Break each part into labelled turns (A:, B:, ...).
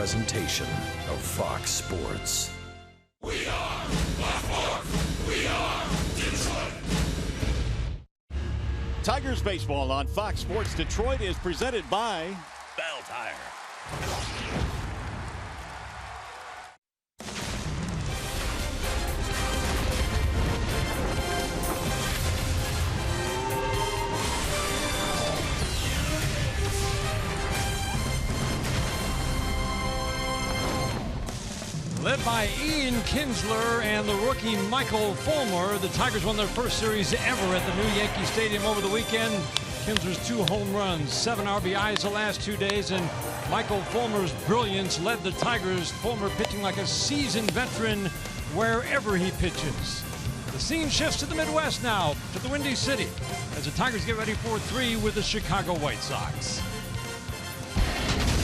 A: Presentation of Fox Sports.
B: We are Baltimore. We are Detroit.
C: Tigers baseball on Fox Sports Detroit is presented by
B: Bell Tire.
D: Led by Ian Kinsler and the rookie Michael Fulmer, the Tigers won their first series ever at the new Yankee Stadium over the weekend. Kinsler's 2 home runs, 7 RBIs the last 2 days, and Michael Fulmer's brilliance led the Tigers. Fulmer pitching like a seasoned veteran wherever he pitches. The scene shifts to the Midwest now, to the Windy City, as the Tigers get ready for 3 with the Chicago White Sox.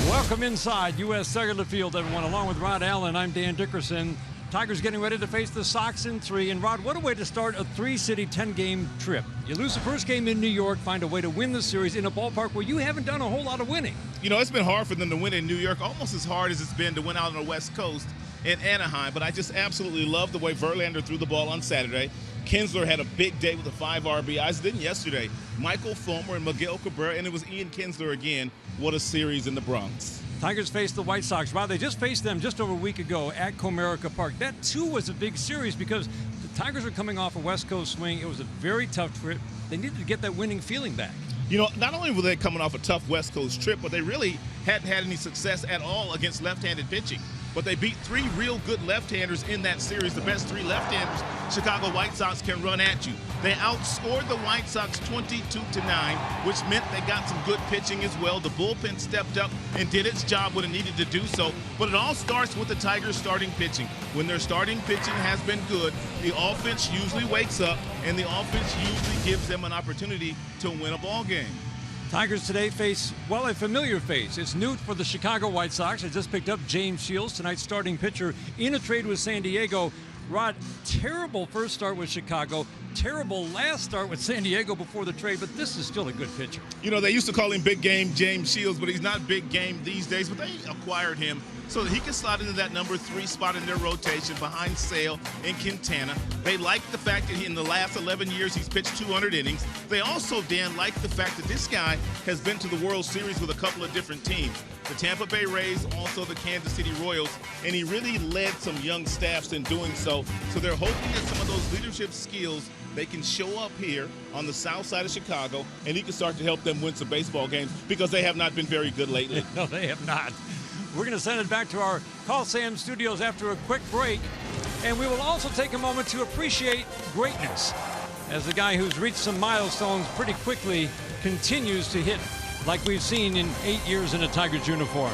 D: Welcome inside U.S. Cellular Field, everyone. Along with Rod Allen, I'm Dan Dickerson. Tigers getting ready to face the Sox in 3. And Rod, what a way to start a 3-city, 10-game trip. You lose the first game in New York, find a way to win the series in a ballpark where you haven't done a whole lot of winning.
E: You know, it's been hard for them to win in New York, almost as hard as it's been to win out on the West Coast in Anaheim. But I just absolutely love the way Verlander threw the ball on Saturday. Kinsler had a big day with the 5 RBIs. Then yesterday, Michael Fulmer and Miguel Cabrera, and it was Ian Kinsler again. What a series in the Bronx.
D: Tigers face the White Sox. Wow, they just faced them just over a week ago at Comerica Park. That, too, was a big series because the Tigers were coming off a West Coast swing. It was a very tough trip. They needed to get that winning feeling back.
E: You know, not only were they coming off a tough West Coast trip, but they really hadn't had any success at all against left-handed pitching. But they beat 3 real good left-handers in that series, the best 3 left-handers Chicago White Sox can run at you. They outscored the White Sox 22-9, which meant they got some good pitching as well. The bullpen stepped up and did its job when it needed to do so. But it all starts with the Tigers' starting pitching. When their starting pitching has been good, the offense usually wakes up, and the offense usually gives them an opportunity to win a ball game.
D: Tigers today face, well, a familiar face. It's new for the Chicago White Sox. They just picked up James Shields, tonight's starting pitcher, in a trade with San Diego. Rod, terrible first start with Chicago, terrible last start with San Diego before the trade, but this is still a good pitcher.
E: You know, they used to call him Big Game James Shields, but he's not big game these days, but they acquired him so that he can slot into that number 3 spot in their rotation behind Sale and Quintana. They like the fact that in the last 11 years he's pitched 200 innings. They also, Dan, like the fact that this guy has been to the World Series with a couple of different teams. The Tampa Bay Rays, also the Kansas City Royals, and he really led some young staffs in doing so. So they're hoping that some of those leadership skills they can show up here on the south side of Chicago, and he can start to help them win some baseball games because they have not been very good lately.
D: No, they have not. We're going to send it back to our Coliseum studios after a quick break, and we will also take a moment to appreciate greatness as the guy who's reached some milestones pretty quickly continues to hit like we've seen in 8 years in a Tigers uniform.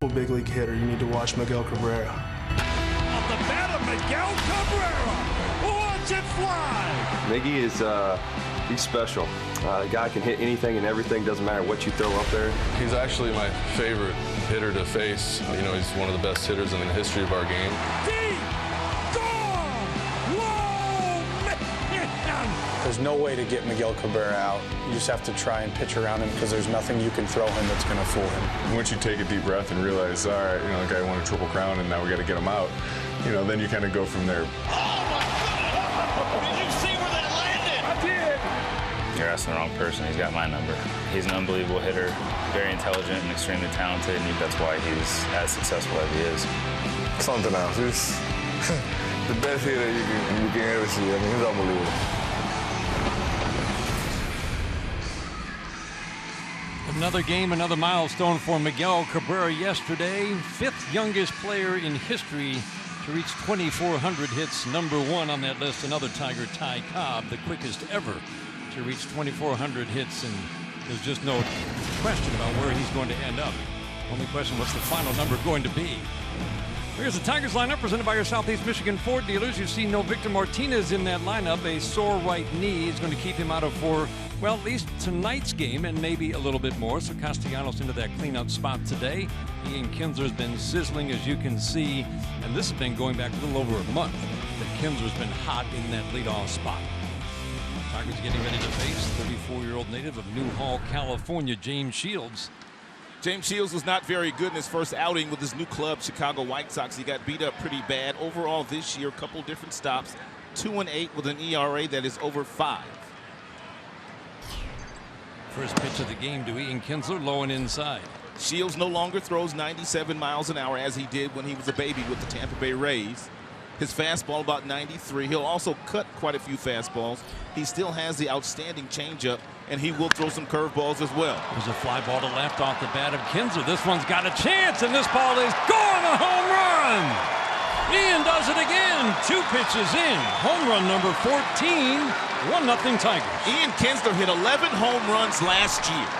F: Big league hitter, you need to watch Miguel Cabrera.
B: Off the bat of Miguel Cabrera. Watch it fly.
G: Miggy is he's special. The guy can hit anything and everything, doesn't matter what you throw up there.
H: He's actually my favorite hitter to face. You know, he's one of the best hitters in the history of our game.
B: Deep. Gone. Whoa, man.
I: There's no way to get Miguel Cabrera out. You just have to try and pitch around him because there's nothing you can throw him that's going to fool him.
J: Once you take a deep breath and realize, all right, you know, the guy won a Triple Crown and now we got to get him out, you know, then you kind of go from there.
B: Did you see where that landed? I did.
K: You're asking the wrong person. He's got my number. He's an unbelievable hitter, very intelligent and extremely talented, and that's why he's as successful as he is.
J: Something else. He's the best hitter you can ever see. I mean, he's unbelievable.
D: Another game, another milestone for Miguel Cabrera yesterday. 5th youngest player in history to reach 2,400 hits. Number 1 on that list, another Tiger, Ty Cobb, the quickest ever to reach 2,400 hits. And there's just no question about where he's going to end up. Only question, what's the final number going to be? Here's the Tigers lineup presented by your Southeast Michigan Ford dealers. You see no Victor Martinez in that lineup. A sore right knee is going to keep him out of for, well, at least tonight's game and maybe a little bit more. So Castellanos into that cleanup spot today. Ian Kinsler's been sizzling, as you can see, and this has been going back a little over a month. That Kinsler's been hot in that leadoff spot. Tigers getting ready to face 34-year-old native of Newhall, California, James Shields.
E: James Shields was not very good in his first outing with his new club, Chicago White Sox. He got beat up pretty bad. Overall this year, a couple different stops. 2-8 with an ERA that is over 5.
D: First pitch of the game to Ian Kinsler, low and inside.
E: Shields no longer throws 97 miles an hour as he did when he was a baby with the Tampa Bay Rays. His fastball about 93. He'll also cut quite a few fastballs. He still has the outstanding changeup, and he will throw some curveballs as well.
D: There's a fly ball to left off the bat of Kinsler. This one's got a chance, and this ball is going, a home run. Ian does it again. 2 pitches in. Home run number 14. 1-0 Tigers.
E: Ian Kinsler hit 11 home runs last year.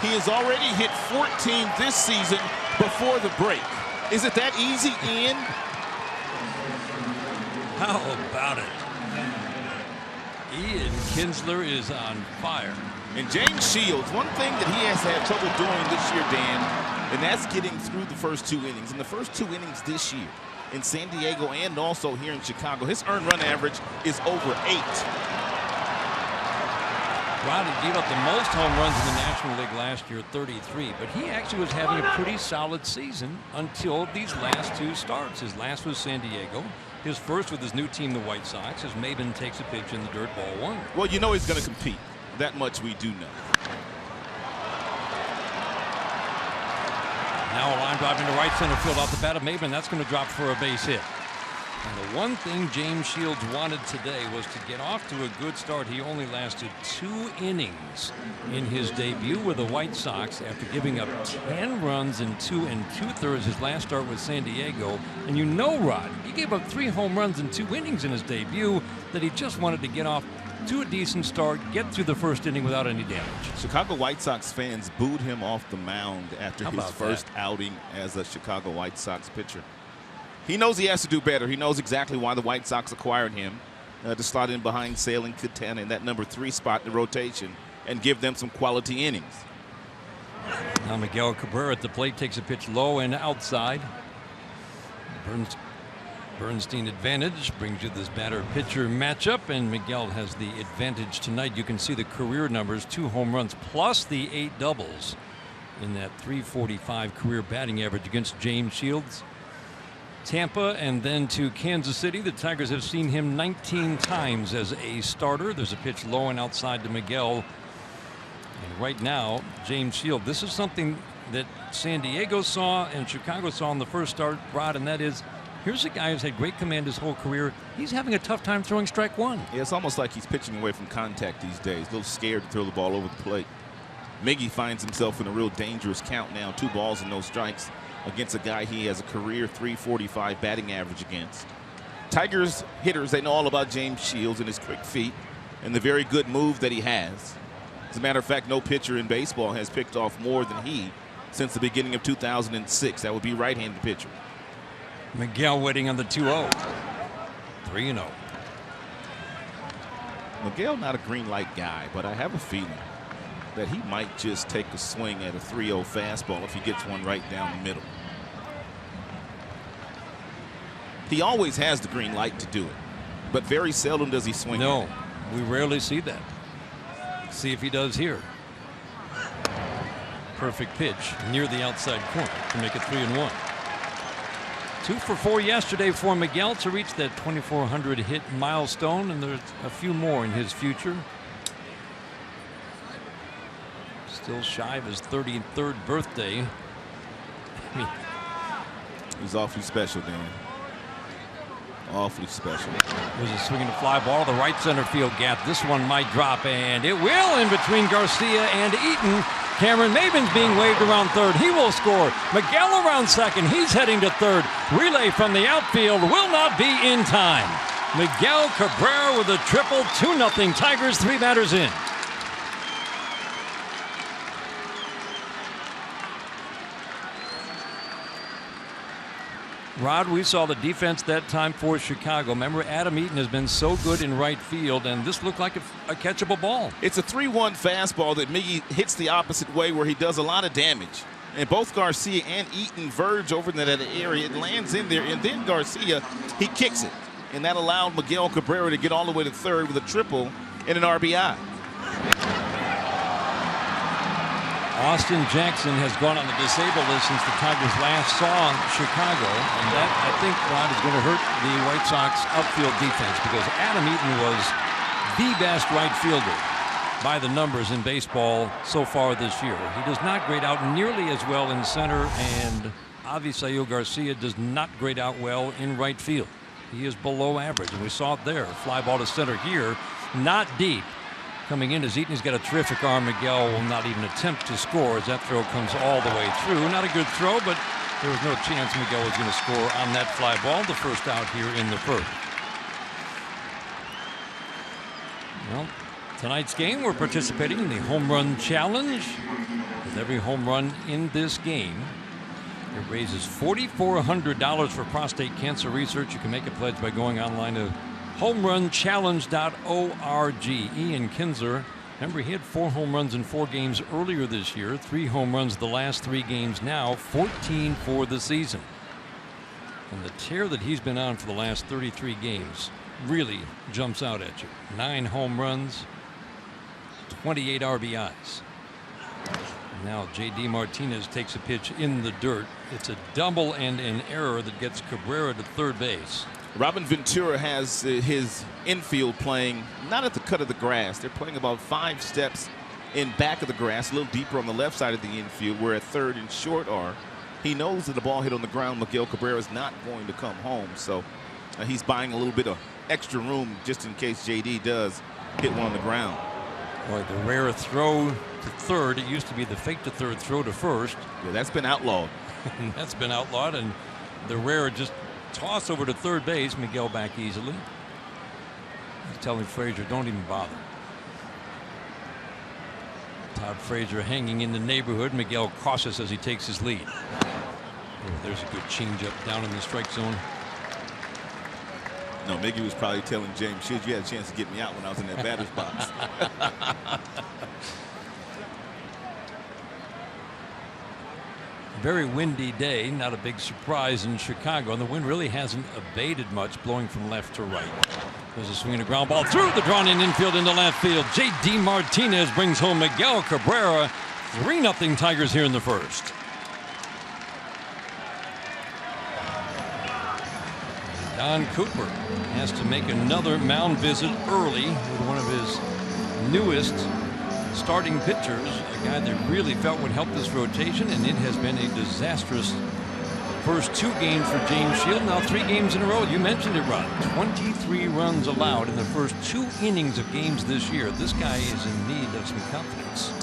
E: He has already hit 14 this season before the break. Is it that easy, Ian?
D: How about it? Ian Kinsler is on fire.
E: And James Shields, one thing that he has had trouble doing this year, Dan, and that's getting through the first 2 innings. In the first 2 innings this year, in San Diego and also here in Chicago, his earned run average is over 8.
D: Rod gave up the most home runs in the National League last year, 33, but he actually was having a pretty solid season until these last 2 starts. His last was San Diego. His first with his new team, the White Sox, as Maben takes a pitch in the dirt, ball 1.
E: Well, you know he's going to compete. That much we do know.
D: Now a line drive into right center field off the bat of Maben. That's going to drop for a base hit. And the one thing James Shields wanted today was to get off to a good start. He only lasted 2 innings in his debut with the White Sox after giving up 10 runs in 2 2/3 his last start with San Diego. And you know, Rod, he gave up 3 home runs in 2 innings in his debut, that he just wanted to get off to a decent start, get through the first inning without any damage.
E: Chicago White Sox fans booed him off the mound after his first outing as a Chicago White Sox pitcher. He knows he has to do better. He knows exactly why the White Sox acquired him, to slot in behind Sale and Quintana in that number 3 spot in the rotation and give them some quality innings.
D: Now Miguel Cabrera at the plate takes a pitch low and outside. Bernstein advantage brings you this batter-pitcher matchup, and Miguel has the advantage tonight. You can see the career numbers, 2 home runs plus the 8 doubles in that .345 career batting average against James Shields. Tampa and then to Kansas City. The Tigers have seen him 19 times as a starter. There's a pitch low and outside to Miguel. And right now, James Shields, this is something that San Diego saw and Chicago saw in the first start, Rod, and that is, here's a guy who's had great command his whole career. He's having a tough time throwing strike 1.
E: Yeah, it's almost like he's pitching away from contact these days. A little scared to throw the ball over the plate. Miggy finds himself in a real dangerous count now. 2 balls and no strikes against a guy he has a career .345 batting average against. Tigers hitters, they know all about James Shields and his quick feet and the very good move that he has. As a matter of fact, no pitcher in baseball has picked off more than he since the beginning of 2006. That would be right-handed pitcher.
D: Miguel waiting on the 2-0. 3-0.
E: Miguel not a green light guy, but I have a feeling that he might just take a swing at a 3-0 fastball if he gets one right down the middle. He always has the green light to do it, but very seldom does he swing.
D: No, we rarely see that. See if he does here. Perfect pitch near the outside corner to make it 3-1. 2 for 4 yesterday for Miguel to reach that 2,400 hit milestone, and there's a few more in his future. Still shy of his 33rd birthday.
E: He's awfully special, Dan. Awfully special.
D: Was a swinging fly ball to the right center field gap. This one might drop, and it will, in between Garcia and Eaton. Cameron Maybin's being waved around third. He will score. Miguel around second. He's heading to third. Relay from the outfield will not be in time. Miguel Cabrera with a triple. 2-0 Tigers. 3 batters in. Rod, we saw the defense that time for Chicago. Remember, Adam Eaton has been so good in right field, and this looked like a catchable ball.
E: It's a 3-1 fastball that Miggy hits the opposite way, where he does a lot of damage. And both Garcia and Eaton verge over that area. It lands in there, and then Garcia, he kicks it. And that allowed Miguel Cabrera to get all the way to third with a triple and an RBI.
D: Austin Jackson has gone on the disabled list since the Tigers last saw Chicago, and that, I think, Rod, is going to hurt the White Sox outfield defense, because Adam Eaton was the best right fielder by the numbers in baseball so far this year. He does not grade out nearly as well in center, and Avisail Garcia does not grade out well in right field. He is below average, and we saw it there. Fly ball to center here, not deep. Coming in as Eaton's got a terrific arm. Miguel will not even attempt to score as that throw comes all the way through. Not a good throw, but there was no chance Miguel was going to score on that fly ball. The first out here in the first. Well, tonight's game, we're participating in the home run challenge. With every home run in this game, it raises $4,400 for prostate cancer research. You can make a pledge by going online to homerunchallenge.org. Ian Kinsler, remember, he had 4 home runs in 4 games earlier this year, 3 home runs the last 3 games now, 14 for the season. And the tear that he's been on for the last 33 games really jumps out at you. 9 home runs, 28 RBIs. Now J.D. Martinez takes a pitch in the dirt. It's a double and an error that gets Cabrera to third base.
E: Robin Ventura has his infield playing not at the cut of the grass. They're playing about 5 steps in back of the grass, a little deeper on the left side of the infield, where at third and short are. He knows that the ball hit on the ground, Miguel Cabrera is not going to come home. So he's buying a little bit of extra room just in case JD does hit one on the ground.
D: Boy, the rare throw to third. It used to be the fake to third, throw to first.
E: Yeah, that's been outlawed.
D: That's been outlawed, and the rare just toss over to third base. Miguel back easily. He's telling Frazier, don't even bother. Todd Frazier hanging in the neighborhood. Miguel cautious as he takes his lead. Oh, there's a good changeup down in the strike zone.
E: No, Miggy was probably telling James Shields, you had a chance to get me out when I was in that batter's box.
D: Very windy day, not a big surprise in Chicago, and the wind really hasn't abated much, blowing from left to right. There's a swing and a ground ball through the drawn-in infield into left field. J.D. Martinez brings home Miguel Cabrera. 3-0 Tigers here in the first. Don Cooper has to make another mound visit early with one of his newest starting pitchers, a guy that really felt would help this rotation, and it has been a disastrous first 2 games for James Shield. Now 3 games in a row. You mentioned it, Rod. 23 runs allowed in the first 2 innings of games this year. This guy is in need of some confidence.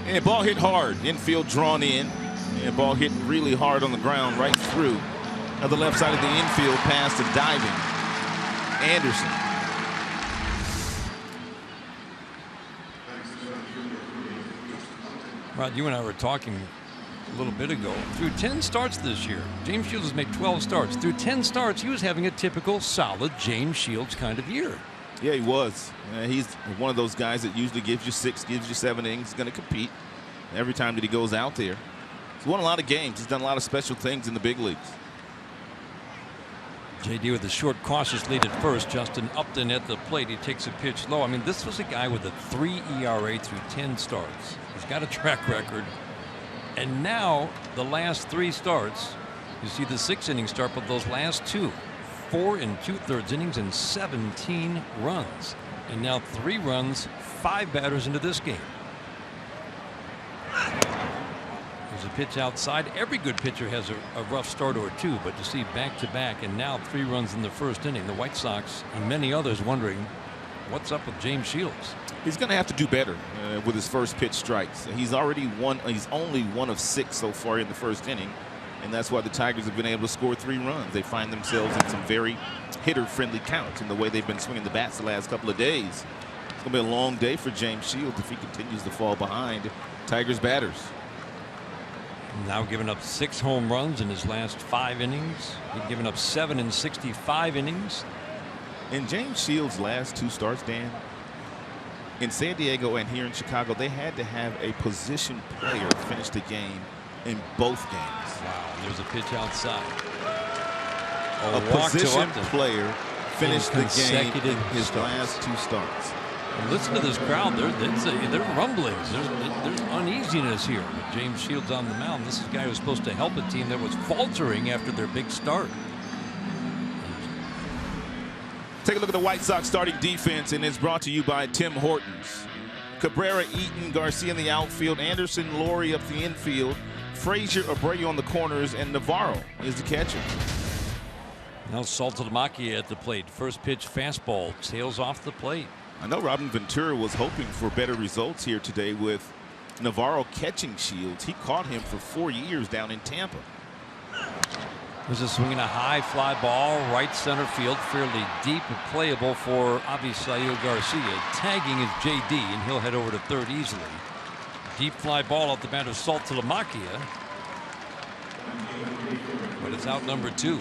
E: And ball hit hard, infield drawn in, and ball hit really hard on the ground right through the left side of the infield, past a diving Anderson.
D: Rod, you and I were talking a little bit ago. Through 10 starts this year, James Shields has made 12 starts. Through 10 starts, he was having a typical solid James Shields kind of year.
E: Yeah, he was. He's one of those guys that usually gives you 6, gives you 7 innings. He's going to compete every time that he goes out there. He's won a lot of games. He's done a lot of special things in the big leagues.
D: JD with a short, cautious lead at first. Justin Upton at the plate. He takes a pitch low. I mean, this was a guy with a 3 ERA through 10 starts. He's got a track record. And now, the last 3 starts, you see the 6-inning start, but those last 2, 4 2/3 innings and 17 runs. And now 3 runs, 5 batters into this game. There's a pitch outside. Every good pitcher has a rough start or 2, but to see back-to-back and now 3 runs in the first inning, the White Sox and many others wondering what's up with James Shields.
E: He's going to have to do better with his first pitch strikes. He's only 1 of 6 so far in the first inning, and that's why the Tigers have been able to score 3 runs. They find themselves in some very hitter-friendly counts in the way they've been swinging the bats the last couple of days. It's going to be a long day for James Shields if he continues to fall behind Tigers batters.
D: Now giving up 6 home runs in his last 5 innings. He'd given up 7 in 65 innings.
E: In James Shields' last 2 starts, Dan, in San Diego and here in Chicago, they had to have a position player finish the game in both games.
D: Wow, there's a pitch outside.
E: A position player finished the game in his last 2 starts.
D: And listen to this crowd. They're rumblings. There's uneasiness here with James Shields on the mound. This is a guy who's supposed to help a team that was faltering after their big start.
E: Take a look at the White Sox starting defense, and it's brought to you by Tim Hortons. Cabrera, Eaton, Garcia in the outfield, Anderson, Laurie up the infield, Frazier, Abreu on the corners, and Navarro is the catcher.
D: Now Saltalamacchia at the plate. First pitch fastball tails off the plate.
E: I know Robin Ventura was hoping for better results here today with Navarro catching Shields. He caught him for 4 years down in Tampa.
D: There's a swing and a high fly ball right center field, fairly deep and playable for Avisail Garcia. Tagging is JD, and he'll head over to third easily. Deep fly ball off the bat of Saltalamacchia, but it's out number 2.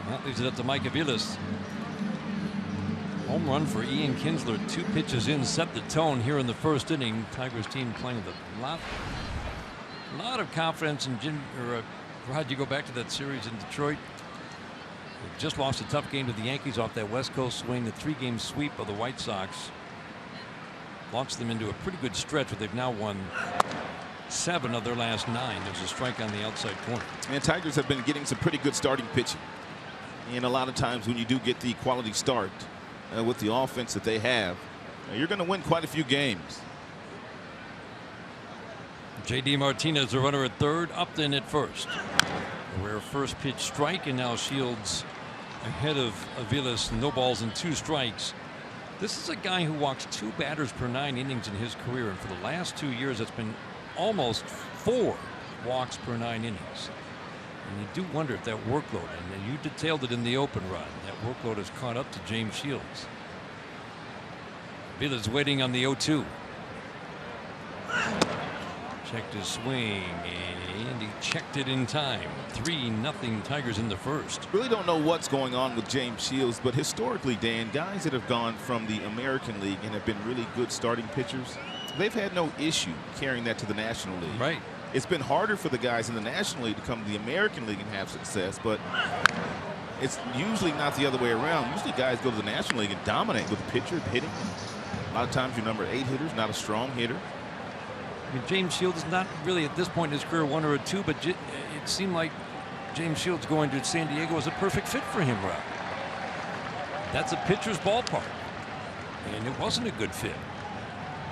D: And that leaves it up to Mike Aviles. Home run for Ian Kinsler. 2 pitches in set the tone here in the first inning. Tigers team playing with a lot of confidence in Rod, you go back to that series in Detroit. They just lost a tough game to the Yankees off that West Coast swing. The 3-game sweep of the White Sox launched them into a pretty good stretch, where they've now won 7 of their last 9. There's a strike on the outside corner.
E: And Tigers have been getting some pretty good starting pitching. And a lot of times when you do get the quality start with the offense that they have, you're going to win quite a few games.
D: JD Martinez, the runner at third, Upton at first. A rare first pitch strike, and now Shields ahead of Aviles. No balls and 2 strikes. This is a guy who walks 2 batters per 9 innings in his career, and for the last 2 years, that's been almost 4 walks per 9 innings. And you do wonder if that workload, and you detailed it in the open run, that workload has caught up to James Shields. Aviles waiting on the 0-2. Checked his swing, and he checked it in time. 3-0 Tigers in the first.
E: Really don't know what's going on with James Shields, but historically, Dan, guys that have gone from the American League and have been really good starting pitchers, they've had no issue carrying that to the National League.
D: Right.
E: It's been harder for the guys in the National League to come to the American League and have success, but it's usually not the other way around. Usually guys go to the National League and dominate with the pitcher hitting. A lot of times your number 8 hitter's not a strong hitter.
D: I mean, James Shields is not really at this point in his career 1 or 2, but it seemed like James Shields going to San Diego was a perfect fit for him, Rob. That's a pitcher's ballpark, and it wasn't a good fit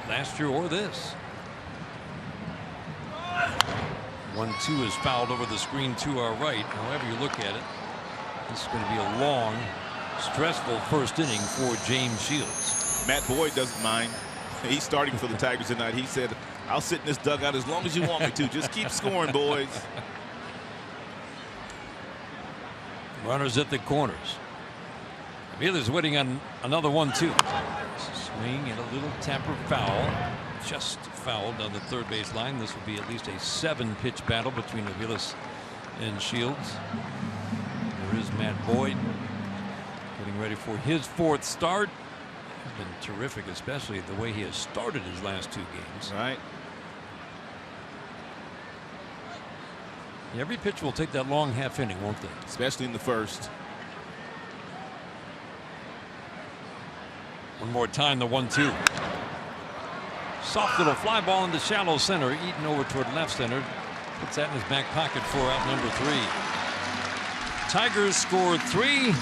D: last year or this. 1-2 is fouled over the screen to our right. However you look at it, this is going to be a long, stressful first inning for James Shields.
E: Matt Boyd doesn't mind. He's starting for the Tigers tonight. He said, I'll sit in this dugout as long as you want me to. Just keep scoring, boys.
D: Runners at the corners. Aviles waiting on another 1-2. Swing and a little tapper foul. just fouled on the third base line. This will be at least a 7-pitch battle between Aviles and Shields. There is Matt Boyd getting ready for his 4th start. He's been terrific, especially the way he has started his last 2 games.
E: Right.
D: Every pitch will take that long half inning, won't they?
E: Especially in the first.
D: One more time, the 1-2. Soft little fly ball into shallow center. Eaton over toward left center. Puts that in his back pocket for out number 3. Tigers scored 3.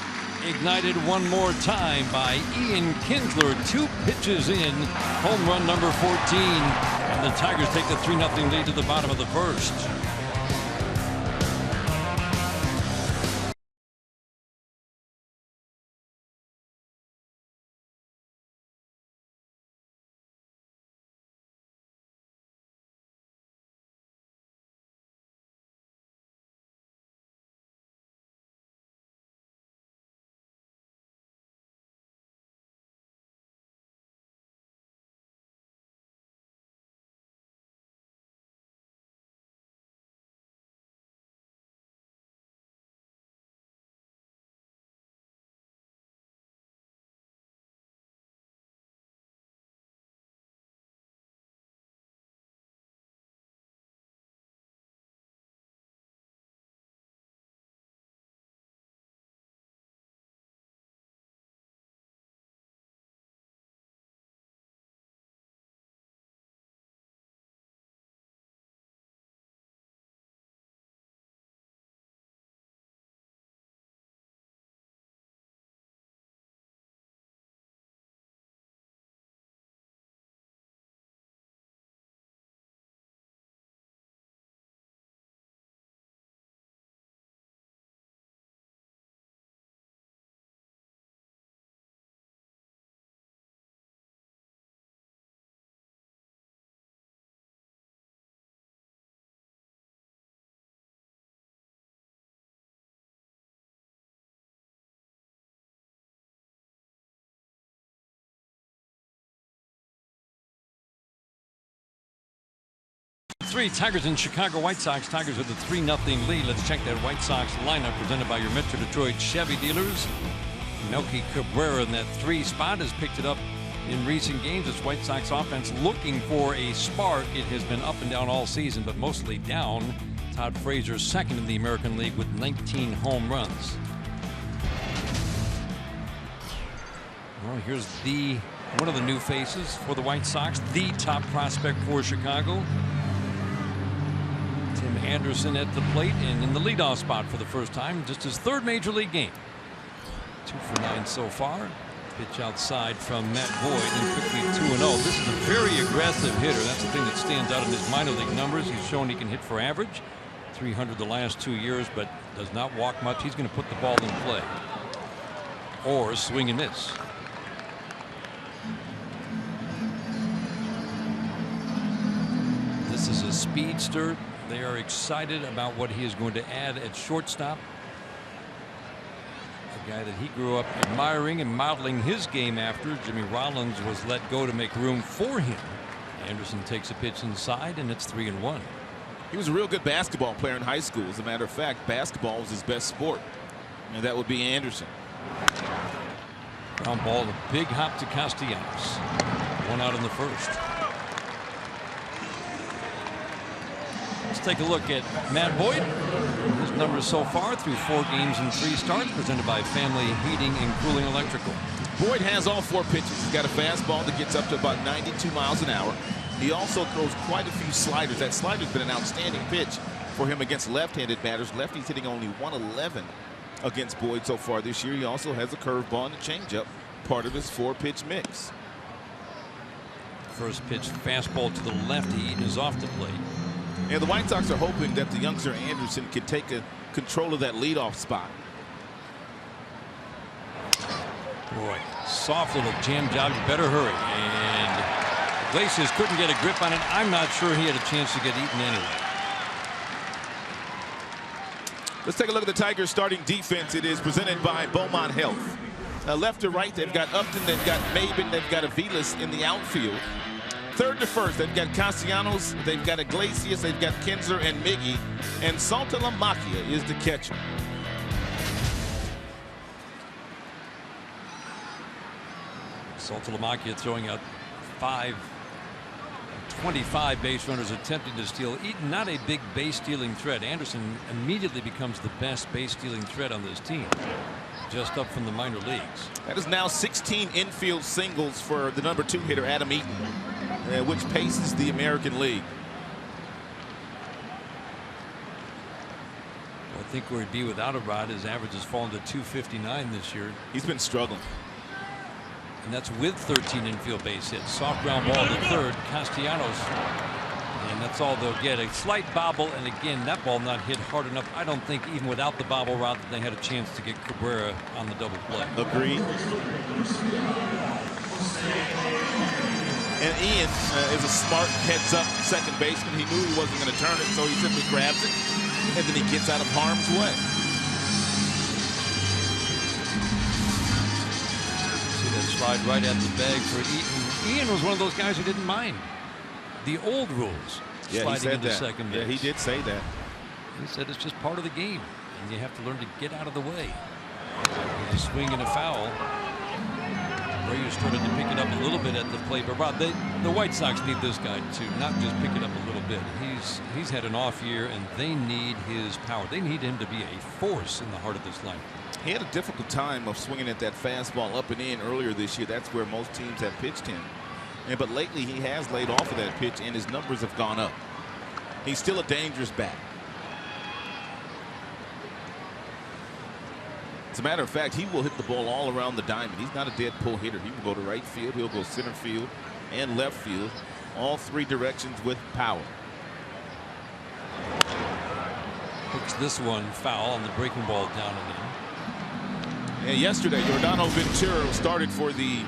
D: Ignited one more time by Ian Kinsler. 2 pitches in. Home run number 14. And the Tigers take the 3-0 lead to the bottom of the first. Tigers and Chicago White Sox. Tigers with a 3-0 lead. Let's check that White Sox lineup presented by your Metro Detroit Chevy dealers. Melky Cabrera in that 3 spot has picked it up in recent games. This White Sox offense looking for a spark. It has been up and down all season, but mostly down. Todd Frazier 2nd in the American League with 19 home runs. Well, here's one of the new faces for the White Sox, the top prospect for Chicago. Tim Anderson at the plate and in the leadoff spot for the first time. Just his 3rd major league game. 2 for 9 so far. Pitch outside from Matt Boyd and quickly 2-0. This is a very aggressive hitter. That's the thing that stands out in his minor league numbers. He's shown he can hit for average. 300 the last 2 years, but does not walk much. He's going to put the ball in play. Or swing and miss. This is a speedster. They are excited about what he is going to add at shortstop. A guy that he grew up admiring and modeling his game after. Jimmy Rollins was let go to make room for him. Anderson takes a pitch inside, and it's 3-1.
E: He was a real good basketball player in high school. As a matter of fact, basketball was his best sport. And that would be Anderson.
D: Ground ball, a big hop to Castellanos. 1 out in the first. Let's take a look at Matt Boyd. His numbers so far through 4 games and 3 starts, presented by Family Heating and Cooling Electrical.
E: Boyd has all 4 pitches. He's got a fastball that gets up to about 92 miles an hour. He also throws quite a few sliders. That slider's been an outstanding pitch for him against left-handed batters. Lefty's hitting only 111 against Boyd so far this year. He also has a curveball and a changeup, part of his 4-pitch mix.
D: First pitch fastball to the left. Eaton is off the plate.
E: And the White Sox are hoping that the youngster Anderson can take control of that leadoff spot.
D: Boy, soft little jam job. You better hurry. And Iglesias couldn't get a grip on it. I'm not sure he had a chance to get Eaton anyway.
E: Let's take a look at the Tigers starting defense. It is presented by Beaumont Health. Left to right, they've got Upton, they've got Maben, they've got Aviles in the outfield. third to first. They've got Castellanos, they've got Iglesias, they've got Kinsler and Miggy, and Saltalamacchia is the catcher.
D: Saltalamacchia throwing out 25 base runners attempting to steal. Eaton, not a big base stealing threat. Anderson immediately becomes the best base stealing threat on this team, just up from the minor leagues.
E: That is now 16 infield singles for the number 2 hitter, Adam Eaton, which paces the American League.
D: I think where he'd be without a rod, his average has fallen to 259 this year.
E: He's been struggling.
D: And that's with 13 infield base hits. Soft ground ball to third, Castellanos. And that's all they'll get. A slight bobble, and again, that ball not hit hard enough. I don't think even without the bobble route that they had a chance to get Cabrera on the double play.
E: Agreed. And Ian is a smart heads-up second baseman. He knew he wasn't going to turn it, so he simply grabs it, and then he gets out of harm's way.
D: Slide right at the bag for Eaton. Ian was one of those guys who didn't mind the old rules.
E: Yeah,
D: sliding
E: he said
D: into
E: that.
D: second base.
E: Yeah, he did say that.
D: He said it's just part of the game, and you have to learn to get out of the way. A swing and a foul. Reyes started to pick it up a little bit at the plate, but Rob, the White Sox need this guy to not just pick it up a little bit. He's had an off year, and they need his power. They need him to be a force in the heart of this lineup.
E: He had a difficult time of swinging at that fastball up and in earlier this year. That's where most teams have pitched him. But lately he has laid off of that pitch, and his numbers have gone up. He's still a dangerous bat. As a matter of fact, he will hit the ball all around the diamond. He's not a dead pull hitter. He will go to right field, he'll go center field and left field, all 3 directions with power.
D: Hooks this one foul on the breaking ball down and in.
E: And yesterday, Yordano Ventura started for the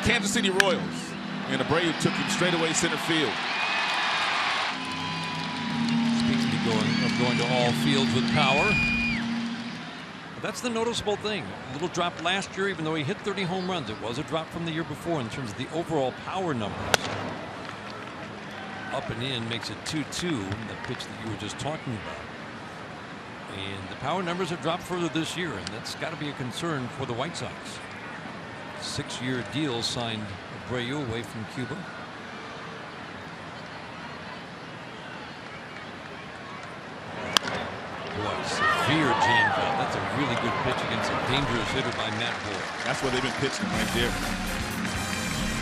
E: Kansas City Royals, and Abreu took him straight away center field.
D: Speaks to going to all fields with power. But that's the noticeable thing. A little drop last year, even though he hit 30 home runs. It was a drop from the year before in terms of the overall power numbers. Up and in makes it 2-2, the pitch that you were just talking about. And the power numbers have dropped further this year, and that's got to be a concern for the White Sox. 6-year deal signed Abreu away from Cuba. Boy, severe jam foul. That's a really good pitch against a dangerous hitter by Matt Boyd.
E: That's where they've been pitching right there.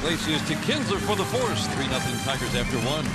D: Iglesias to Kinsler for the force. 3-0 Tigers after 1.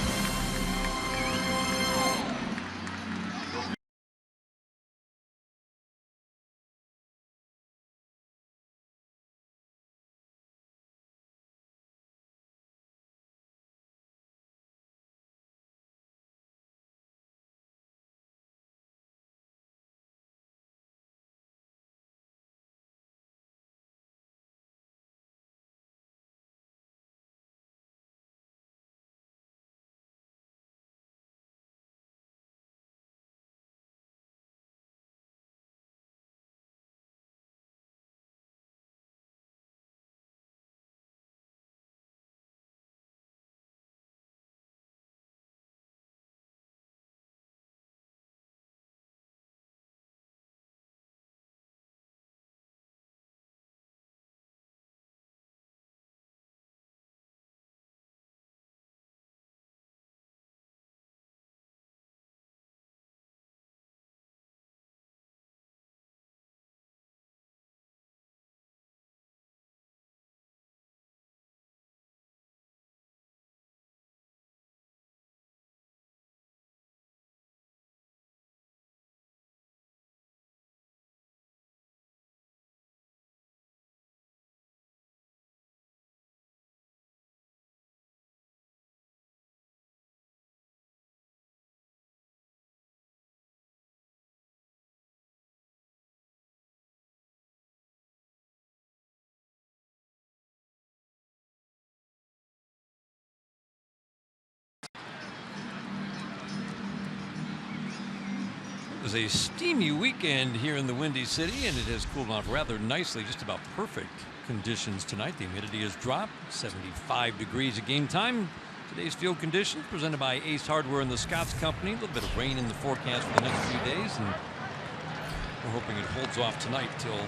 D: was a steamy weekend here in the Windy City, and it has cooled off rather nicely. Just about perfect conditions tonight. The humidity has dropped 75 degrees at game time. Today's field conditions presented by Ace Hardware and the Scotts Company. A little bit of rain in the forecast for the next few days, and we're hoping it holds off tonight till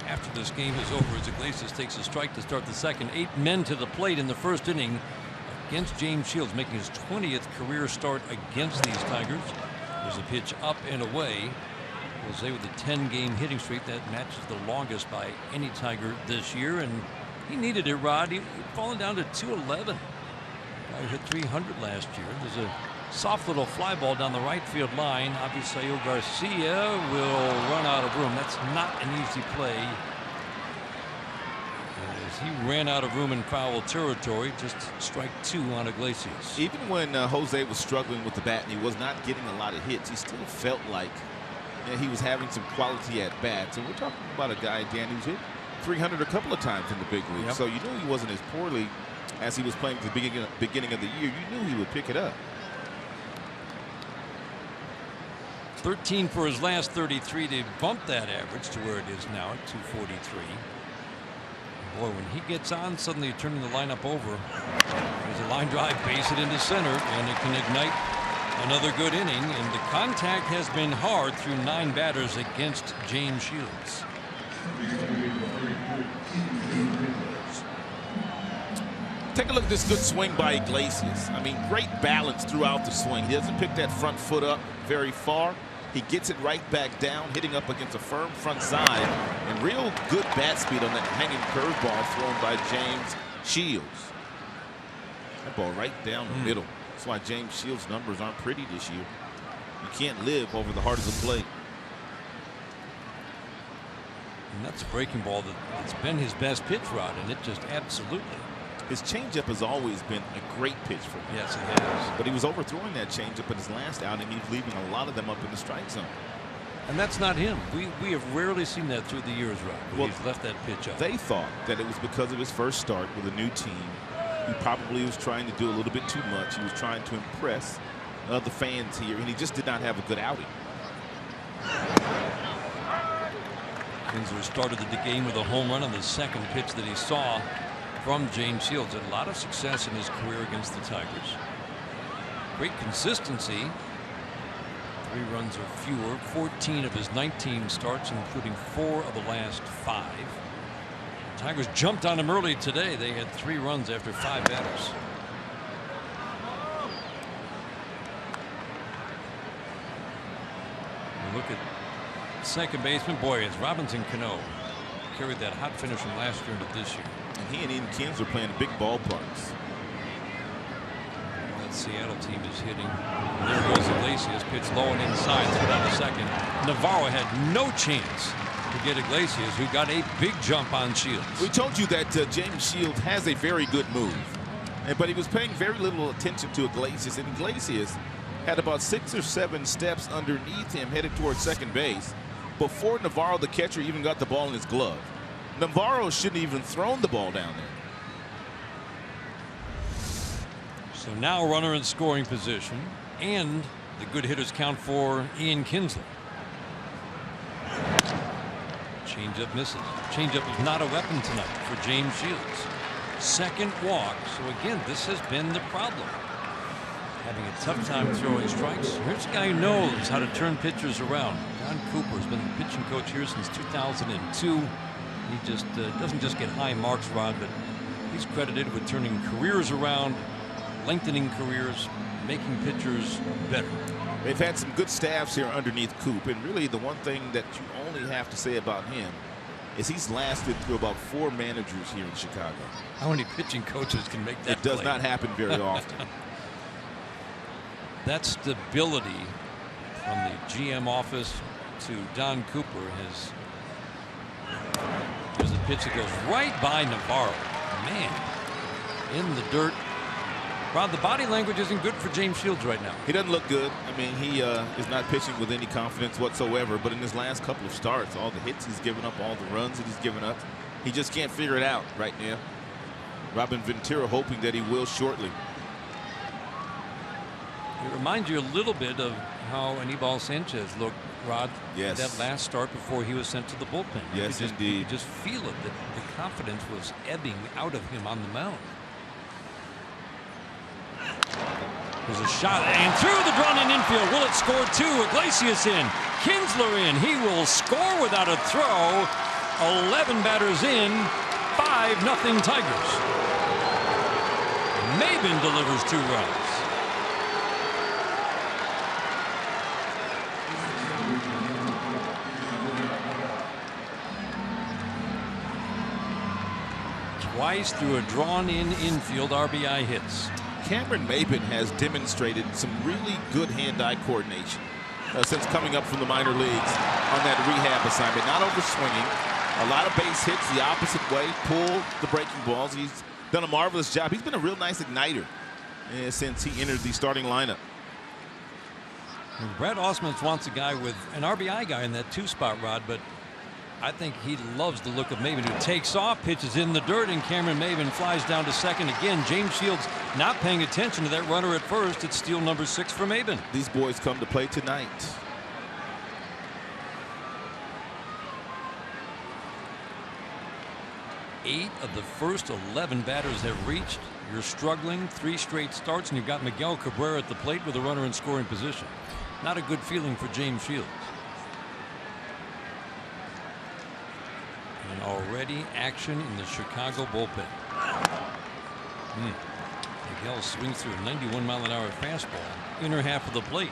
D: after this game is over as Iglesias takes a strike to start the second. 8 men to the plate in the first inning against James Shields, making his 20th career start against these Tigers. There's a pitch up and away. Jose with a 10-game hitting streak that matches the longest by any Tiger this year, and he needed it, Rod. He'd fallen down to 211. Guy hit 300 last year. There's a soft little fly ball down the right field line. Avisail Garcia will run out of room. That's not an easy play, as he ran out of room in foul territory. Just strike 2 on Iglesias.
E: Even when Jose was struggling with the bat and he was not getting a lot of hits, he still felt like he was having some quality at bats. And we're talking about a guy, Dan, who's hit 300 a couple of times in the big league. Yep. So you knew he wasn't as poorly as he was playing at the beginning of the year. You knew he would pick it up.
D: 13 for his last 33. They bumped that average to where it is now at 243. Boy, when he gets on, suddenly turning the lineup over. There's a line drive, base it into center, and it can ignite another good inning. And the contact has been hard through 9 batters against James Shields.
E: Take a look at this good swing by Iglesias. I mean, great balance throughout the swing. He doesn't pick that front foot up very far. He gets it right back down, hitting up against a firm front side, and real good bat speed on that hanging curveball thrown by James Shields. That ball right down the middle. That's why James Shields' numbers aren't pretty this year. You can't live over the heart of the plate.
D: And that's a breaking ball that's been his best pitch, Rod, and it just absolutely.
E: His changeup has always been a great pitch for him.
D: Yes, it has.
E: But he was overthrowing that changeup in his last outing. He was leaving a lot of them up in the strike zone.
D: And that's not him. We have rarely seen that through the years, Rod. Well, he's left that pitch up.
E: They thought that it was because of his first start with a new team. He probably was trying to do a little bit too much. He was trying to impress the fans here, and he just did not have a good outing.
D: Kinsler started the game with a home run on the second pitch that he saw from James Shields. Had a lot of success in his career against the Tigers. Great consistency. 3 runs or fewer. 14 of his 19 starts, including 4 of the last 5. The Tigers jumped on him early today. They had 3 runs after 5 batters. And look at second baseman. Boy, it's Robinson Cano. Carried that hot finish from last year into this year.
E: And he and Ian Kinsler are playing big ballparks.
D: That Seattle team is hitting. There goes Iglesias. Pitch low and inside. Throw down to second. Navarro had no chance to get Iglesias, who got a big jump on Shields.
E: We told you that James Shields has a very good move, but he was paying very little attention to Iglesias, and Iglesias had about 6 or 7 steps underneath him headed towards second base before Navarro, the catcher, even got the ball in his glove. Navarro shouldn't even thrown the ball down there.
D: So now runner in scoring position, and the good hitters count for Ian Kinsler. Changeup misses. Changeup is not a weapon tonight for James Shields. Second walk. So again, this has been the problem. Having a tough time throwing strikes. Here's a guy who knows how to turn pitchers around. Don Cooper has been the pitching coach here since 2002. He just doesn't just get high marks, Rod, but he's credited with turning careers around, lengthening careers, making pitchers better.
E: They've had some good staffs here underneath Coop, and really the one thing that you only have to say about him is he's lasted through about 4 managers here in Chicago.
D: How many pitching coaches can make that
E: It does
D: play?
E: not happen very often.
D: That stability from the GM office to Don Cooper has. There's a pitch that goes right by Navarro. Man, in the dirt. Rod, the body language isn't good for James Shields right now.
E: He doesn't look good. I mean, he is not pitching with any confidence whatsoever. But in his last couple of starts, all the hits he's given up, all the runs that he's given up, he just can't figure it out right now. Robin Ventura hoping that he will shortly.
D: It reminds you a little bit of how Anibal Sanchez looked, Rod,
E: Yes.
D: that last start before he was sent to the bullpen.
E: Yes,
D: you
E: indeed.
D: could just feel it, that the confidence was ebbing out of him on the mound. There's a shot, and through the drawn-in infield. Will it score two? Iglesias in. Kinsler in. He will score without a throw. 11 batters in. 5-0 Tigers. Maben delivers 2 runs. Twice through a drawn-in infield, RBI hits.
E: Cameron Maben has demonstrated some really good hand-eye coordination since coming up from the minor leagues on that rehab assignment. Not overswinging, a lot of base hits the opposite way, pull the breaking balls. He's done a marvelous job. He's been a real nice igniter since he entered the starting lineup.
D: And Brad Osmond wants a guy with an RBI guy in that 2 spot, Rod, but I think he loves the look of Maben, who takes off, pitches in the dirt, and Cameron Maben flies down to second again. James Shields not paying attention to that runner at first. It's steal number 6 for Maben.
E: These boys come to play tonight.
D: Eight of the first 11 batters have reached. You're struggling, 3 straight starts, and you've got Miguel Cabrera at the plate with a runner in scoring position. Not a good feeling for James Shields. And already action in the Chicago bullpen. Miguel swings through a 91-mile-an-hour fastball, inner half of the plate.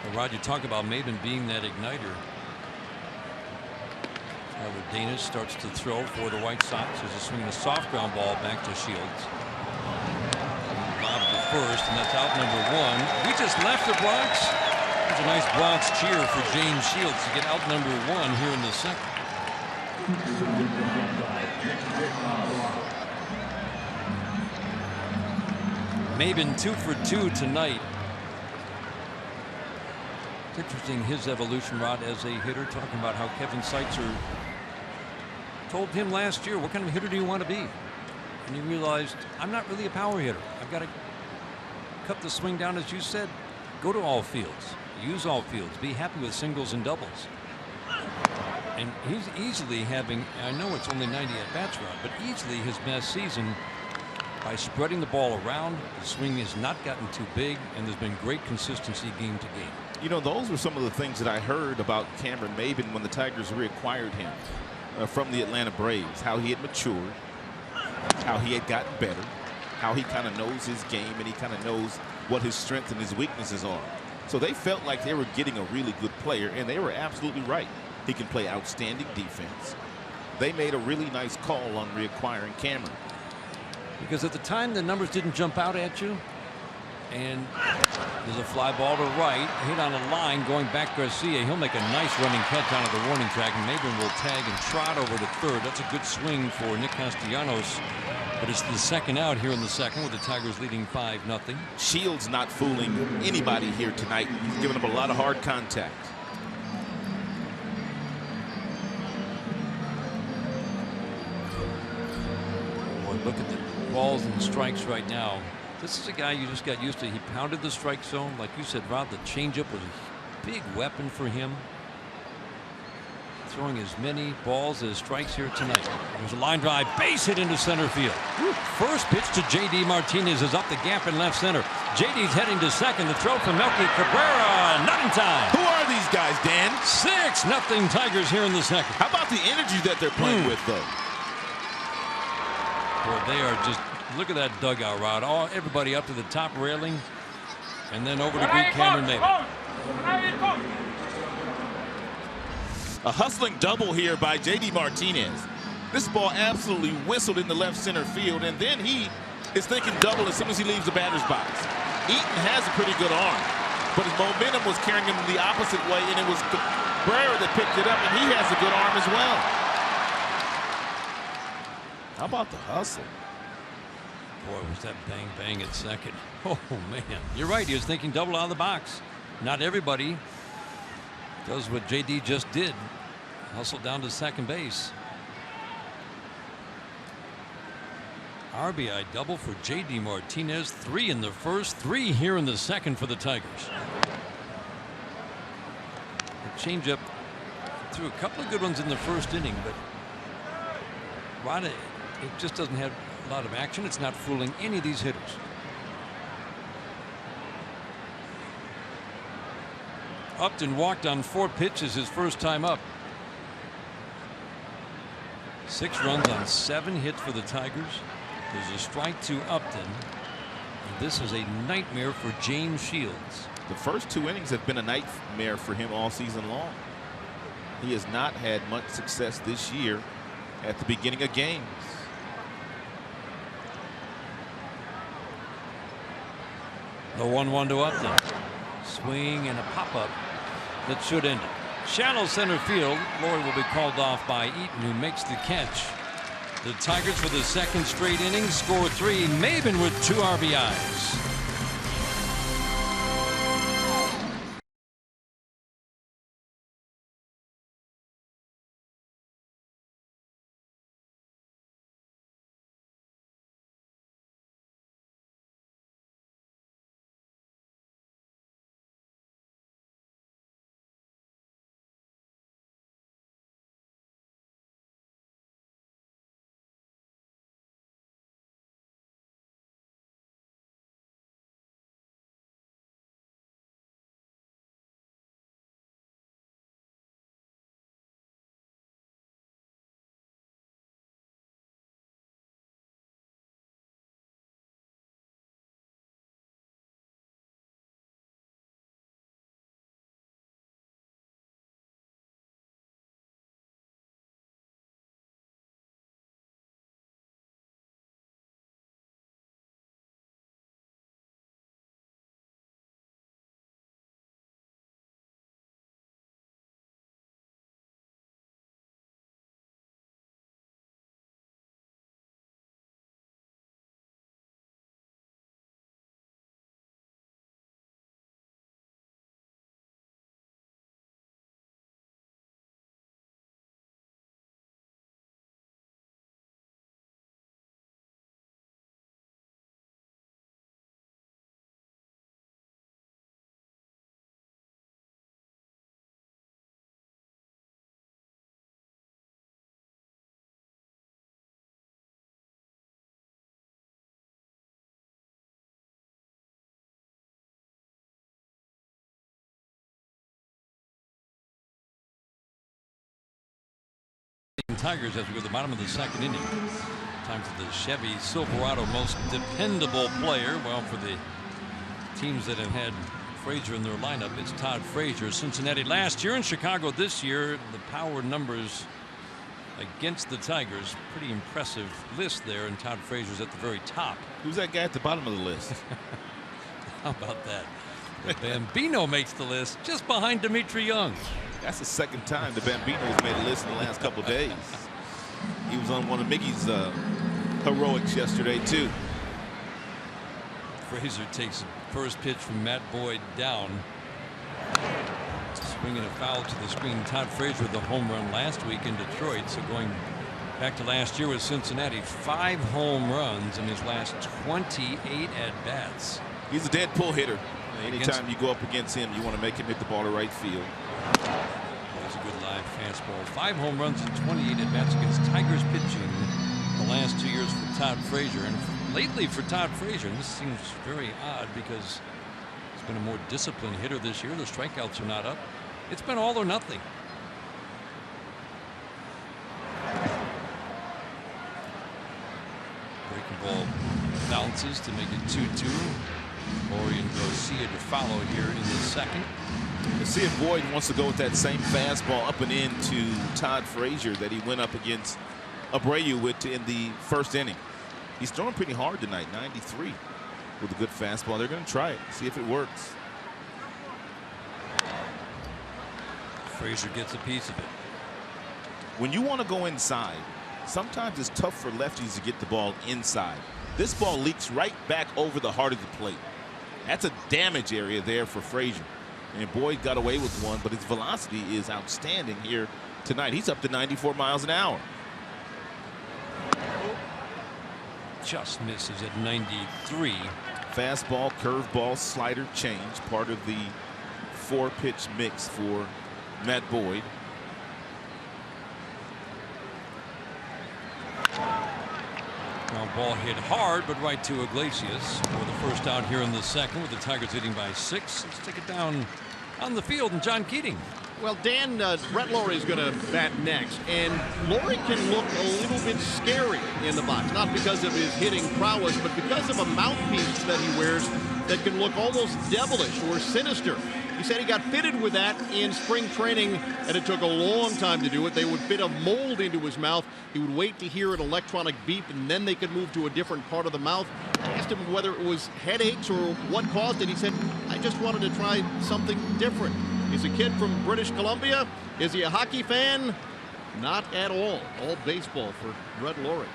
D: Well, Rod, you talk about Maben being that igniter. Tyler Danish starts to throw for the White Sox. There's a swing and a soft ground ball back to Shields. Bob to first, and that's out number 1. We just left the Bronx. There's a nice Bronx cheer for James Shields to get out number 1 here in the second. Maben 2 for 2 tonight. It's interesting his evolution, Rod, as a hitter, talking about how Kevin Seitzer told him last year, what kind of hitter do you want to be? And he realized, I'm not really a power hitter. I've got to cut the swing down, as you said. Go to all fields. Use all fields. Be happy with singles and doubles. And he's easily having, I know it's only 90 at-bats, Rod, but easily his best season by spreading the ball around. The swing has not gotten too big, and there's been great consistency game to game.
E: You know, those were some of the things that I heard about Cameron Maben when the Tigers reacquired him from the Atlanta Braves. How he had matured, how he had gotten better, how he kind of knows his game, and he kind of knows what his strengths and his weaknesses are. So they felt like they were getting a really good player, and they were absolutely right. He can play outstanding defense. They made a really nice call on reacquiring Cameron.
D: Because at the time, the numbers didn't jump out at you. And there's a fly ball to right, hit on a line going back Garcia. He'll make a nice running catch out of the warning track, and Maben will tag and trot over to third. That's a good swing for Nick Castellanos. But it's the second out here in the second with the Tigers leading 5-0.
E: Shields not fooling anybody here tonight. He's giving up a lot of hard contact.
D: Boy, look at the balls and strikes right now. This is a guy you just got used to. He pounded the strike zone. Like you said, Rob, the changeup was a big weapon for him. Throwing as many balls as strikes here tonight. There's a line drive, base hit into center field. First pitch to J.D. Martinez is up the gap in left center. J.D.'s heading to second. The throw from Melky Cabrera, not in time.
E: Who are these guys, Dan?
D: 6-0 Tigers here in the second.
E: How about the energy that they're playing with, though?
D: Boy, they are just, look at that dugout, Rod. All everybody up to the top railing, and then over to greet Cameron Maben.
E: A hustling double here by J.D. Martinez. This ball absolutely whistled in the left center field, and then he is thinking double as soon as he leaves the batter's box. Eaton has a pretty good arm, but his momentum was carrying him the opposite way, and it was Cabrera that picked it up, and he has a good arm as well. How about the hustle?
D: Boy, was that bang bang at second. Oh man, you're right, he was thinking double out of the box. Not everybody does what JD just did. Hustle down to second base. RBI double for J.D. Martinez. 3 in the first, 3 here in the second for the Tigers. The changeup threw a couple of good ones in the first inning, but Rada, it just doesn't have a lot of action. It's not fooling any of these hitters. Upton walked on 4 pitches his first time up. 6 runs on 7 hits for the Tigers. There's a strike to Upton. And this is a nightmare for James Shields.
E: The first 2 innings have been a nightmare for him all season long. He has not had much success this year at the beginning of games.
D: The 1-1 to Upton. Swing and a pop-up that should end it. Shallow center field. Lord will be called off by Eaton, who makes the catch. The Tigers, for the second straight inning, score 3. Maben with 2 RBIs. Tigers as we go to the bottom of the second inning. Time for the Chevy Silverado most dependable player. Well, for the teams that have had Frazier in their lineup, it's Todd Frazier. Cincinnati last year and Chicago this year. The power numbers against the Tigers, pretty impressive list there, and Todd Frazier's at the very top.
E: Who's that guy at the bottom of the list?
D: How about that? The Bambino makes the list just behind Dimitri Young.
E: That's the second time the Bambino has made a list in the last couple of days. He was on one of Mickey's heroics yesterday, too.
D: Frazier takes first pitch from Matt Boyd down. Swinging a foul to the screen. Todd Frazier with the home run last week in Detroit. So going back to last year with Cincinnati, 5 home runs in his last 28 at-bats.
E: He's a dead pull hitter. Anytime you go up against him, you want to make him hit the ball to right field.
D: There's a good live fastball. 5 home runs and 28 at-bats against Tigers pitching the last 2 years for Todd Frazier. And lately for Todd Frazier, and this seems very odd because he's been a more disciplined hitter this year. The strikeouts are not up. It's been all or nothing. Breaking ball bounces to make it 2-2. Orion Garcia to follow here in the second.
E: Garcia Boyd wants to go with that same fastball up and into Todd Frazier that he went up against Abreu with in the first inning. He's throwing pretty hard tonight, 93 with a good fastball. They're going to try it, see if it works.
D: Frazier gets a piece of it.
E: When you want to go inside, sometimes it's tough for lefties to get the ball inside. This ball leaks right back over the heart of the plate. That's a damage area there for Frazier. And Boyd got away with one, but his velocity is outstanding here tonight. He's up to 94 miles an hour.
D: just misses at 93.
E: Fastball, curveball, slider change, part of the 4-pitch mix for Matt Boyd.
D: Now ball hit hard, but right to Iglesias for the first out here in the second, with the Tigers leading by 6. Let's take it down on the field, and John Keating.
L: Well, Dan, Brett Lawrie is going to bat next, and Lawrie can look a little bit scary in the box, not because of his hitting prowess, but because of a mouthpiece that he wears that can look almost devilish or sinister. He said he got fitted with that in spring training, and it took a long time to do it. They would fit a mold into his mouth. He would wait to hear an electronic beep, and then they could move to a different part of the mouth. I asked him whether it was headaches or what caused it. He said, I just wanted to try something different. He's a kid from British Columbia. Is he a hockey fan? Not at all. All baseball for Brett Lawrie.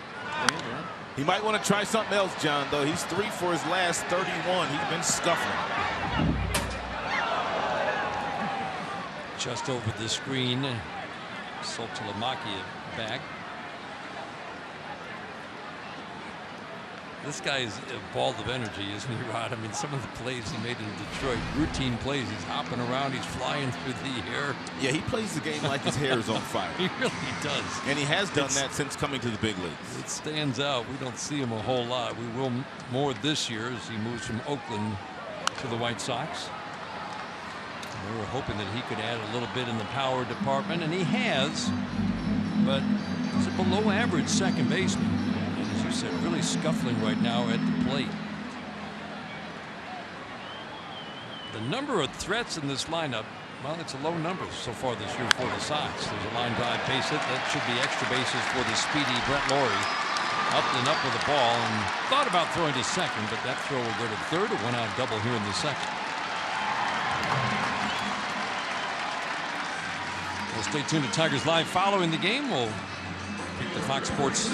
E: He might want to try something else, John, though. He's 3 for his last 31. He's been scuffling.
D: Just over the screen, Soltalamaki back. This guy is a ball of energy, isn't he, Rod? I mean, some of the plays he made in Detroit, routine plays. He's hopping around, he's flying through the air.
E: Yeah, he plays the game like his hair is on fire.
D: He really does.
E: And he has done that since coming to the big leagues.
D: It stands out. We don't see him a whole lot. We will more this year as he moves from Oakland to the White Sox. We were hoping that he could add a little bit in the power department, and he has, but he's a below average second baseman. And as you said, really scuffling right now at the plate. The number of threats in this lineup, well, it's a low number so far this year for the Sox. There's a line drive base hit. That should be extra bases for the speedy Brett Lawrie. Up and up with the ball, and thought about throwing to second, but that throw will go to third. A one-out double here in the second. Well, stay tuned to Tigers Live following the game. We'll pick the Fox Sports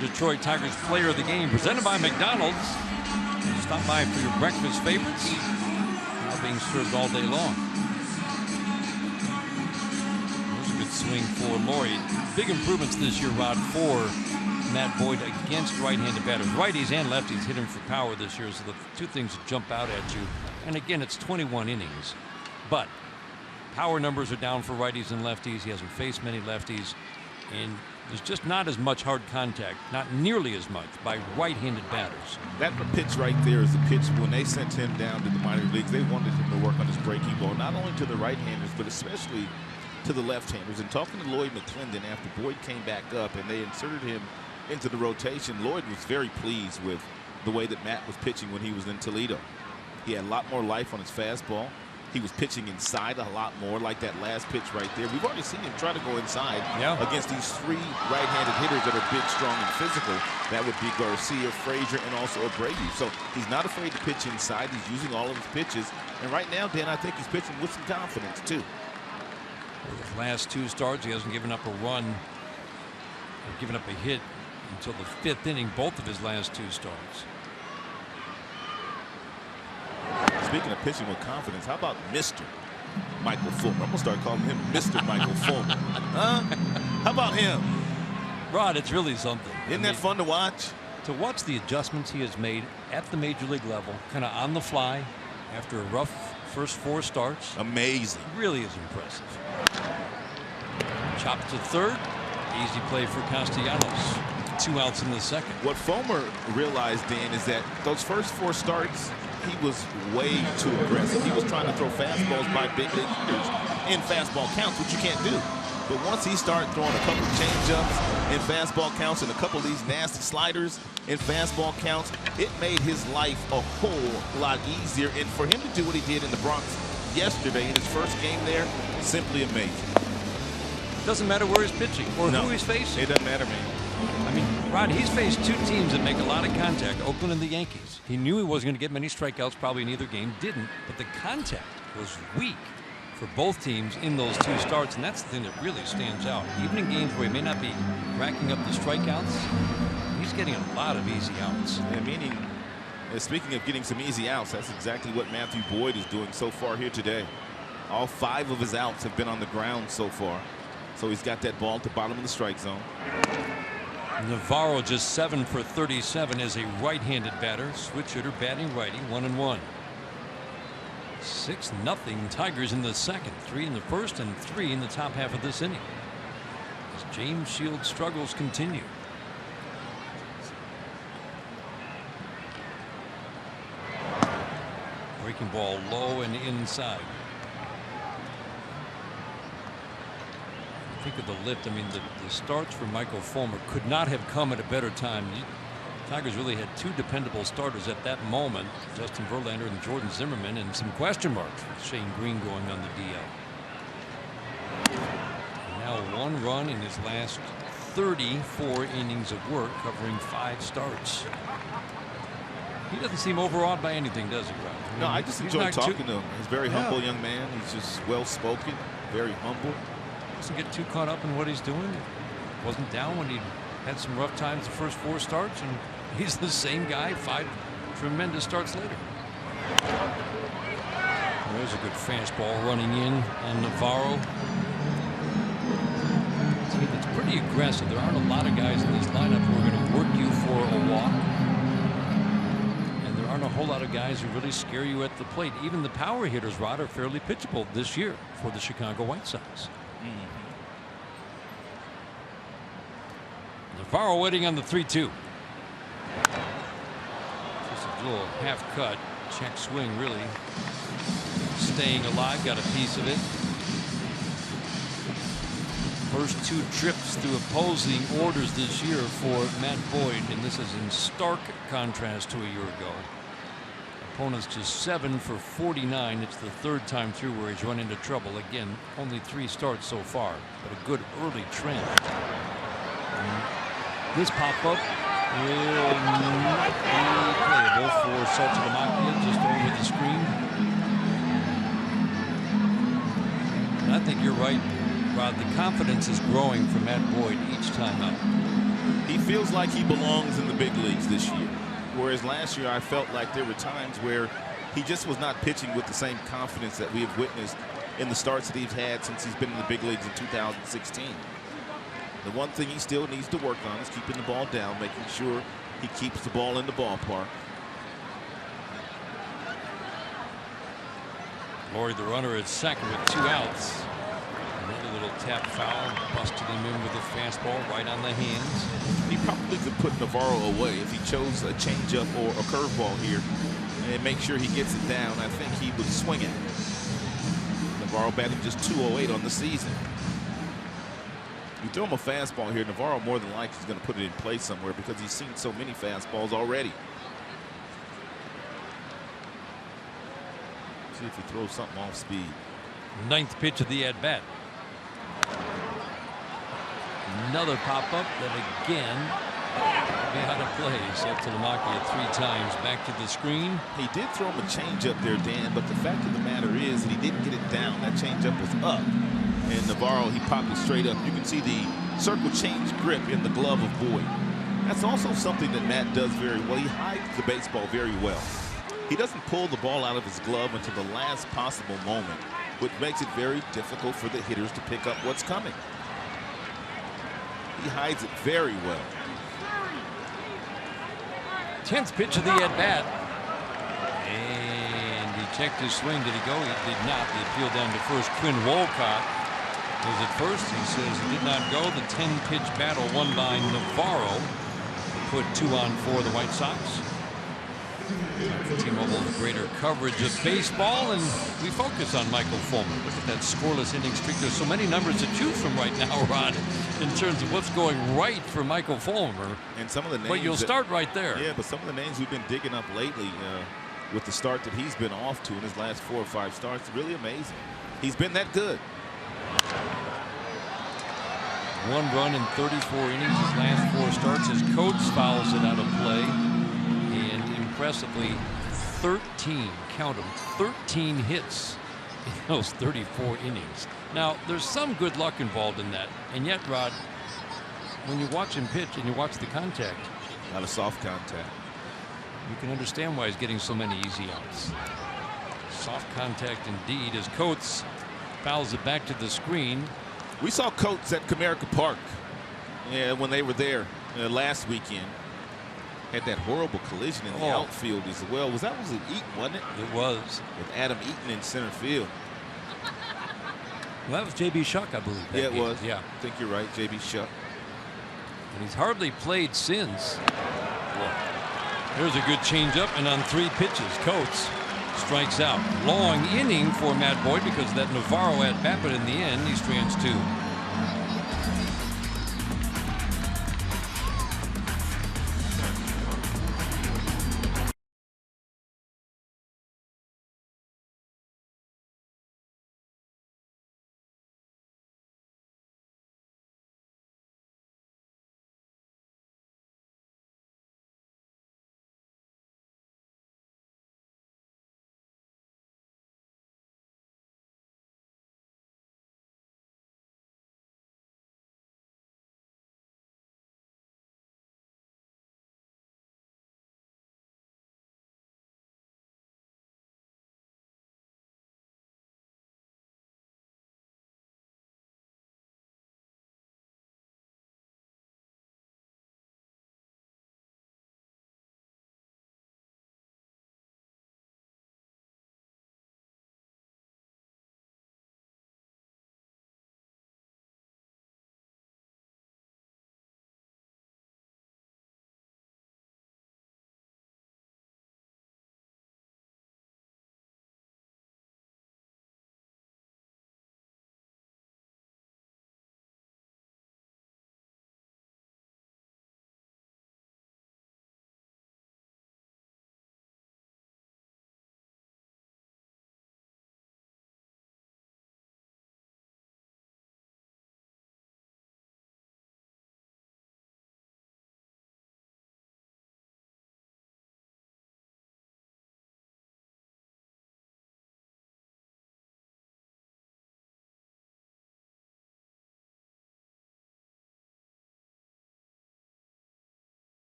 D: Detroit Tigers Player of the Game, presented by McDonald's. Stop by for your breakfast favorites. Now being served all day long. That was a good swing for Lawrie. Big improvements this year, Rod, for Matt Boyd against right-handed batters. Righties and lefties hit him for power this year, so the two things that jump out at you. And again, it's 21 innings. But power numbers are down for righties and lefties. He hasn't faced many lefties. And there's just not as much hard contact, not nearly as much, by right-handed batters.
E: That pitch right there is the pitch when they sent him down to the minor leagues. They wanted him to work on his breaking ball, not only to the right-handers, but especially to the left-handers. And talking to Lloyd McClendon after Boyd came back up and they inserted him into the rotation, Lloyd was very pleased with the way that Matt was pitching when he was in Toledo. He had a lot more life on his fastball. He was pitching inside a lot more, like that last pitch right there. We've already seen him try to go inside against these 3 right-handed hitters that are big, strong, and physical. That would be Garcia, Frazier, and also Abreu. So he's not afraid to pitch inside. He's using all of his pitches. And right now, Dan, I think he's pitching with some confidence, too.
D: His last 2 starts, he hasn't given up a run or given up a hit until the 5th inning, both of his last 2 starts.
E: Speaking of pitching with confidence, how about Mr. Michael Fulmer? I'm going to start calling him Mr. Michael Fulmer. Huh? How about him?
D: Rod, it's really something.
E: Isn't that fun to watch?
D: To watch the adjustments he has made at the major league level, kind of on the fly, after a rough first 4 starts.
E: Amazing.
D: Really is impressive. Chopped to third. Easy play for Castellanos. 2 outs in the second.
E: What Fulmer realized, Dan, is that those first 4 starts, he was way too aggressive. He was trying to throw fastballs by big league hitters in fastball counts, which you can't do. But once he started throwing a couple of changeups in fastball counts and a couple of these nasty sliders in fastball counts, it made his life a whole lot easier. And for him to do what he did in the Bronx yesterday in his first game there, simply amazing.
D: Doesn't matter where he's pitching or who he's facing.
E: It doesn't matter, man.
D: I mean, Rod, he's faced 2 teams that make a lot of contact, Oakland and the Yankees. He knew he wasn't going to get many strikeouts probably in either game, didn't, but the contact was weak for both teams in those 2 starts, and that's the thing that really stands out. Even in games where he may not be racking up the strikeouts, he's getting a lot of easy outs.
E: Yeah, meaning, speaking of getting some easy outs, that's exactly what Matthew Boyd is doing so far here today. All 5 of his outs have been on the ground so far. So he's got that ball at the bottom of the strike zone.
D: Navarro just 7 for 37 as a right-handed batter. Switch hitter batting righty, 1-1. 6-0 Tigers in the second. 3 in the first and 3 in the top half of this inning. As James Shields' struggles continue. Breaking ball low and inside. Think of the lift. I mean, the starts for Michael Fulmer could not have come at a better time. Tigers really had 2 dependable starters at that moment, Justin Verlander and Jordan Zimmerman, and some question marks with Shane Green going on the DL. And now 1 run in his last 34 innings of work, covering 5 starts. He doesn't seem overawed by anything, does he, Rob? I mean,
E: no, I just enjoy talking to him. He's a very humble young man. He's just well-spoken, very humble.
D: Doesn't get too caught up in what he's doing. Wasn't down when he had some rough times the first 4 starts, and he's the same guy 5 tremendous starts later. There's a good fastball running in on Navarro. See, that's pretty aggressive. There aren't a lot of guys in this lineup who are going to work you for a walk. And there aren't a whole lot of guys who really scare you at the plate. Even the power hitters, Rod, are fairly pitchable this year for the Chicago White Sox. Navarro waiting on the 3-2. Just a little half cut check swing, really staying alive. Got a piece of it. First 2 trips through opposing orders this year for Matt Boyd, and this is in stark contrast to a year ago. Opponents just 7 for 49. It's the 3rd time through where he's run into trouble. Again, only 3 starts so far, but a good early trend. And this pop-up will not be playable for Saltalamacchia, just over the screen. And I think you're right, Rod. The confidence is growing for Matt Boyd each time out.
E: He feels like he belongs in the big leagues this year. Whereas last year I felt like there were times where he just was not pitching with the same confidence that we have witnessed in the starts that he's had since he's been in the big leagues in 2016. The one thing he still needs to work on is keeping the ball down, making sure he keeps the ball in the ballpark.
D: Laurie, the runner, at second with 2 outs. Another little tap foul, busted him in with a fastball right on the hands.
E: He probably could put Navarro away if he chose a changeup or a curveball here and make sure he gets it down. I think he would swing at it. Navarro batting just 208 on the season. You throw him a fastball here, Navarro more than likely is going to put it in play somewhere because he's seen so many fastballs already. See if he throws something off speed.
D: 9th pitch of the at-bat. Another pop-up that again be out of play. Saltalamacchia 3 times back to the screen.
E: He did throw him a changeup there, Dan, but the fact of the matter is that he didn't get it down. That changeup was up. And Navarro, he popped it straight up. You can see the circle change grip in the glove of Boyd. That's also something that Matt does very well. He hides the baseball very well. He doesn't pull the ball out of his glove until the last possible moment, which makes it very difficult for the hitters to pick up what's coming. He hides it very well.
D: 10th pitch of the at-bat. And he checked his swing. Did he go? He did not. The appeal down to first. Quinn Wolcott was at first. He says he did not go. The 10-pitch battle won by Navarro. Put 2 on for the White Sox. T-Mobile, greater coverage of baseball, and we focus on Michael Fulmer. Look at that scoreless inning streak. There's so many numbers to choose from right now, Rod, in terms of what's going right for Michael Fulmer.
E: And some of the names,
D: but you'll start right there.
E: Yeah, but some of the names we've been digging up lately with the start that he's been off to in his last 4 or 5 starts, really amazing. He's been that good.
D: 1 run in 34 innings his last 4 starts. His Coates fouls it out of play. And impressively, 13, count them, 13 hits in those 34 innings. Now, there's some good luck involved in that. And yet, Rod, when you watch him pitch and you watch the contact.
E: A lot of soft contact.
D: You can understand why he's getting so many easy outs. Soft contact indeed as Coates fouls it back to the screen.
E: We saw Coates at Comerica Park when they were there last weekend. Had that horrible collision in the outfield as well. Was it Eaton, wasn't it?
D: It was.
E: With Adam Eaton in center field.
D: Well, that was J.B. Shuck, I believe.
E: Yeah, it was.
D: Yeah.
E: I think you're right, J.B. Shuck.
D: And he's hardly played since. There's a good changeup, and on 3 pitches, Coates strikes out. Long inning for Matt Boyd because of that Navarro at bat, but in the end, he strands 2.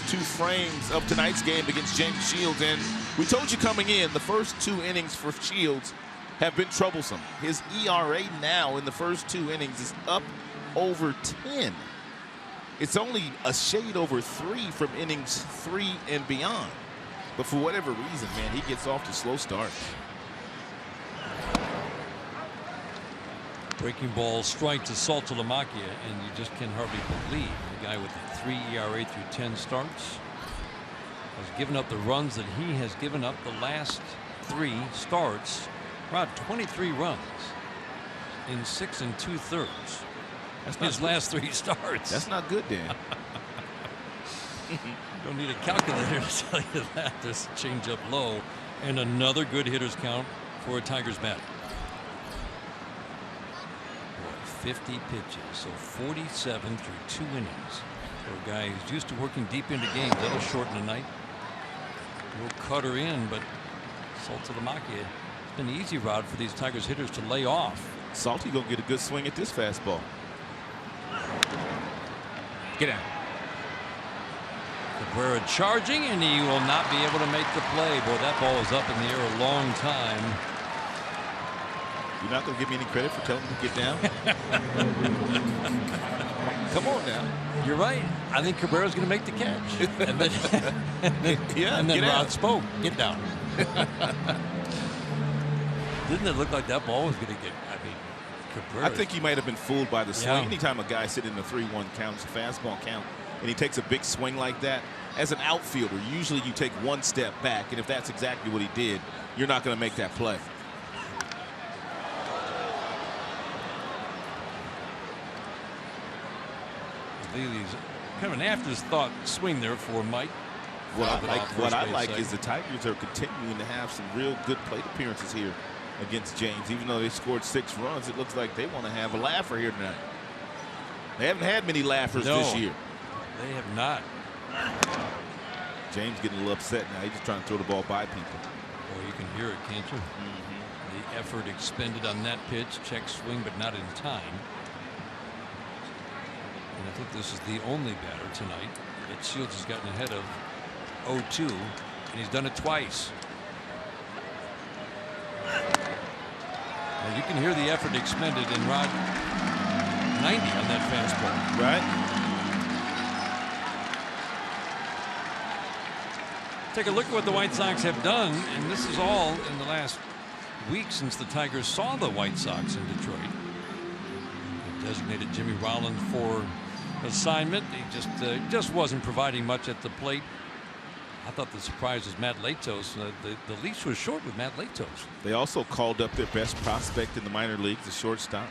E: Two frames of tonight's game against James Shields, and we told you coming in the first 2 innings for Shields have been troublesome. His ERA now in the first 2 innings is up over 10. It's only a shade over 3 from innings 3 and beyond, but for whatever reason, man, he gets off to slow starts.
D: Breaking ball strike to Saltalamacchia, and you just can hardly believe the guy with a 3 ERA through 10 starts has given up the runs that he has given up the last 3 starts. Around 23 runs in 6 2/3. That's his last 3 starts.
E: That's not good, Dan.
D: Don't need a calculator to tell you that. This change up low, and another good hitter's count for a Tigers bat. 50 pitches, so 47 through 2 innings. For a guy who's used to working deep into games, that'll shorten the night. We'll cutter in, but Saltalamacchia, it's been an easy route for these Tigers hitters to lay off.
E: Salty gonna get a good swing at this fastball.
D: Get out. Cabrera charging, and he will not be able to make the play. Boy, that ball was up in the air a long time.
E: You're not going to give me any credit for telling him to get down? Come on now.
D: You're right. I think Cabrera's going to make the catch. And then Rod spoke. Get down. Didn't it look like that ball was going to get, Cabrera.
E: I think he might have been fooled by the swing. Anytime a guy sitting in the 3-1 count, it's a fastball count, and he takes a big swing like that, as an outfielder, usually you take 1 step back, and if that's exactly what he did, you're not going to make that play.
D: He's kind of an afterthought swing there for Mike.
E: What I like is the Tigers are continuing to have some real good plate appearances here against James. Even though they scored 6 runs, it looks like they want to have a laugher here tonight. They haven't had many laughers this year.
D: They have not.
E: James getting a little upset now. He's just trying to throw the ball by people.
D: Boy, you can hear it, can't you? The effort expended on that pitch. Check swing, but not in time. And I think this is the only batter tonight that Shields has gotten ahead of 0-2, and he's done it twice. And you can hear the effort expended in Rod 90 on that fastball.
E: Right.
D: Take a look at what the White Sox have done, and this is all in the last week since the Tigers saw the White Sox in Detroit. They designated Jimmy Rollins for assignment. He just wasn't providing much at the plate. I thought the surprise was Matt Latos. The leash was short with Matt Latos.
E: They also called up their best prospect in the minor leagues, the shortstop,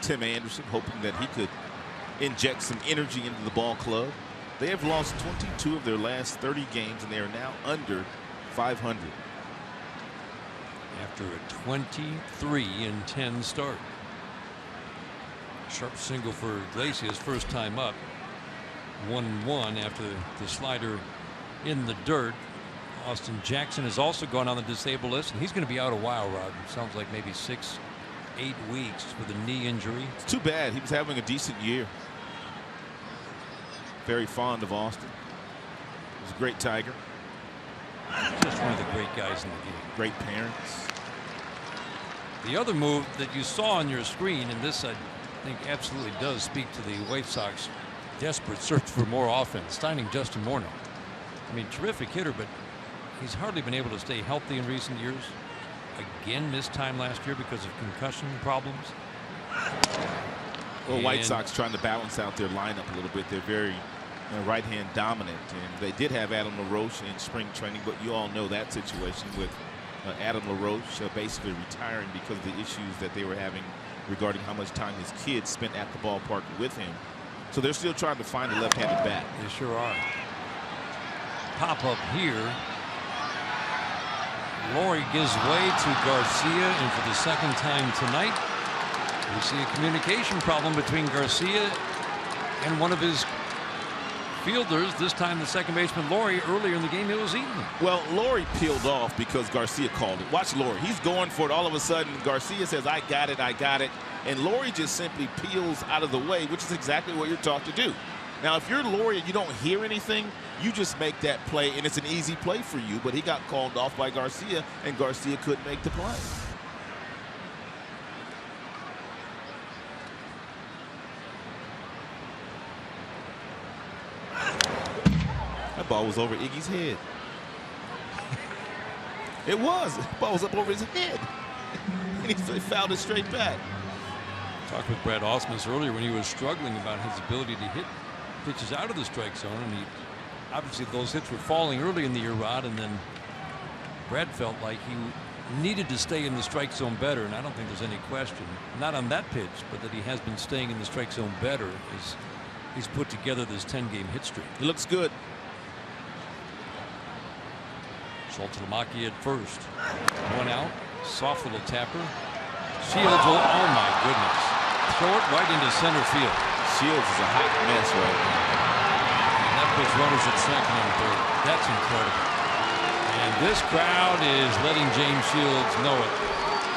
E: Tim Anderson, hoping that he could inject some energy into the ball club. They have lost 22 of their last 30 games, and they are now under 500.
D: After a 23-10 start. Sharp single for Iglesias, first time up. 1-1 after the slider in the dirt. Austin Jackson has also gone on the disabled list, and he's going to be out a while, Rod. It sounds like maybe 6-8 weeks with a knee injury.
E: It's too bad. He was having a decent year. Very fond of Austin. He's a great Tiger.
D: Just one of the great guys in the game.
E: Great parents.
D: The other move that you saw on your screen, and this I think absolutely does speak to the White Sox desperate search for more offense, signing Justin Morneau. I mean, terrific hitter, but he's hardly been able to stay healthy in recent years. Again, missed time last year because of concussion problems.
E: Well, White Sox trying to balance out their lineup a little bit. They're very right-hand dominant, and they did have Adam LaRoche in spring training, but you all know that situation with Adam LaRoche basically retiring because of the issues that they were having regarding how much time his kids spent at the ballpark with him. So they're still trying to find a left-handed bat.
D: They sure are. Pop up here. Laurie gives way to Garcia, and for the second time tonight, we see a communication problem between Garcia and one of his fielders. This time the second baseman Laurie. Earlier in the game it was Eaton.
E: Well, Laurie peeled off because Garcia called it. Watch Laurie. He's going for it. All of a sudden Garcia says, I got it, I got it. And Laurie just simply peels out of the way, which is exactly what you're taught to do. Now, if you're Laurie and you don't hear anything, you just make that play, and it's an easy play for you. But he got called off by Garcia, and Garcia couldn't make the play. That ball was over Iggy's head. It was. The ball was up over his head. And he fouled it straight back.
D: Talked with Brad Ausmus earlier when he was struggling about his ability to hit pitches out of the strike zone, and he obviously those hits were falling early in the year, Rod, and then Brad felt like he needed to stay in the strike zone better, and I don't think there's any question, not on that pitch, but that he has been staying in the strike zone better as he's put together this 10-game hit streak.
E: It looks good.
D: Saltalamacchia at first. One out. Soft little tapper. Shields will, oh my goodness. Throw it right into center field.
E: Shields is a hot mess right now.
D: And that puts runners at second and third. That's incredible. And this crowd is letting James Shields know it.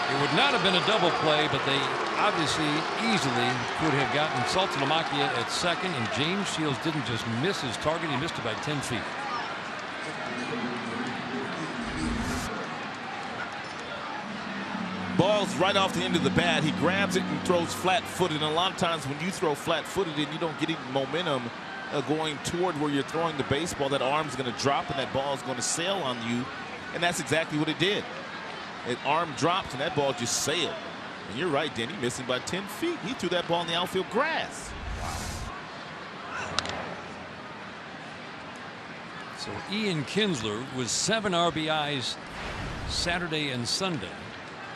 D: It would not have been a double play, but they obviously easily could have gotten Saltalamacchia at second, and James Shields didn't just miss his target, he missed it by 10 feet.
E: Ball's right off the end of the bat. He grabs it and throws flat-footed. And a lot of times when you throw flat-footed and you don't get any momentum going toward where you're throwing the baseball, that arm's going to drop and that ball is going to sail on you. And that's exactly what it did. That arm dropped and that ball just sailed. And you're right, Denny, missing by 10 feet. He threw that ball in the outfield grass.
D: So Ian Kinsler with 7 RBIs Saturday and Sunday,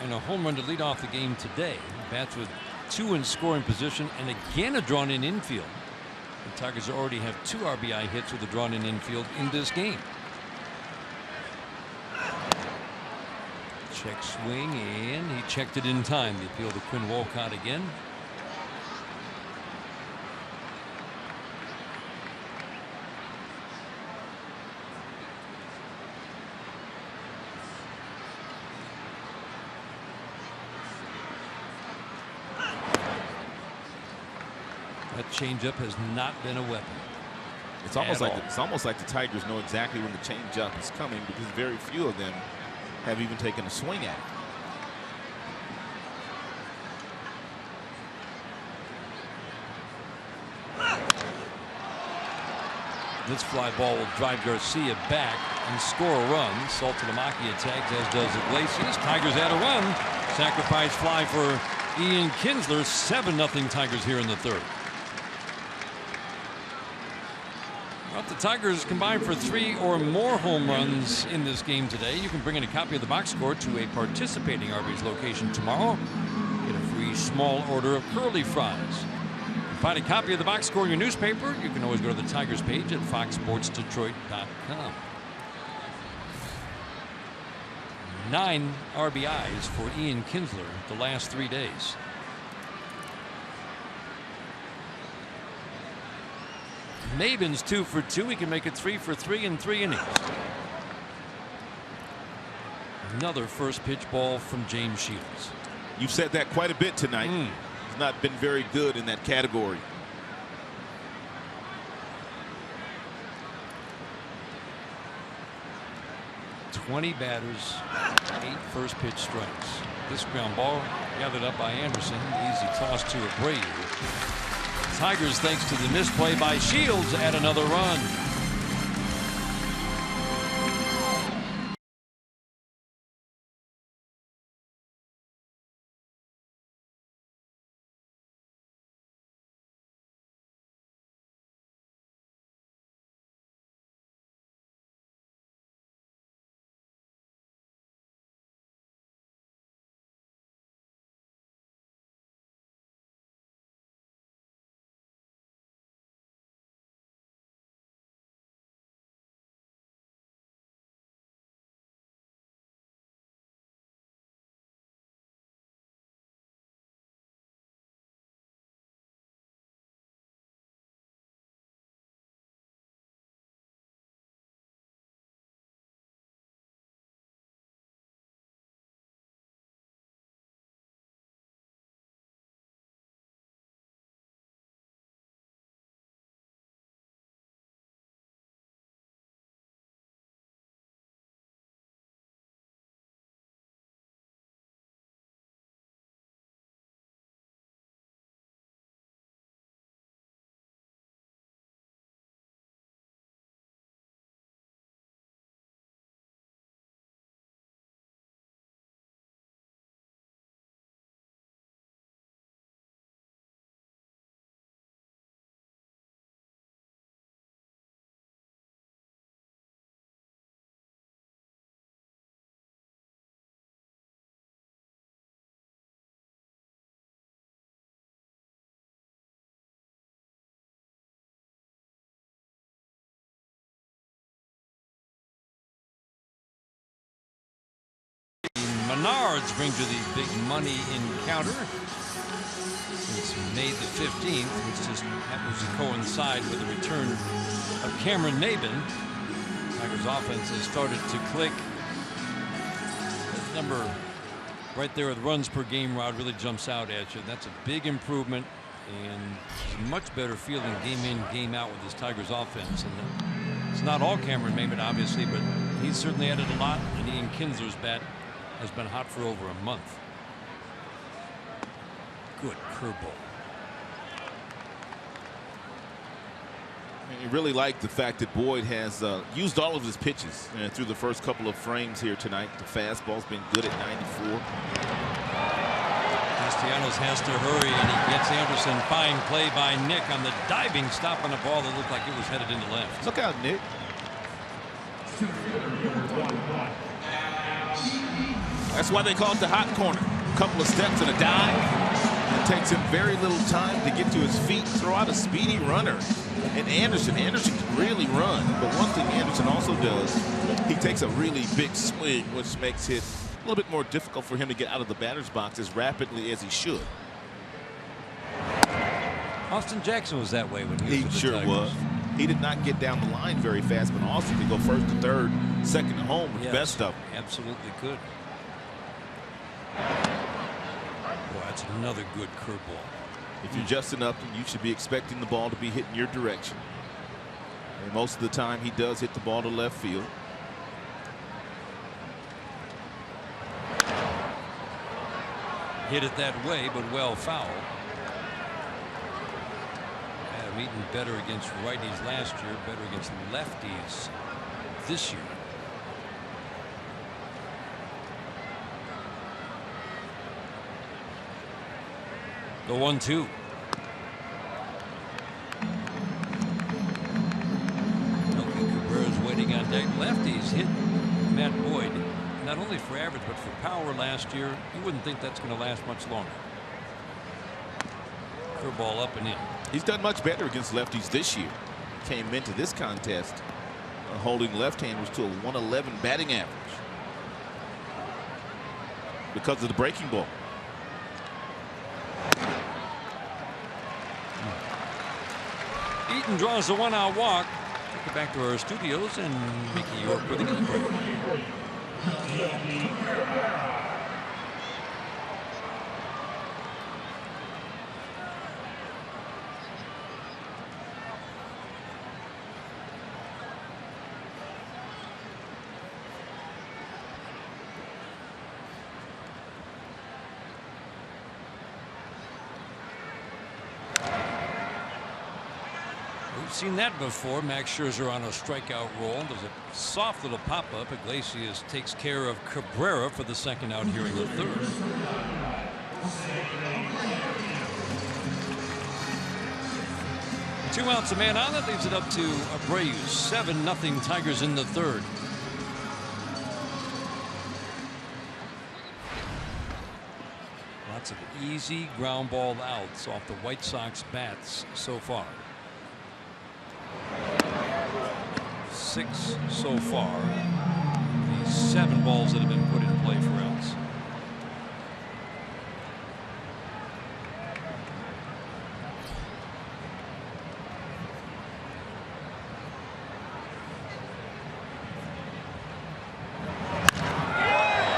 D: and a home run to lead off the game today. Bats with 2 in scoring position, and again a drawn-in infield. The Tigers already have 2 RBI hits with a drawn-in infield in this game. Check swing, and he checked it in time. The appeal to Quinn Wolcott again. That changeup has not been a weapon.
E: It's almost like the Tigers know exactly when the changeup is coming, because very few of them have even taken a swing at it.
D: This fly ball will drive Garcia back and score a run. Saltalamacchia tags, as does Iglesias. Tigers add a run. Sacrifice fly for Ian Kinsler. 7-0 Tigers here in the third. Well, the Tigers combined for 3 or more home runs in this game today. You can bring in a copy of the box score to a participating Arby's location tomorrow. Get a free small order of curly fries. Find a copy of the box score in your newspaper. You can always go to the Tigers page at foxsportsdetroit.com. 9 RBIs for Ian Kinsler the last 3 days. Maben's 2 for 2. He can make it 3 for 3 in 3 innings. Another first pitch ball from James Shields.
E: You've said that quite a bit tonight. He's not been very good in that category.
D: .20 batters, 8 first pitch strikes. This ground ball gathered up by Anderson. Easy toss to Abreu. Tigers, thanks to the misplay by Shields, add another run. Menards brings you the big money encounter. It's May the 15th, which just happens to coincide with the return of Cameron Maben. Tigers offense has started to click. That number right there with runs per game, Rod, really jumps out at you. That's a big improvement and much better feeling game in, game out with this Tigers offense. And it's not all Cameron Maben, obviously, but he's certainly added a lot. And Ian Kinsler's bat has been hot for over a month. Good curveball.
E: You really like the fact that Boyd has used all of his pitches through the first couple of frames here tonight. The fastball's been good at 94.
D: Castellanos has to hurry, and he gets Anderson. Fine play by Nick on the diving stop on a ball that looked like it was headed into left.
E: Look out, Nick. That's why they call it the hot corner. A couple of steps and a dive. It takes him very little time to get to his feet, throw out a speedy runner. And Anderson can really run. But one thing Anderson also does, he takes a really big swing, which makes it a little bit more difficult for him to get out of the batter's box as rapidly as he should.
D: Austin Jackson was that way when he was with the
E: sure
D: Tigers.
E: was. He did not get down the line very fast, but Austin could go first to third, second to home with the best of them.
D: Absolutely could. Boy, that's another good curveball.
E: If you're Justin Upton, you should be expecting the ball to be hitting your direction. And most of the time, he does hit the ball to left field.
D: Hit it that way, but well foul. From Eaton better against righties last year, better against lefties this year. The 1-2. Cabrera's waiting on deck. Lefties hit Matt Boyd not only for average but for power last year. You wouldn't think that's going to last much longer. Curveball up and in.
E: He's done much better against lefties this year. Came into this contest holding left-handers to a 111 batting average because of the breaking ball.
D: Eaton draws a 1-out walk. Take it back to our studios and Mickey York with a game break. We've seen that before. Max Scherzer on a strikeout roll. There's a soft little pop-up. Iglesias takes care of Cabrera for the second out here in the third. Two outs, a man on. That leaves it up to Abreu. 7-0 Tigers in the third. Lots of easy ground ball outs off the White Sox bats so far. 6 so far. The 7 balls that have been put in play for outs.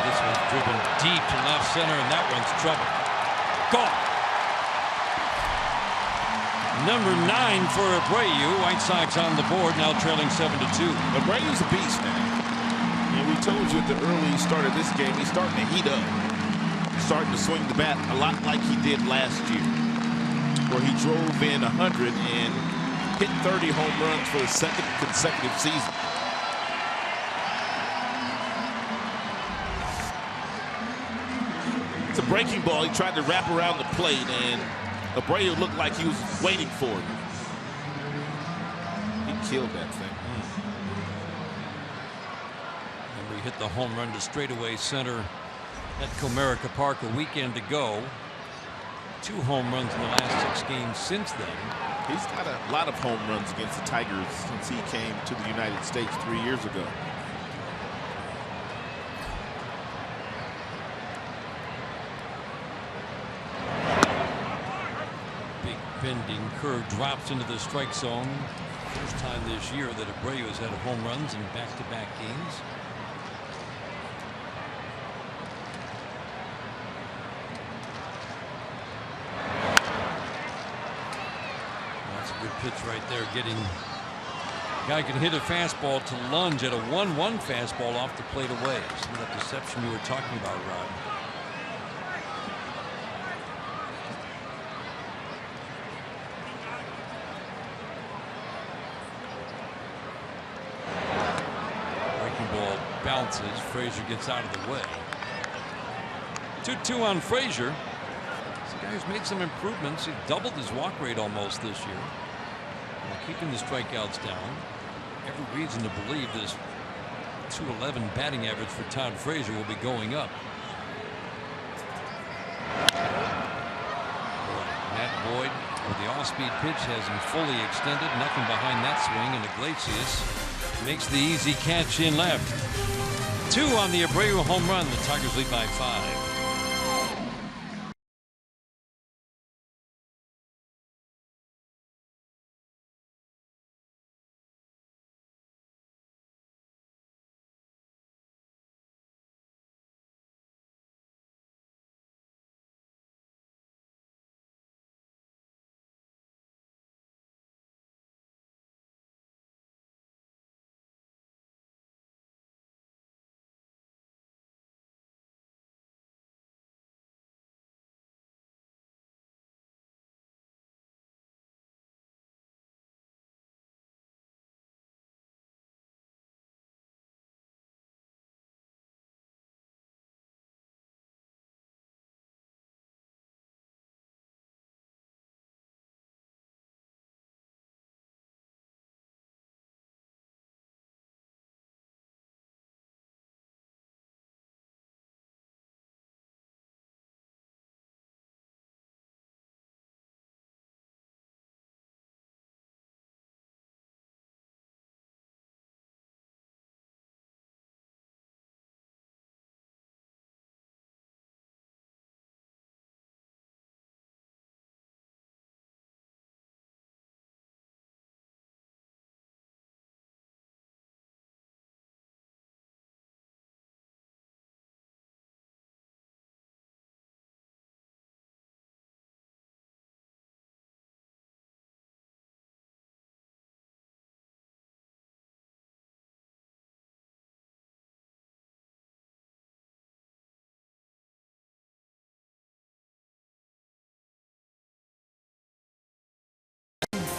D: This one's driven deep to left center, and that one's trouble. Gone. Number 9 for Abreu. White Sox on the board, now trailing 7-2.
E: Abreu's a beast, man. And we told you at the early start of this game, he's starting to heat up. Starting to swing the bat a lot like he did last year, where he drove in 100 and hit 30 home runs for his second consecutive season. It's a breaking ball. He tried to wrap around the plate, and Abreu looked like he was waiting for it. He killed that thing.
D: And we hit the home run to straightaway center at Comerica Park a weekend ago. 2 home runs in the last 6 games since then.
E: He's got a lot of home runs against the Tigers since he came to the United States 3 years ago.
D: Bending curve drops into the strike zone. First time this year that Abreu has had home runs in back-to-back games. That's a good pitch right there. Guy can hit a fastball to lunge at a 1-1 fastball off the plate away. Some of that deception you were talking about, Rod. Bounces. Frazier gets out of the way. 2-2 on Frazier. This guy's made some improvements. He doubled his walk rate almost this year. While keeping the strikeouts down. Every reason to believe this .211 batting average for Todd Frazier will be going up. Matt Boyd with the off-speed pitch has him fully extended. Nothing behind that swing, and Iglesias makes the easy catch in left. 2 on the Abreu home run. The Tigers lead by 5.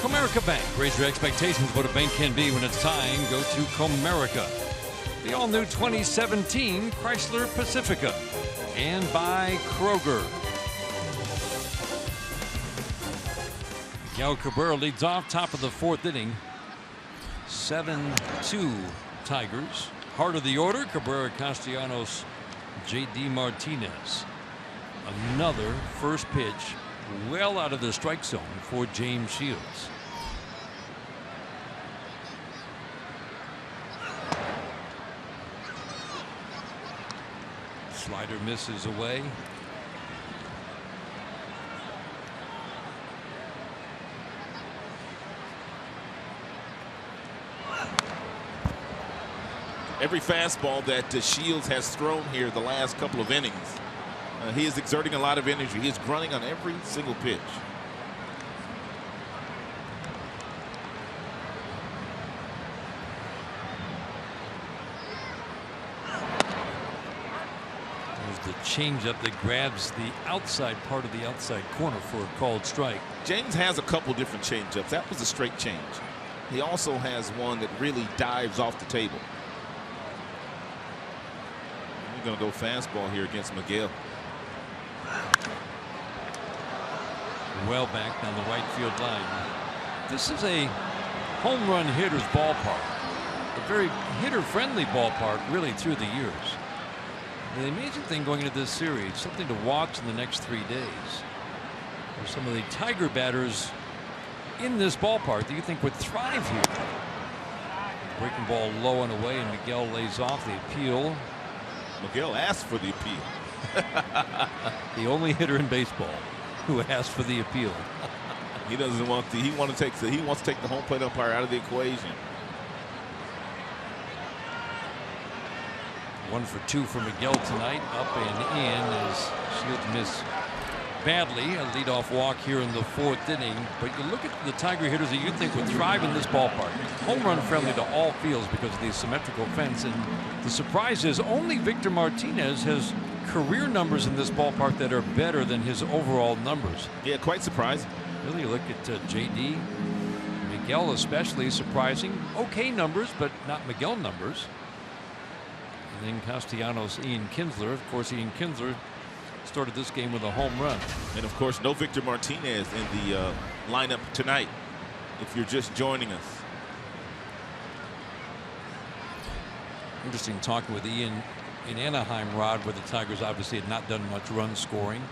D: Comerica Bank. Raise your expectations of what a bank can be when it's time. Go to Comerica. The all-new 2017 Chrysler Pacifica. And by Kroger. Miguel Cabrera leads off, top of the 4th inning. 7-2 Tigers. Heart of the order, Cabrera, Castellanos, J.D. Martinez. Another first pitch well out of the strike zone for James Shields. Slider misses away.
E: Every fastball that Shields has thrown here the last couple of innings, he is exerting a lot of energy. He is grunting on every single pitch.
D: There's the changeup that grabs the outside part of the outside corner for a called strike.
E: James has a couple different changeups. That was a straight change. He also has one that really dives off the table. We're going to go fastball here against Miguel.
D: Well back down the right field line. This is a home run hitter's ballpark. A very hitter-friendly ballpark, really, through the years. The amazing thing going into this series, something to watch in the next 3 days, are some of the Tiger batters in this ballpark that you think would thrive here. Breaking ball low and away, and Miguel lays off the appeal.
E: Miguel asked for the appeal.
D: The only hitter in baseball who asked for the appeal.
E: He doesn't want the. He wants to take the home plate umpire out of the equation.
D: 1 for 2 for Miguel tonight, up and in as Shields missed badly. A leadoff walk here in the 4th inning. But you look at the Tiger hitters that you think would thrive in this ballpark. Home run friendly to all fields because of the symmetrical fence. And the surprise is only Victor Martinez has career numbers in this ballpark that are better than his overall numbers.
E: Yeah, quite surprising.
D: Really, you look at J.D. Miguel especially surprising. Okay numbers, but not Miguel numbers. And then Castellanos, Ian Kinsler. Of course, Ian Kinsler started this game with a home run.
E: And of course, no Victor Martinez in the lineup tonight, if you're just joining us.
D: Interesting talking with Ian in Anaheim, Rod, where the Tigers obviously had not done much run scoring.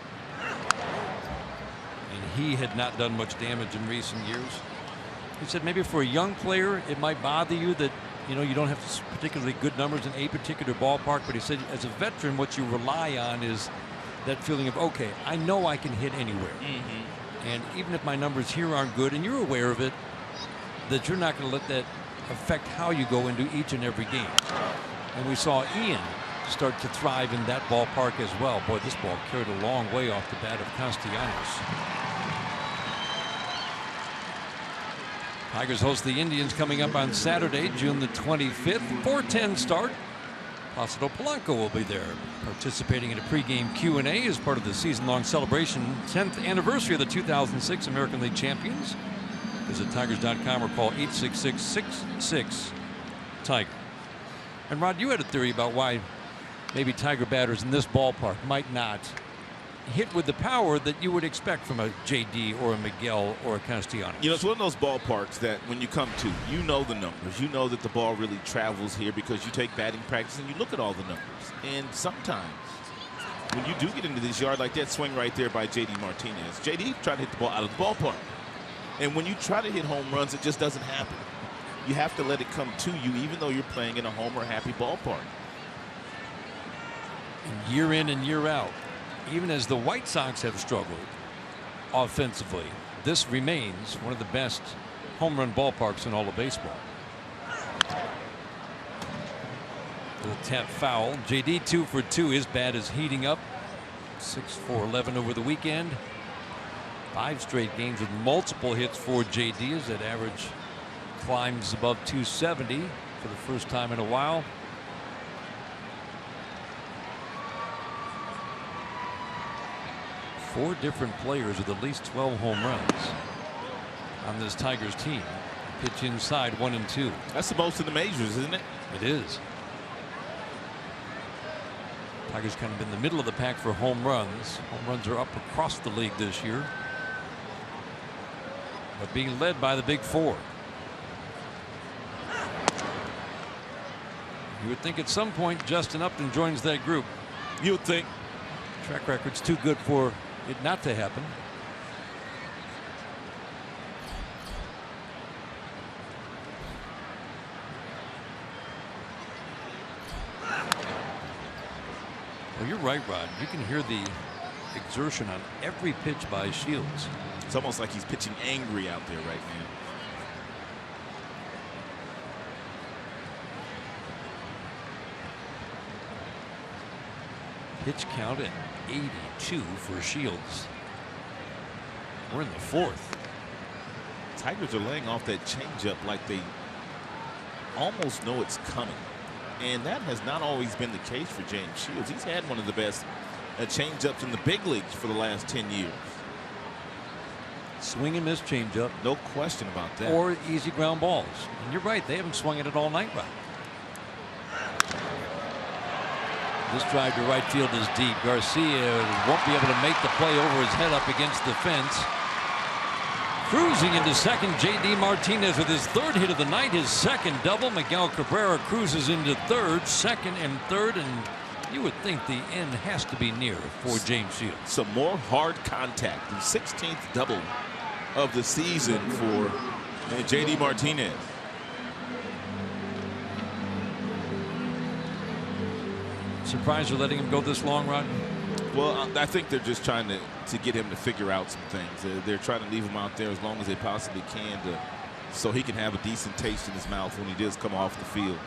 D: And he had not done much damage in recent years. He said maybe for a young player, it might bother you that, you know, you don't have particularly good numbers in a particular ballpark. But he said as a veteran, what you rely on is that feeling of, okay, I know I can hit anywhere. And even if my numbers here aren't good, and you're aware of it, that you're not going to let that affect how you go into each and every game. And we saw Ian start to thrive in that ballpark as well. Boy, this ball carried a long way off the bat of Castellanos. Tigers host the Indians coming up on Saturday, June the 25th. 4:10 start. Placido Polanco will be there, participating in a pregame Q&A as part of the season-long celebration, 10th anniversary of the 2006 American League champions. Visit Tigers.com or call 866-66-TIGER. And Rod, you had a theory about why maybe Tiger batters in this ballpark might not hit with the power that you would expect from a J.D. or a Miguel or a Castellanos.
E: You know, it's one of those ballparks that when you come to, you know the numbers. You know that the ball really travels here because you take batting practice and you look at all the numbers. And sometimes when you do get into this yard like that swing right there by J.D. Martinez, J.D. tried to hit the ball out of the ballpark. And when you try to hit home runs, it just doesn't happen. You have to let it come to you, even though you're playing in a homer-happy ballpark.
D: And year in and year out, even as the White Sox have struggled offensively, this remains one of the best home run ballparks in all of baseball. Little tap foul. J.D. 2 for 2. His bat is heating up. 6 for 11 over the weekend. 5 straight games with multiple hits for J.D. as that average climbs above 270 for the first time in a while. Four different players with at least 12 home runs. on this Tigers team. Pitch inside 1-2.
E: That's the most in the majors, isn't it?
D: It is. Tigers kind of in the middle of the pack for home runs. Home runs are up across the league this year, but being led by the big four. You would think at some point Justin Upton joins that group.
E: You would think.
D: Track record's too good for it not to happen. Well, you're right, Rod. You can hear the exertion on every pitch by Shields.
E: It's almost like he's pitching angry out there right now.
D: Pitch count at 82 for Shields. We're in the fourth.
E: Tigers are laying off that changeup like they almost know it's coming. And that has not always been the case for James Shields. He's had one of the best changeups in the big leagues for the last 10 years.
D: Swing and miss changeup.
E: No question about that.
D: Or easy ground balls. And you're right, they haven't swung at it all night, Rod. This drive to right field is deep. Garcia won't be able to make the play over his head up against the fence. Cruising into second, J.D. Martinez with his third hit of the night, his second double. Miguel Cabrera cruises into third, second and third, and you would think the end has to be near for James Shields.
E: Some more hard contact. The 16th double of the season for J.D. Martinez.
D: Surprised they're letting him go this long, Rod?
E: Well, I think they're just trying to get him to figure out some things. They're trying to leave him out there as long as they possibly can so he can have a decent taste in his mouth when he does come off the field.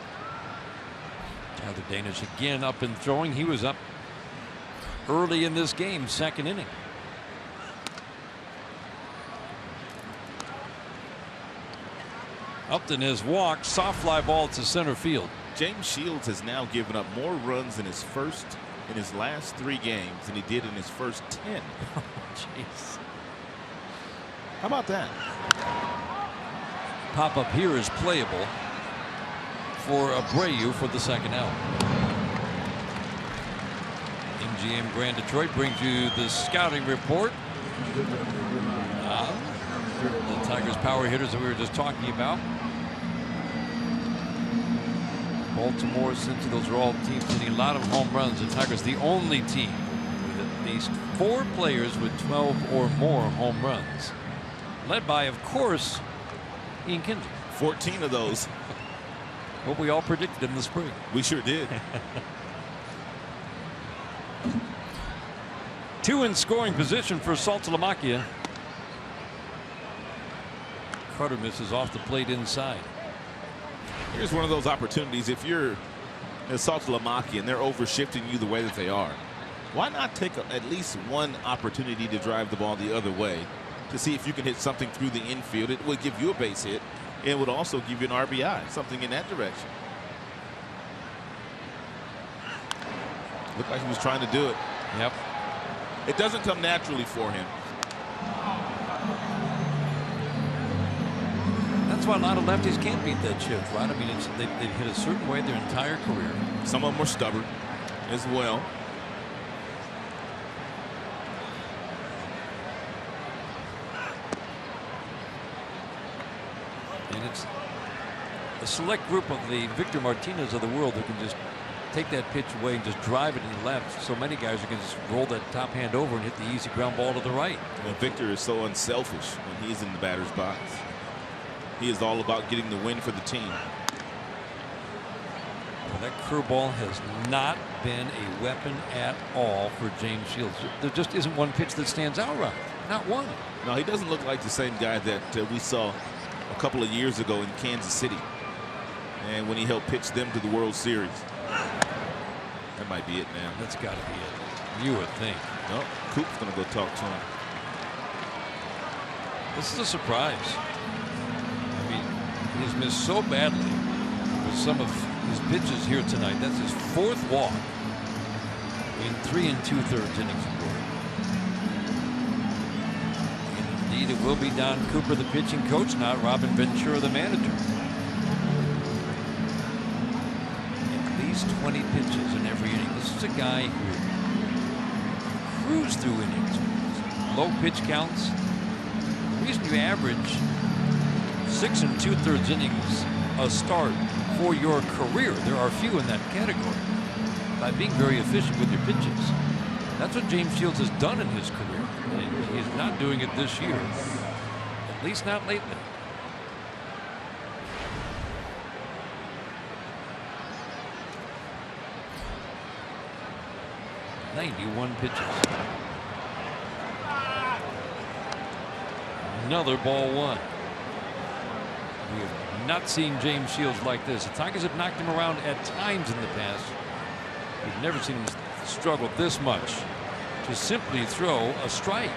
D: Tyler Danish again up and throwing. He was up early in this game, second inning. Upton has walked, soft fly ball to center field.
E: James Shields has now given up more runs in his last 3 games than he did in his first 10.
D: Oh, jeez.
E: How about that?
D: Pop up here is playable for Abreu for the second out. MGM Grand Detroit brings you the scouting report. The Tigers power hitters that we were just talking about. Baltimore, Cincinnati, those are all teams hitting a lot of home runs. The Tigers the only team with at least 4 players with 12 or more home runs. Led by, of course, Ian Kinsler.
E: 14 of those.
D: What we all predicted in the spring.
E: We sure did.
D: 2 in scoring position for Saltalamacchia. Carter misses off the plate inside.
E: Here's one of those opportunities. If you're Saltalamacchia and they're overshifting you the way that they are, why not take at least one opportunity to drive the ball the other way to see if you can hit something through the infield? It would give you a base hit. It would also give you an RBI, something in that direction. Looked like he was trying to do it.
D: Yep.
E: It doesn't come naturally for him.
D: That's why a lot of lefties can't beat that shift, right? I mean, they've hit a certain way their entire career.
E: Some of them are stubborn as well.
D: And it's a select group of the Victor Martinez of the world who can just take that pitch away and just drive it in the left. So many guys are going to just roll that top hand over and hit the easy ground ball to the right.
E: And Victor is so unselfish when he's in the batter's box. He is all about getting the win for the team.
D: Well, that curveball has not been a weapon at all for James Shields. There just isn't one pitch that stands out right. Not one.
E: No, he doesn't look like the same guy that we saw a couple of years ago in Kansas City. And when he helped pitch them to the World Series. That might be it now.
D: That's got to be it. You would think.
E: No, Coop's going to go talk to him.
D: This is a surprise. I mean, he's missed so badly with some of his pitches here tonight. That's his 4th walk in 3 2/3 innings of work. In Indeed, it will be Don Cooper, the pitching coach, not Robin Ventura, the manager. At least 20 pitches in every inning. This is a guy who cruised through innings. Low pitch counts. The reason you average 6 2/3 innings a start for your career, there are few in that category, by being very efficient with your pitches. That's what James Shields has done in his career. And he's not doing it this year, at least not lately. .91 pitches. Another ball one. We have not seen James Shields like this. The Tigers have knocked him around at times in the past. We've never seen him struggle this much to simply throw a strike.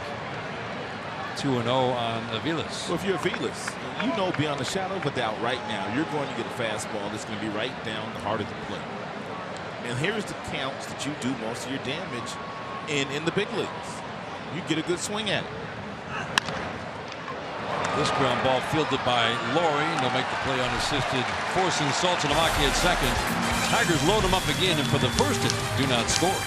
D: 2-0 on Aviles.
E: Well, if you're Aviles, you know beyond a shadow of a doubt right now you're going to get a fastball that's going to be right down the heart of the plate. And here's the counts that you do most of your damage in the big leagues. You get a good swing at it.
D: This ground ball fielded by Laurie. They'll make the play unassisted, forcing Saltalamacchia at second. Tigers load him up again, and for the first inning, do not score.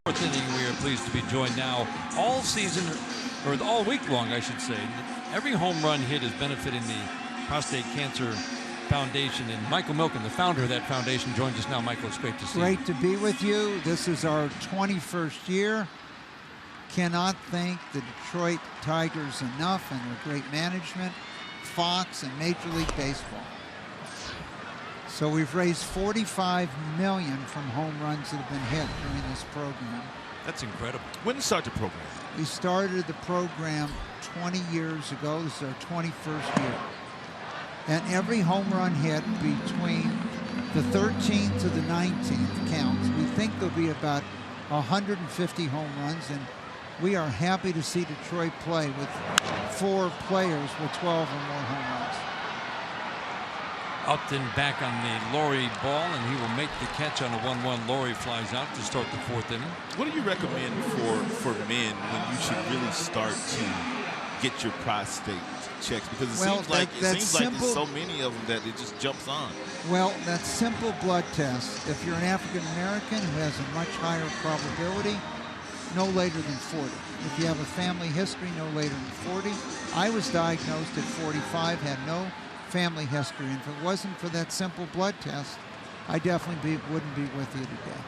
D: Fourth inning, we are pleased to be joined now all season, or all week long, I should say. Every home run hit is benefiting the Prostate Cancer Foundation, and Michael Milken, the founder of that foundation, joins us now. Michael, it's great to see you.
M: Great to be with you. This is our 21st year. Cannot thank the Detroit Tigers enough and their great management, Fox, and Major League Baseball. So we've raised $45 million from home runs that have been hit during this program.
D: That's incredible.
E: When did you start the program?
M: We started the program 20 years ago. This is our 21st year. And every home run hit between the 13th to the 19th counts. We think there'll be about 150 home runs, and we are happy to see Detroit play with 4 players with 12 or more home runs.
D: Upton back on the Laurie ball, and he will make the catch on a 1-1. Laurie flies out to start the 4th inning.
E: What do you recommend for men when you should really start to get your prostate checks? Because it seems like there's so many of them that it just jumps on.
M: Well, that simple blood test, if you're an African American who has a much higher probability, no later than 40. If you have a family history, no later than 40. I was diagnosed at 45, had no family history, and if it wasn't for that simple blood test, I definitely wouldn't be with you today.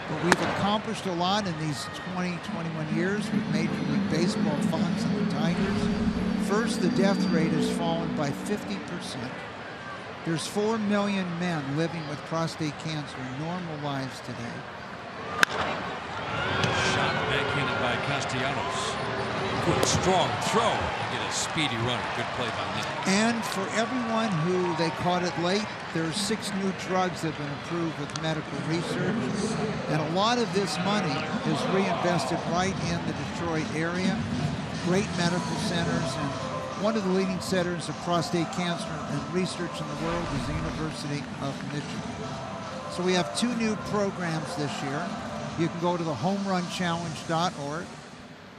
M: But we've accomplished a lot in these 21 years with Major League Baseball, Fox, and the Tigers. First, the death rate has fallen by 50%. There's 4 million men living with prostate cancer in normal lives today.
D: Shot backhanded by Castellanos. Good strong throw to get a speedy runner. Good play by Nick.
M: And for everyone who they caught it late, there's 6 new drugs that have been approved with medical research. And a lot of this money is reinvested right in the Detroit area. Great medical centers, and one of the leading centers of prostate cancer and research in the world is the University of Michigan. So we have 2 new programs this year. You can go to the homerunchallenge.org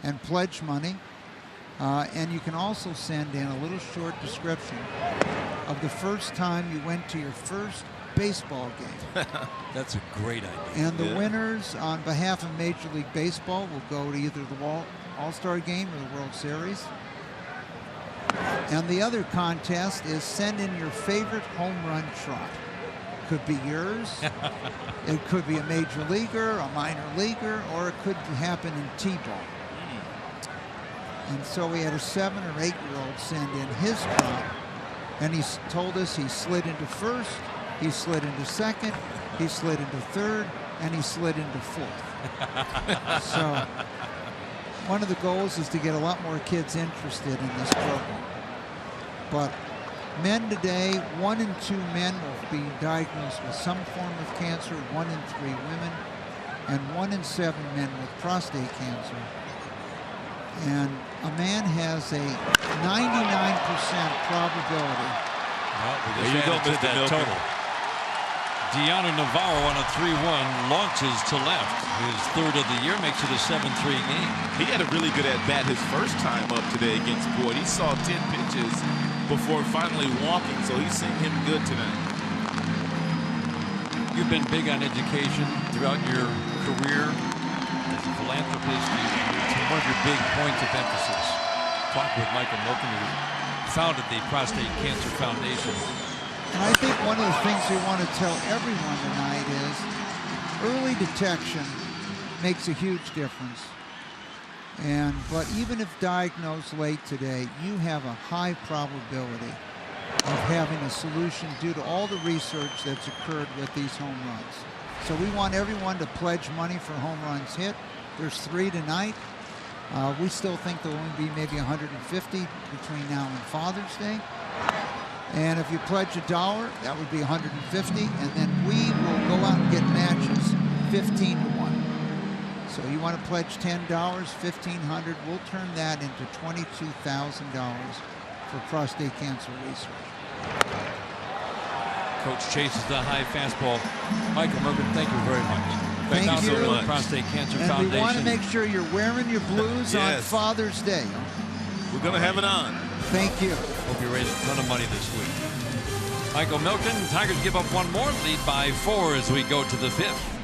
M: and pledge money. And you can also send in a little short description of the first time you went to your first baseball game.
D: That's a great idea.
M: And the winners, on behalf of Major League Baseball, will go to either the All-Star Game or the World Series. And the other contest is send in your favorite home run trot. Could be yours. It could be a major leaguer, a minor leaguer, or it could happen in T-ball. And so we had a 7 or 8-year-old send in his trot, and he told us he slid into first, he slid into second, he slid into third, and he slid into fourth. So one of the goals is to get a lot more kids interested in this program. But men today, 1 in 2 men will be diagnosed with some form of cancer, 1 in 3 women, and 1 in 7 men with prostate cancer. And a man has a 99% probability.
D: Well, we just added to that total. Deanna Navarro on a 3-1 launches to left. His 3rd of the year, makes it a 7-3 game.
E: He had a really good at-bat his first time up today against Boyd. He saw 10 pitches before finally walking, so he's seeing him good tonight.
D: You've been big on education throughout your career as a philanthropist. It's one of your big points of emphasis. Talk with Michael Milken, who founded the Prostate Cancer Foundation.
M: And I think one of the things we want to tell everyone tonight is early detection makes a huge difference. But even if diagnosed late today, you have a high probability of having a solution due to all the research that's occurred with these home runs. So we want everyone to pledge money for home runs hit. There's 3 tonight. We still think there will only be maybe 150 between now and Father's Day. And if you pledge $1, that would be 150, and then we will go out and get matches 15 to 1. So you want to pledge $10, $1,500. We'll turn that into $22,000 for prostate cancer research.
D: Coach chases the high fastball. Michael Milken, thank you very much.
M: Thank you.
D: So much. Prostate Cancer
M: and
D: Foundation.
M: We want to make sure you're wearing your blues on Father's Day.
E: We're going to have it on.
M: Thank you.
D: Hope you raise a ton of money this week. Michael Milken, Tigers give up 1 more, lead by 4 as we go to the 5th.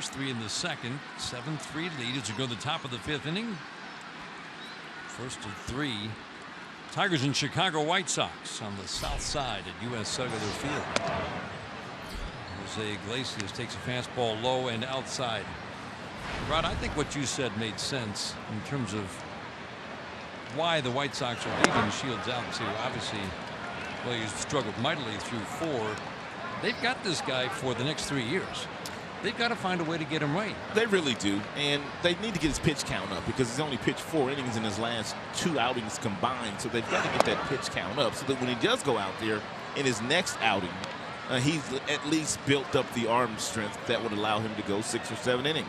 D: 3 in the second. 7-3 lead as we go to the top of the 5th inning. First of 3. Tigers and Chicago White Sox on the south side at U.S. Cellular Field. Jose Iglesias takes a fastball low and outside. Rod, I think what you said made sense in terms of why the White Sox are leaving Shields out to. Obviously, well, he's struggled mightily through 4. They've got this guy for the next 3 years. They've got to find a way to get him right.
E: They really do, and they need to get his pitch count up because he's only pitched 4 innings in his last 2 outings combined. So they've got to get that pitch count up so that when he does go out there in his next outing, he's at least built up the arm strength that would allow him to go 6 or 7 innings.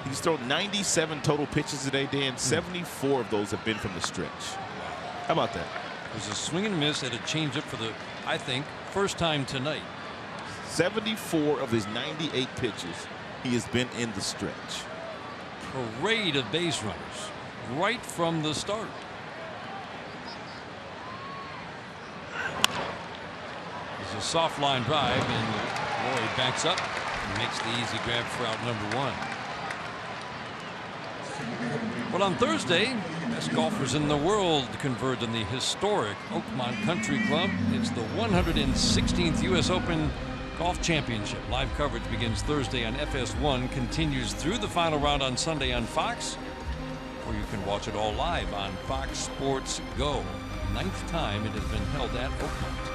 E: He's thrown 97 total pitches today, Dan. 74 of those have been from the stretch. How about that?
D: It was a swing and miss at a changeup for the, I think, first time tonight.
E: 74 of his 98 pitches, he has been in the stretch.
D: Parade of base runners right from the start. It's a soft line drive, and Roy backs up and makes the easy grab for out number 1. Well, on Thursday, best golfers in the world converged in the historic Oakmont Country Club. It's the 116th U.S. Open Golf Championship. Live coverage begins Thursday on FS1, continues through the final round on Sunday on Fox, or you can watch it all live on Fox Sports Go. 9th time it has been held at Oakmont.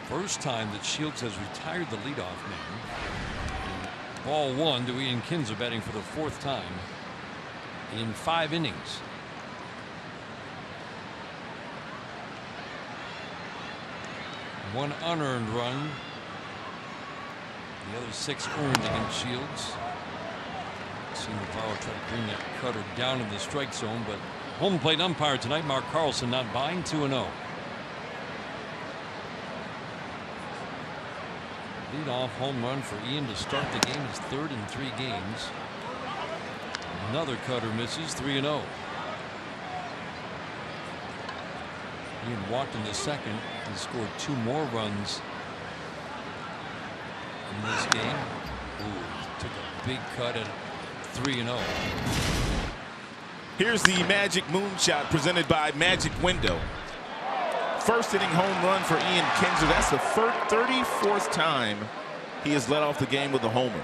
D: First time that Shields has retired the leadoff man. Ball 1 to Ian Kinsler, batting for the 4th time in 5 innings. One unearned run. The other 6 earned against Shields. Seen Navarro try to bring that cutter down in the strike zone, but home plate umpire tonight, Mark Carlson, not buying. 2-0. Leadoff home run for Ian to start the game, his 3rd in 3 games. Another cutter misses. 3-0. Ian walked in the 2nd and scored 2 more runs in this game. Ooh, took a big cut at 3-0.
E: Here's the Magic Moonshot presented by Magic Window. First inning home run for Ian Kinsler. That's the 34th time he has led off the game with a homer,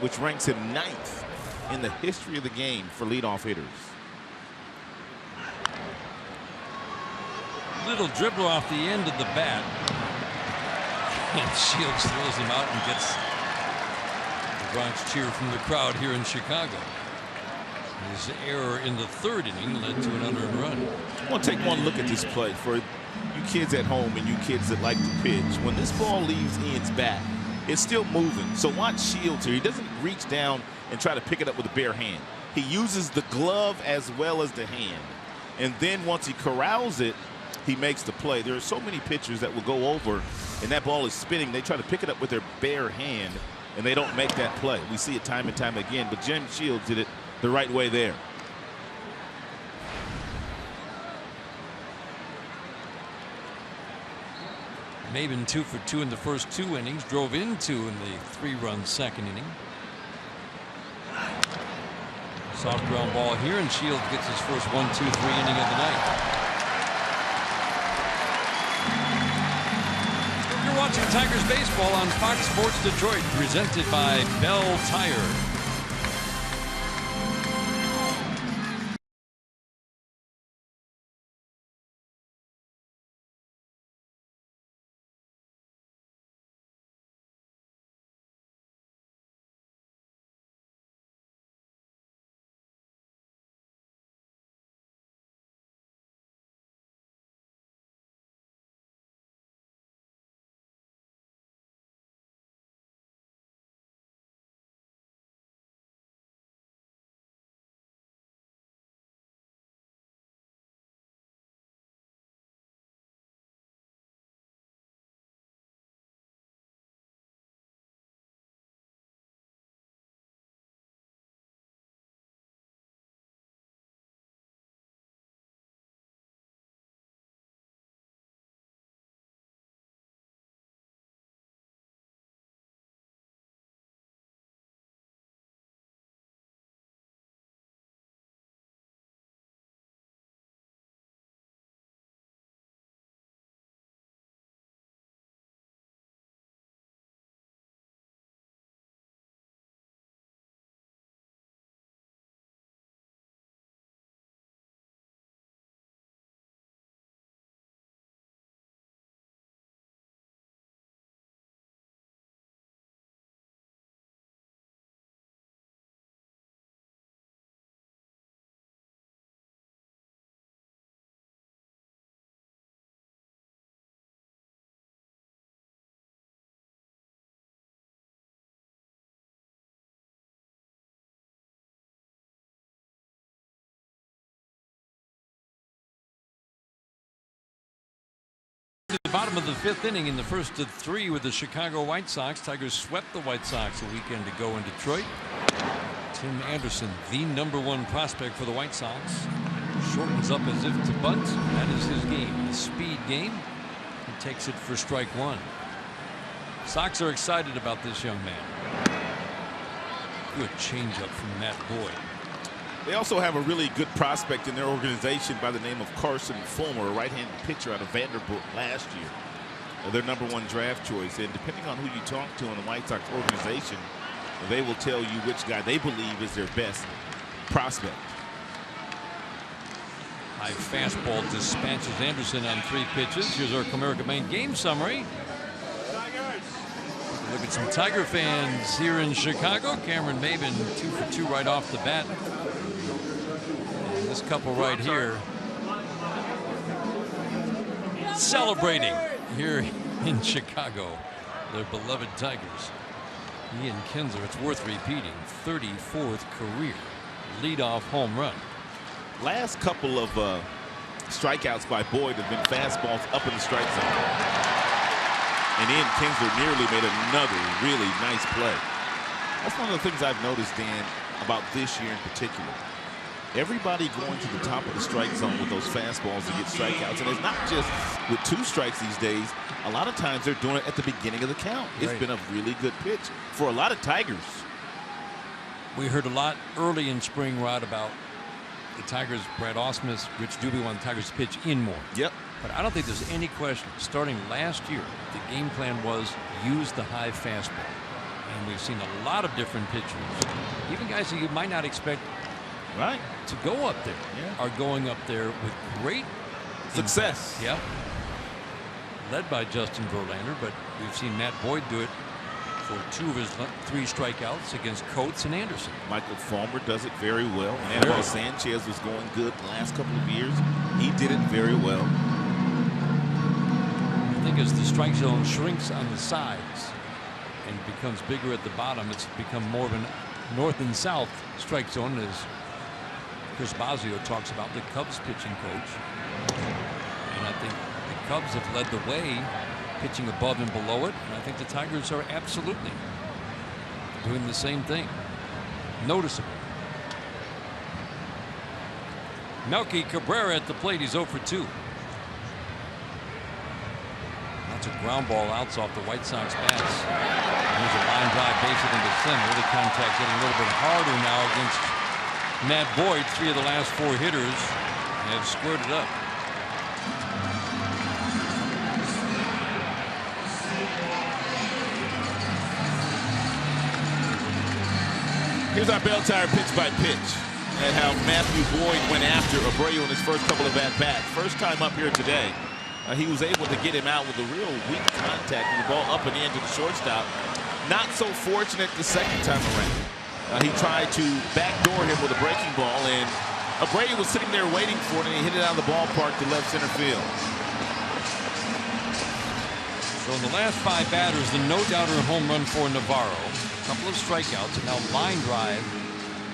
E: which ranks him 9th in the history of the game for leadoff hitters.
D: Little dribbler off the end of the bat. And Shields throws him out and gets the Bronx cheer from the crowd here in Chicago. His error in the 3rd inning led to an unearned run.
E: I want to take one look at this play for you kids at home and you kids that like to pitch. When this ball leaves Ian's bat, it's still moving. So watch Shields here. He doesn't reach down and try to pick it up with a bare hand. He uses the glove as well as the hand. And then once he corrals it, he makes the play. There are so many pitchers that will go over and that ball is spinning. They try to pick it up with their bare hand and they don't make that play. We see it time and time again, but Jim Shields did it the right way there.
D: Maben 2 for 2 in the first 2 innings, drove in 2 in the 3-run 2nd inning. Soft ground ball here, and Shields gets his first 1-2-3 inning of the night. You're watching Tigers baseball on Fox Sports Detroit, presented by Bell Tire. to the bottom of the 5th inning in the first of 3 with the Chicago White Sox. Tigers swept the White Sox a weekend ago in Detroit. Tim Anderson, the #1 prospect for the White Sox, shortens up as if to bunt. That is his game, the speed game. He takes it for strike 1. Sox are excited about this young man. Good changeup from Matt Boyd.
E: They also have a really good prospect in their organization by the name of Carson Fulmer, a right-handed pitcher out of Vanderbilt last year. Their #1 draft choice. And depending on who you talk to in the White Sox organization, they will tell you which guy they believe is their best prospect.
D: High fastball dispatches Anderson on 3 pitches. Here's our Comerica Bank game summary. Look at some Tiger fans here in Chicago. Cameron Maben 2 for 2 right off the bat. And this couple right here celebrating here in Chicago their beloved Tigers. Ian Kinsler, it's worth repeating, 34th career leadoff home run.
E: Last couple of strikeouts by Boyd have been fastballs up in the strike zone. And Ian Kinsler nearly made another really nice play. That's one of the things I've noticed, Dan, about this year in particular. Everybody going to the top of the strike zone with those fastballs to get strikeouts. And it's not just with 2 strikes these days. A lot of times they're doing it at the beginning of the count. It's been a really good pitch for a lot of Tigers.
D: We heard a lot early in spring, Rod, about the Tigers. Brad Ausmus, Rich Doobie want the Tigers to pitch in more.
E: Yep.
D: But I don't think there's any question. Starting last year, the game plan was use the high fastball. And we've seen a lot of different pitchers, even guys that you might not expect to go up there, are going up there with great
E: success.
D: Yeah. Led by Justin Verlander, but we've seen Matt Boyd do it for 2 of his 3 strikeouts against Coates and Anderson.
E: Michael Fulmer does it very well. And Anibal Sanchez was going good the last couple of years. He did it very well.
D: I think as the strike zone shrinks on the sides and becomes bigger at the bottom, it's become more of a north and south strike zone, as Chris Bosio talks about, the Cubs pitching coach. And I think the Cubs have led the way pitching above and below it, and I think the Tigers are absolutely doing the same thing. Noticeable. Melky Cabrera at the plate. He's 0 for 2. That's a ground ball outs off the White Sox bats. There's a line drive base hit into center. The contact getting a little bit harder now against Matt Boyd. 3 of the last 4 hitters have squared it up.
E: Here's our bell tire pitch by pitch, and how Matthew Boyd went after Abreu in his first couple of at-bats. First time up here today, he was able to get him out with a real weak contact with the ball up and in to the shortstop. Not so fortunate the second time around. He tried to backdoor him with a breaking ball, and Abreu was sitting there waiting for it, and he hit it out of the ballpark to left center field.
D: So in the last 5 batters, the no-doubter home run for Navarro. A couple of strikeouts, and now line drive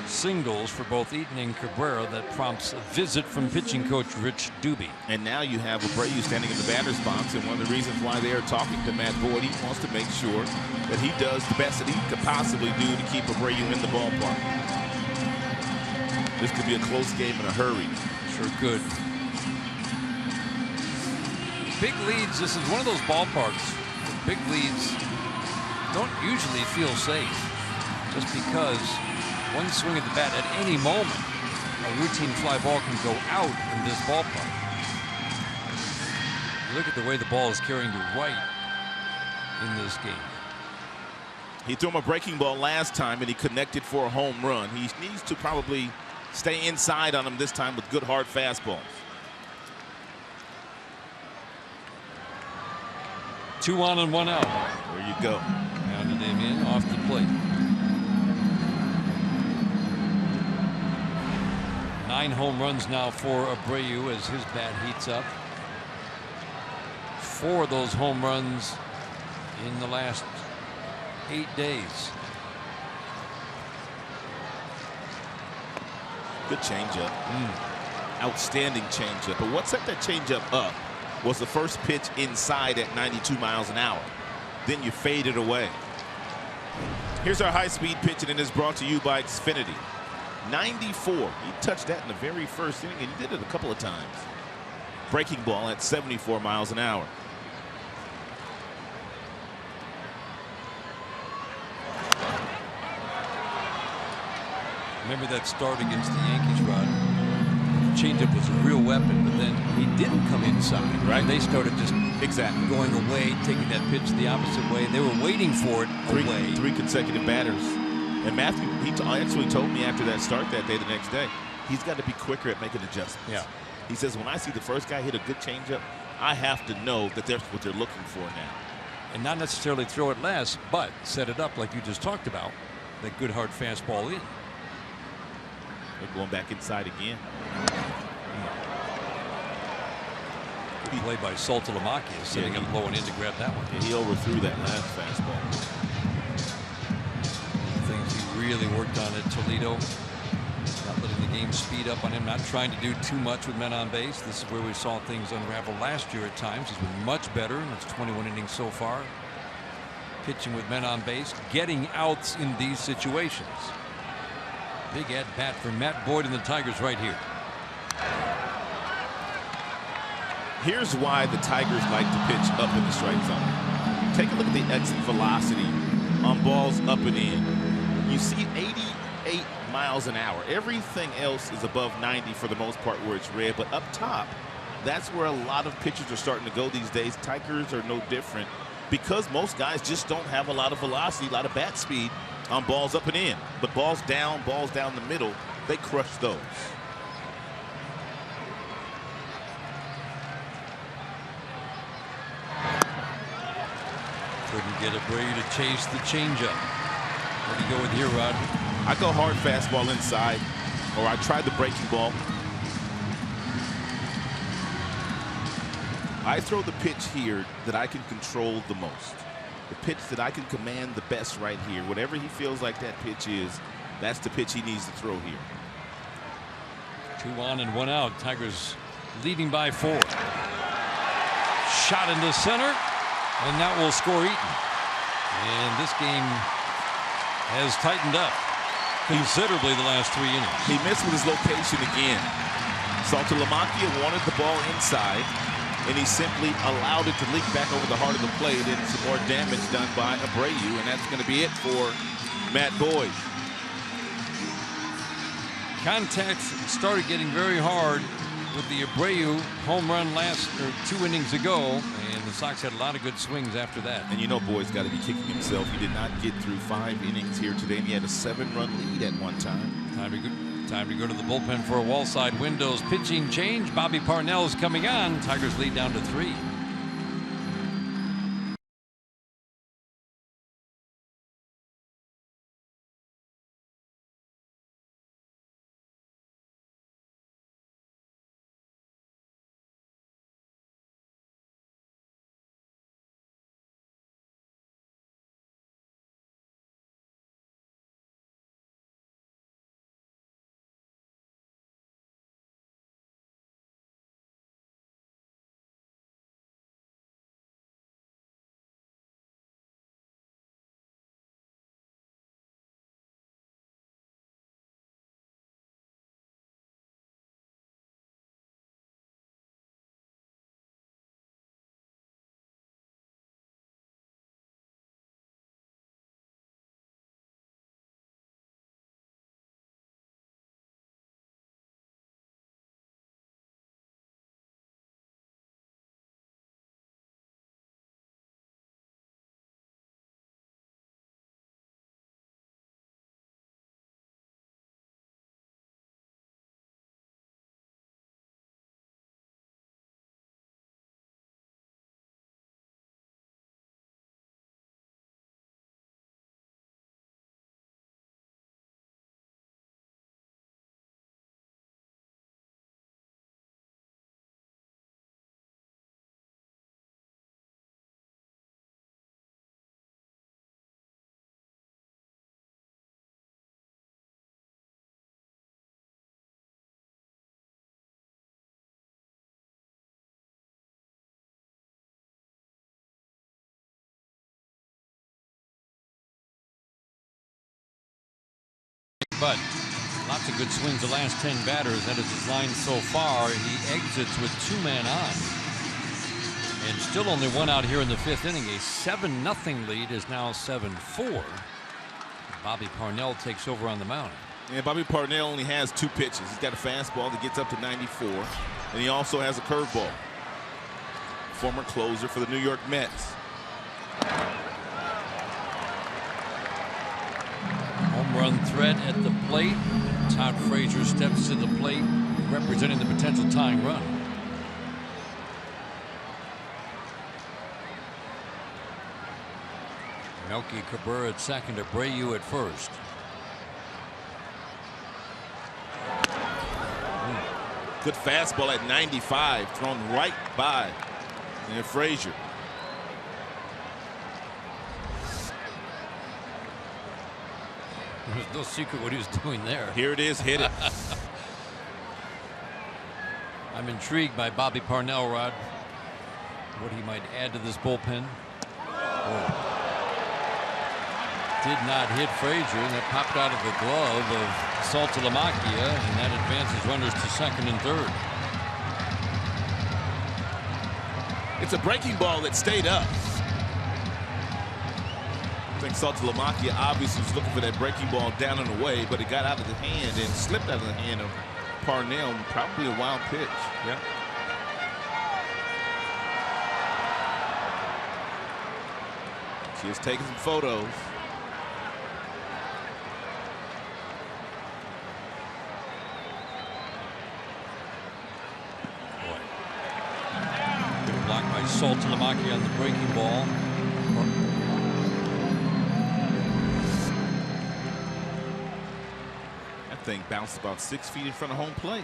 D: singles for both Eaton and Cabrera that prompts a visit from pitching coach Rich Doobie.
E: And now you have Abreu standing in the batter's box, and one of the reasons why they are talking to Matt Boyd, he wants to make sure that he does the best that he could possibly do to keep Abreu in the ballpark. This could be a close game in a hurry.
D: Sure could. Big leads, this is one of those ballparks. Big leads don't usually feel safe, just because one swing at the bat at any moment, a routine fly ball can go out in this ballpark. Look at the way the ball is carrying to right in this game.
E: He threw him a breaking ball last time, and he connected for a home run. He needs to probably stay inside on him this time with good hard fastballs.
D: 2 on and 1 out.
E: There you go.
D: Pounded him in off the plate. 9 home runs now for Abreu as his bat heats up. 4 of those home runs in the last 8 days.
E: Good changeup. Outstanding changeup. But what set that changeup up was the first pitch inside at 92 miles an hour. Then you fade it away. Here's our high-speed pitch, and it is brought to you by Xfinity. 94. He touched that in the very first inning, and he did it a couple of times. Breaking ball at 74 miles an hour.
D: Remember that start against the Yankees, Rod? Changeup was a real weapon, but then he didn't come inside.
E: Right.
D: They started just going away, taking that pitch the opposite way. They were waiting for it away.
E: Three consecutive batters. And Matthew, he actually told me after that start that day, the next day, he's got to be quicker at making adjustments.
D: Yeah.
E: He says, when I see the first guy hit a good changeup, I have to know that that's what they're looking for now.
D: And not necessarily throw it last, but set it up like you just talked about. That good hard fastball in.
E: They're going back inside again.
D: Good play by Saltalamacchia, setting up low and in to grab that one.
E: Yeah, he overthrew that last fastball.
D: Things he really worked on at Toledo. Not letting the game speed up on him, not trying to do too much with men on base. This is where we saw things unravel last year at times. He's been much better in his 21 innings so far. Pitching with men on base, getting outs in these situations. Big at bat for Matt Boyd and the Tigers right here.
E: Here's why the Tigers like to pitch up in the strike zone. Take a look at the exit velocity on balls up and in. You see 88 miles an hour. Everything else is above 90 for the most part where it's red, but up top, that's where a lot of pitchers are starting to go these days. Tigers are no different because most guys just don't have a lot of velocity, a lot of bat speed on balls up and in. But balls down the middle, they crush those.
D: Couldn't get Abreu to chase the changeup. What do you go with here, Rod?
E: I go hard fastball inside, or I try the breaking ball. I throw the pitch here that I can control the most. The pitch that I can command the best right here. Whatever he feels like that pitch is, that's the pitch he needs to throw here.
D: 2 on and 1 out. Tigers leading by 4. Shot into center, and that will score Eaton. And this game has tightened up considerably the last 3 innings.
E: He missed with his location again. Saltalamacchia wanted the ball inside, and he simply allowed it to leak back over the heart of the plate, and some more damage done by Abreu, and that's going to be it for Matt Boyd.
D: Contact started getting very hard with the Abreu home run 2 innings ago, and the Sox had a lot of good swings after that.
E: And you know Boyd's got to be kicking himself. He did not get through 5 innings here today, and he had a 7-run lead at one time.
D: Time to go to the bullpen for a wall side windows pitching change. Bobby Parnell is coming on. Tigers lead down to 3. but lots of good swings the last 10 batters. That is his line so far. He exits with 2 men on. And still only 1 out here in the 5th inning. A 7-0 lead is now 7-4. Bobby Parnell takes over on the mound.
E: And Bobby Parnell only has 2 pitches. He's got a fastball that gets up to 94, and he also has a curveball. Former closer for the New York Mets.
D: Home run threat at the plate. Todd Frazier steps to the plate, representing the potential tying run. Melky Cabrera at second, Abreu at first.
E: Good fastball at 95, thrown right by Frazier.
D: There's no secret what he was doing there.
E: Here it is, hit it.
D: I'm intrigued by Bobby Parnell, Rod. What he might add to this bullpen. Oh. Did not hit Frazier, and that popped out of the glove of Saltalamacchia, and that advances runners to second and third.
E: It's a breaking ball that stayed up. I think Saltalamacchia obviously was looking for that breaking ball down and away, but it got out of the hand and slipped out of the hand of Parnell. Probably a wild pitch.
D: Yep.
E: She is taking some photos.
D: Blocked by Saltalamacchia on the breaking ball.
E: That thing bounced about 6 feet in front of home plate.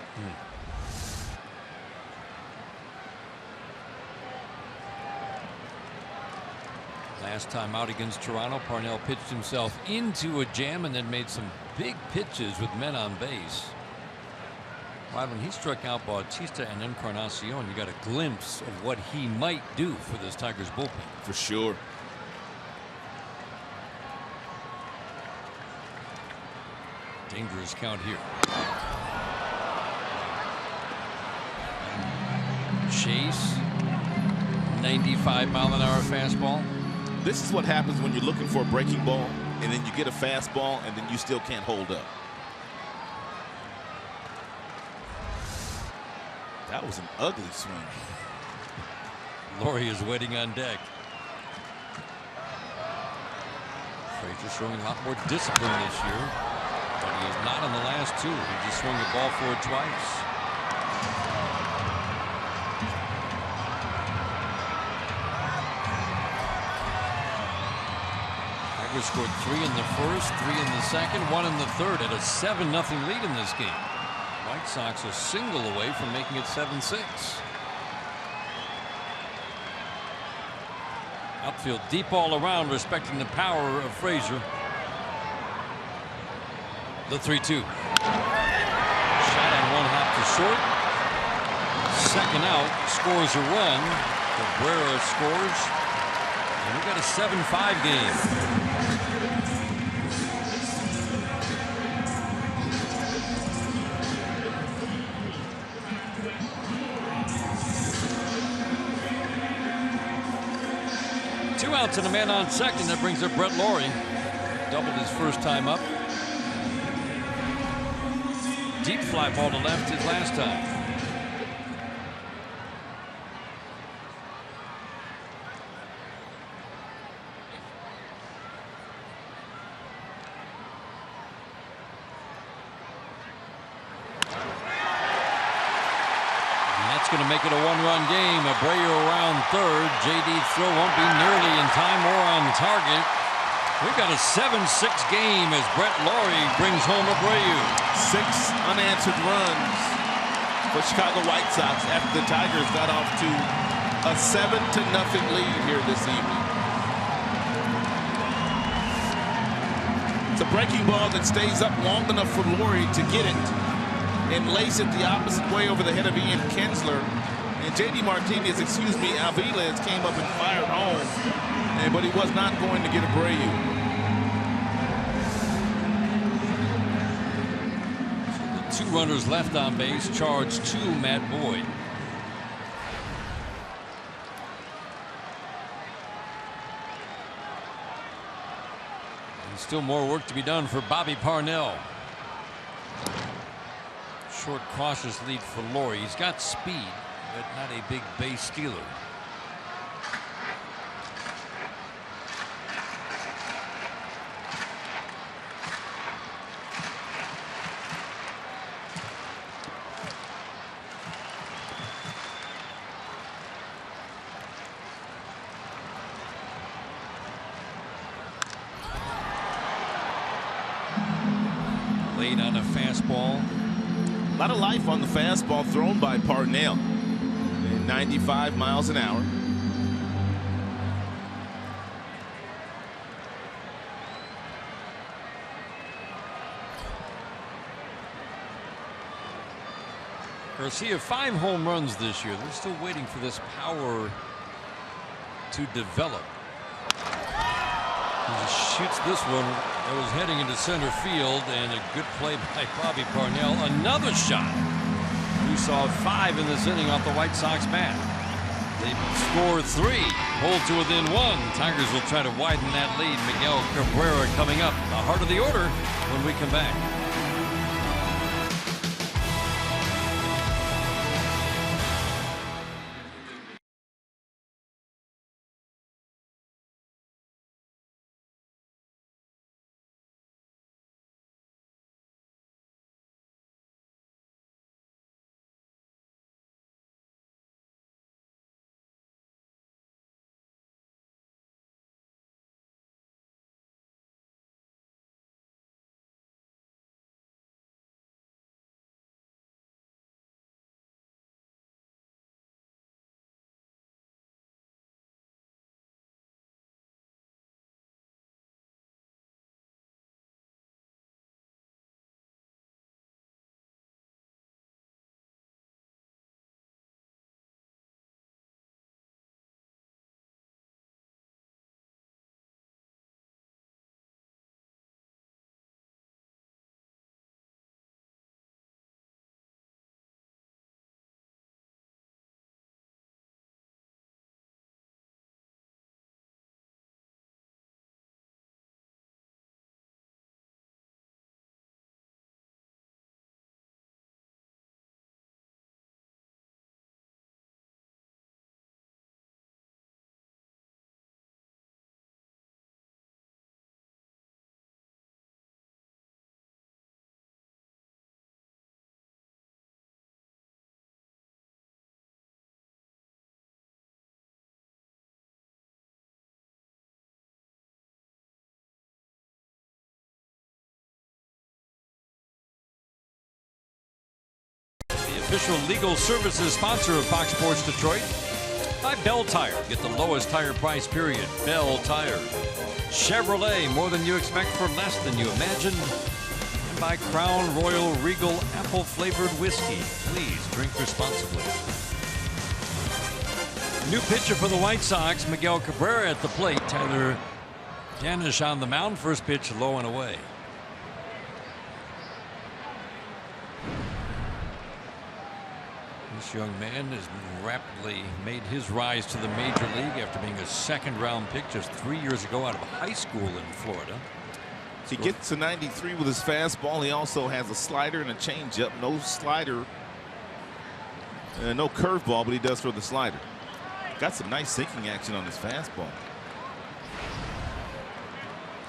D: Last time out against Toronto, Parnell pitched himself into a jam and then made some big pitches with men on base. Rod, when he struck out Bautista and Encarnacion, you got a glimpse of what he might do for this Tigers bullpen.
E: For sure.
D: Dangerous count here. Chase, 95-mile-an-hour fastball.
E: This is what happens when you're looking for a breaking ball, and then you get a fastball, and then you still can't hold up. That was an ugly swing.
D: Laurie is waiting on deck. Frazier showing a lot more discipline this year, but he is not in the last 2. He just swung the ball forward twice. Tigers scored 3 in the first, 3 in the second, 1 in the third, at a 7-0 lead in this game. White Sox a single away from making it 7-6. Outfield deep all around, respecting the power of Frazier. The 3-2. Shot on 1 hop to short. Second out, scores a run. Cabrera scores. And we got a 7-5 game. Two outs and a man on second. That brings up Brett Laurie. Doubled his first time up. Deep fly ball to left his last time. Going to make it a 1-run game. Abreu around third. JD's throw won't be nearly in time or on target. We've got a 7-6 game as Brett Laurie brings home Abreu.
E: 6 unanswered runs for Chicago White Sox after the Tigers got off to a 7-0 lead here this evening. It's a breaking ball that stays up long enough for Laurie to get it and lace it the opposite way over the head of Ian Kinsler. And J.D. Martinez, Aviles came up and fired home, but he was not going to get Abreu.
D: 2 runners left on base. Charge to Matt Boyd. And still more work to be done for Bobby Parnell. Short, cautious lead for Laurie. He's got speed, but not a big base stealer. Late on a fastball.
E: A lot of life on the fastball thrown by Parnell. 95 miles an hour.
D: Garcia 5 home runs this year. They're still waiting for this power to develop. He just shoots this one that was heading into center field, and a good play by Bobby Parnell. Another shot. We saw 5 in this inning off the White Sox bat. They score 3, hold to within 1. Tigers will try to widen that lead. Miguel Cabrera coming up. The heart of the order when we come back. Official legal services sponsor of Fox Sports Detroit. By Bell Tire. Get the lowest tire price, period. Bell Tire. Chevrolet, more than you expect for less than you imagined. And by Crown Royal Regal Apple Flavored Whiskey. Please drink responsibly. New pitcher for the White Sox, Miguel Cabrera at the plate. Tyler Janisch on the mound. First pitch low and away. This young man has rapidly made his rise to the major league after being a second-round pick just 3 years ago out of high school in Florida.
E: He gets to 93 with his fastball. He also has a slider and a changeup. No slider, no curveball, but he does throw the slider. Got some nice sinking action on his fastball.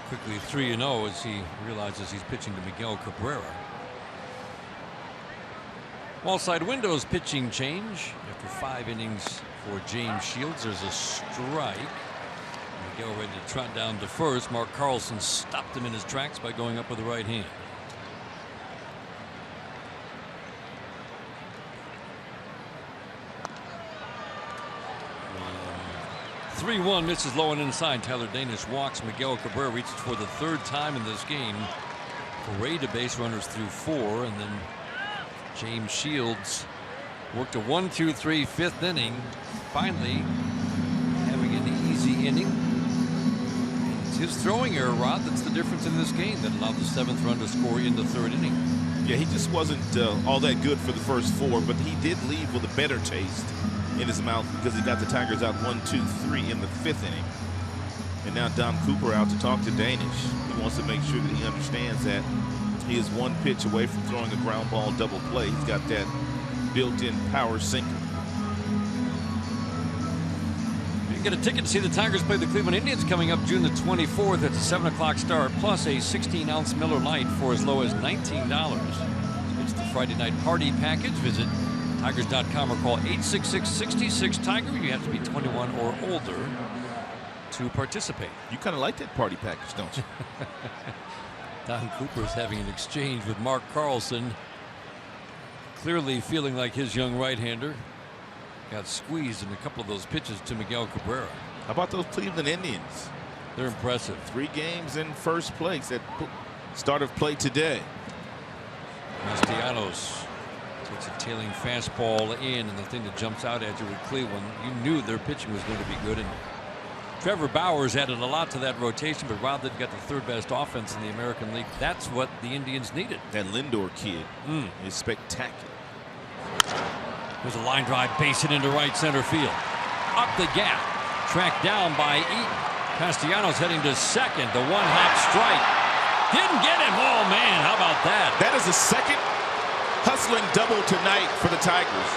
D: Quickly 3-0 as he realizes he's pitching to Miguel Cabrera. Wallside Windows pitching change after 5 innings for James Shields. There's a strike. Miguel ready to trot down to first. Mark Carlson stopped him in his tracks by going up with the right hand. Um, 3-1 misses low and inside. Tyler Janisch walks. Miguel Cabrera reaches for the 3rd time in this game. Parade of base runners through 4, and then James Shields worked a 1-2-3 5th inning, finally having an easy inning. And it's his throwing error, Rod, that's the difference in this game that allowed the 7th run to score in the 3rd inning.
E: Yeah, he just wasn't all that good for the first 4, but he did leave with a better taste in his mouth because he got the Tigers out 1-2-3 in the 5th inning. And now Don Cooper out to talk to Danish. He wants to make sure that he understands that he is 1 pitch away from throwing a ground ball double play. He's got that built-in power sinker.
D: You can get a ticket to see the Tigers play the Cleveland Indians coming up June the 24th. It's a 7 o'clock start, plus a 16-ounce Miller Lite for as low as $19. It's the Friday night party package. Visit Tigers.com or call 866-66-TIGER. You have to be 21 or older to participate.
E: You kind of like that party package, don't you?
D: Don Cooper's having an exchange with Mark Carlson. Clearly feeling like his young right-hander got squeezed in a couple of those pitches to Miguel Cabrera.
E: How about those Cleveland Indians?
D: They're impressive.
E: 3 games in first place at start of play today.
D: Castellanos takes a tailing fastball in, and the thing that jumps out at you with Cleveland, you knew their pitching was going to be good. And Trevor Bauer's added a lot to that rotation, but while they've got the 3rd best offense in the American League, that's what the Indians needed.
E: That Lindor kid is spectacular.
D: There's a line drive, base hit into right center field. Up the gap, tracked down by Eaton. Castellanos heading to second, the 1-hop strike. Didn't get him. Oh, man, how about that?
E: That is the 2nd hustling double tonight for the Tigers.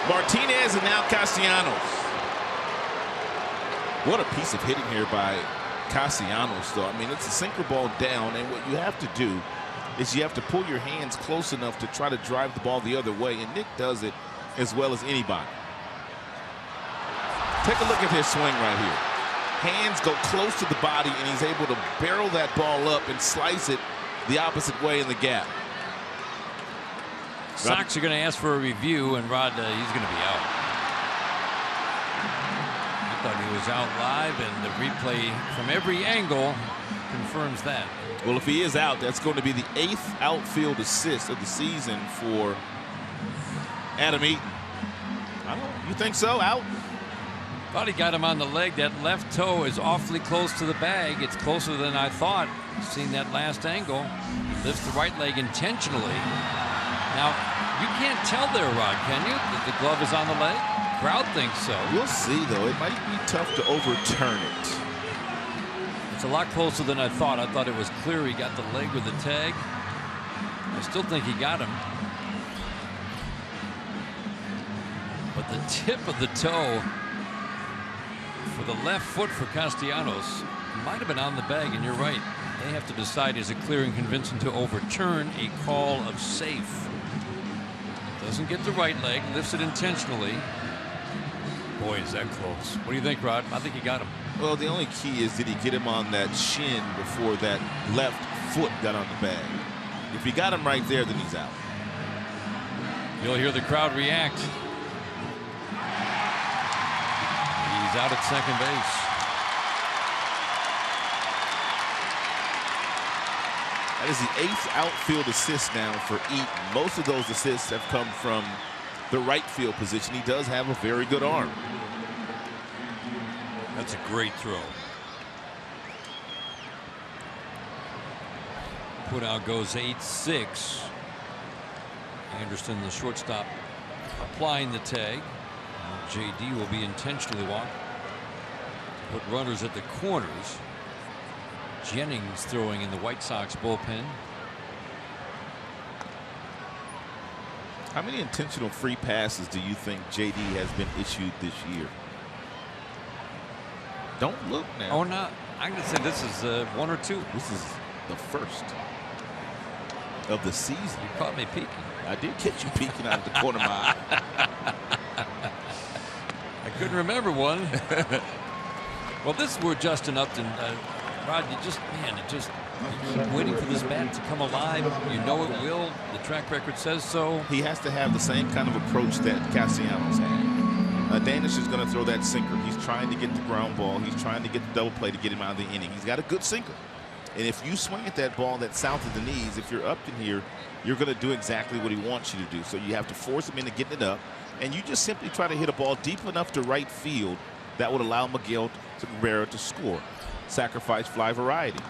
E: Martinez and now Castellanos. What a piece of hitting here by Castellanos, though. I mean, it's a sinker ball down, and what you have to do is you have to pull your hands close enough to try to drive the ball the other way, and Nick does it as well as anybody. Take a look at his swing right here. Hands go close to the body, and he's able to barrel that ball up and slice it the opposite way in the gap.
D: Sox are going to ask for a review, and Rod, he's going to be out. I thought he was out live, and the replay from every angle confirms that.
E: Well, if he is out, that's going to be the 8th outfield assist of the season for Adam Eaton. I don't know. You think so? Out?
D: Thought he got him on the leg. That left toe is awfully close to the bag. It's closer than I thought. Seeing that last angle. Lifts the right leg intentionally. Now, you can't tell there, Rod, can you, that the glove is on the leg? Crowd thinks so.
E: We'll see, though. It might be tough to overturn it.
D: It's a lot closer than I thought. I thought it was clear he got the leg with the tag. I still think he got him. But the tip of the toe for the left foot for Castellanos might have been on the bag, and you're right. They have to decide, is it clear and convincing to overturn a call of safe? Doesn't get the right leg, lifts it intentionally. Boy, is that close. What do you think, Rod? I think he got him.
E: Well, the only key is, did he get him on that shin before that left foot got on the bag? If he got him right there, then he's out.
D: You'll hear the crowd react. He's out at second base.
E: That is the 8th outfield assist now for Eaton. Most of those assists have come from the right field position. He does have a very good arm.
D: That's a great throw. Put out goes 8-6. Anderson, the shortstop, applying the tag. JD will be intentionally walked. Put runners at the corners. Jennings throwing in the White Sox bullpen.
E: How many intentional free passes do you think JD has been issued this year? Don't look now.
D: Oh, no. I'm going to say this is 1 or 2.
E: This is the first of the season.
D: You caught me peeking.
E: I did catch you peeking out of the corner of my eye.
D: I couldn't remember one. Well, this is where Justin Upton, Rod, you just, man, it just, you keep waiting for this bat to come alive. You know it will. The track record says so.
E: He has to have the same kind of approach that Castellanos had. Danish is going to throw that sinker. He's trying to get the ground ball. He's trying to get the double play to get him out of the inning. He's got a good sinker. And if you swing at that ball that's south of the knees, if you're Upton here, you're going to do exactly what he wants you to do. So you have to force him into getting it up. And you just simply try to hit a ball deep enough to right field that would allow Miguel Cabrera to score. Sacrifice fly variety.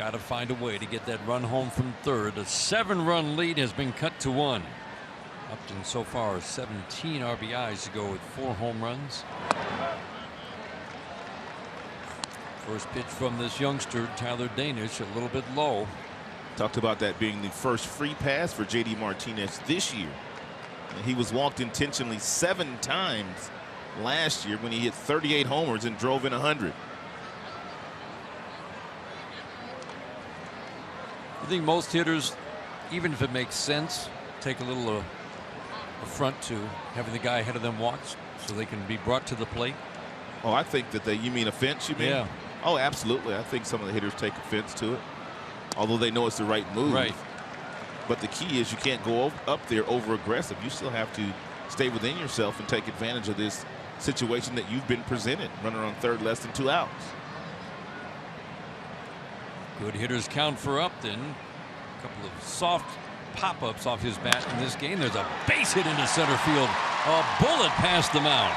D: got to find a way to get that run home from third. A 7-run lead has been cut to 1. Upton so far 17 RBIs to go with 4 home runs. First pitch from this youngster, Tyler Danish, a little bit low.
E: Talked about that being the first free pass for J.D. Martinez this year. And he was walked intentionally 7 times last year when he hit 38 homers and drove in 100.
D: I think most hitters, even if it makes sense, take a little affront to having the guy ahead of them walk so they can be brought to the plate.
E: Oh, I think that you mean offense, you mean?
D: Yeah.
E: Oh, absolutely. I think some of the hitters take offense to it, although they know it's the right move.
D: Right.
E: But the key is you can't go up there over aggressive. You still have to stay within yourself and take advantage of this situation that you've been presented. Runner on third, less than 2 outs.
D: Good hitters count for Upton. A couple of soft pop-ups off his bat in this game. There's a base hit into center field. A bullet past the mound.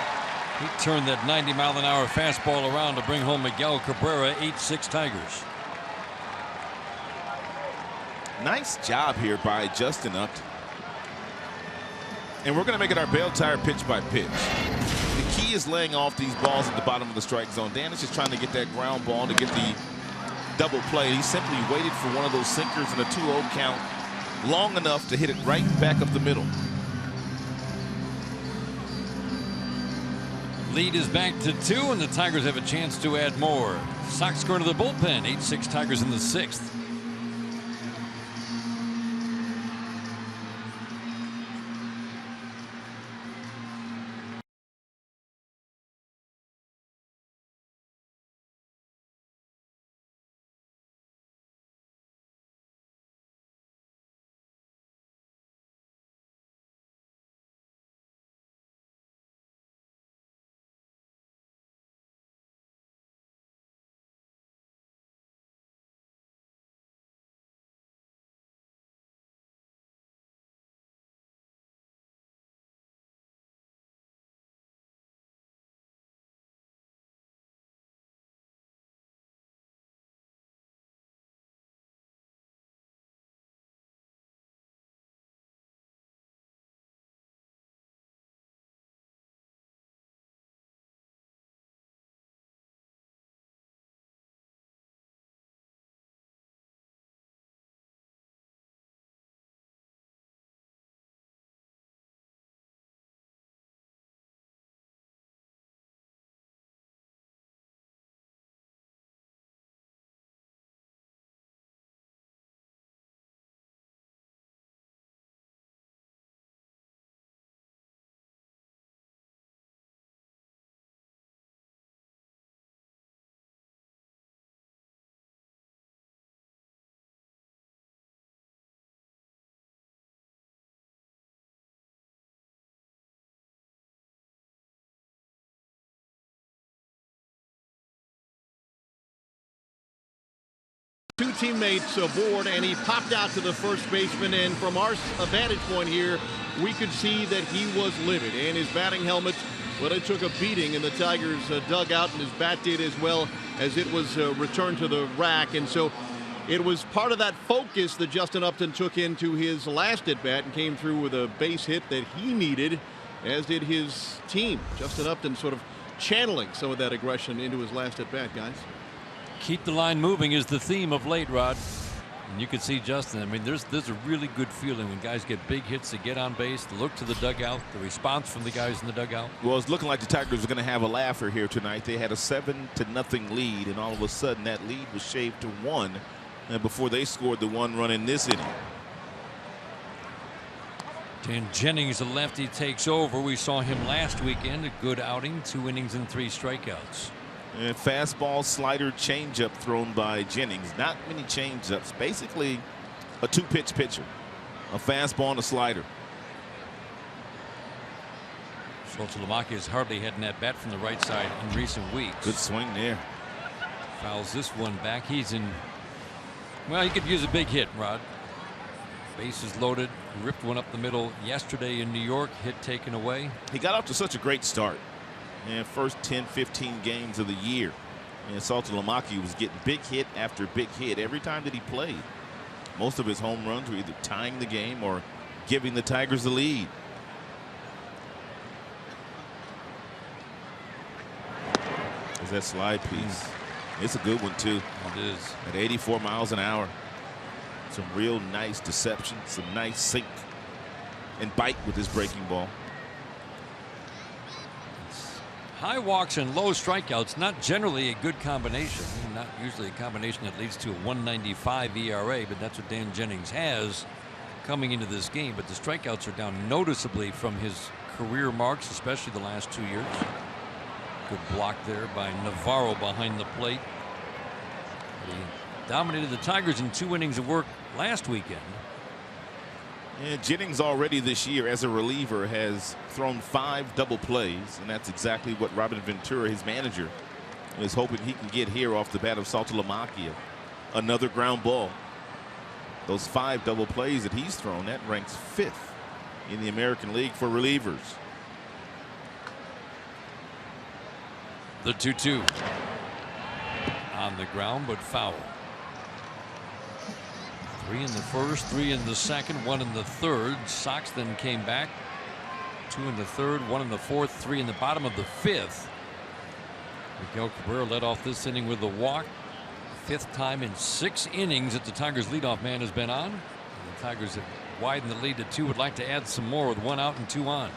D: He turned that 90-mile-an-hour fastball around to bring home Miguel Cabrera. 8-6 Tigers.
E: Nice job here by Justin Upton. And we're going to make it our bell tire pitch by pitch. The key is laying off these balls at the bottom of the strike zone. Dan is just trying to get that ground ball to get the double play. He simply waited for one of those sinkers in a 2-0 count long enough to hit it right back up the middle.
D: Lead is back to 2, and the Tigers have a chance to add more. Sox go to the bullpen. 8-6 Tigers in the 6th.
L: Two teammates aboard, and he popped out to the first baseman, and from our vantage point here, we could see that he was livid, and his batting helmet, well, it took a beating in the Tigers dugout, and his bat did as well as it was returned to the rack. And so it was part of that focus that Justin Upton took into his last at bat and came through with a base hit that he needed, as did his team. Justin Upton sort of channeling some of that aggression into his last at bat, guys.
D: Keep the line moving is the theme of late, Rod. And you can see Justin. I mean, there's a really good feeling when guys get big hits to get on base, to look to the dugout, the response from the guys in the dugout.
E: Well, it's looking like the Tigers are going to have a laugher here tonight. They had a 7-0 lead, and all of a sudden that lead was shaved to 1 before they scored the 1 run in this inning.
D: Dan Jennings, the lefty, takes over. We saw him last weekend. A good outing, 2 innings and 3 strikeouts.
E: And fastball, slider, changeup thrown by Jennings. Not many changeups. Basically a 2-pitch pitcher. A fastball and a slider.
D: Solomaki has hardly had an at-bat from the right side in recent weeks.
E: Good swing there.
D: Fouls this one back. He's in. Well, he could use a big hit, Rod. Bases loaded. Ripped one up the middle yesterday in New York. Hit taken away.
E: He got off to such a great start. And first 10-15 games of the year. And Saltalamacchia was getting big hit after big hit every time that he played. Most of his home runs were either tying the game or giving the Tigers the lead. There's that slide piece. It's a good one, too.
D: It is.
E: At 84 miles an hour. Some real nice deception, some nice sink and bite with his breaking ball.
D: High walks and low strikeouts, not generally a good combination. Not usually a combination that leads to a 1.95 ERA, but that's what Dan Jennings has coming into this game. But the strikeouts are down noticeably from his career marks, especially the last 2 years. Good block there by Navarro behind the plate. He dominated the Tigers in 2 innings of work last weekend.
E: And Jennings already this year as a reliever has thrown 5 double plays, and that's exactly what Robin Ventura, his manager, is hoping he can get here off the bat of Saltalamacchia. Another ground ball. Those 5 double plays that he's thrown, that ranks 5th in the American League for relievers.
D: The 2-2 on the ground, but foul. 3 in the first, 3 in the second, 1 in the third. Sox then came back. 2 in the third, 1 in the fourth, 3 in the bottom of the 5th. Miguel Cabrera led off this inning with a walk. 5th time in 6 innings that the Tigers leadoff man has been on. And the Tigers have widened the lead to 2. Would like to add some more with 1 out and 2 on.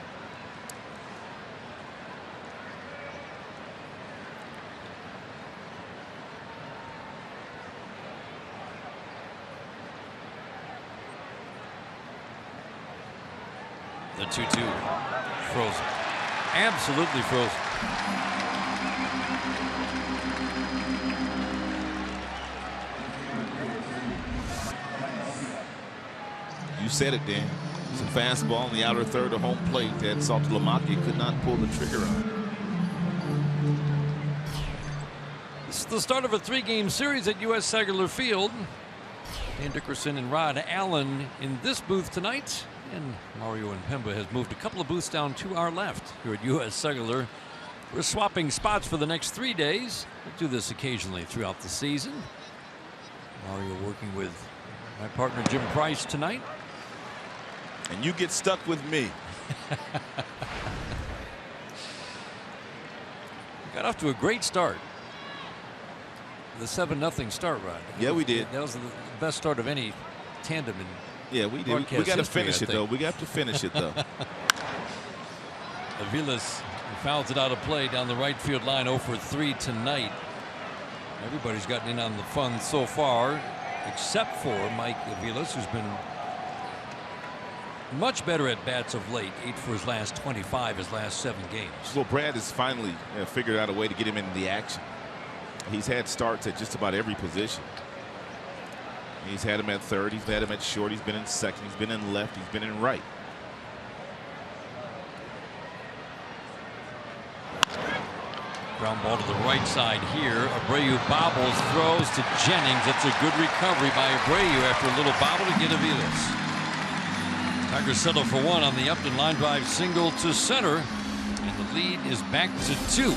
D: The 2-2 frozen. Absolutely frozen.
E: You said it, Dan. It's a fastball in the outer third of home plate that Saltalamacchia could not pull the trigger on.
D: This is the start of a 3-game series at U.S. Cellular Field. Dan Dickerson and Rod Allen in this booth tonight. And Mario and Pemba has moved a couple of booths down to our left here at U.S. Cellular. We're swapping spots for the next 3 days. We'll do this occasionally throughout the season. Mario working with my partner Jim Price tonight.
E: And you get stuck with me.
D: Got off to a great start. The 7-0 start, Rod.
E: Yeah, we did.
D: That was the best start of any tandem in
E: Yeah, we did. We got to finish it, though. We got to finish it, though.
D: Aviles fouls it out of play down the right field line. 0 for 3 tonight. Everybody's gotten in on the fun so far, except for Mike Aviles, who's been much better at bats of late. 8 for his last 25, his last 7 games.
E: Well, Brad has finally figured out a way to get him into the action. He's had starts at just about every position. He's had him at third. He's had him at short. He's been in second. He's been in left. He's been in right.
D: Ground ball to the right side here. Abreu bobbles, throws to Jennings. That's a good recovery by Abreu after a little bobble to get Aviles. Tigers settle for 1 on the Upton line drive single to center. And the lead is back to 2.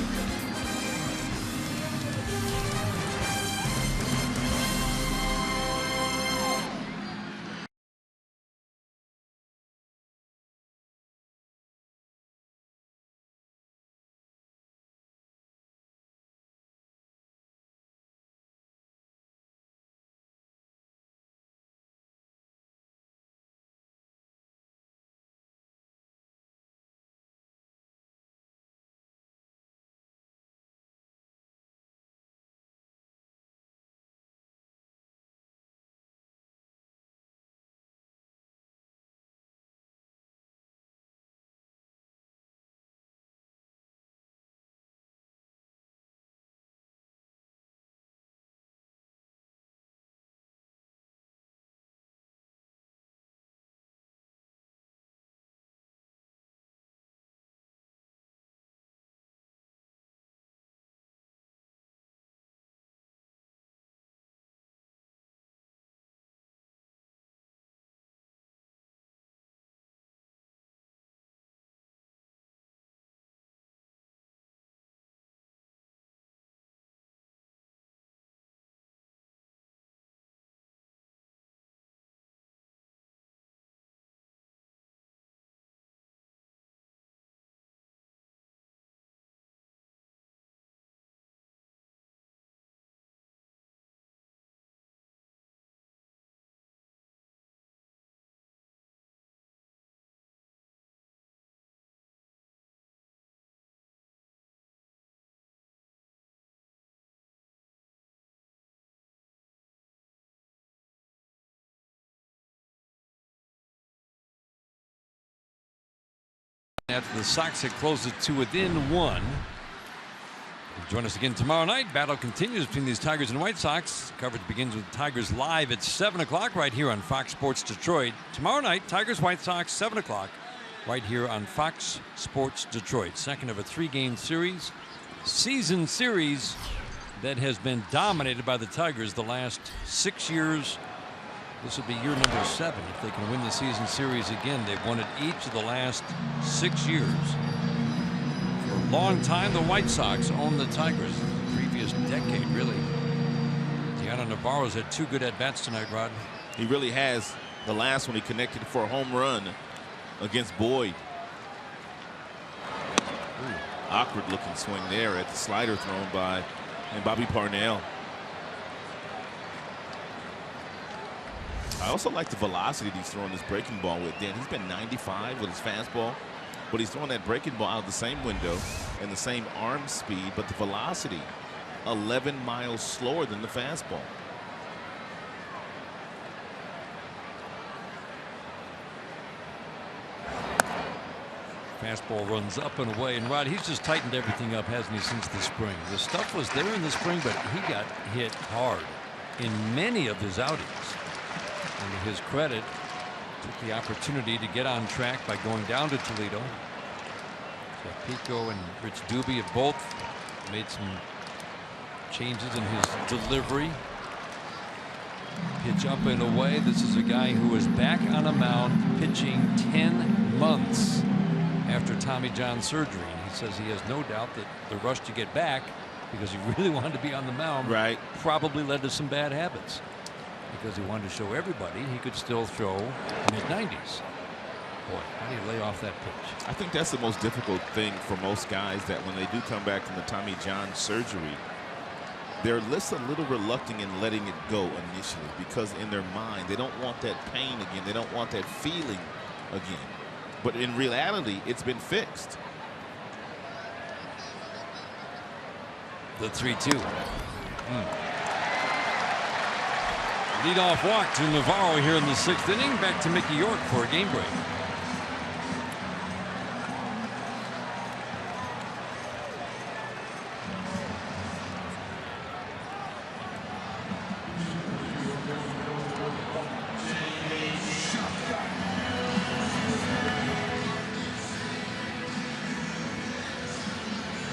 D: After the Sox had closed it to within 1. Join us again tomorrow night. Battle continues between these Tigers and White Sox. Coverage begins with Tigers live at 7 o'clock right here on Fox Sports Detroit. Tomorrow night, Tigers White Sox 7 o'clock right here on Fox Sports Detroit. Second of a 3-game series, season series that has been dominated by the Tigers the last 6 years. This will be year number 7 if they can win the season series again. They've won it each of the last 6 years. For a long time, the White Sox owned the Tigers. The previous decade, really. Deanna Navarro's had 2 good at-bats tonight, Rod.
E: He really has. The last one he connected for a home run against Boyd. Ooh, awkward looking swing there at the slider thrown by Bobby Parnell. I also like the velocity that he's throwing this breaking ball with. Dan, he's been 95 with his fastball, but he's throwing that breaking ball out of the same window and the same arm speed, but the velocity 11 miles slower than the fastball.
D: Fastball runs up and away, and Rod, he's just tightened everything up, hasn't he, since the spring? The stuff was there in the spring, but he got hit hard in many of his outings. And to his credit, took the opportunity to get on track by going down to Toledo. So Pico and Rich Doobie have both made some changes in his delivery. Pitch up and away. This is a guy who is back on a mound pitching 10 months after Tommy John surgery. And he says he has no doubt that the rush to get back, because he really wanted to be on the mound,
E: right,
D: probably led to some bad habits. Because he wanted to show everybody he could still throw mid-90s. Boy, how do you lay off that pitch?
E: I think that's the most difficult thing for most guys, that when they do come back from the Tommy John surgery, they're just a little reluctant in letting it go initially, because in their mind they don't want that pain again. They don't want that feeling again. But in reality, it's been fixed.
D: The 3-2. Leadoff walk to Navarro here in the 6th inning. Back to Mickey York for a game break.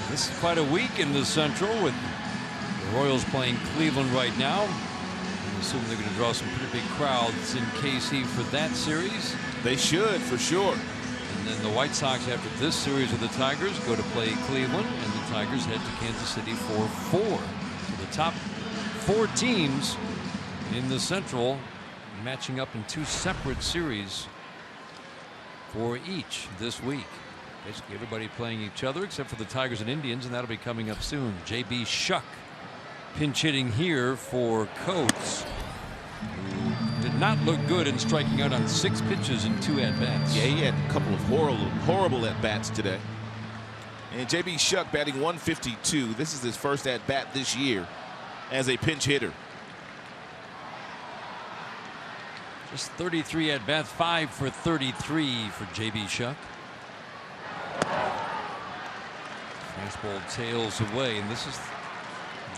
D: This is quite a week in the Central, with the Royals playing Cleveland right now. I assume they're going to draw some pretty big crowds in KC for that series.
E: They should, for sure.
D: And then the White Sox, after this series with the Tigers, go to play Cleveland, and the Tigers head to Kansas City for 4. So the top 4 teams in the Central matching up in 2 separate series for each this week. Basically everybody playing each other except for the Tigers and Indians, and that'll be coming up soon. J.B. Shuck pinch hitting here for Coates, who did not look good in striking out on 6 pitches in 2 at-bats.
E: Yeah, he had a couple of horrible at-bats today. And J.B. Shuck batting 152. This is his first at-bat this year as a pinch hitter.
D: Just 33 at-bats, 5 for 33 for J.B. Shuck. Fastball tails away, and this is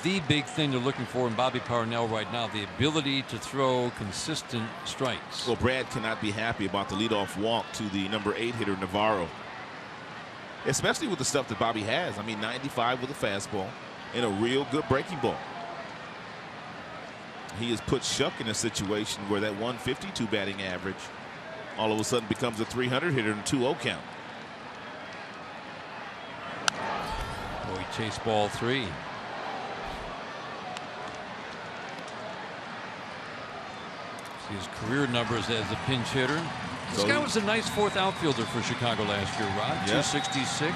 D: the big thing they're looking for in Bobby Parnell right now, the ability to throw consistent strikes.
E: Well, Brad cannot be happy about the leadoff walk to the number 8 hitter, Navarro. Especially with the stuff that Bobby has. I mean, 95 with a fastball and a real good breaking ball. He has put Shuck in a situation where that 152 batting average all of a sudden becomes a 300 hitter and 2-0 count.
D: Boy, chase ball 3. See his career numbers as a pinch hitter. This guy was a nice 4th outfielder for Chicago last year, Rod.
E: Yeah.
D: 266.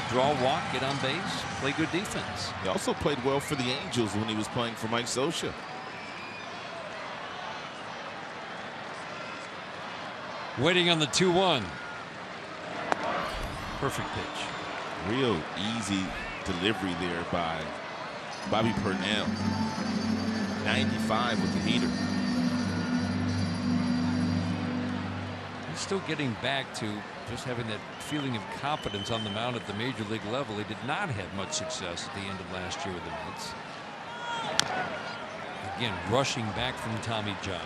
D: Draw, walk, get on base, play good defense.
E: He also played well for the Angels when he was playing for Mike Scioscia.
D: Waiting on the 2-1. Perfect pitch.
E: Real easy delivery there by Bobby Parnell. 95 with the heater.
D: still getting back to just having that feeling of confidence on the mound at the major league level. He did not have much success at the end of last year with the Mets. Again, rushing back from Tommy John.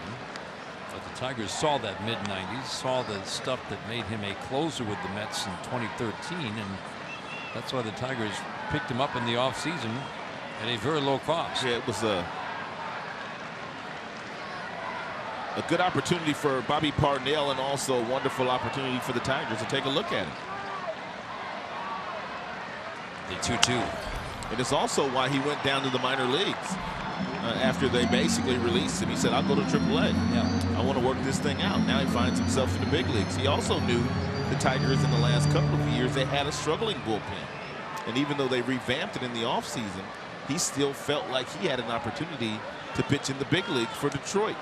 D: But the Tigers saw that mid-90s, saw the stuff that made him a closer with the Mets in 2013, and that's why the Tigers picked him up in the offseason at a very low cost.
E: Yeah, it was a good opportunity for Bobby Parnell, and also a wonderful opportunity for the Tigers to take a look at it.
D: The 2-2.
E: And it's also why he went down to the minor leagues after they basically released him. He said, I'll go to AAA.
D: Yeah.
E: I want to work this thing out. Now he finds himself in the big leagues. He also knew the Tigers in the last couple of years, they had a struggling bullpen. And even though they revamped it in the offseason, he still felt like he had an opportunity to pitch in the big league for Detroit.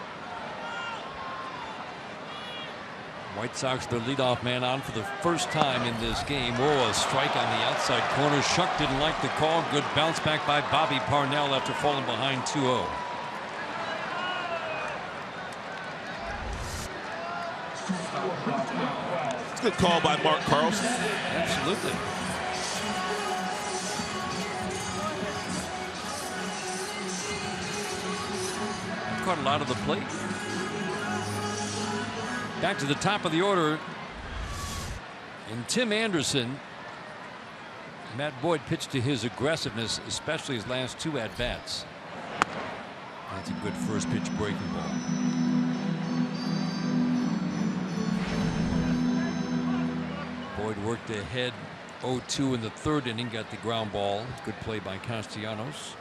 D: White Sox, their leadoff man on for the first time in this game. Oh, a strike on the outside corner. Shuck didn't like the call. Good bounce back by Bobby Parnell after falling behind 2-0.
E: It's a good call by Mark Carlson.
D: Absolutely. Caught a lot of the plate. Back to the top of the order. And Tim Anderson. Matt Boyd pitched to his aggressiveness, especially his last two at-bats. That's a good first pitch breaking ball. Boyd worked ahead 0-2 in the third inning, got the ground ball. Good play by Castellanos.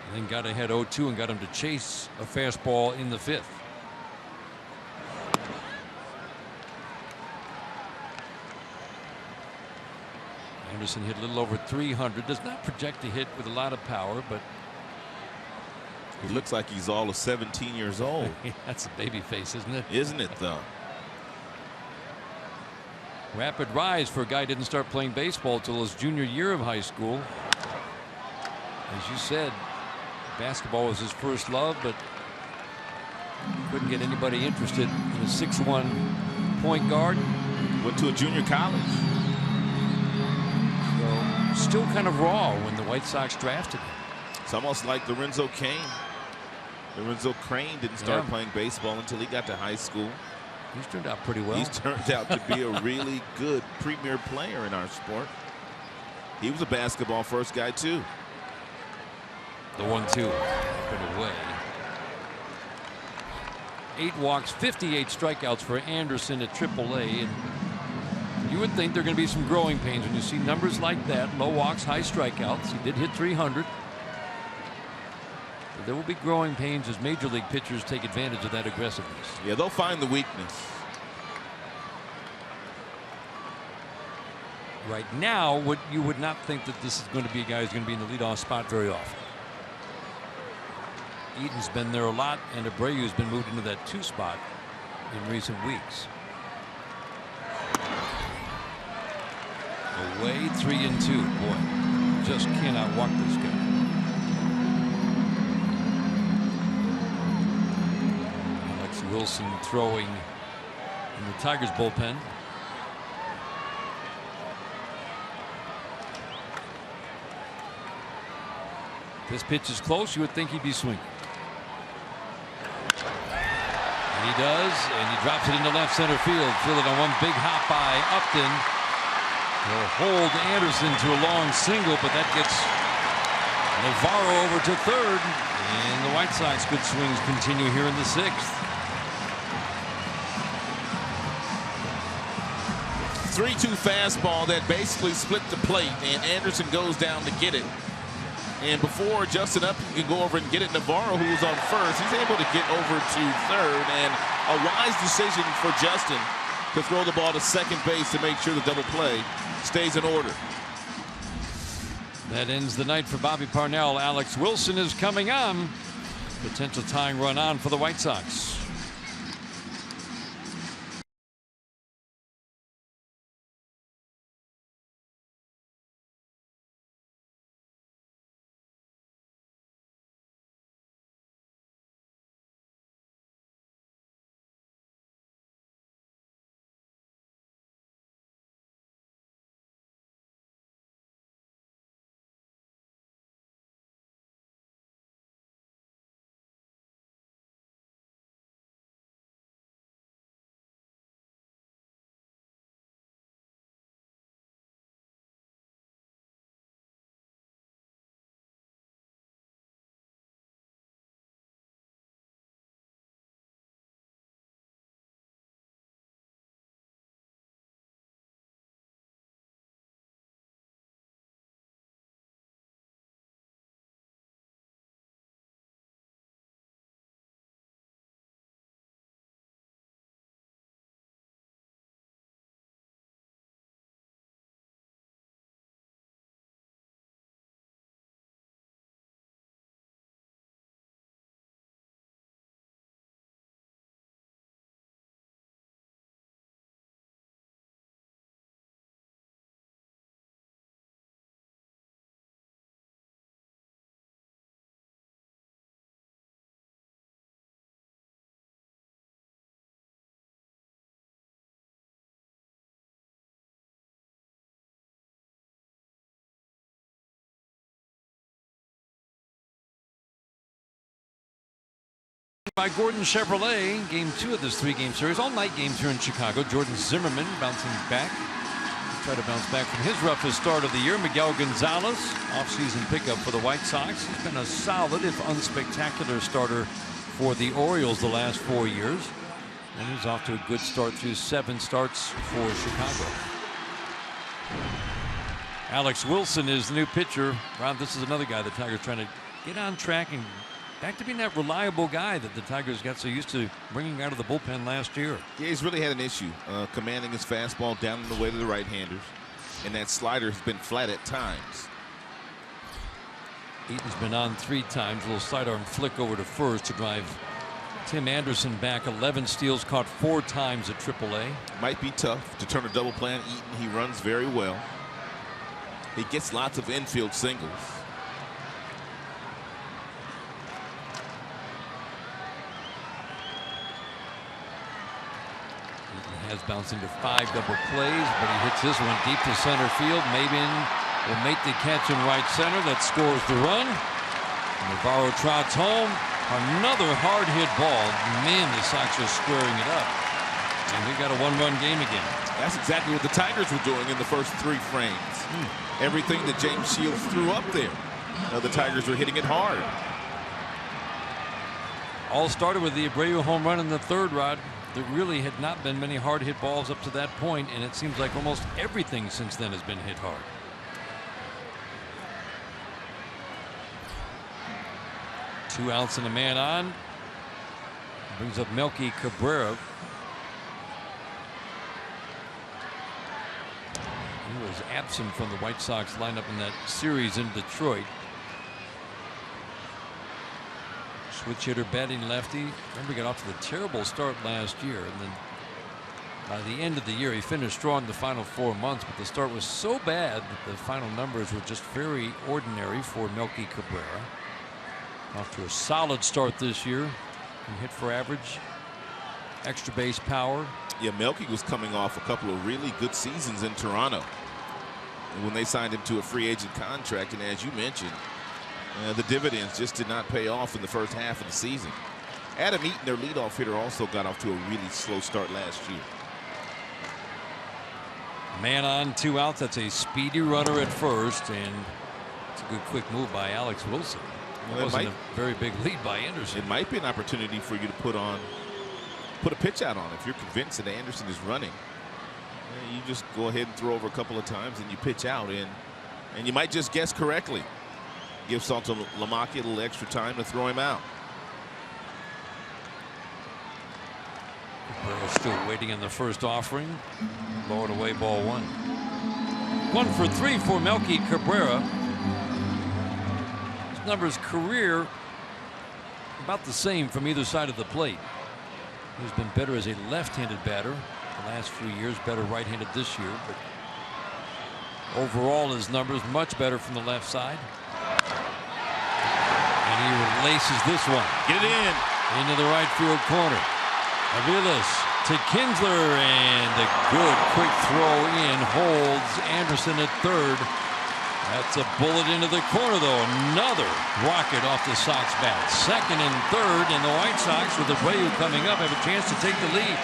D: And then got ahead 0-2 and got him to chase a fastball in the fifth. Anderson hit a little over 300. Does not project to hit with a lot of power, but
E: he looks like he's all of 17 years old.
D: That's a baby face, isn't it?
E: Isn't it, though?
D: Rapid rise for a guy who didn't start playing baseball till his junior year of high school. As you said, basketball was his first love, but couldn't get anybody interested in a 6'1" point guard.
E: Went to a junior college.
D: So still kind of raw when the White Sox drafted him.
E: It's almost like Lorenzo Cain. Lorenzo Crane didn't start playing baseball until he got to high school.
D: He's turned out pretty well.
E: He's turned out to be a really good premier player in our sport. He was a basketball first guy too.
D: The 1-2 put away. 8 walks, 58 strikeouts for Anderson at AAA, and you would think there are going to be some growing pains when you see numbers like that. Low walks, high strikeouts. He did hit 300. But there will be growing pains as major league pitchers take advantage of that aggressiveness.
E: Yeah, they'll find the weakness.
D: Right now, you would not think that this is going to be a guy who's going to be in the leadoff spot very often. Eaton's been there a lot, and Abreu's been moved into that 2 spot in recent weeks. Away 3-2. Boy, just cannot walk this guy. Alex Wilson throwing in the Tigers bullpen. This pitch is close. You would think he'd be swinging. And he does, and he drops it into left center field. Fielded on one big hop by Upton. He'll hold Anderson to a long single, but that gets Navarro over to third. And the White Sox good swings continue here in the 6th.
E: 3-2 fastball that basically split the plate, and Anderson goes down to get it. And before Justin Upton can go over and get it, Navarro, who was on first, he's able to get over to third. And a wise decision for Justin to throw the ball to second base to make sure the double play stays in order.
D: That ends the night for Bobby Parnell. Alex Wilson is coming on. Potential tying run on for the White Sox. By Gordon Chevrolet, game 2 of this 3-game series. All night games here in Chicago. Jordan Zimmerman bouncing back. Try to bounce back from his roughest start of the year. Miguel Gonzalez, offseason pickup for the White Sox. He's been a solid, if unspectacular, starter for the Orioles the last 4 years. And he's off to a good start through 7 starts for Chicago. Alex Wilson is the new pitcher. Ron, this is another guy the Tigers trying to get on track and back to being that reliable guy that the Tigers got so used to bringing out of the bullpen last year.
E: Yeah, he's really had an issue commanding his fastball down and away to the right-handers, and that slider has been flat at times.
D: Eaton's been on 3 times. A little sidearm flick over to first to drive Tim Anderson back. 11 steals, caught 4 times at AAA.
E: Might be tough to turn a double play on Eaton. He runs very well. He gets lots of infield singles.
D: Has bounced into 5 double plays, but he hits this one deep to center field. Maben will make the catch in right center. That scores the run. Navarro trots home. Another hard hit ball. Man, the Sox are squaring it up. And we got a 1-run game again.
E: That's exactly what the Tigers were doing in the first 3 frames. Everything that James Shields threw up there. The Tigers were hitting it hard.
D: All started with the Abreu home run in the 3rd, Rod. There really had not been many hard hit balls up to that point, and it seems like almost everything since then has been hit hard. Two outs and a man on. Brings up Melky Cabrera. He was absent from the White Sox lineup in that series in Detroit. Switch hitter, batting lefty. Remember, he got off to the terrible start last year, and then by the end of the year he finished strong the final 4 months, but the start was so bad that the final numbers were just very ordinary for Melky Cabrera. Off to a solid start this year. Can hit for average, extra base power.
E: Yeah, Melky was coming off a couple of really good seasons in Toronto, and when they signed him to a free agent contract, and as you mentioned, the dividends just did not pay off in the first half of the season. Adam Eaton, their leadoff hitter, also got off to a really slow start last year.
D: Man on, 2 outs. That's a speedy runner at first, and it's a good quick move by Alex Wilson. It wasn't a very big lead by Anderson.
E: It might be an opportunity for you to put a pitch out on. If you're convinced that Anderson is running, you just go ahead and throw over a couple of times and you pitch out, and you might just guess correctly. Give Salto Lamaki a little extra time to throw him out.
D: Cabrera still waiting in the first offering. Lowered away, ball 1. 1 for 3 for Melky Cabrera. His numbers career about the same from either side of the plate. He's been better as a left-handed batter the last few years, better right-handed this year, but overall his numbers much better from the left side. And he laces this one.
E: Get it in.
D: Into the right field corner. Aviles to Kinsler, and a good quick throw in holds Anderson at 3rd. That's a bullet into the corner, though. Another rocket off the Sox bat. 2nd and 3rd, and the White Sox, with Abreu coming up, have a chance to take the lead.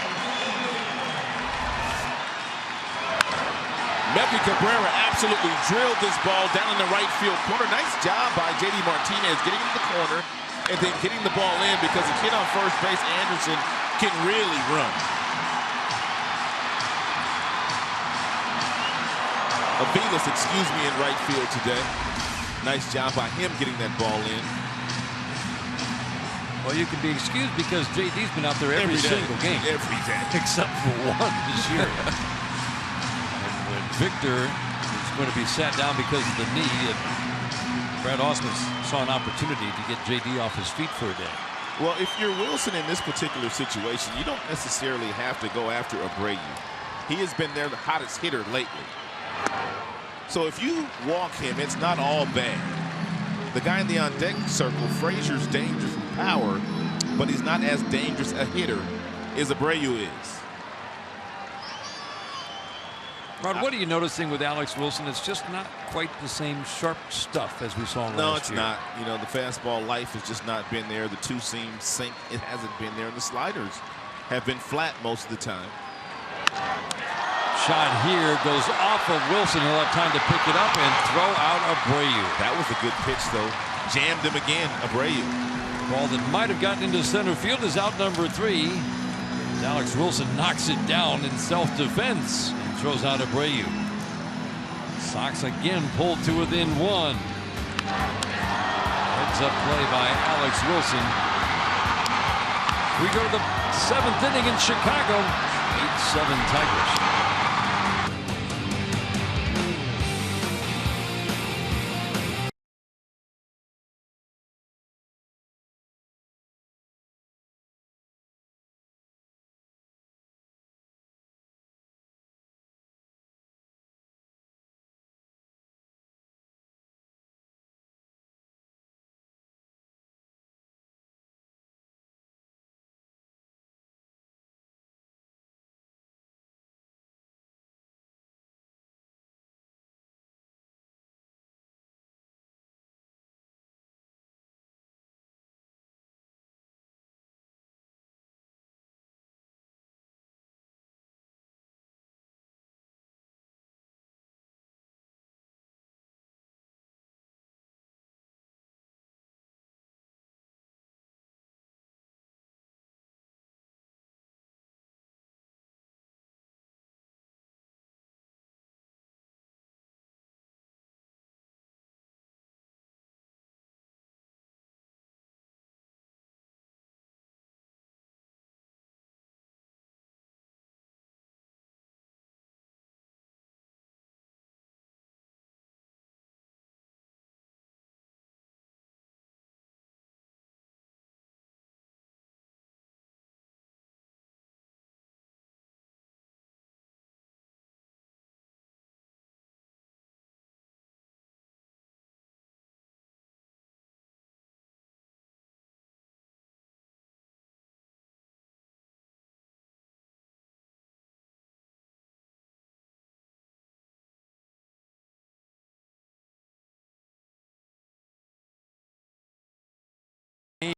E: Melky Cabrera absolutely drilled this ball down in the right field corner. Nice job by J.D. Martinez getting into the corner and then getting the ball in, because a kid on first base, Anderson, can really run. Aviles, excuse me, in right field today. Nice job by him getting that ball in.
D: Well, you can be excused because JD's been out there every single game.
E: Every day.
D: Except for 1 this year. Victor is going to be sat down because of the knee. Brad Ausmus saw an opportunity to get JD off his feet for a day.
E: Well, if you're Wilson in this particular situation, you don't necessarily have to go after Abreu. He has been their hottest hitter lately. So if you walk him, it's not all bad. The guy in the on-deck circle, Frazier's dangerous from power, but he's not as dangerous a hitter as Abreu is.
D: Rod, what are you noticing with Alex Wilson? It's just not quite the same sharp stuff as we saw last year.
E: No, it's not. You know, the fastball life has just not been there. The two-seam sink, it hasn't been there. And the sliders have been flat most of the time.
D: Shot here goes off of Wilson. He'll have time to pick it up and throw out Abreu.
E: That was a good pitch, though. Jammed him again, Abreu.
D: Ball that might have gotten into center field is out number 3. Alex Wilson knocks it down in self-defense and throws out Abreu. Sox again pulled to within 1. Heads up play by Alex Wilson. We go to the 7th inning in Chicago. 8-7 Tigers.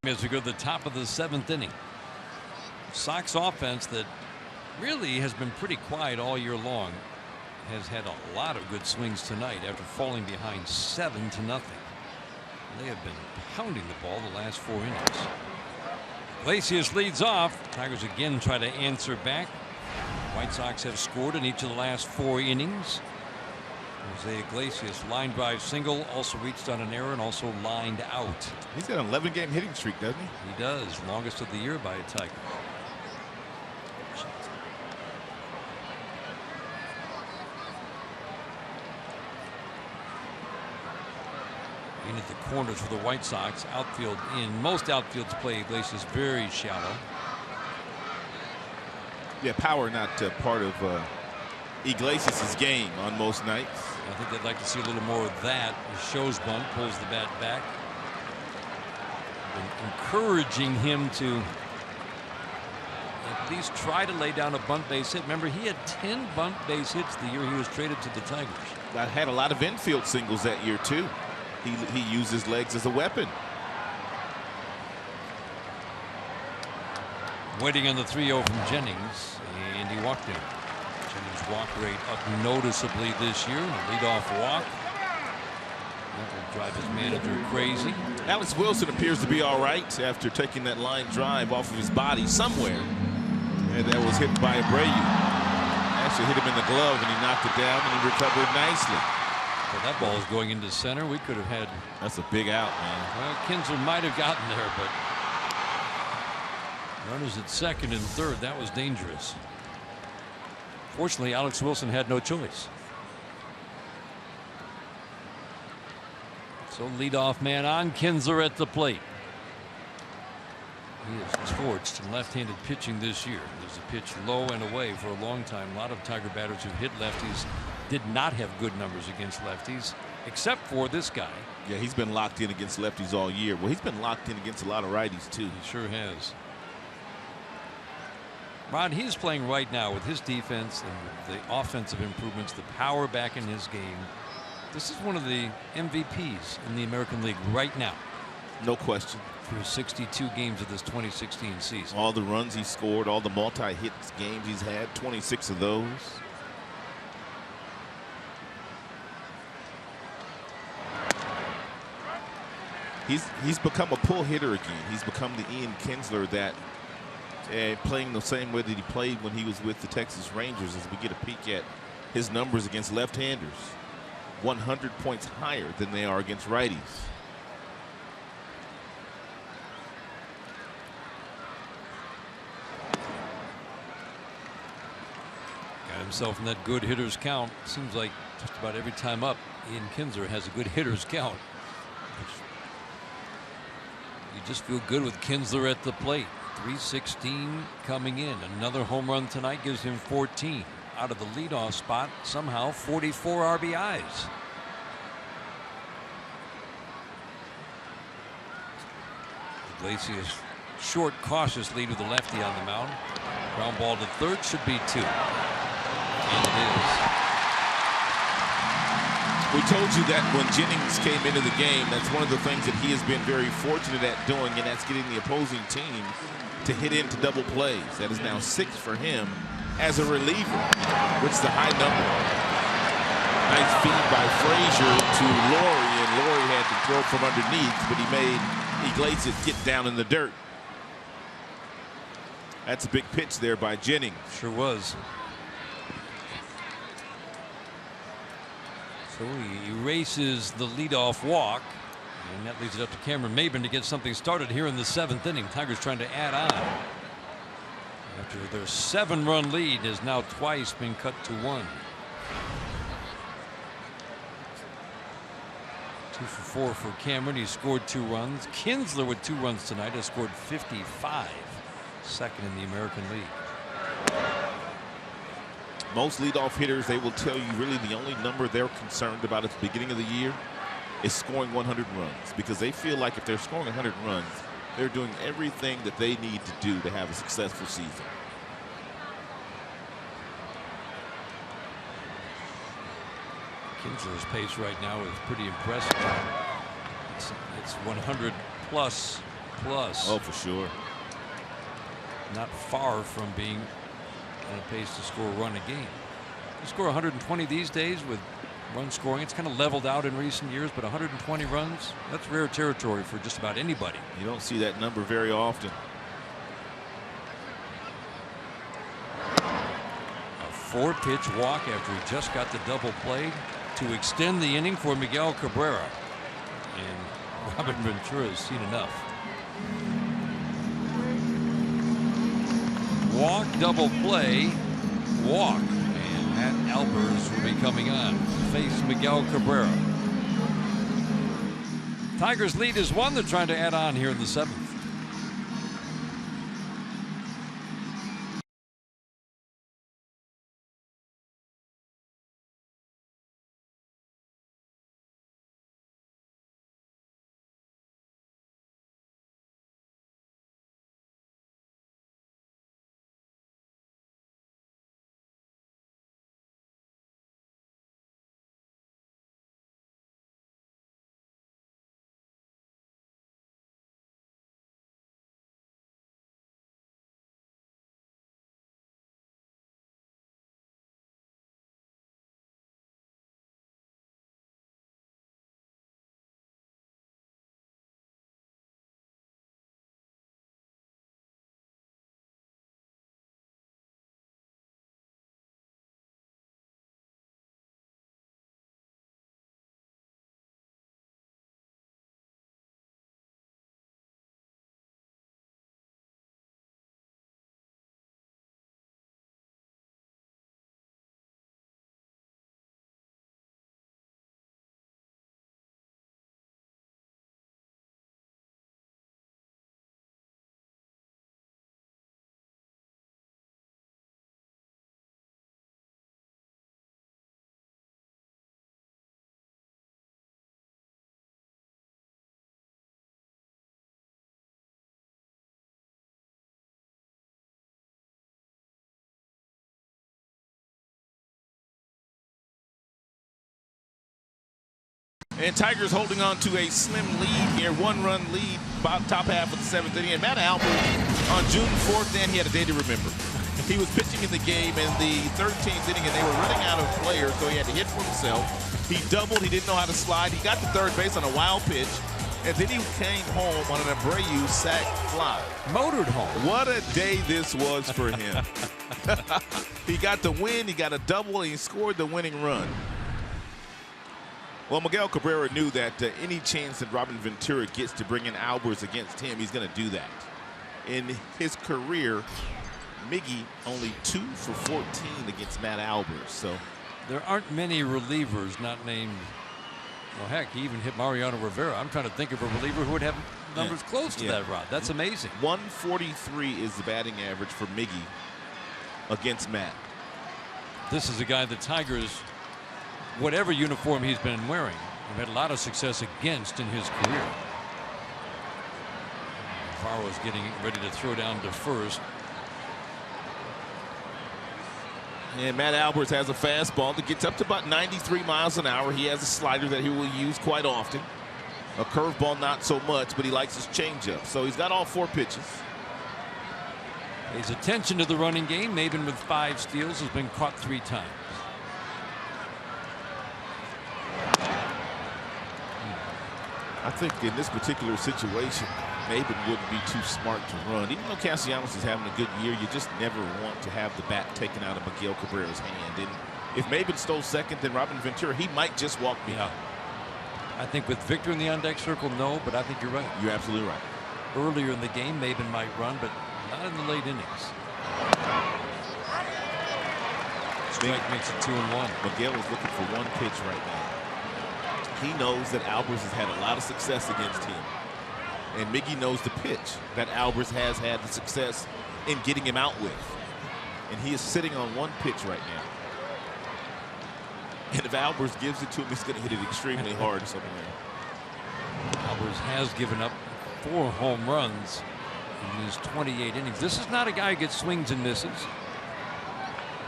D: As we go to the top of the 7th inning. Sox offense that really has been pretty quiet all year long has had a lot of good swings tonight after falling behind 7-0. They have been pounding the ball the last 4 innings. Iglesias leads off. Tigers again try to answer back. White Sox have scored in each of the last 4 innings. Jose Iglesias line drive single, also reached on an error and also lined out.
E: He's got an 11-game hitting streak, doesn't he?
D: He does, longest of the year by a Tiger. In at the corners for the White Sox. Outfield in. Most outfields play Iglesias very shallow.
E: Yeah, power not part of Iglesias' game on most nights.
D: I think they'd like to see a little more of that. He shows bunt, pulls the bat back. Been encouraging him to at least try to lay down a bunt base hit. Remember, he had 10 bunt base hits the year he was traded to the Tigers.
E: That had a lot of infield singles that year too. He used his legs as a weapon.
D: Waiting on the 3-0 from Jennings, and he walked him. Jennings' walk rate up noticeably this year. Leadoff walk. That will drive his manager crazy.
E: Alex Wilson appears to be all right after taking that line drive off of his body somewhere. And that was hit by Abreu. Actually hit him in the glove and he knocked it down and he recovered nicely.
D: Well, that ball is going into center. We could have had.
E: That's a big out, man.
D: Well, Kinsler might have gotten there, but runners at second and third. That was dangerous. Fortunately, Alex Wilson had no choice. So leadoff man on, Kinsler at the plate. He is torched in left-handed pitching this year. There's a pitch low and away for a long time. A lot of Tiger batters who hit lefties did not have good numbers against lefties, except for this guy.
E: Yeah, he's been locked in against lefties all year. Well, he's been locked in against a lot of righties too.
D: He sure has. Rod, he's playing right now with his defense and the offensive improvements, the power back in his game. This is one of the MVPs in the American League right now.
E: No question.
D: Through 62 games of this 2016 season.
E: All the runs he scored, all the multi-hit games he's had, 26 of those. He's become a pull hitter again. He's become the Ian Kinsler that playing the same way that he played when he was with the Texas Rangers. As we get a peek at his numbers against left-handers, 100 points higher than they are against righties.
D: Got himself in that good hitters count. Seems like just about every time up, Ian Kinsler has a good hitters count. You just feel good with Kinsler at the plate. 316 coming in. Another home run tonight gives him 14. Out of the leadoff spot, somehow 44 RBIs. Iglesias short, cautious lead with the lefty on the mound. Ground ball to third, should be 2. And it is.
E: We told you that when Jennings came into the game, that's one of the things that he has been very fortunate at doing, and that's getting the opposing team to hit into double plays. That is now 6 for him as a reliever, which is a high number. Nice feed by Frazier to Laurie, and Laurie had to throw from underneath, but he made Iglesias get down in the dirt. That's a big pitch there by Jennings.
D: Sure was. So he erases the leadoff walk, and that leads it up to Cameron Maybin to get something started here in the 7th inning. Tigers trying to add on after their 7-run lead has now twice been cut to 1. 2 for 4 for Cameron. He scored 2 runs. Kinsler with 2 runs tonight has scored 55, second in the American League.
E: Most leadoff hitters, they will tell you really the only number they're concerned about at the beginning of the year is scoring 100 runs, because they feel like if they're scoring 100 runs, they're doing everything that they need to do to have a successful season.
D: Kinsler's pace right now is pretty impressive. It's 100 plus.
E: Oh, for sure.
D: Not far from being on a pace to score a run a game. You score 120 these days with run scoring. It's kind of leveled out in recent years, but 120 runs, that's rare territory for just about anybody.
E: You don't see that number very often.
D: A 4-pitch walk after he just got the double play to extend the inning for Miguel Cabrera. And Robin Ventura has seen enough. Walk, double play, walk, and Matt Albers will be coming on to face Miguel Cabrera. Tigers lead is 1. They're trying to add on here in the 7th.
E: And Tigers holding on to a slim lead here, 1-run lead, about top half of the 7th inning. And Matt Albert on June 4th, then he had a day to remember. He was pitching in the game in the 13th inning, and they were running out of players, so he had to hit for himself. He doubled. He didn't know how to slide. He got to third base on a wild pitch, and then he came home on an Abreu sac fly.
D: Motored home.
E: What a day this was for him. He got the win. He got a double, and he scored the winning run. Well, Miguel Cabrera knew that any chance that Robin Ventura gets to bring in Albers against him, he's going to do that. In his career, Miggy only 2 for 14 against Matt Albers. So
D: there aren't many relievers not named. Well, heck, he even hit Mariano Rivera. I'm trying to think of a reliever who would have numbers close to that, Rod. That's amazing.
E: 143 is the batting average for Miggy against Matt.
D: This is a guy the Tigers, whatever uniform he's been wearing, have had a lot of success against in his career. Farrell's getting ready to throw down to first.
E: And Matt Albers has a fastball that gets up to about 93 miles an hour. He has a slider that he will use quite often. A curveball, not so much, but he likes his changeup. So he's got all 4 pitches.
D: Pays attention to the running game. Maben with 5 steals has been caught 3 times.
E: I think in this particular situation, Maben wouldn't be too smart to run. Even though Castellanos is having a good year, you just never want to have the bat taken out of Miguel Cabrera's hand. And if Maben stole second, then Robin Ventura, he might just walk behind.
D: I think with Victor in the on-deck circle, no, but I think you're right.
E: You're absolutely right.
D: Earlier in the game, Maben might run, but not in the late innings. Strike makes it 2-1.
E: Miguel is looking for 1 pitch right now. He knows that Albers has had a lot of success against him. And Miggy knows the pitch that Albers has had the success in getting him out with. And he is sitting on 1 pitch right now. And if Albers gives it to him, he's going to hit it extremely hard somewhere.
D: Albers has given up 4 home runs in his 28 innings. This is not a guy who gets swings and misses.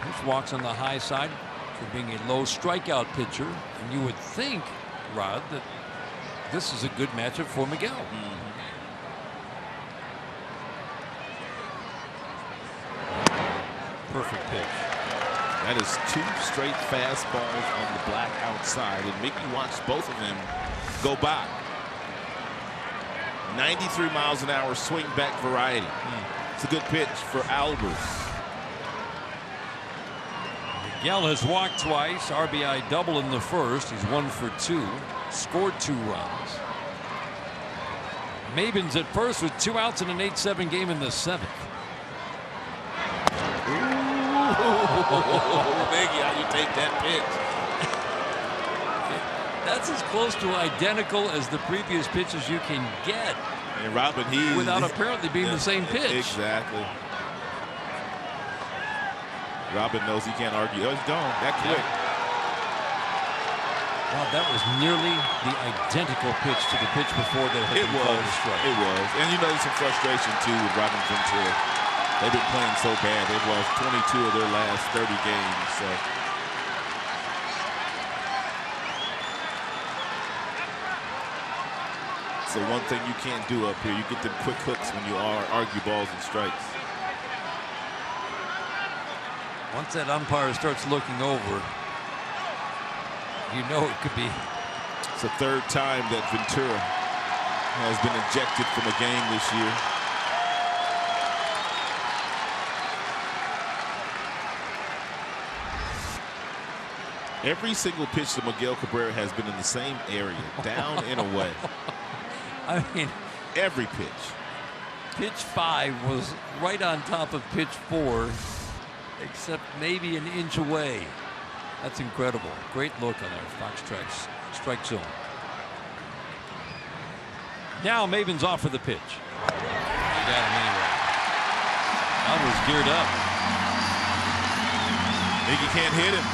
D: He walks on the high side for being a low strikeout pitcher. And you would think, Rod, that this is a good matchup for Miguel. Perfect pitch.
E: That is 2 straight fastballs on the black outside, and Mickey watched both of them go by. 93 miles an hour swing back variety. It's a good pitch for Albers.
D: Miguel has walked twice, RBI double in the first. He's 1 for 2, scored 2 runs. Maben's at first with 2 outs in an 8-7 game in the 7th.
E: Miggy, how you take that pitch?
D: That's as close to identical as the previous pitches you can get.
E: And Robin,
D: without apparently being the same pitch.
E: Exactly. Robin knows he can't argue. Oh, he's gone that quick.
D: Wow, that was nearly the identical pitch to the pitch before that had been called a strike.
E: It was. And you know there's some frustration too with Robin Ventura. They've been playing so bad. They've lost 22 of their last 30 games. So one thing you can't do up here, you get them quick hooks when you argue balls and strikes.
D: Once that umpire starts looking over, you know it could be.
E: It's the 3rd time that Ventura has been ejected from a game this year. Every single pitch to Miguel Cabrera has been in the same area, down and away.
D: I mean,
E: every pitch.
D: Pitch 5 was right on top of pitch 4, except maybe an inch away. That's incredible. Great look on that Fox Tracks strike zone. Now Maben's off for the pitch. He got him anyway. That was geared up.
E: Miggy can't hit him.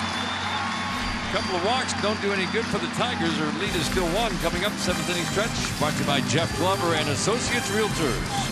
D: Couple of walks don't do any good for the Tigers. Their lead is still 1. Coming up, 7th inning stretch. Brought to you by Jeff Glover and Associates Realtors.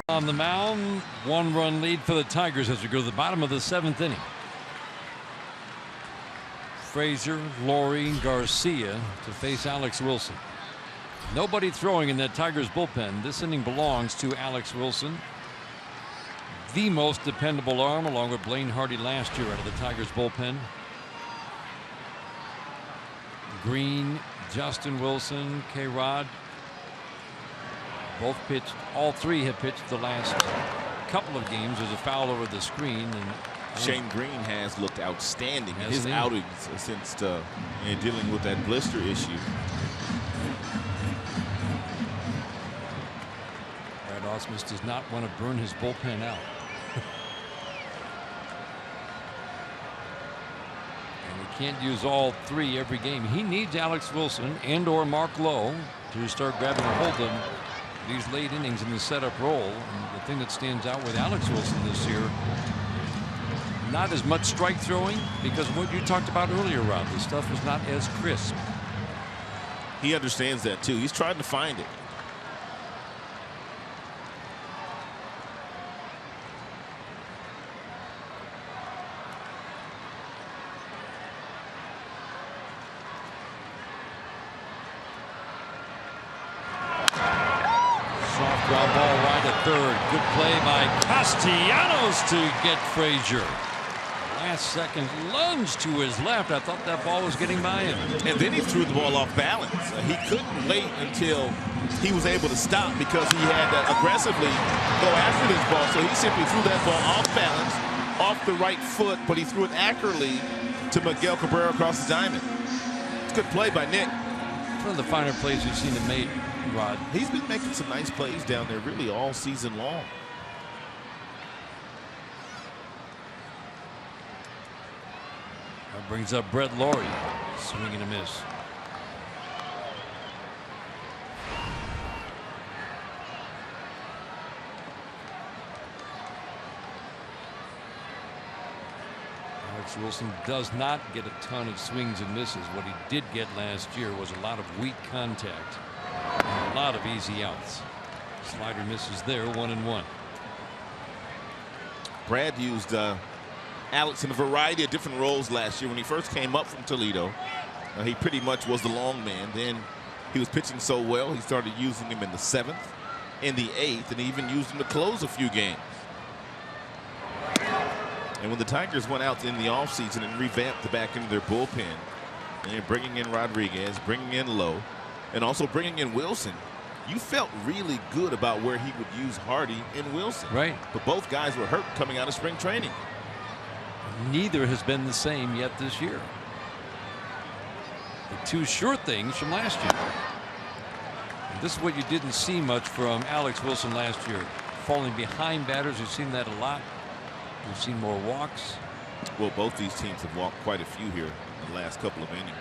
D: On the mound, 1-run lead for the Tigers as we go to the bottom of the 7th inning. Frazier, Laurie, Garcia to face Alex Wilson. Nobody throwing in that Tigers bullpen. This inning belongs to Alex Wilson, the most dependable arm, along with Blaine Hardy last year out of the Tigers bullpen. Green, Justin Wilson, K-Rod. Both pitched. All three have pitched the last couple of games. There's a foul over the screen. And
E: Shane Green has looked outstanding in his outings since dealing with that blister issue.
D: Brad Ausmus does not want to burn his bullpen out. And he can't use all three every game. He needs Alex Wilson and/or Mark Lowe to start grabbing a hold of these late innings in the setup role. And the thing that stands out with Alex Wilson this year, not as much strike throwing because of what you talked about earlier, Rob. The stuff is not as crisp.
E: He understands that too. He's trying to find it.
D: Ground ball right at third. Good play by Castellanos to get Frazier. Last second lunge to his left. I thought that ball was getting by him.
E: And then he threw the ball off balance. He couldn't wait until he was able to stop because he had to aggressively go after this ball. So he simply threw that ball off balance, off the right foot, but he threw it accurately to Miguel Cabrera across the diamond. It's a good play by Nick.
D: One of the finer plays we've seen him make, Rod.
E: He's been making some nice plays down there really all season long.
D: That brings up Brett Laurie. Swing and a miss. Alex Wilson does not get a ton of swings and misses. What he did get last year was a lot of weak contact and a lot of easy outs. Slider misses there, 1-1.
E: Brad used Alex in a variety of different roles last year. When he first came up from Toledo, he pretty much was the long man. Then he was pitching so well, he started using him in the 7th, in the 8th, and he even used him to close a few games. And when the Tigers went out in the offseason and revamped the back end of their bullpen, and bringing in Rodriguez, bringing in Lowe, and also bringing in Wilson, you felt really good about where he would use Hardy and Wilson.
D: Right.
E: But both guys were hurt coming out of spring training.
D: Neither has been the same yet this year. The two sure things from last year. And this is what you didn't see much from Alex Wilson last year. Falling behind batters, we've seen that a lot. We've seen more walks.
E: Well, both these teams have walked quite a few here in the last couple of innings.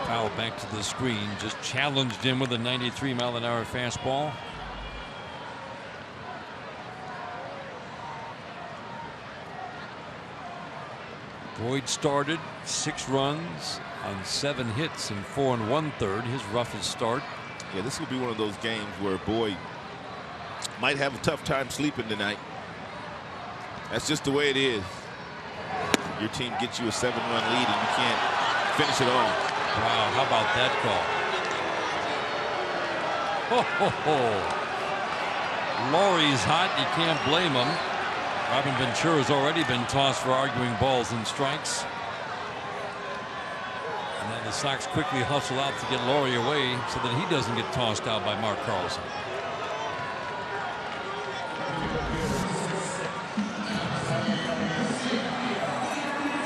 D: Foul back to the screen. Just challenged him with a 93-mile-an-hour fastball. Boyd started 6 runs on 7 hits and 4 1/3, his roughest start.
E: Yeah, this will be one of those games where Boyd might have a tough time sleeping tonight. That's just the way it is. Your team gets you a 7-run lead and you can't finish it off.
D: Wow, how about that call? Ho, ho, ho. Laurie's hot. You can't blame him. Robin Ventura's already been tossed for arguing balls and strikes. And then the Sox quickly hustle out to get Laurie away so that he doesn't get tossed out by Mark Carlson.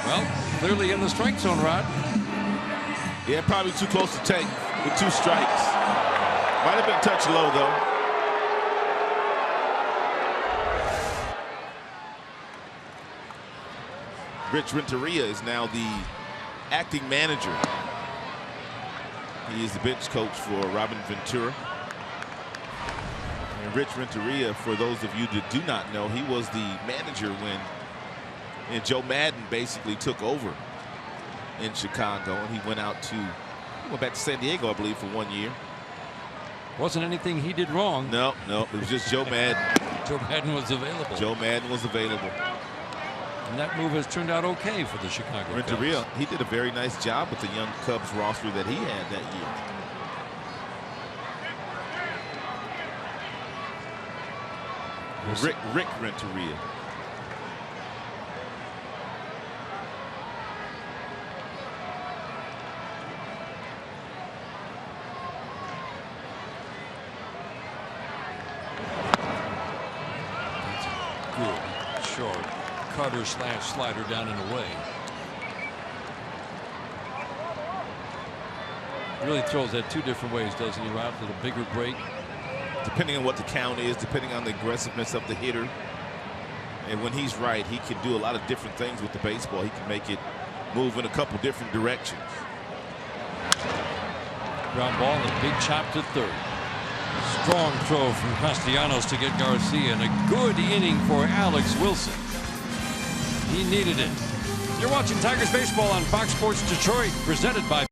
D: Well, clearly in the strike zone, Rod.
E: Yeah, probably too close to take with 2 strikes. Might have been a touch low, though. Rich Renteria is now the acting manager. He is the bench coach for Robin Ventura. And Rich Renteria, for those of you that do not know, he was the manager when And Joe Madden basically took over in Chicago, and he went back to San Diego, I believe, for 1 year.
D: Wasn't anything he did wrong.
E: No, it was just Joe Madden.
D: Joe Madden was available.
E: Joe Madden was available.
D: And that move has turned out okay for the Chicago Cubs.
E: Renteria, he did a very nice job with the young Cubs roster that he had that year. Rick Renteria.
D: Good, short cutter / slider down and away. Really throws that two different ways, doesn't he, Rob? With a bigger break.
E: Depending on what the count is, depending on the aggressiveness of the hitter. And when he's right, he can do a lot of different things with the baseball. He can make it move in a couple different directions.
D: Ground ball and a big chop to third. Strong throw from Castellanos to get Garcia, and a good inning for Alex Wilson. He needed it. You're watching Tigers baseball on Fox Sports Detroit, presented by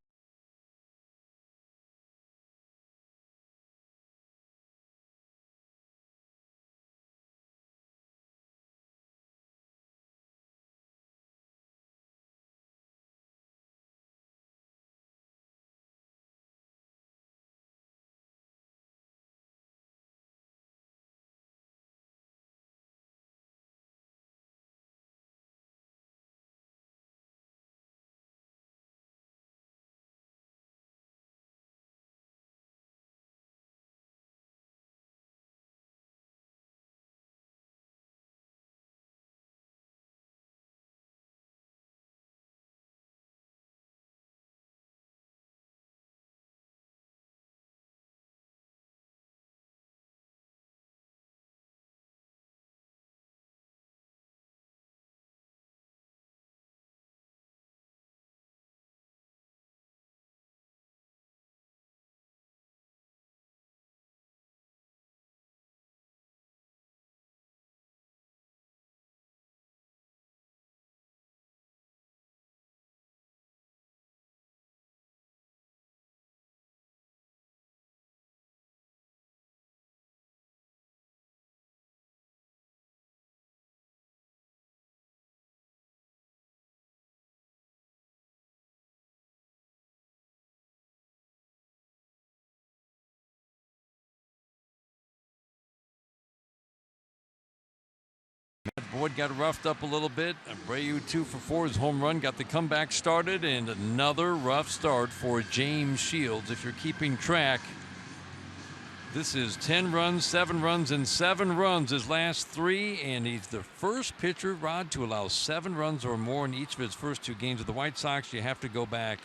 D: Boyd got roughed up a little bit. Abreu 2 for 4. His home run got the comeback started, and another rough start for James Shields. If you're keeping track, this is 10 runs, 7 runs, and 7 runs his last 3, and he's the first pitcher, Rod, to allow 7 runs or more in each of his first 2 games with the White Sox. You have to go back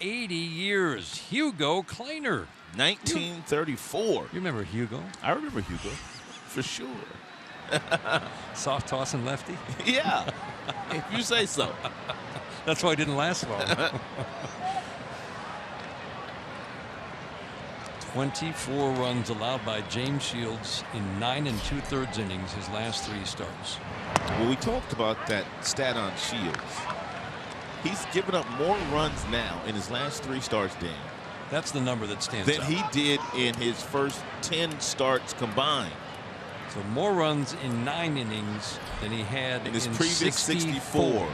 D: 80 years. Hugo Kleiner.
E: 1934.
D: You remember Hugo?
E: I remember Hugo, for sure.
D: Soft tossing lefty?
E: Yeah, if you say so.
D: That's why it didn't last long. 24 runs allowed by James Shields in 9 2/3 innings his last 3 starts.
E: Well, we talked about that stat on Shields. He's given up more runs now in his last 3 starts, Dan.
D: That's the number that stands
E: than
D: out.
E: he did in his first 10 starts combined.
D: So more runs in 9 innings than he had in
E: his previous 64.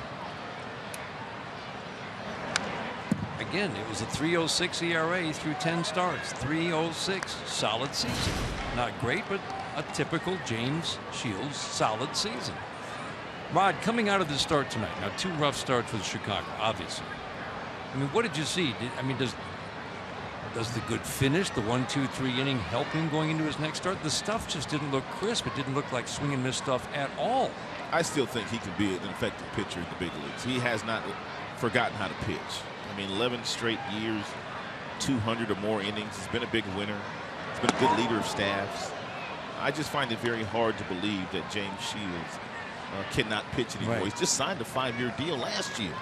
D: Again, it was a 3.06 ERA through 10 starts. 3.06, solid season. Not great, but a typical James Shields solid season. Rod, coming out of the start tonight, now 2 rough starts with Chicago, obviously. I mean, what did you see? Does the good finish, the 1-2-3 inning, help him going into his next start? The stuff just didn't look crisp. It didn't look like swing and miss stuff at all.
E: I still think he can be an effective pitcher in the big leagues. He has not forgotten how to pitch. I mean, 11 straight years, 200 or more innings. He's been a big winner. He's been a good leader of staffs. I just find it very hard to believe that James Shields cannot pitch anymore.
D: Right.
E: He's just signed a 5-year deal last year.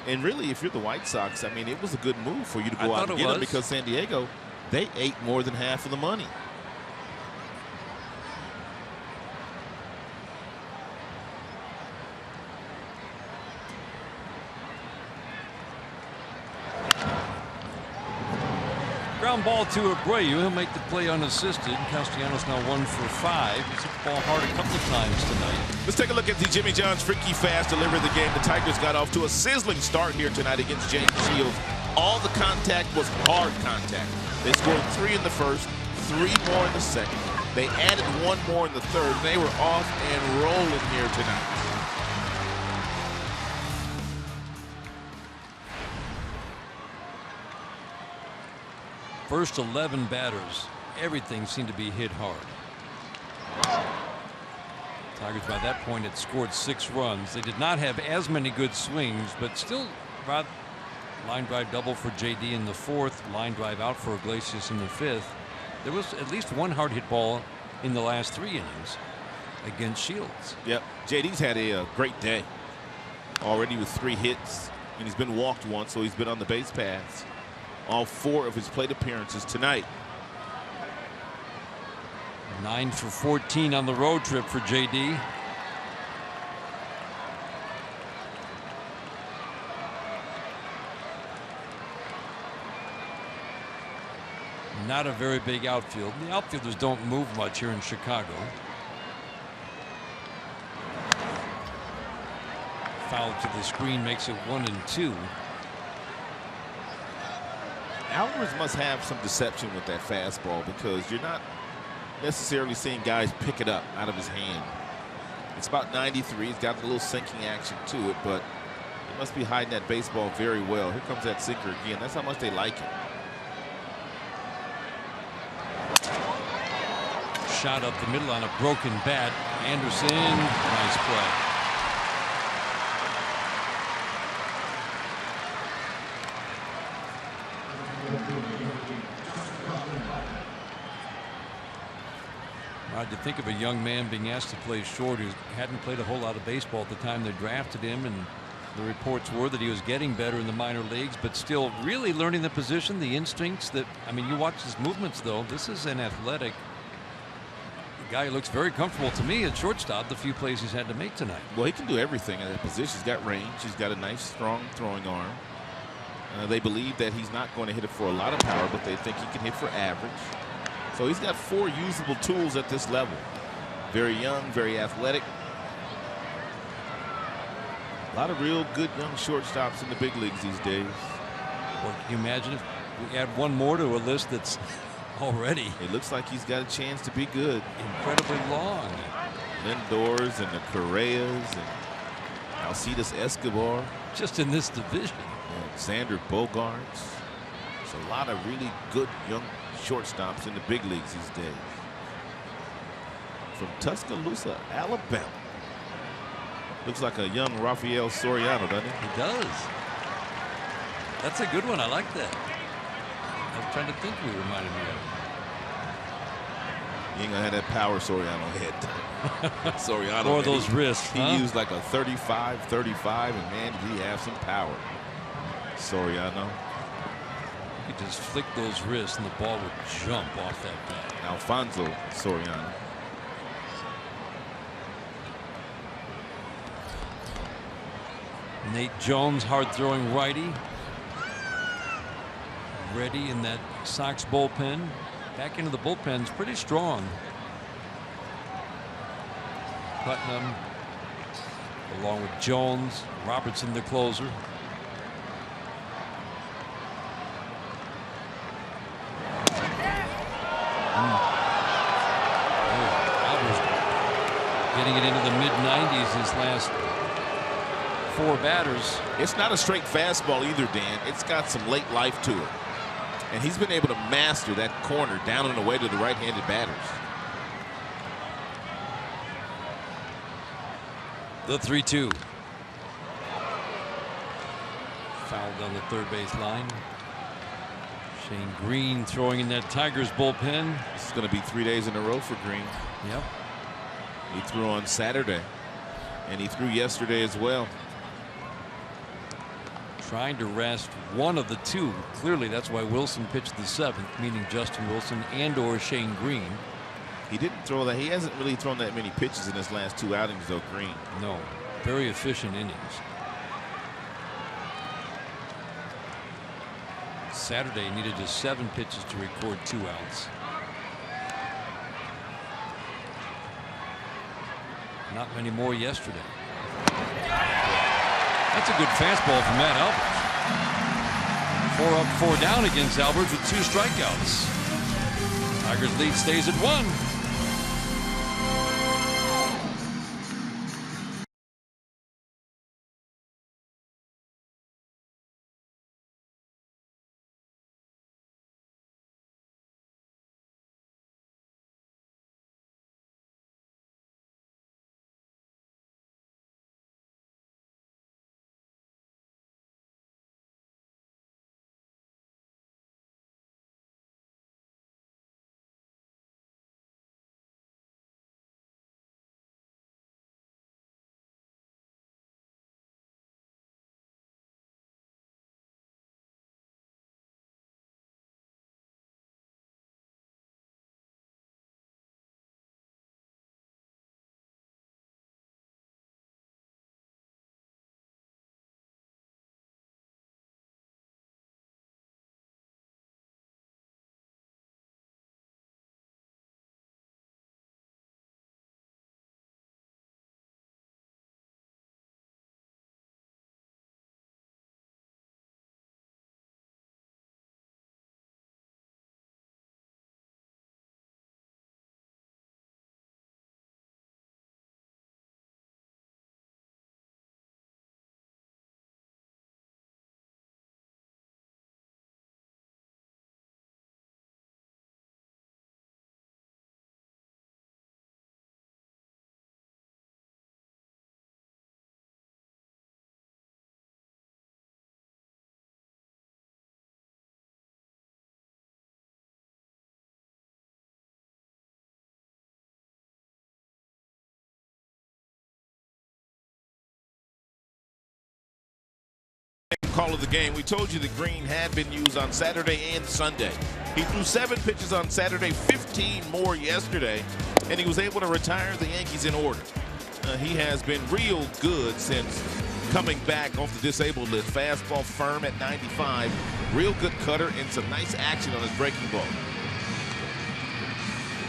E: And really, if you're the White Sox, I mean, it was a good move for you to go out and get him, because San Diego, they ate more than half of the money.
D: ground ball to Abreu. He'll make the play unassisted. Castellanos now 1 for 5. He's hit the ball hard a couple of times tonight.
E: Let's take a look at the Jimmy John's freaky fast delivery of the game. The Tigers got off to a sizzling start here tonight against James Shields. All the contact was hard contact. They scored 3 in the first, 3 more in the second. They added 1 more in the third. They were off and rolling here tonight.
D: First 11 batters, everything seemed to be hit hard. Tigers by that point had scored 6 runs. They did not have as many good swings, but still line drive double for JD in the 4th, line drive out for Iglesias in the 5th. There was at least 1 hard hit ball in the last 3 innings against Shields.
E: Yep, JD's had a great day already with 3 hits, and he's been walked once, so he's been on the base paths all 4 of his plate appearances tonight.
D: 9 for 14 on the road trip for JD. Not a very big outfield. The outfielders don't move much here in Chicago. Foul to the screen makes it 1-2.
E: Alvarez must have some deception with that fastball because you're not necessarily seeing guys pick it up out of his hand. It's about 93. He's got a little sinking action to it, but he must be hiding that baseball very well. Here comes that sinker again. That's how much they like it.
D: Shot up the middle on a broken bat. Anderson, nice play. Hard to think of a young man being asked to play short who hadn't played a whole lot of baseball at the time they drafted him, and the reports were that he was getting better in the minor leagues, but still really learning the position, the instincts that, I mean, you watch his movements though. This is an athletic guy who looks very comfortable to me at shortstop, the few plays he's had to make tonight.
E: Well, he can do everything at that position. He's got range. He's got a nice, strong throwing arm. They believe that he's not going to hit it for a lot of power, but they think he can hit for average. So he's got 4 usable tools at this level. Very young, very athletic. A lot of real good young shortstops in the big leagues these days.
D: Well, can you imagine if we add 1 more to a list that's already?
E: It looks like he's got a chance to be good.
D: Incredibly long.
E: Lindors and the Correas and Alcides Escobar.
D: Just in this division.
E: And Xander Bogaerts. There's a lot of really good young shortstops in the big leagues these days. From Tuscaloosa, Alabama. Looks like a young Rafael Soriano, doesn't he?
D: He does. That's a good one. I like that. I was trying to think who he reminded me of.
E: He ain't gonna have that power Soriano had. Soriano.
D: Or those wrists.
E: He used like a 35, and man, did he have some power. Soriano.
D: You could just flick those wrists and the ball would jump off that bat.
E: Alfonso Soriano.
D: Nate Jones, hard-throwing righty. Ready in that Sox bullpen. Back into the bullpen's pretty strong. Putnam, along with Jones, Robertson, the closer. Getting it into the mid-90s his last 4 batters.
E: It's not a straight fastball either, Dan. It's got some late life to it. And he's been able to master that corner down and away to the right-handed batters.
D: The 3-2. Fouled on the third base line. Shane Green throwing in that Tigers bullpen.
E: This is going to be 3 days in a row for Green.
D: Yep.
E: He threw on Saturday, and he threw yesterday as well.
D: Trying to rest one of the 2. Clearly that's why Wilson pitched the 7th, meaning Justin Wilson and or Shane Green.
E: He didn't throw that. He hasn't really thrown that many pitches in his last 2 outings, though, Green.
D: No. Very efficient innings. Saturday, he needed just 7 pitches to record 2 outs. Not many more yesterday. That's a good fastball from Matt Alberts. 4 up, 4 down against Alberts with 2 strikeouts. Tigers lead stays at 1.
E: Call of the game. We told you that Green had been used on Saturday and Sunday. He threw 7 pitches on Saturday, 15 more yesterday, and he was able to retire the Yankees in order. He has been real good since coming back off the disabled list. Fastball firm at 95, real good cutter, and some nice action on his breaking ball.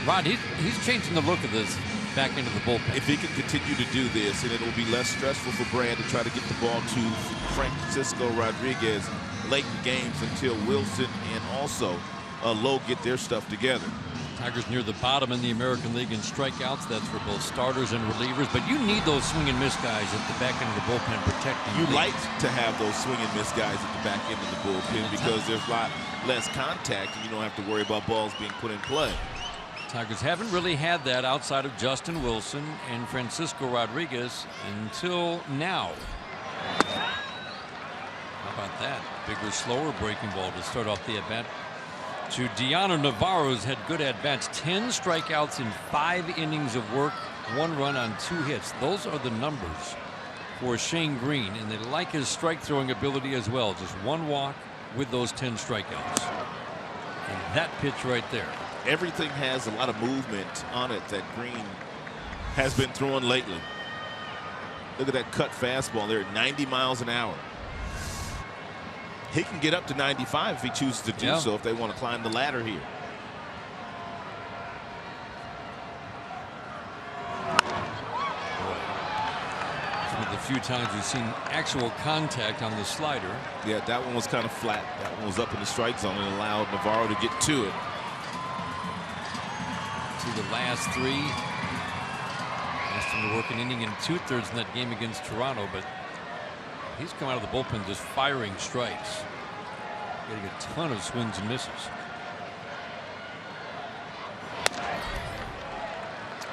D: Rod, he's changing the look of this back into the bullpen.
E: If he can continue to do this, and it'll be less stressful for Brad to try to get the ball to Francisco Rodriguez late in games until Wilson and also Lowe get their stuff together.
D: Tigers near the bottom in the American League in strikeouts. That's for both starters and relievers. But you need those swing and miss guys at the back end of the bullpen protecting
E: you.
D: You
E: like to have those swing and miss guys at the back end of the bullpen because there's a lot less contact and you don't have to worry about balls being put in play.
D: Tigers haven't really had that outside of Justin Wilson and Francisco Rodriguez until now. How about that? Bigger, slower breaking ball to start off the at-bat. To Diana Navarro's had good at-bats. 10 strikeouts in 5 innings of work. 1 run on 2 hits. Those are the numbers for Shane Green, and they like his strike-throwing ability as well. Just 1 walk with those 10 strikeouts. And that pitch right there.
E: Everything has a lot of movement on it that Green has been throwing lately. Look at that cut fastball there at 90 miles an hour. He can get up to 95 if he chooses to do so if they want to climb the ladder here.
D: Some of the few times we've seen actual contact on the slider.
E: Yeah, that one was kind of flat. That one was up in the strike zone and allowed Navarro to get to it.
D: The last 3. Asked him to work an inning and 2/3 in that game against Toronto, but he's come out of the bullpen just firing strikes, getting a ton of swings and misses.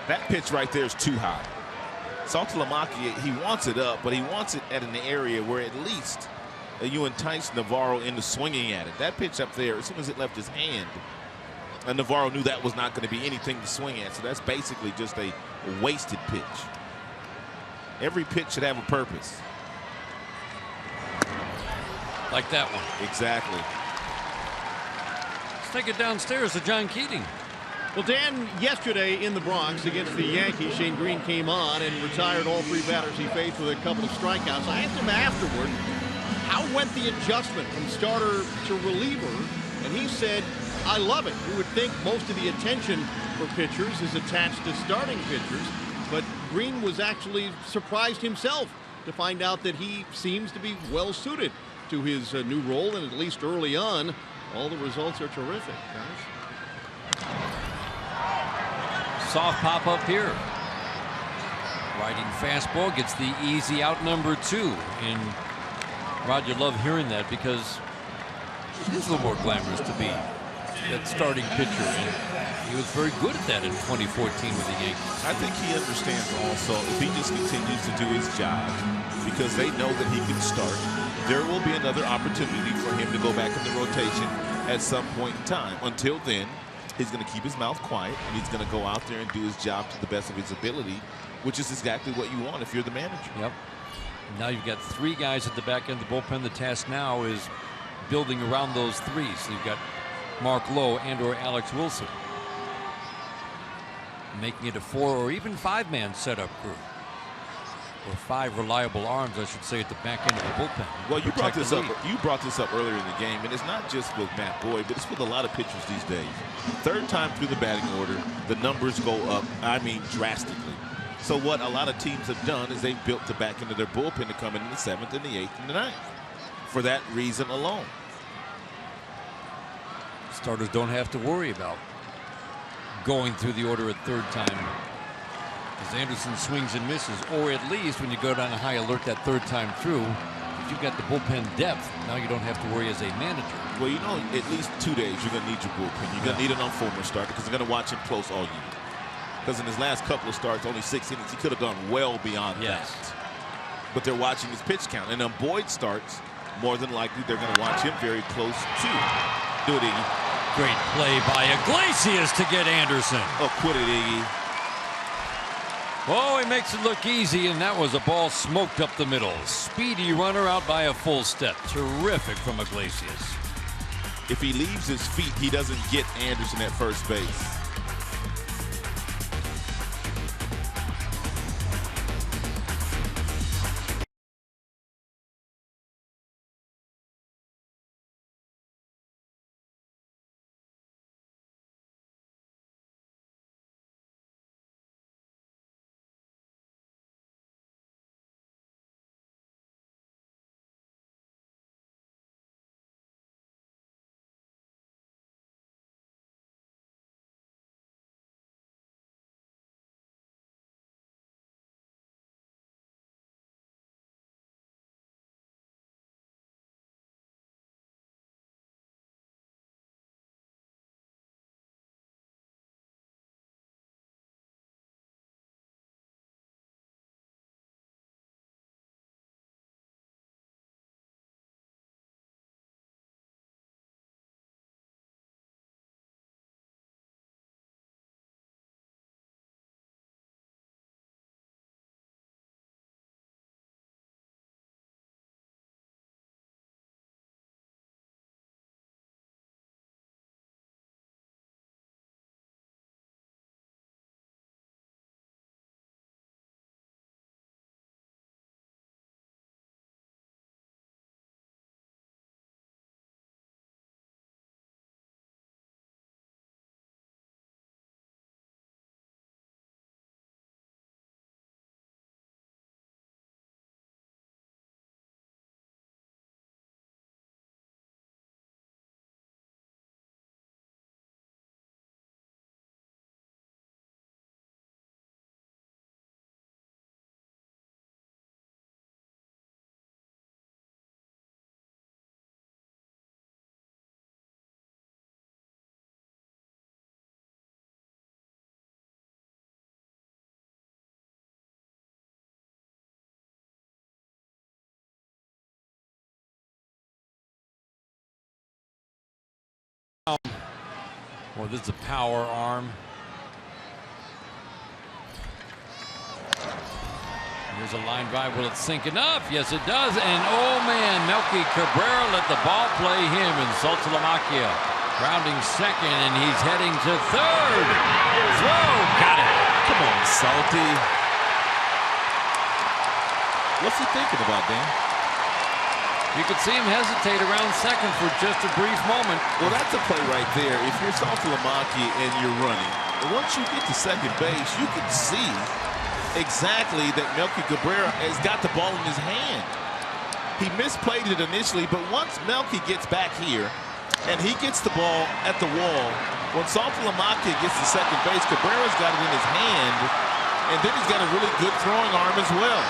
E: That pitch right there is too high. Saltalamacchia, he wants it up, but he wants it at an area where at least you entice Navarro into swinging at it. That pitch up there, as soon as it left his hand, and Navarro knew that was not going to be anything to swing at, so that's basically just a wasted pitch. Every pitch should have a purpose.
D: Like that one.
E: Exactly.
D: Let's take it downstairs to John Keating.
L: Well, Dan, yesterday in the Bronx against the Yankees, Shane Green came on and retired all 3 batters he faced with a couple of strikeouts. I asked him afterward how went the adjustment from starter to reliever? And he said, I love it. You would think most of the attention for pitchers is attached to starting pitchers, but Green was actually surprised himself to find out that he seems to be well suited to his new role, and at least early on, all the results are terrific, guys.
D: Soft pop up here. Riding fastball gets the easy out number 2. And Rod, you love hearing that because it is a little more glamorous to be that starting pitcher. And he was very good at that in 2014 with the Yankees.
E: I think he understands also if he just continues to do his job because they know that he can start, there will be another opportunity for him to go back in the rotation at some point in time. Until then, he's going to keep his mouth quiet and he's going to go out there and do his job to the best of his ability, which is exactly what you want if you're the manager.
D: Yep. Now you've got 3 guys at the back end of the bullpen. The task now is building around those 3. So you've got Mark Lowe and or Alex Wilson, making it a 4 or even 5-man setup crew, or 5 reliable arms, I should say, at the back end of the bullpen.
E: Well, you brought this up. You brought this up earlier in the game, and it's not just with Matt Boyd, but it's with a lot of pitchers these days. 3rd time through the batting order, the numbers go up. I mean, drastically. So what a lot of teams have done is they've built the back end of their bullpen to come in the 7th and the 8th and the 9th. For that reason alone.
D: Starters don't have to worry about going through the order a 3rd time as Anderson swings and misses, or at least when you go down a high alert that 3rd time through, if you've got the bullpen depth, now you don't have to worry as a manager.
E: Well, you know, at least 2 days you're going to need your bullpen. You're going to need an on-former starter because they're going to watch him close all year. Because in his last couple of starts, only 6 innings, he could have gone well beyond that. But they're watching his pitch count. And on Boyd starts, more than likely they're going to watch him very close to. Do it, Iggy.
D: Great play by Iglesias to get Anderson.
E: Oh, quit it, Iggy.
D: Oh, he makes it look easy, and that was a ball smoked up the middle. Speedy runner out by a full step. Terrific from Iglesias.
E: If he leaves his feet, he doesn't get Anderson at first base.
D: Well, this is a power arm. Here's a line drive. Will it sink enough? Yes, it does. And oh man, Melky Cabrera let the ball play him, and Saltalamacchia rounding second, and he's heading to 3rd. Whoa, got it.
E: Come on, Salty. What's he thinking about, Dan?
D: You could see him hesitate around second for just a brief moment.
E: Well, that's a play right there. If you're Saltalamacchia and you're running, once you get to second base, you can see exactly that Melky Cabrera has got the ball in his hand. He misplayed it initially, but once Melky gets back here and he gets the ball at the wall, when Saltalamacchia gets to second base, Cabrera's got it in his hand, and then he's got a really good throwing arm as well.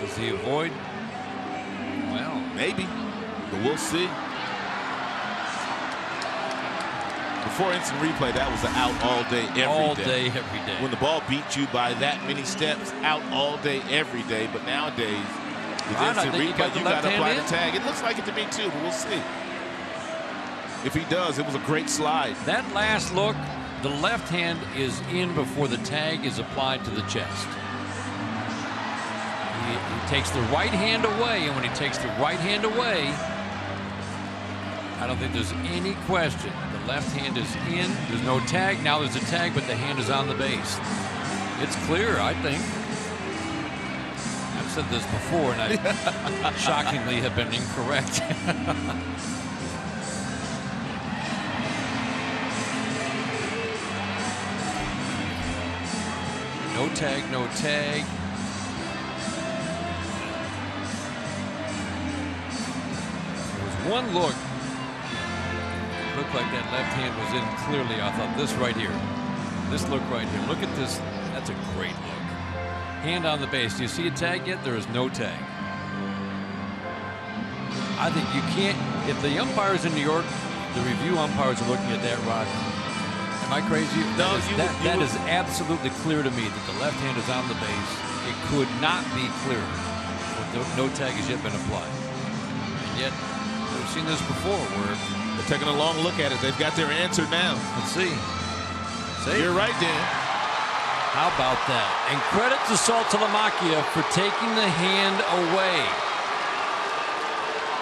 D: Does he avoid? Well,
E: maybe, but we'll see. Before instant replay, that was an out all day, every day. When the ball beats you by that many steps, out all day, every day. But nowadays, with instant replay, you got to apply the tag. It looks like it to me too, but we'll see. If he does, it was a great slide.
D: That last look, the left hand is in before the tag is applied to the chest. He takes the right hand away, and when he takes the right hand away, I don't think there's any question. The left hand is in. There's no tag. Now there's a tag, but the hand is on the base. It's clear, I think. I've said this before, and I shockingly have been incorrect. No tag, no tag. There was one look. Looked like that left hand was in clearly. I thought this right here. This look right here. Look at this. That's a great look. Hand on the base. Do you see a tag yet? There is no tag. I think you can't. If the umpires in New York, the review umpires are looking at that, Rod. Am I crazy?
E: No,
D: that is absolutely clear to me that the left hand is on the base. It could not be clearer. No tag has yet been applied. And yet, we've seen this before where
E: they're taking a long look at it. They've got their answer now.
D: Let's see.
E: You're right, Dan.
D: How about that? And credit to Saltalamacchia for taking the hand away.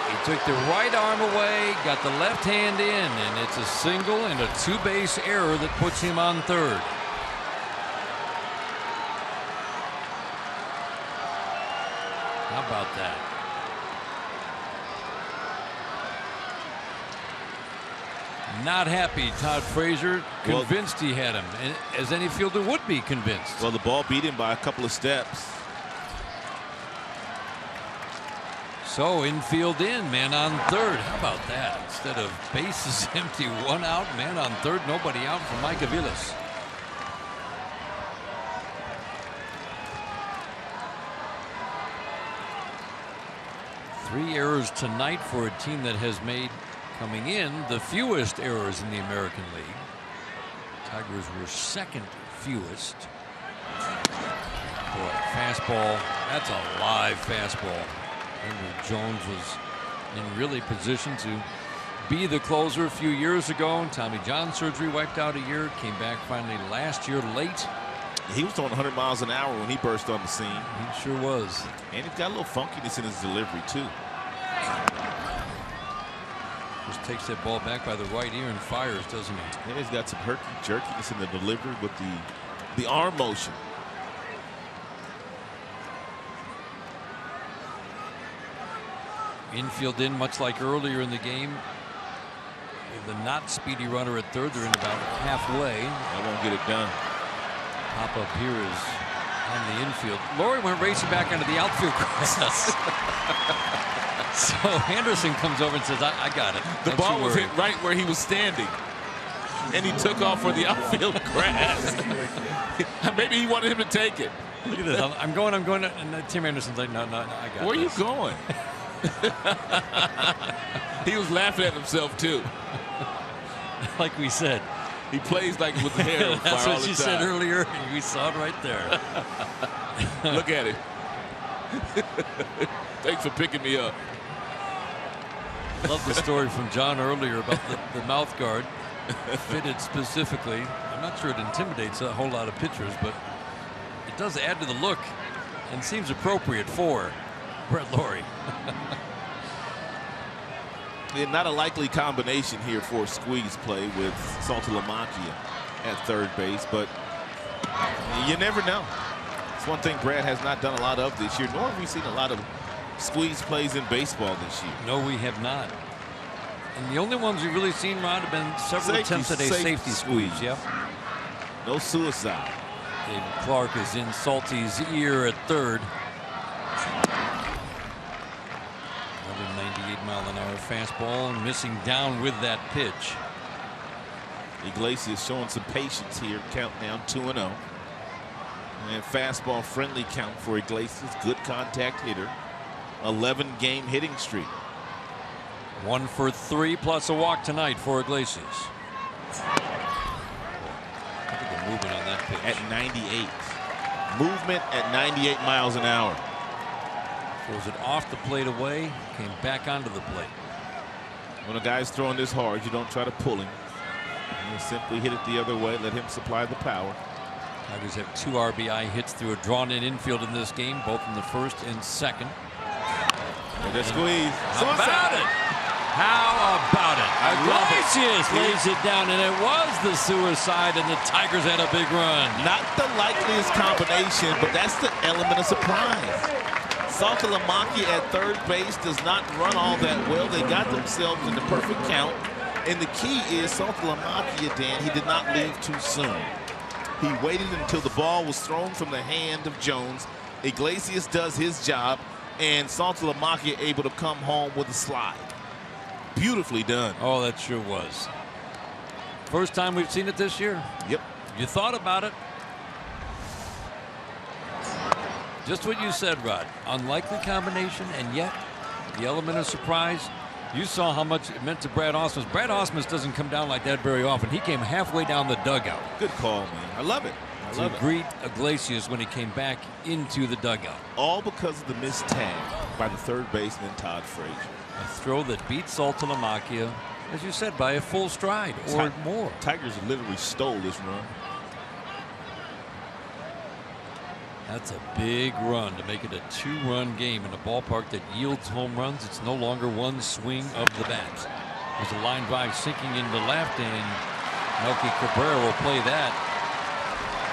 D: He took the right arm away, got the left hand in, and it's a single and a two-base error that puts him on third. How about that? Not happy, Todd Frazier. Convinced he had him, as any fielder would be convinced.
E: Well, the ball beat him by a couple of steps.
D: So infield in, man on third. How about that? Instead of bases empty, one out, man on third, nobody out for Mike Aviles. Three errors tonight for a team that has made, coming in, the fewest errors in the American League. Tigers were second fewest. Boy, fastball. That's a live fastball. Andrew Jones was in really position to be the closer a few years ago. Tommy John surgery wiped out a year. Came back finally last year late.
E: He was throwing 100 miles an hour when he burst on the scene.
D: He sure was.
E: And he's got a little funkiness in his delivery, too.
D: Just takes that ball back by the right ear and fires, doesn't he?
E: And he's got some jerkiness in the delivery with the arm motion.
D: Infield in, much like earlier in the game. The not speedy runner at third. They're in about halfway.
E: That won't get it done.
D: Pop up here is on the infield. Laurie went racing back onto the outfield grass. So Anderson comes over and says, I got it.
E: The ball was hit right where he was standing. And he took off for the outfield grass. Maybe he wanted him to take it.
D: Look at this. I'm going. And Tim Anderson's like, no, I got it.
E: Where are you going? He was laughing at himself, too.
D: Like we said.
E: He plays like with his hair on fire.
D: That's
E: all
D: what
E: the
D: you
E: time.
D: said earlier. And we saw it right there.
E: Look at it. Thanks for picking me up.
D: Love the story from John earlier about the mouth guard fitted specifically. I'm not sure it intimidates a whole lot of pitchers, but it does add to the look and seems appropriate for Brett Laurie.
E: Yeah, not a likely combination here for a squeeze play with Saltalamacchia at third base, but you never know. It's one thing Brad has not done a lot of this year, nor have we seen a lot of squeeze plays in baseball this year.
D: No, we have not. And the only ones we've really seen, Rod, have been several attempts at a safety squeeze. Yep.
E: No suicide.
D: David Clark is in Salty's ear at third. 98-mile-an-hour fastball, missing down with that pitch.
E: Iglesias showing some patience here. Count down 2-0. And fastball friendly count for Iglesias. Good contact hitter. 11-game hitting streak.
D: 1 for 3 plus a walk tonight for Iglesias. Look at the movement on that pitch.
E: At 98. Movement at 98 miles an hour.
D: Throws it off the plate away, came back onto the plate.
E: When a guy's throwing this hard, you don't try to pull him. You simply hit it the other way, let him supply the power.
D: Tigers have 2 RBI hits through a drawn-in infield in this game, both in the first and second.
E: And the squeeze.
D: How about it? How about it? Iglesias lays it down, and it was the suicide, and the Tigers had a big run.
E: Not the likeliest combination, but that's the element of surprise. Saltalamacchia at third base does not run all that well. They got themselves in the perfect count. And the key is Saltalamacchia, Dan, he did not leave too soon. He waited until the ball was thrown from the hand of Jones. Iglesias does his job, and Saltalamacchia able to come home with a slide. Beautifully done.
D: Oh, that sure was. First time we've seen it this year.
E: Yep.
D: You thought about it. Just what you said, Rod. Unlikely combination, and yet the element of surprise. You saw how much it meant to Brad Ausmus. Brad Ausmus doesn't come down like that very often. He came halfway down the dugout.
E: Good call, man. I love it.
D: To greet Iglesias when he came back into the dugout.
E: All because of the missed tag by the third baseman, Todd Frazier.
D: A throw that beat Saltalamacchia, as you said, by a full stride or more.
E: Tigers literally stole this run.
D: That's a big run to make it a 2-run game in a ballpark that yields home runs. It's no longer one swing of the bat. There's a line drive sinking into left, and Melky Cabrera will play that.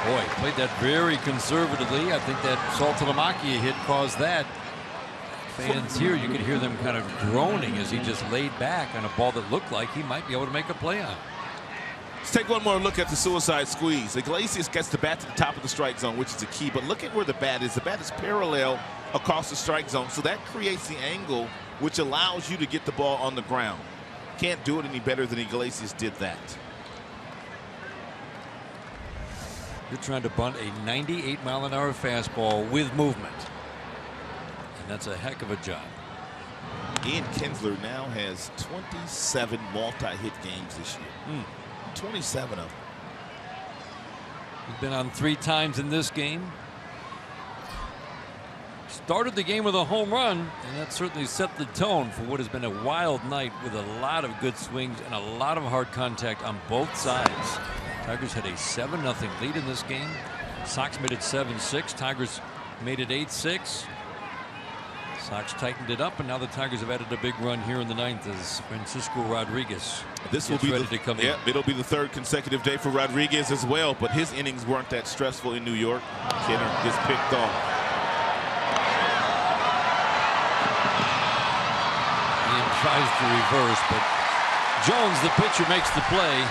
D: Boy, played that very conservatively. I think that Saltalamacchia hit caused that. Fans here, you could hear them kind of groaning as he just laid back on a ball that looked like he might be able to make a play on.
E: Let's take one more look at the suicide squeeze. Iglesias gets the bat to the top of the strike zone, which is the key. But look at where the bat is. The bat is parallel across the strike zone. So that creates the angle which allows you to get the ball on the ground. Can't do it any better than Iglesias did that.
D: You're trying to bunt a 98-mile-an-hour fastball with movement. And that's a heck of a job.
E: Ian Kinsler now has 27 multi-hit games this year. 27 of them.
D: He's been on 3 times in this game. Started the game with a home run, and that certainly set the tone for what has been a wild night with a lot of good swings and a lot of hard contact on both sides. Tigers had a 7-0 lead in this game. Sox made it 7-6. Tigers made it 8-6. Sox tightened it up, and now the Tigers have added a big run here in the 9th as Francisco Rodriguez
E: this will be
D: ready to come in.
E: It'll be the 3rd consecutive day for Rodriguez as well, but his innings weren't that stressful in New York. Kenner gets picked off.
D: Ian tries to reverse, but Jones, the pitcher, makes the play.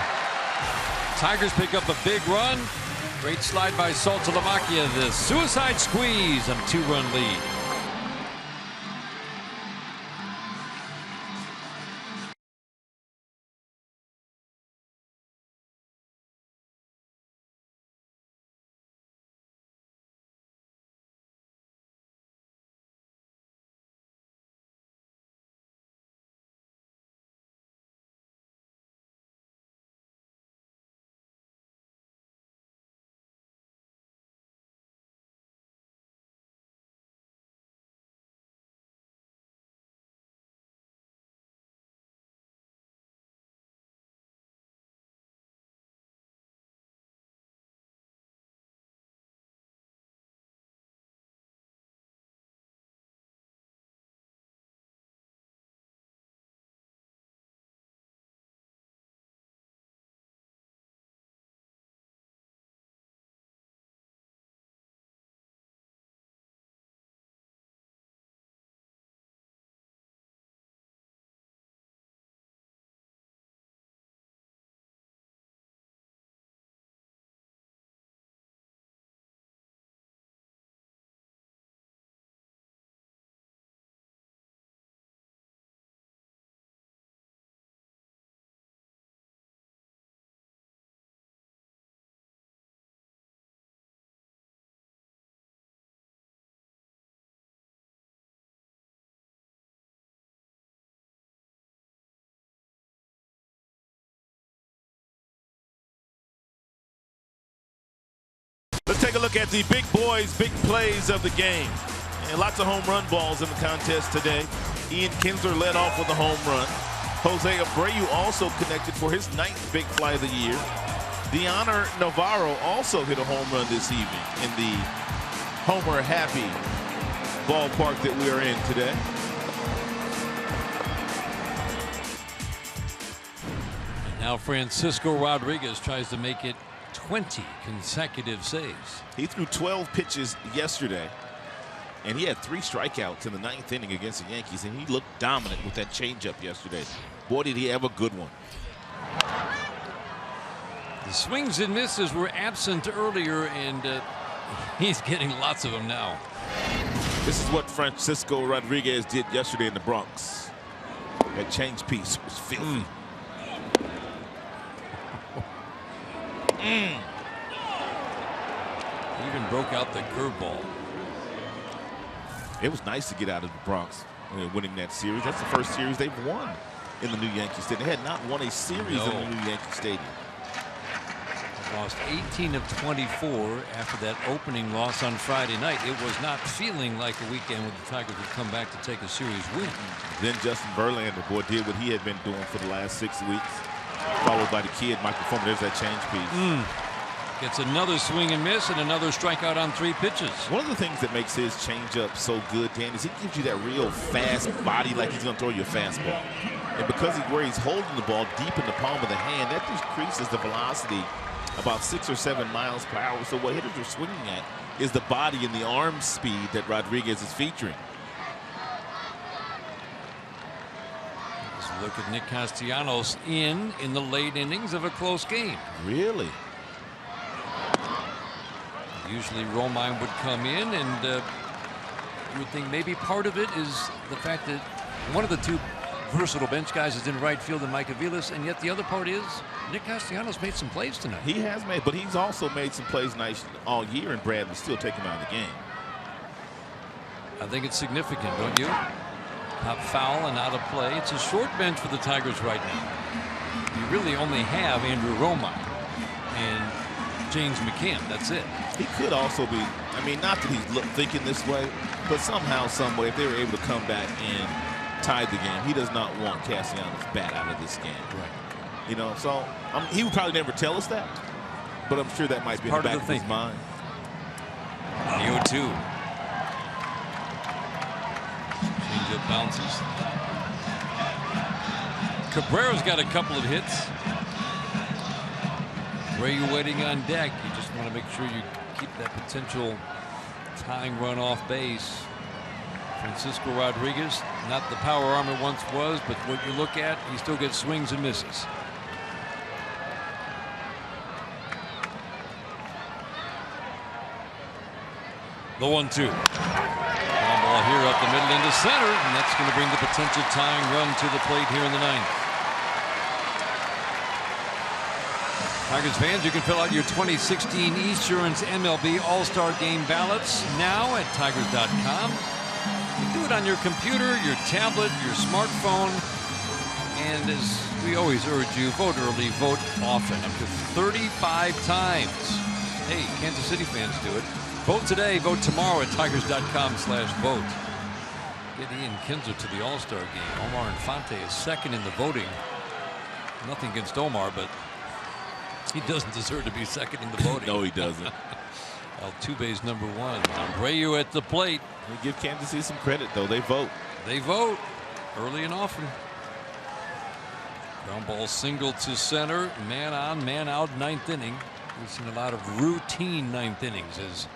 D: Tigers pick up a big run. Great slide by Saltalamacchia. The suicide squeeze and 2-run lead.
E: take a look at the big boys, big plays of the game. And lots of home run balls in the contest today. Ian Kinsler led off with a home run. Jose Abreu also connected for his 9th big fly of the year. Deoner Navarro also hit a home run this evening in the Homer Happy ballpark that we are in today.
D: And now Francisco Rodriguez tries to make it 20 consecutive saves.
E: He threw 12 pitches yesterday, and he had 3 strikeouts in the 9th inning against the Yankees, and he looked dominant with that changeup yesterday. Boy, did he have a good one.
D: The swings and misses were absent earlier, and he's getting lots of them now.
E: This is what Francisco Rodriguez did yesterday in the Bronx. That change piece was filthy.
D: Even broke out the curveball.
E: It was nice to get out of the Bronx, winning that series. That's the first series they've won in the new Yankee Stadium. They had not won a series in the new Yankee Stadium.
D: Lost 18 of 24 after that opening loss on Friday night. It was not feeling like a weekend when the Tigers would come back to take a series win.
E: Then Justin Verlander, boy, did what he had been doing for the last 6 weeks. Followed by the kid, Michael Fulmer. There's that change piece.
D: Gets another swing and miss and another strikeout on 3 pitches.
E: One of the things that makes his changeup so good, Dan, is he gives you that real fast body, like he's going to throw you a fastball. And because where he's holding the ball deep in the palm of the hand, that decreases the velocity about 6 or 7 miles per hour. So what hitters are swinging at is the body and the arm speed that Rodriguez is featuring.
D: Let's look at Nick Castellanos in the late innings of a close game.
E: Really?
D: Usually Romine would come in, and you would think maybe part of it is the fact that one of the 2 versatile bench guys is in right field and Mike Aviles, and yet the other part is Nick Castellanos made some plays tonight.
E: He has made, but he's also made some plays nice all year, and Brad would still take him out of the game.
D: I think it's significant, don't you? Top foul and out of play. It's a short bench for the Tigers right now. You really only have Andrew Romine and James McCann. That's it.
E: He could also be, I mean, not that he's thinking this way, but somehow, some way, if they were able to come back and tie the game, he does not want Castellanos' bat out of this game.
D: Right.
E: You know, so he would probably never tell us that, but I'm sure that might be in the back of his mind.
D: The 0-2. Changeup bounces. Cabrera's got a couple of hits. Where you waiting on deck? You just want to make sure you keep that potential tying run off base. Francisco Rodriguez, not the power arm it once was, but what you look at, he still gets swings and misses. The 1-2. Ground ball here up the middle into center, and that's going to bring the potential tying run to the plate here in the 9th. Tigers fans, you can fill out your 2016 Esurance MLB All-Star Game ballots now at Tigers.com. You do it on your computer, your tablet, your smartphone, and as we always urge you, vote early, vote often, up to 35 times. Hey, Kansas City fans do it. Vote today, vote tomorrow at Tigers.com/vote. Get Ian Kinsler to the All-Star game. Omar Infante is second in the voting. Nothing against Omar, but he doesn't deserve to be second in the voting.
E: No, he doesn't.
D: Altuve's number 1. Abreu at the plate.
E: We give Kansas City some credit, though. They vote.
D: They vote early and often. Ground ball single to center. Man on, man out, 9th inning. We've seen a lot of routine 9th innings, as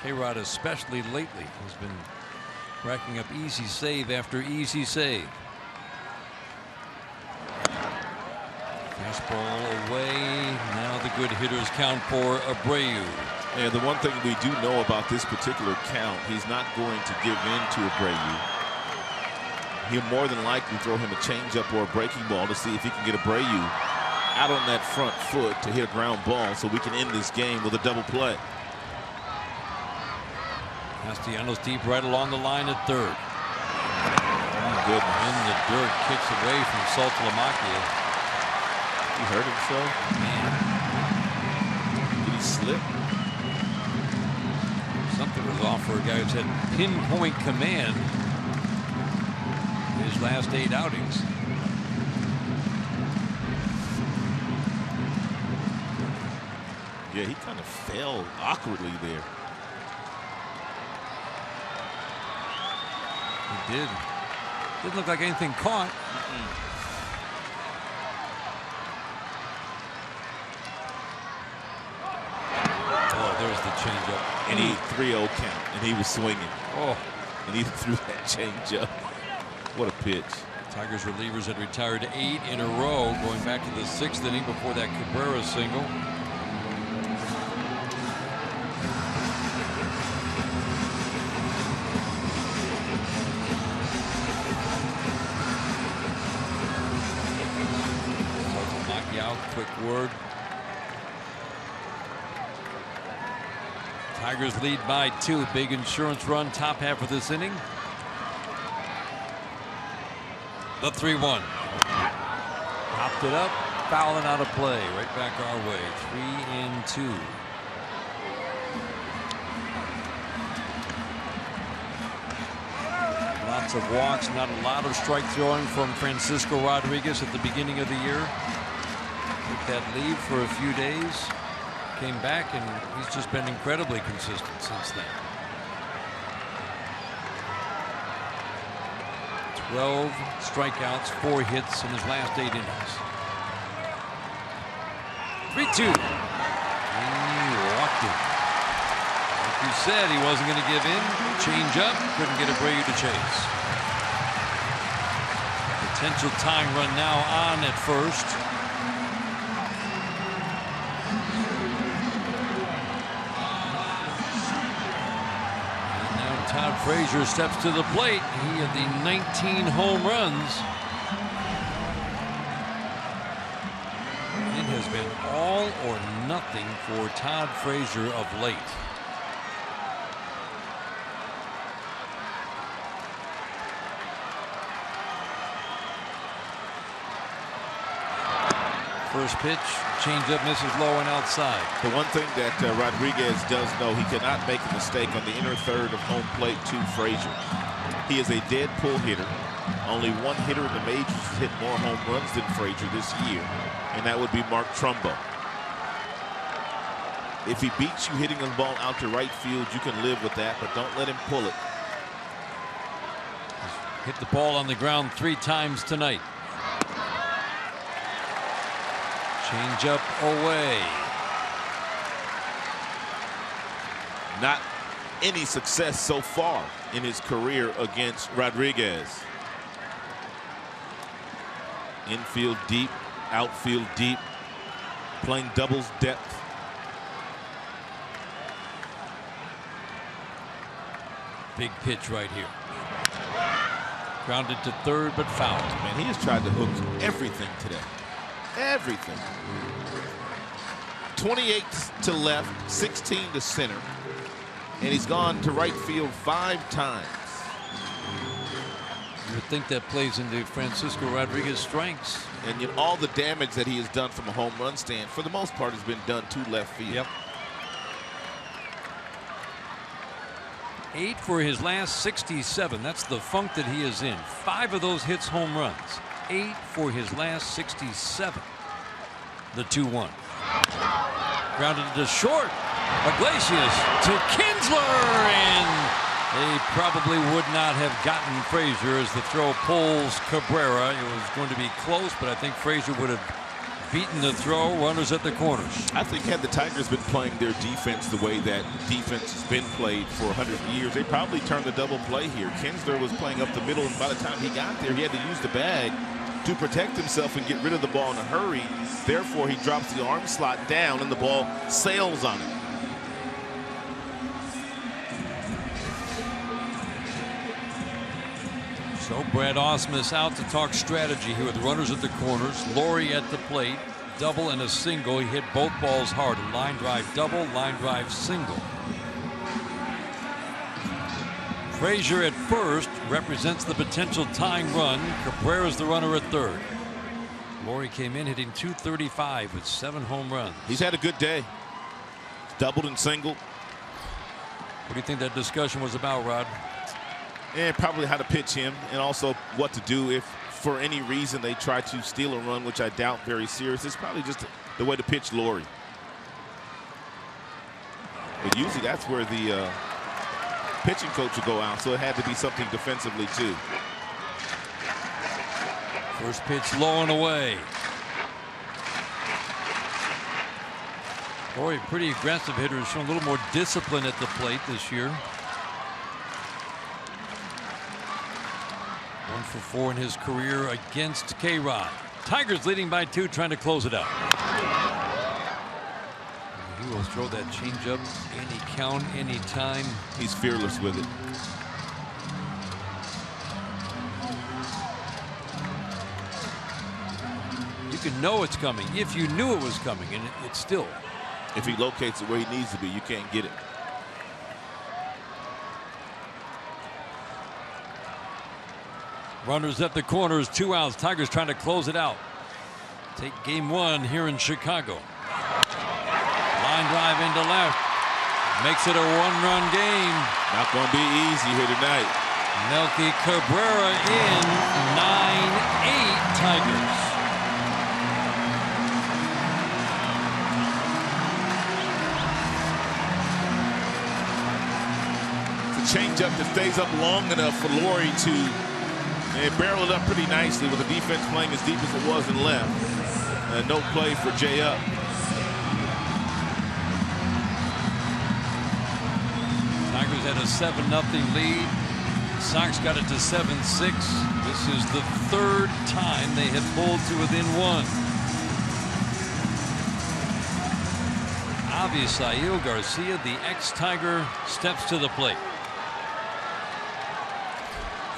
D: K-Rod, especially lately, has been racking up easy save after easy save. Fastball away. Now the good hitters count for Abreu.
E: And the one thing we do know about this particular count, he's not going to give in to Abreu. He'll more than likely throw him a changeup or a breaking ball to see if he can get Abreu out on that front foot to hit a ground ball so we can end this game with a double play.
D: Castellanos deep right along the line at third.
E: Oh, goodness.
D: In the dirt, kicks away from Saltalamacchia.
E: He hurt himself?
D: Man.
E: Did he slip?
D: goes off for a guy who's had pinpoint command his last 8 outings.
E: Yeah, he kind of fell awkwardly there.
D: He did. Didn't look like anything caught. Oh, there's the changeup.
E: And he 3-0 count, and he was swinging.
D: Oh,
E: and he threw that changeup. What a pitch.
D: Tigers relievers had retired 8 in a row, going back to the 6th inning before that Cabrera single. Quick word. Tigers lead by 2. Big insurance run top half of this inning. The 3-1. Popped it up, fouling out of play. Right back our way. 3-2. Lots of walks, not a lot of strike throwing from Francisco Rodriguez at the beginning of the year. Took that leave for a few days, came back, and he's just been incredibly consistent since then. 12 strikeouts, 4 hits in his last 8 innings. 3-2. He walked him. Like you said, he wasn't going to give in. Change up, couldn't get Abreu to chase. Potential tying run now on at first. Todd Frazier steps to the plate. He had the 19 home runs. It has been all or nothing for Todd Frazier of late. First pitch, changeup misses low and outside.
E: The one thing that Rodriguez does know, he cannot make a mistake on the inner third of home plate to Frazier. He is a dead pull hitter. Only one hitter in the majors has hit more home runs than Frazier this year, and that would be Mark Trumbo. If he beats you hitting the ball out to right field, you can live with that, but don't let him pull it.
D: Hit the ball on the ground 3 times tonight. Change up away.
E: Not any success so far in his career against Rodriguez. Infield deep, outfield deep, playing doubles depth.
D: Big pitch right here. Grounded to third, but fouled.
E: Man, he has tried to hook everything today. Everything. 28 to left, 16 to center, and he's gone to right field 5 times.
D: You would think that plays into Francisco Rodriguez's strengths.
E: And you know, all the damage that he has done from a home run stand, for the most part, has been done to left field.
D: Yep. 8 for his last 67. That's the funk that he is in. 5 of those hits home runs. 8 for his last 67. The 2-1. Grounded to short. Iglesias to Kinsler, and they probably would not have gotten Frazier as the throw pulls Cabrera. It was going to be close, but I think Frazier would have beaten the throw. Runners at the corners.
E: I think had the Tigers been playing their defense the way that defense has been played for 100 years, they probably turned the double play here. Kinsler was playing up the middle, and by the time he got there, he had to use the bag to protect himself and get rid of the ball in a hurry. Therefore, he drops the arm slot down, and the ball sails on him.
D: So Brad Ausmus out to talk strategy here with runners at the corners. Laurie at the plate. Double and a single. He hit both balls hard. A line drive double, line drive single. Frazier at first represents the potential tying run. Cabrera's the runner at third. Laurie came in hitting .235 with 7 home runs.
E: He's had a good day. Doubled and singled.
D: What do you think that discussion was about, Rod?
E: And probably how to pitch him, and also what to do if for any reason they try to steal a run, which I doubt very serious. It's probably just the way to pitch Laurie. But usually that's where the pitching coach will go out, so it had to be something defensively too.
D: First pitch low and away. Laurie, pretty aggressive hitter, has shown a little more discipline at the plate this year. 1 for 4 in his career against K-Rod. Tigers leading by 2, trying to close it out. He will throw that changeup any count, any time.
E: He's fearless with it.
D: You can know it's coming if you knew it was coming, and it's still.
E: If he locates it where he needs to be, you can't get it.
D: Runners at the corners, 2 outs. Tigers trying to close it out. Take game 1 here in Chicago. Line drive into left. Makes it a 1-run game.
E: Not going to be easy here tonight.
D: Melky Cabrera in. 9-8 Tigers.
E: It's a changeup that stays up long enough for Laurie to barrel it up pretty nicely with the defense playing as deep as it was in left. No play for Jay Up.
D: Tigers had a 7-0 lead. Sox got it to 7-6. This is the 3rd time they have pulled to within 1. Avisail Garcia, the ex-Tiger, steps to the plate.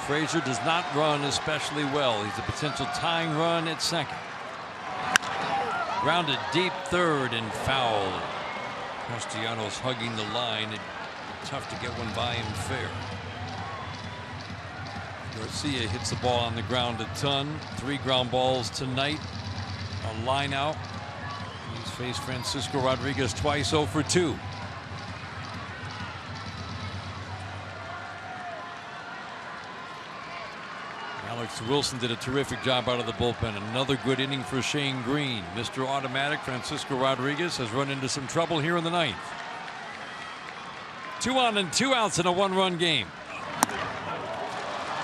D: Frazier does not run especially well. He's a potential tying run at second. Grounded deep third and fouled. Castellanos hugging the line. Tough to get one by him fair. Garcia hits the ball on the ground a ton. 3 ground balls tonight. A line out. He's faced Francisco Rodriguez twice, 0 for 2. Alex Wilson did a terrific job out of the bullpen. Another good inning for Shane Green. Mr. Automatic Francisco Rodriguez has run into some trouble here in the 9th. 2 on and 2 outs in a 1-run game.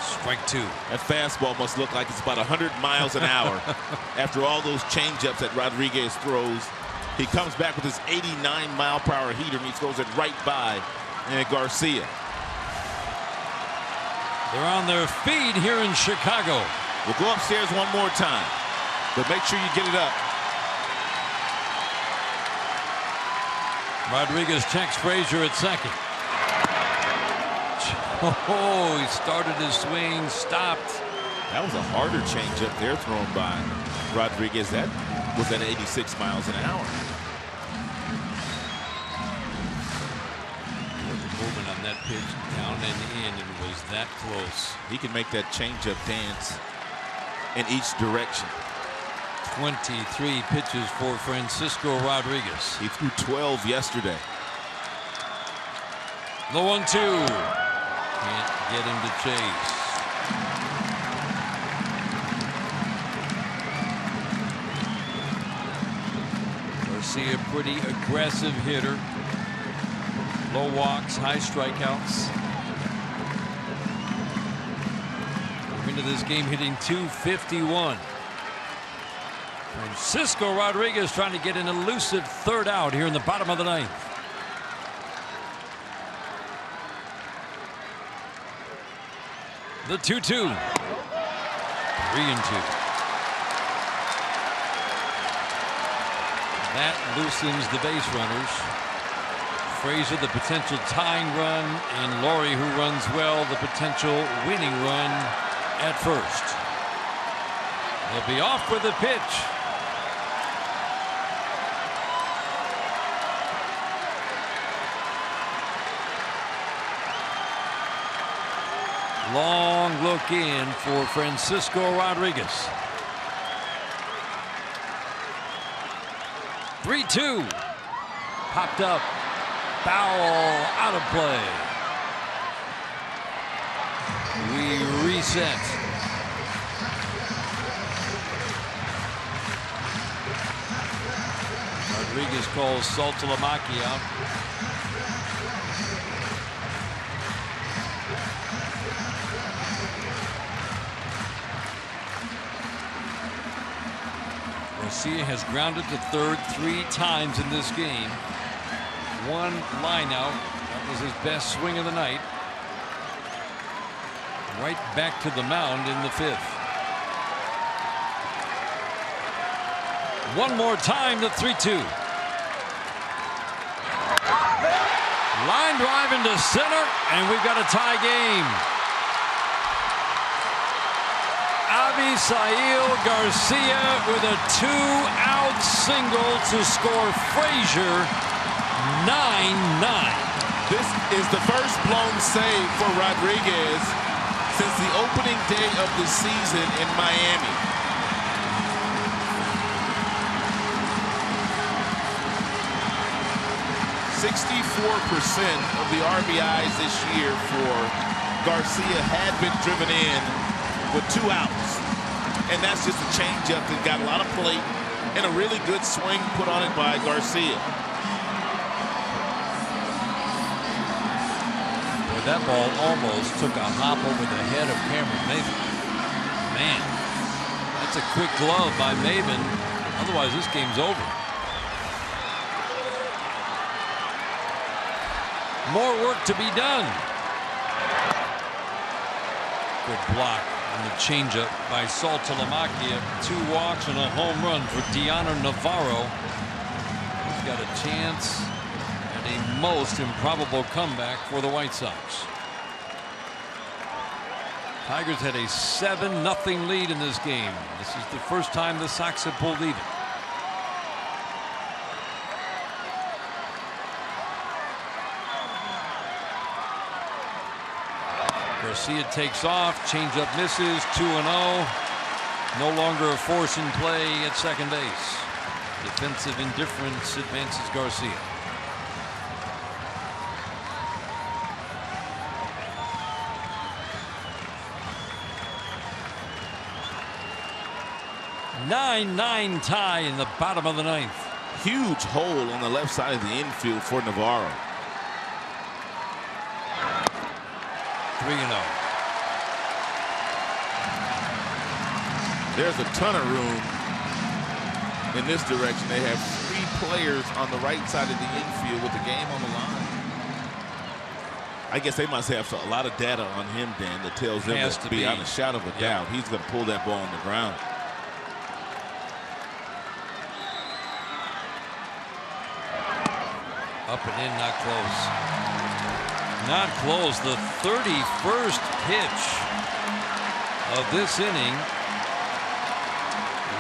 D: Strike 2.
E: That fastball must look like it's about 100 miles an hour. After all those changeups that Rodriguez throws, he comes back with his 89-mile-per-hour heater and he throws it right by Garcia.
D: They're on their feet here in Chicago.
E: We'll go upstairs one more time, but make sure you get it up.
D: Rodriguez checks Frazier at second. Oh, he started his swing, stopped.
E: That was a harder changeup there thrown by Rodriguez. That was at 86 miles an hour.
D: Movement on that pitch, down and in, and was that close.
E: He can make that changeup dance in each direction.
D: 23 pitches for Francisco Rodriguez.
E: He threw 12 yesterday.
D: The 1-2. Can't get him to chase. Garcia, pretty aggressive hitter. Low walks, high strikeouts. Into this game hitting .251. Francisco Rodriguez trying to get an elusive 3rd out here in the bottom of the 9th. The 2-2. 3-2. That loosens the base runners. Frazier, the potential tying run, and Laurie, who runs well, the potential winning run at first. They'll be off with the pitch. Long look in for Francisco Rodriguez. 3-2. Popped up. Foul out of play. We reset. Rodriguez calls Saltalamacchi out. Garcia has grounded to third 3 times in this game. 1 line out. That was his best swing of the night. Right back to the mound in the 5th. One more time to 3-2. Line drive into center, and we've got a tie game. Abisail Garcia with a 2-out single to score Frazier. 9-9.
E: This is the first blown save for Rodriguez since the opening day of the season in Miami. .64% of the RBIs this year for Garcia had been driven in with 2 outs. And that's just a changeup that got a lot of plate and a really good swing put on it by Garcia.
D: Boy, that ball almost took a hop over the head of Cameron Maybin. Man, that's a quick glove by Maybin. Otherwise, this game's over. More work to be done. Good block on the changeup by Saltalamacchi. 2 walks and a home run for Diana Navarro. He's got a chance at a most improbable comeback for the White Sox. Tigers had a 7-0 lead in this game. This is the first time the Sox have pulled even. Garcia takes off, changeup misses, 2-0. No longer a force in play at second base. Defensive indifference advances Garcia. Nine tie in the bottom of the 9th.
E: Huge hole on the left side of the infield for Navarro.
D: 3-0.
E: There's a ton of room in this direction. They have 3 players on the right side of the infield with the game on the line. I guess they must have a lot of data on him, Dan, that tells them that beyond a shadow of a doubt, he's going to pull that ball on the ground.
D: Up and in, not close. Not close. The 31st pitch of this inning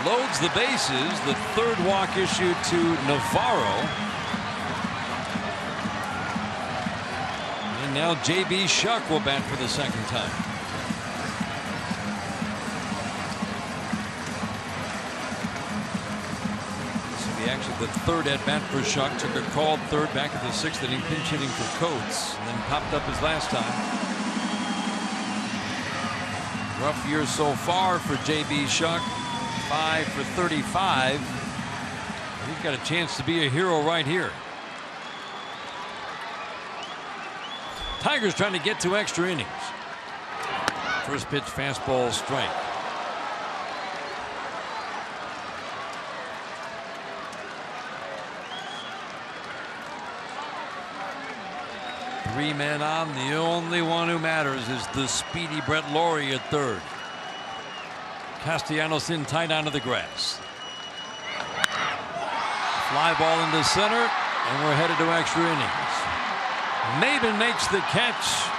D: loads the bases. The 3rd walk issued to Navarro. And now J.B. Shuck will bat for the 2nd time. Actually, the 3rd at bat for Shuck. Took a called 3rd back at the 6th inning, pinch hitting for Coates, and then popped up his last time. Rough year so far for J.B. Shuck. 5 for 35. He's got a chance to be a hero right here. Tigers trying to get to extra innings. First pitch fastball strike. Three men on. The only one who matters is the speedy Brett Laurie at 3rd. Castellanos in tight onto the grass. Fly ball into center, and we're headed to extra innings. Maybin makes the catch.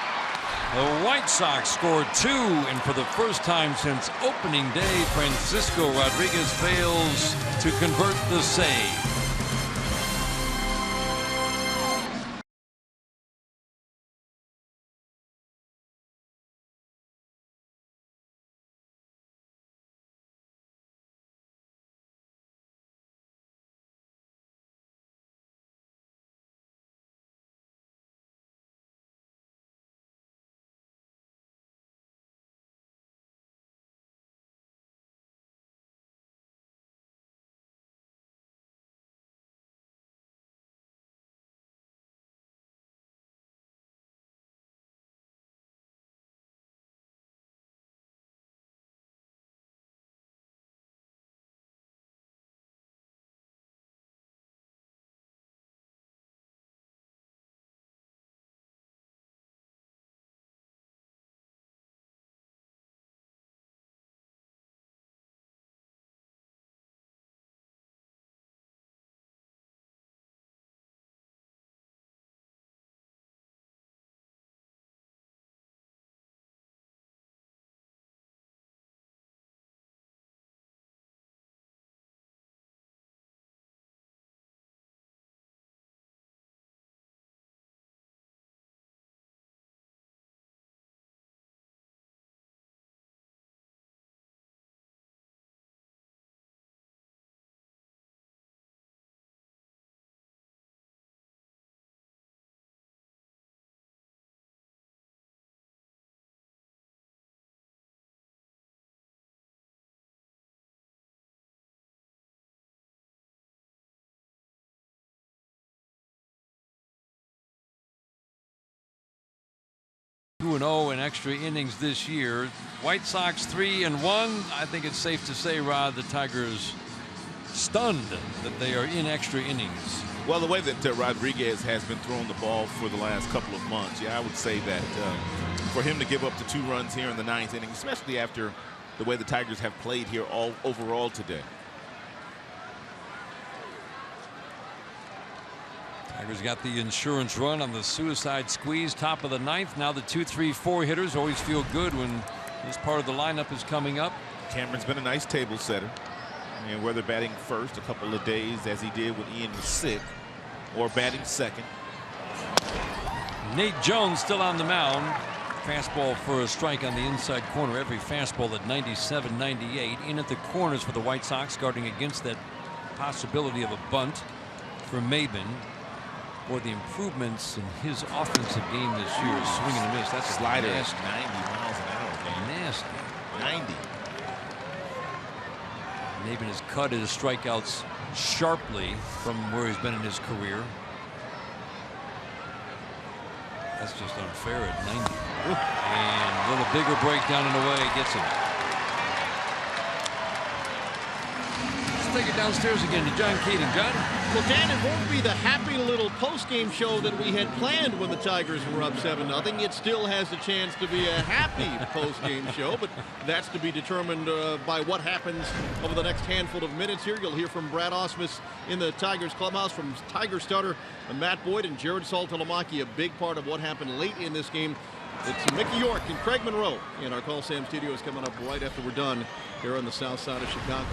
D: The White Sox scored 2, and for the first time since opening day, Francisco Rodriguez fails to convert the save. 2-0 in extra innings this year. White Sox 3-1. I think it's safe to say, Rod, the Tigers stunned that they are in extra innings.
E: Well, the way that Rodriguez has been throwing the ball for the last couple of months, yeah, I would say that for him to give up the 2 runs here in the 9th inning, especially after the way the Tigers have played here overall today.
D: Tigers got the insurance run on the suicide squeeze, top of the 9th. Now the 2, 3, 4 hitters always feel good when this part of the lineup is coming up.
E: Cameron's been a nice table setter. And whether batting first a couple of days as he did when Ian was sick, or batting second.
D: Nate Jones still on the mound. Fastball for a strike on the inside corner. Every fastball at 97, 98. In at the corners for the White Sox, guarding against that possibility of a bunt for Maben. Boy, the improvements in his offensive game this year is swing and a miss. That's
E: slider
D: nasty.
E: 90 miles an hour. Man.
D: Nasty.
E: 90.
D: Maben has cut his strikeouts sharply from where he's been in his career. That's just unfair at 90. And a little bigger breakdown in the way gets him. Let's take it downstairs again to John Keating. John?
L: Well, Dan, it won't be the happy little post-game show that we had planned when the Tigers were up 7-0. It still has a chance to be a happy post-game show, but that's to be determined by what happens over the next handful of minutes here. You'll hear from Brad Ausmus in the Tigers clubhouse, from Tiger starter Matt Boyd and Jared Saltalamacchia. A big part of what happened late in this game. It's Mickey York and Craig Monroe in our Call Sam studios coming up right after we're done here on the south side of Chicago.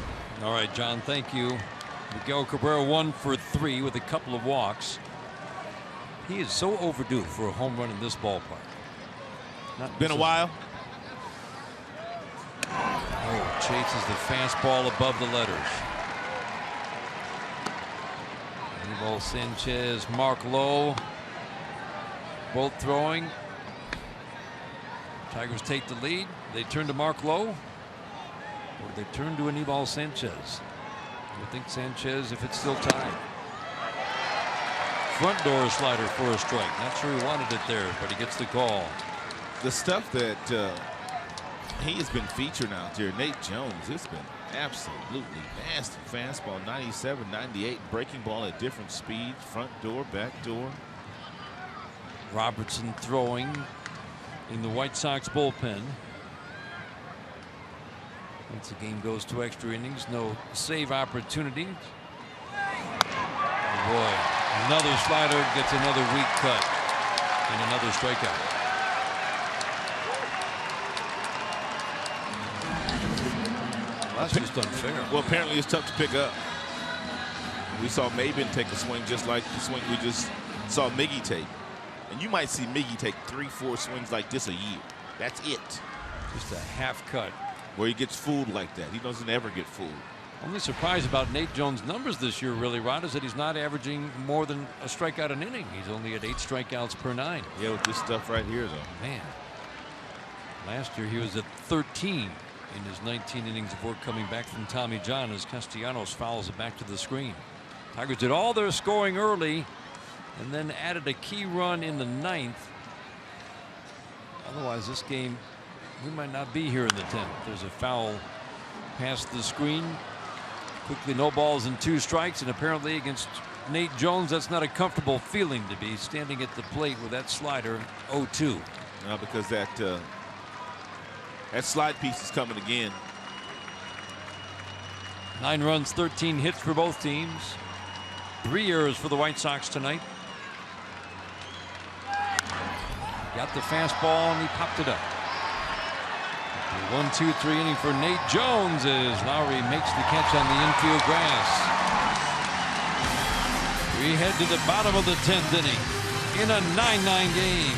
D: All right, John, thank you. Miguel Cabrera 1 for 3 with a couple of walks. He is so overdue for a home run in this ballpark.
E: Been a while.
D: Oh, chases the fastball above the letters. Anibal Sanchez, Mark Lowe, both throwing. Tigers take the lead. They turn to Mark Lowe, or they turn to Anibal Sanchez. I think Sanchez, if it's still tied. Front door slider for a strike. Not sure he wanted it there, but he gets the call.
E: The stuff that he has been featuring out there, Nate Jones, it's been absolutely nasty. Fastball 97, 98, breaking ball at different speeds, front door, back door.
D: Robertson throwing in the White Sox bullpen. Once the game goes to extra innings, no save opportunity. Oh boy, another slider gets another weak cut and another strikeout. Well, that's just unfair.
E: Well, apparently it's tough to pick up. We saw Maben take a swing just like the swing we just saw Miggy take. And you might see Miggy take 3-4 swings like this a year. That's it.
D: Just a half cut.
E: Where he gets fooled like that. He doesn't ever get fooled.
D: Only surprise about Nate Jones' numbers this year, really, Rod, is that he's not averaging more than a strikeout an inning. He's only at 8 strikeouts per 9.
E: Yeah, with this stuff right here, though.
D: Man. Last year he was at 13 in his 19 innings of work coming back from Tommy John as Castellanos fouls it back to the screen. Tigers did all their scoring early and then added a key run in the 9th. Otherwise, this game, we might not be here in the 10th. There's a foul past the screen. Quickly, no balls and 2 strikes, and apparently against Nate Jones, that's not a comfortable feeling to be standing at the plate with that slider 0-2.
E: Because that slide piece is coming again.
D: 9 runs, 13 hits for both teams. 3 errors for the White Sox tonight. Got the fastball and he popped it up. The 1-2-3 inning for Nate Jones as Lowry makes the catch on the infield grass. We head to the bottom of the 10th inning in a 9-9 game.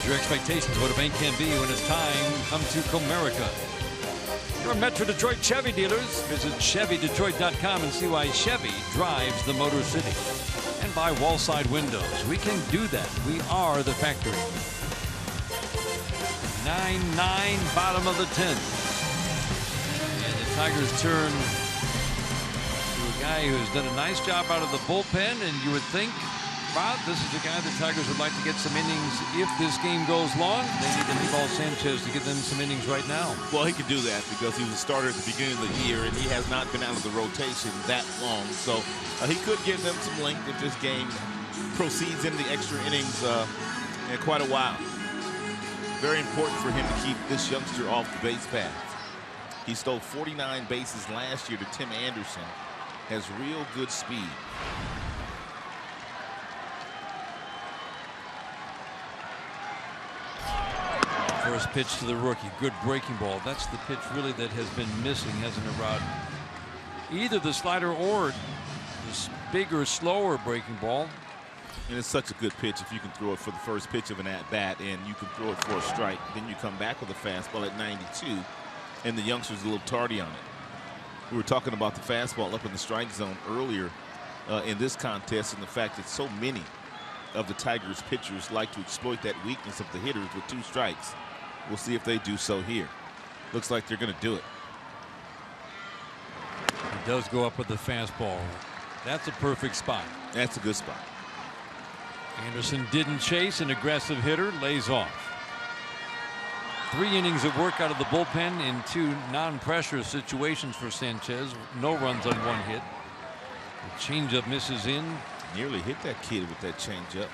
D: your expectations of what a bank can be when it's time come to Comerica. Your Metro Detroit Chevy dealers. Visit ChevyDetroit.com and see why Chevy drives the Motor City. And buy Wallside Windows. We can do that. We are the factory. 9-9, bottom of the 10th. And the Tigers turn to a guy who has done a nice job out of the bullpen, and you would think, Bob, this is a guy the Tigers would like to get some innings if this game goes long. They need Miguel Sanchez to get them some innings right now.
E: Well, he could do that because he was a starter at the beginning of the year, and he has not been out of the rotation that long. So he could give them some length if this game proceeds in the extra innings in quite a while. Very important for him to keep this youngster off the base path. He stole 49 bases last year to Tim Anderson. Has real good speed.
D: First pitch to the rookie. Good breaking ball. That's the pitch really that has been missing, hasn't it, Rod? Either the slider or this bigger, slower breaking ball.
E: And it's such a good pitch if you can throw it for the first pitch of an at-bat and you can throw it for a strike. Then you come back with a fastball at 92, and the youngster's a little tardy on it. We were talking about the fastball up in the strike zone earlier in this contest, and the fact that so many of the Tigers pitchers like to exploit that weakness of the hitters with 2 strikes. We'll see if they do so here. Looks like they're going to do it.
D: He does go up with the fastball. That's a perfect spot.
E: That's a good spot.
D: Anderson didn't chase. An aggressive hitter lays off. 3 innings of work out of the bullpen in 2 non-pressure situations for Sanchez. No runs on 1 hit. The changeup misses in.
E: Nearly hit that kid with that changeup.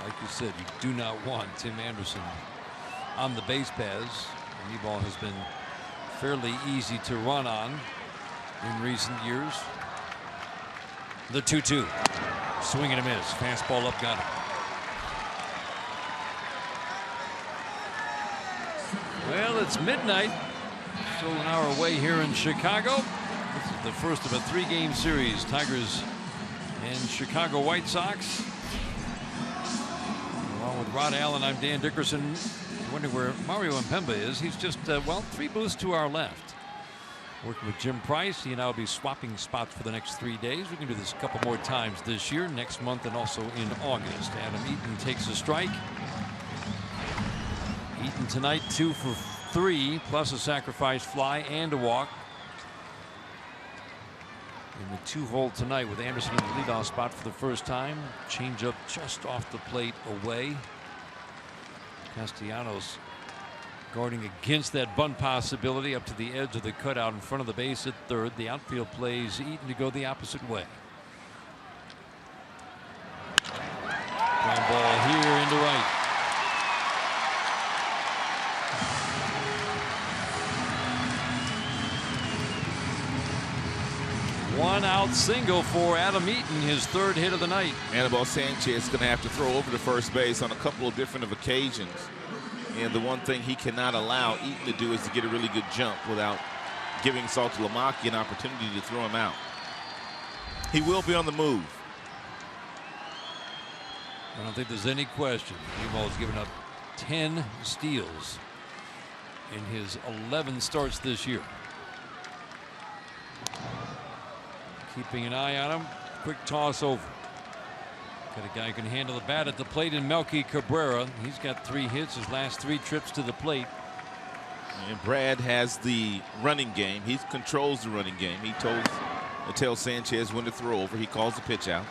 D: Like you said, you do not want Tim Anderson on the base paths. The knee ball has been fairly easy to run on in recent years. The 2-2. Swing and a miss. Fastball up, got him. Well, it's midnight. Still an hour away here in Chicago. This is the first of a 3-game series. Tigers and Chicago White Sox. Along with Rod Allen, I'm Dan Dickerson. Wondering where Mario Impemba is. He's just, well, 3 booths to our left. Working with Jim Price. He and I will be swapping spots for the next 3 days. We can do this a couple more times this year, next month, and also in August. Adam Eaton takes a strike. Eaton tonight 2 for 3, plus a sacrifice fly and a walk. In the 2-hole tonight with Anderson in the leadoff spot for the first time. Changeup just off the plate away. Castellanos guarding against that bunt possibility up to the edge of the cutout in front of the base at third. The outfield plays Eaton to go the opposite way. Ground ball here into right. One out single for Adam Eaton, his 3rd hit of the night.
E: Anibal Sanchez is going to have to throw over to first base on a couple of different occasions. And the one thing he cannot allow Eaton to do is to get a really good jump without giving Saltalamacchia an opportunity to throw him out. He will be on the move.
D: I don't think there's any question. Ewald's given up 10 steals in his 11 starts this year. Keeping an eye on him. Quick toss over. Got a guy who can handle the bat at the plate in Melky Cabrera. He's got 3 hits his last 3 trips to the plate.
E: And Brad has the running game. He controls the running game. He tells Sanchez when to throw over. He calls the pitch out.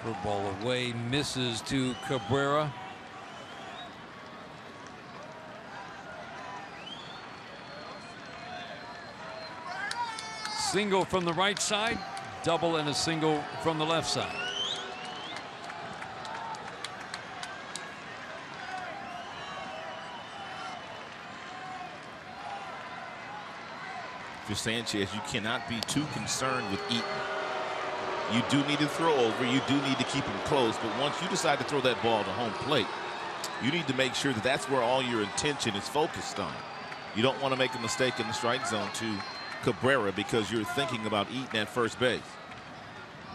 D: Curveball away, misses to Cabrera. Single from the right side, double and a single from the left side.
E: For Sanchez, you cannot be too concerned with Eaton. You do need to throw over. You do need to keep him close. But once you decide to throw that ball to home plate, you need to make sure that that's where all your attention is focused on. You don't want to make a mistake in the strike zone to Cabrera because you're thinking about Eaton at first base.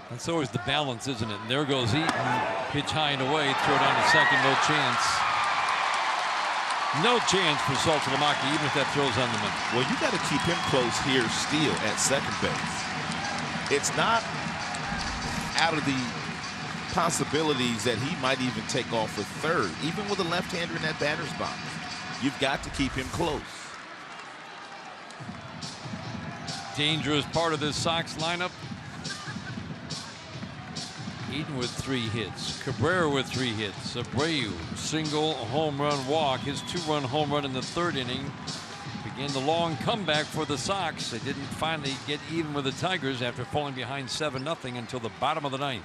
D: That's always the balance, isn't it? And there goes Eaton. Pitch high and away. Throw down to second. No chance. No chance for Saltalamacchia, even if that throws on the money.
E: Well, you got to keep him close here still at second base. It's not out of the possibilities that he might even take off for third, even with a left-hander in that batter's box. You've got to keep him close.
D: Dangerous part of this Sox lineup. Eaton with 3 hits. Cabrera with 3 hits. Abreu, single, home run, walk. His 2-run home run in the 3rd inning began the long comeback for the Sox. They didn't finally get even with the Tigers after falling behind 7-0 until the bottom of the 9th.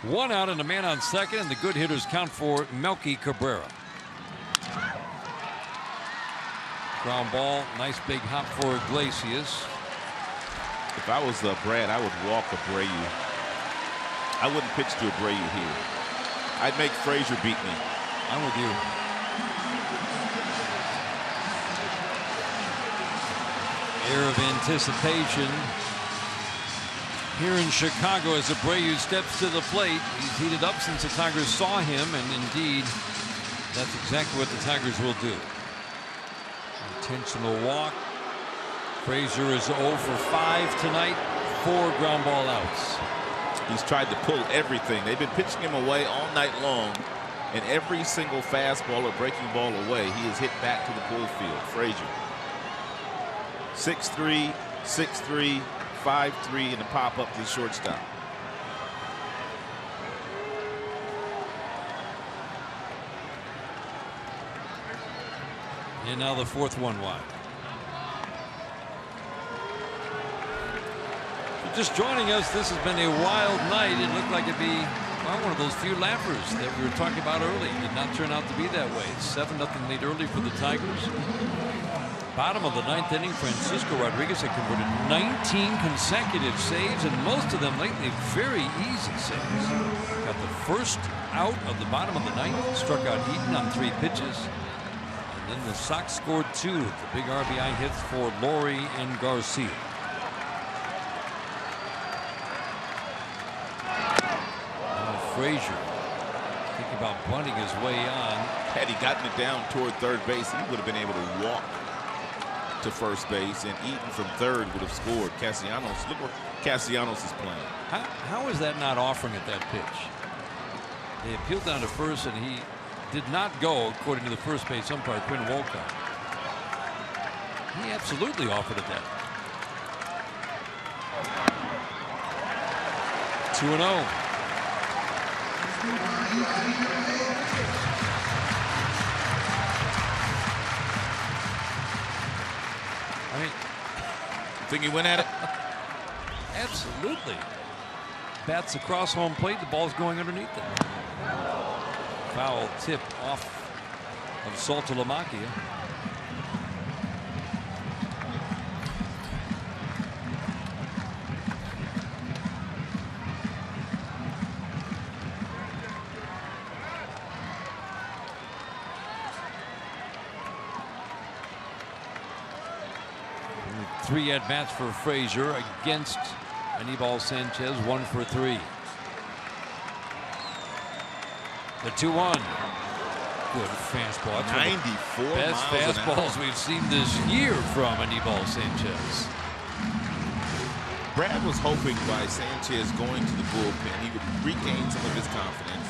D: 1 out and a man on second, and the good hitters count for Melky Cabrera. Ground ball, nice big hop for Iglesias.
E: If I was Brad, I would walk Abreu. I wouldn't pitch to Abreu here. I'd make Frazier beat me.
D: I'm with you. Air of anticipation here in Chicago as Abreu steps to the plate. He's heated up since the Tigers saw him, and indeed, that's exactly what the Tigers will do. Intentional walk. Frazier is 0 for 5 tonight. 4 ground ball outs.
E: He's tried to pull everything. They've been pitching him away all night long, and every single fastball or breaking ball away, he is hit back to the pull field. Frazier. 6'3", 6'3", 5'3", and a pop up to the shortstop.
D: And now the 4th one wide. If you're just joining us, this has been a wild night. It looked like it'd be one of those few laughers that we were talking about early. It did not turn out to be that way. 7-0 lead early for the Tigers. Bottom of the 9th inning, Francisco Rodriguez had converted 19 consecutive saves, and most of them lately very easy saves. Got the first out of the bottom of the 9th, struck out Eaton on 3 pitches. And then the Sox scored 2. The big RBI hits for Laurie and Garcia. Frazier thinking about bunting his way on.
E: Had he gotten it down toward third base, he would have been able to walk to first base, and Eaton from third would have scored. Castellanos, look where Castellanos is playing.
D: How is that not offering at that pitch? They appealed down to first, and he did not go, according to the first base umpire, Quinn Wolcott. He absolutely offered at that. 2-0. I mean,
E: think he went at it?
D: Absolutely. Bats across home plate. The ball's going underneath them. Foul tip off of Saltalamacchia. Three at-bats for Frazier against Anibal Sanchez, 1 for 3. The 2-1. Good fastball. That's
E: 94
D: best fastballs we've seen this year from Anibal Sanchez.
E: Brad was hoping by Sanchez going to the bullpen, he would regain some of his confidence,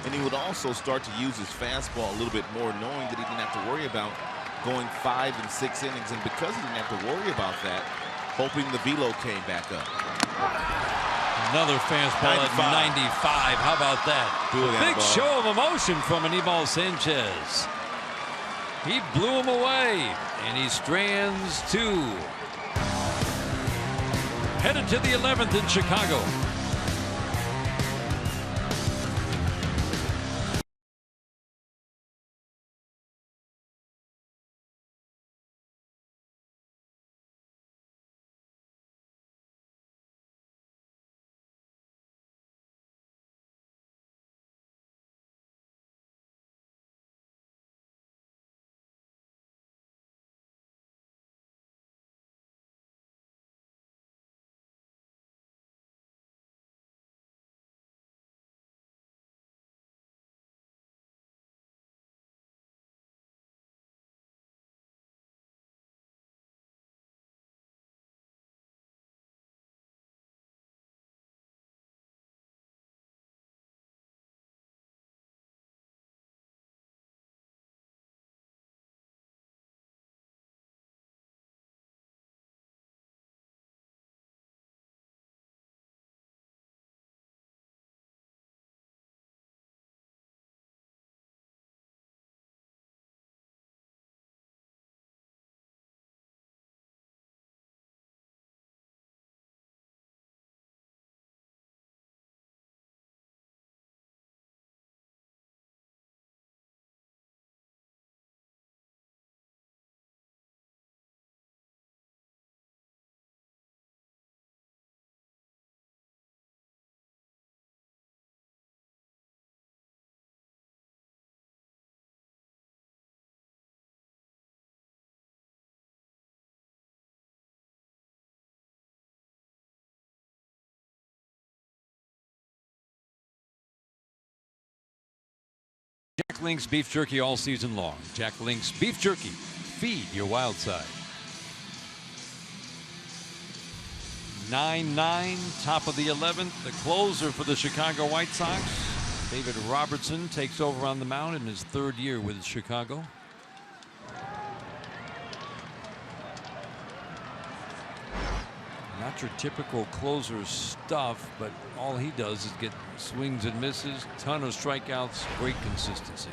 E: and he would also start to use his fastball a little bit more, knowing that he didn't have to worry about going 5 and 6 innings, and because he didn't have to worry about that, hoping the velo came back up.
D: Another fastball 95. At 95. How about that? Big show of emotion from Anibal Sanchez. He blew him away, and he strands 2. Headed to the 11th in Chicago. Link's beef jerky all season long. Jack Link's beef jerky. Feed your wild side. 9-9, top of the 11th. The closer for the Chicago White Sox, David Robertson, takes over on the mound in his 3rd year with Chicago. Not your typical closer stuff, but all he does is get swings and misses, ton of strikeouts, great consistency.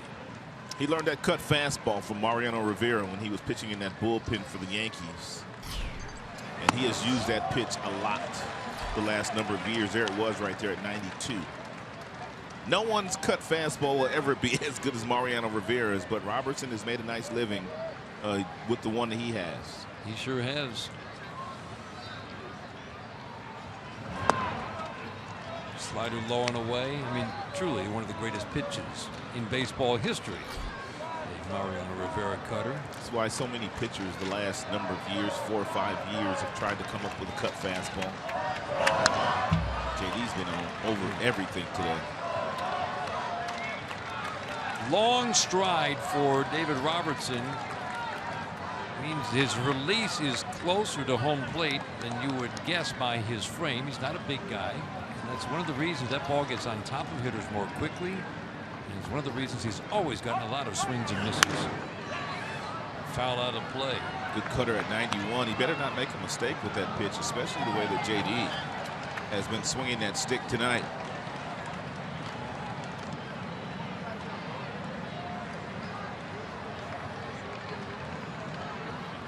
E: He learned that cut fastball from Mariano Rivera when he was pitching in that bullpen for the Yankees. And he has used that pitch a lot the last number of years. There it was right there at 92. No one's cut fastball will ever be as good as Mariano Rivera's, but Robertson has made a nice living with the one that he has.
D: He sure has. Slider low and away. I mean, truly one of the greatest pitches in baseball history. The Mariano Rivera cutter.
E: That's why so many pitchers the last number of years, 4 or 5 years, have tried to come up with a cut fastball. JD's been over everything today.
D: Long stride for David Robertson. Means his release is closer to home plate than you would guess by his frame. He's not a big guy. That's one of the reasons that ball gets on top of hitters more quickly. And it's one of the reasons he's always gotten a lot of swings and misses. Foul out of play.
E: Good cutter at 91. He better not make a mistake with that pitch, especially the way that JD has been swinging that stick tonight.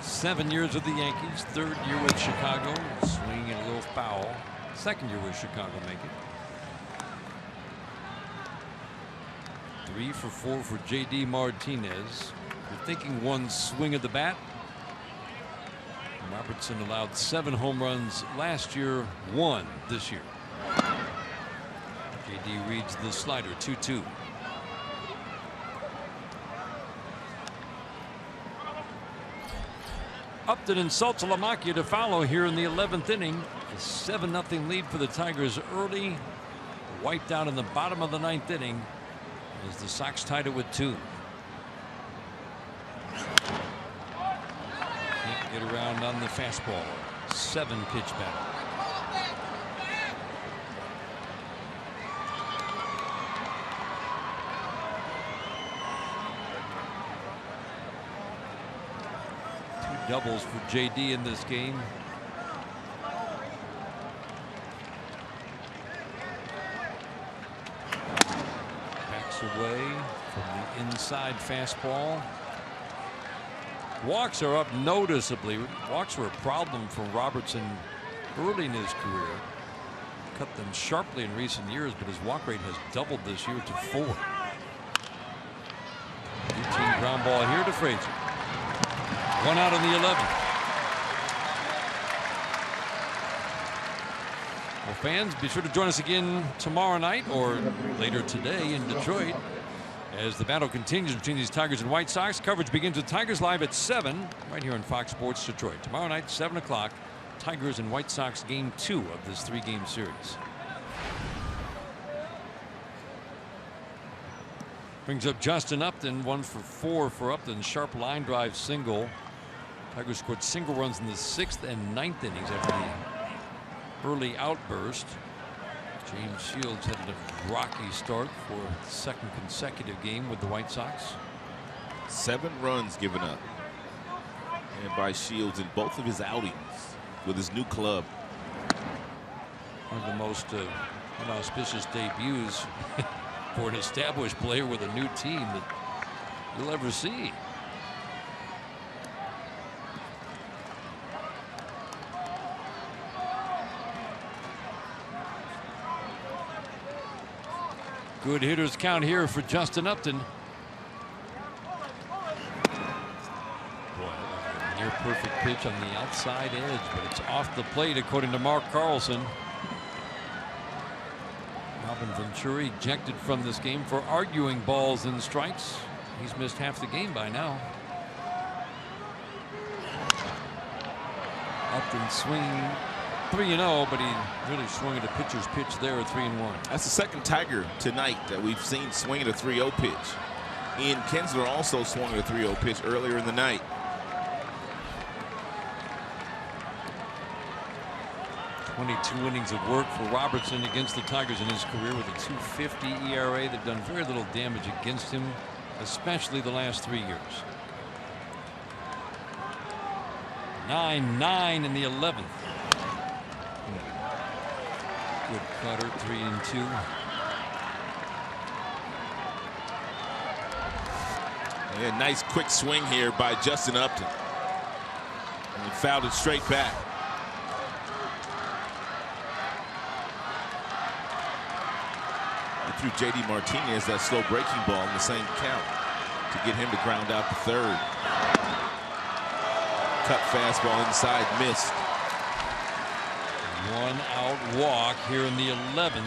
D: Seven years with the Yankees, 3rd year with Chicago, swinging a little foul. 2nd year with Chicago make it. 3 for 4 for JD Martinez. You're thinking one swing of the bat. Robertson allowed 7 home runs last year, 1 this year. JD reads the slider, 2-2. Upton and Saltalamacchia to follow here in the 11th inning. A 7-0 lead for the Tigers early. Wiped out in the bottom of the 9th inning as the Sox tied it with 2. Can't get around on the fastball. 7-pitch battle. Doubles for JD in this game. Backs away from the inside fastball. Walks are up noticeably. Walks were a problem for Robertson early in his career. Cut them sharply in recent years, but his walk rate has doubled this year to 4. Routine ground ball here to Frazier. 1 out in the 11th. Well, fans, be sure to join us again tomorrow night or later today in Detroit as the battle continues between these Tigers and White Sox. Coverage begins with Tigers Live at 7 right here on Fox Sports Detroit. Tomorrow night, 7 o'clock, Tigers and White Sox game 2 of this 3-game series. Brings up Justin Upton, 1 for 4 for Upton. Sharp line drive single. Tigers scored single runs in the 6th and 9th innings after the early outburst. James Shields had a rocky start for the 2nd consecutive game with the White Sox.
E: 7 runs given up, and by Shields in both of his outings with his new club.
D: One of the most inauspicious debuts for an established player with a new team that you'll ever see. Good hitters count here for Justin Upton. Boy, near perfect pitch on the outside edge, but it's off the plate according to Mark Carlson. Robin Venturi ejected from this game for arguing balls and strikes. He's missed half the game by now. Upton swing 3-0, but he really swung at a pitcher's pitch there at 3-1.
E: That's the 2nd Tiger tonight that we've seen swing at a 3-0 pitch. Ian Kinsler also swung a 3-0 pitch earlier in the night.
D: .22 innings of work for Robertson against the Tigers in his career with a .250 ERA. They've done very little damage against him, especially the last 3 years. 9-9 in the 11th. Good cutter, 3-2.
E: Yeah, nice quick swing here by Justin Upton. And he fouled it straight back. He threw J.D. Martinez that slow breaking ball in the same count to get him to ground out the third. Cut fastball inside, missed.
D: 1 out walk here in the 11th.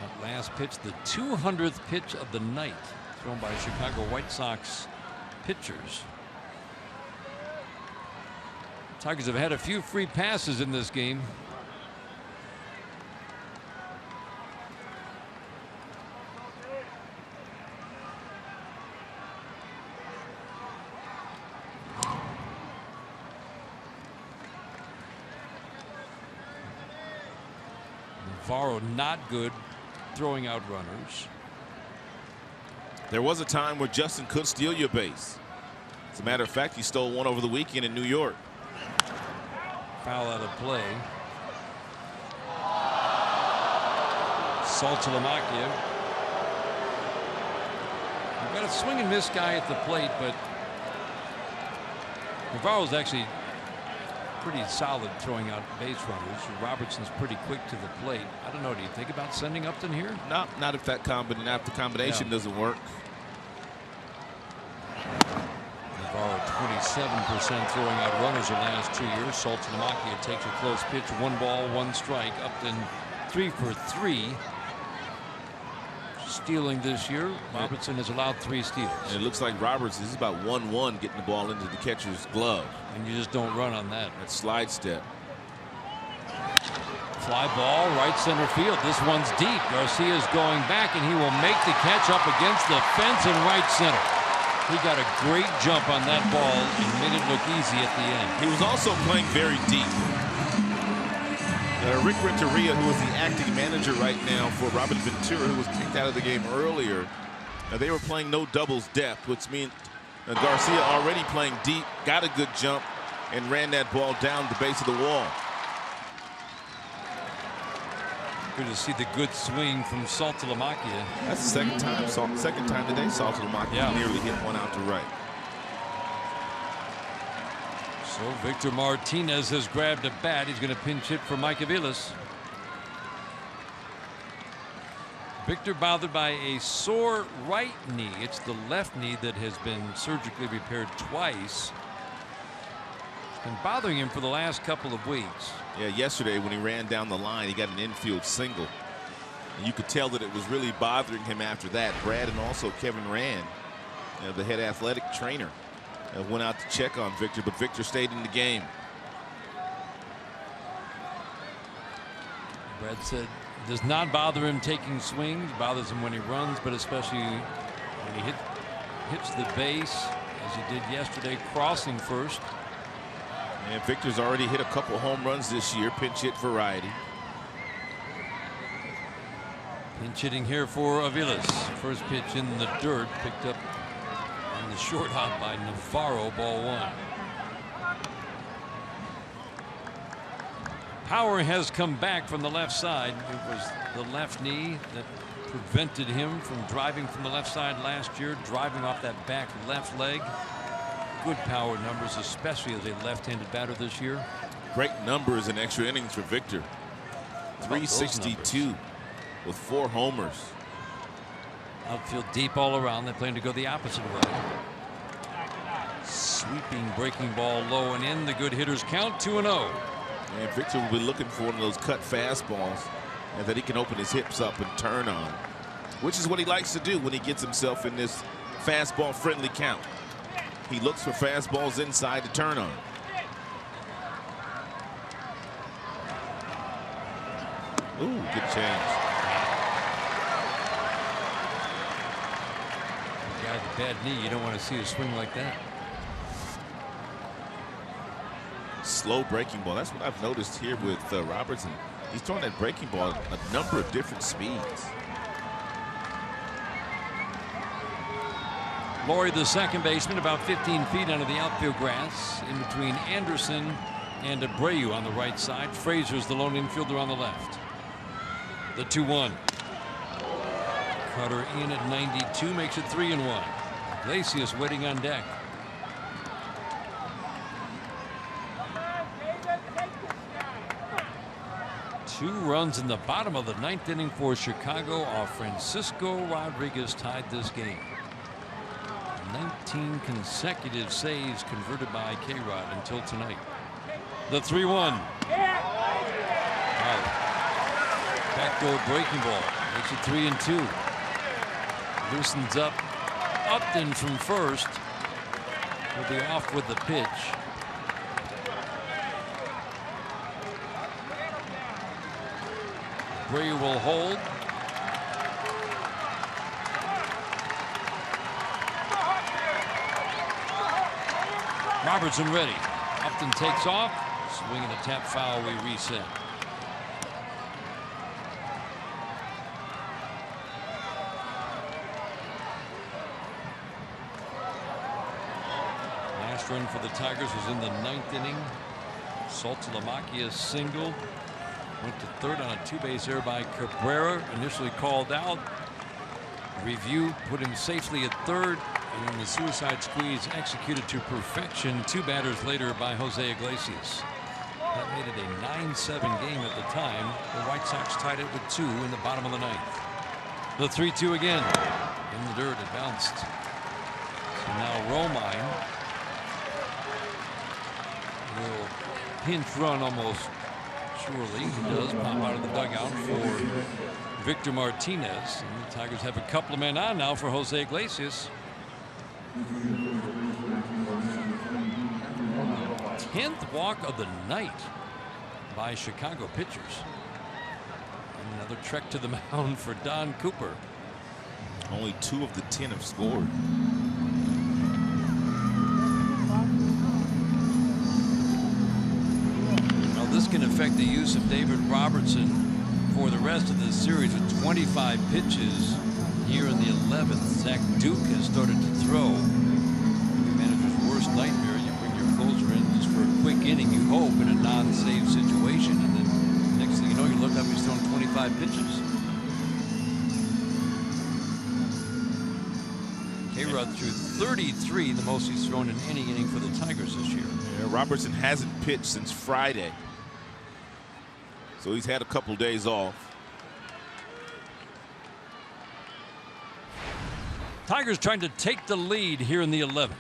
D: That last pitch, the 200th pitch of the night, thrown by Chicago White Sox pitchers. Tigers have had a few free passes in this game. Navarro not good throwing out runners.
E: There was a time where Justin could steal your base. As a matter of fact, he stole one over the weekend in New York.
D: Foul out of play. Saltalamacchia. We've got a swing and miss guy at the plate, but Navarro's actually pretty solid throwing out base runners. Robertson's pretty quick to the plate. I don't know. Do you think about sending Upton here?
E: Not if that combination doesn't work.
D: Navarro 27% throwing out runners the last 2 years. Saltalamacchia takes a close pitch. 1 ball, 1 strike. Upton 3 for 3. Stealing this year. Robertson has allowed 3 steals.
E: And it looks like Robertson is about 1-1 getting the ball into the catcher's glove.
D: And you just don't run on that.
E: That slide step.
D: Fly ball, right center field. This one's deep. Garcia's going back, and he will make the catch up against the fence in right center. He got a great jump on that ball and made it look easy at the end.
E: He was also playing very deep. Rick Renteria, who is the acting manager right now for Robin Ventura, who was kicked out of the game earlier, they were playing no doubles depth, which means Garcia already playing deep, got a good jump, and ran that ball down the base of the wall.
D: Good to see the good swing from Saltalamacchia.
E: That's the second time today Saltalamacchia nearly hit one out to right.
D: So Victor Martinez has grabbed a bat. He's going to pinch hit for Mike Aviles. Victor bothered by a sore right knee. It's the left knee that has been surgically repaired twice. It's been bothering him for the last couple of weeks.
E: Yeah, yesterday when he ran down the line, he got an infield single. And you could tell that it was really bothering him after that. Brad and also Kevin Rand, the head athletic trainer, went out to check on Victor, but Victor stayed in the game.
D: Brad said it does not bother him taking swings. It bothers him when he runs, but especially when he hits the base, as he did yesterday, crossing first.
E: And Victor's already hit a couple home runs this year, pinch hit variety.
D: Pinch hitting here for Aviles. First pitch in the dirt, picked up on the short hop by Navarro, ball 1. Power has come back from the left side. It was the left knee that prevented him from driving from the left side last year, driving off that back left leg. Good power numbers, especially as a left-handed batter this year.
E: Great numbers in extra innings for Victor. 362 with 4 homers.
D: Outfield deep all around. They plan to go the opposite way. Sweeping breaking ball low and in. The good hitters count 2-0.
E: And Victor will be looking for one of those cut fastballs and that he can open his hips up and turn on, which is what he likes to do when he gets himself in this fastball friendly count. He looks for fastballs inside to turn on. Ooh, good change.
D: A guy with a bad knee, you don't want to see a swing like that.
E: Slow breaking ball. That's what I've noticed here with Robertson. He's throwing that breaking ball at a number of different speeds.
D: Laurie, the second baseman, about 15 feet under the outfield grass, in between Anderson and Abreu on the right side. Frazier's the lone infielder on the left. The 2-1. Cutter in at 92 makes it 3-1. Iglesias waiting on deck. Two runs in the bottom of the ninth inning for Chicago. Francisco Rodriguez tied this game. 19 consecutive saves converted by K-Rod until tonight. The 3-1. Backdoor breaking ball makes it 3-2. Loosens up Upton from first. Will be off with the pitch. Abreu will hold. Robertson ready. Upton takes off. Swing and a tap foul. We reset. Last run for the Tigers was in the ninth inning. Saltalamacchia single. Went to third on a two-base error by Cabrera. Initially called out. Review put him safely at third. And then the suicide squeeze executed to perfection 2 batters later by Jose Iglesias. That made it a 9-7 game at the time. The White Sox tied it with 2 in the bottom of the ninth. The 3-2 again. In the dirt, it bounced. So now Romine will pinch run almost surely. He does pop out of the dugout for Victor Martinez. And the Tigers have a couple of men on now for Jose Iglesias. 10th walk of the night by Chicago pitchers. And another trek to the mound for Don Cooper.
E: Only 2 of the 10 have scored.
D: Now this can affect the use of David Robertson for the rest of this series with 25 pitches. Here in the 11th, Zach Duke has started to throw. The manager's worst nightmare. You bring your closer in just for a quick inning, you hope, in a non-save situation, and then next thing you know, you look up, he's throwing 25 pitches. K-Rod threw 33, the most he's thrown in any inning for the Tigers this year.
E: Yeah, Robertson hasn't pitched since Friday, so he's had a couple days off.
D: Tigers trying to take the lead here in the 11th.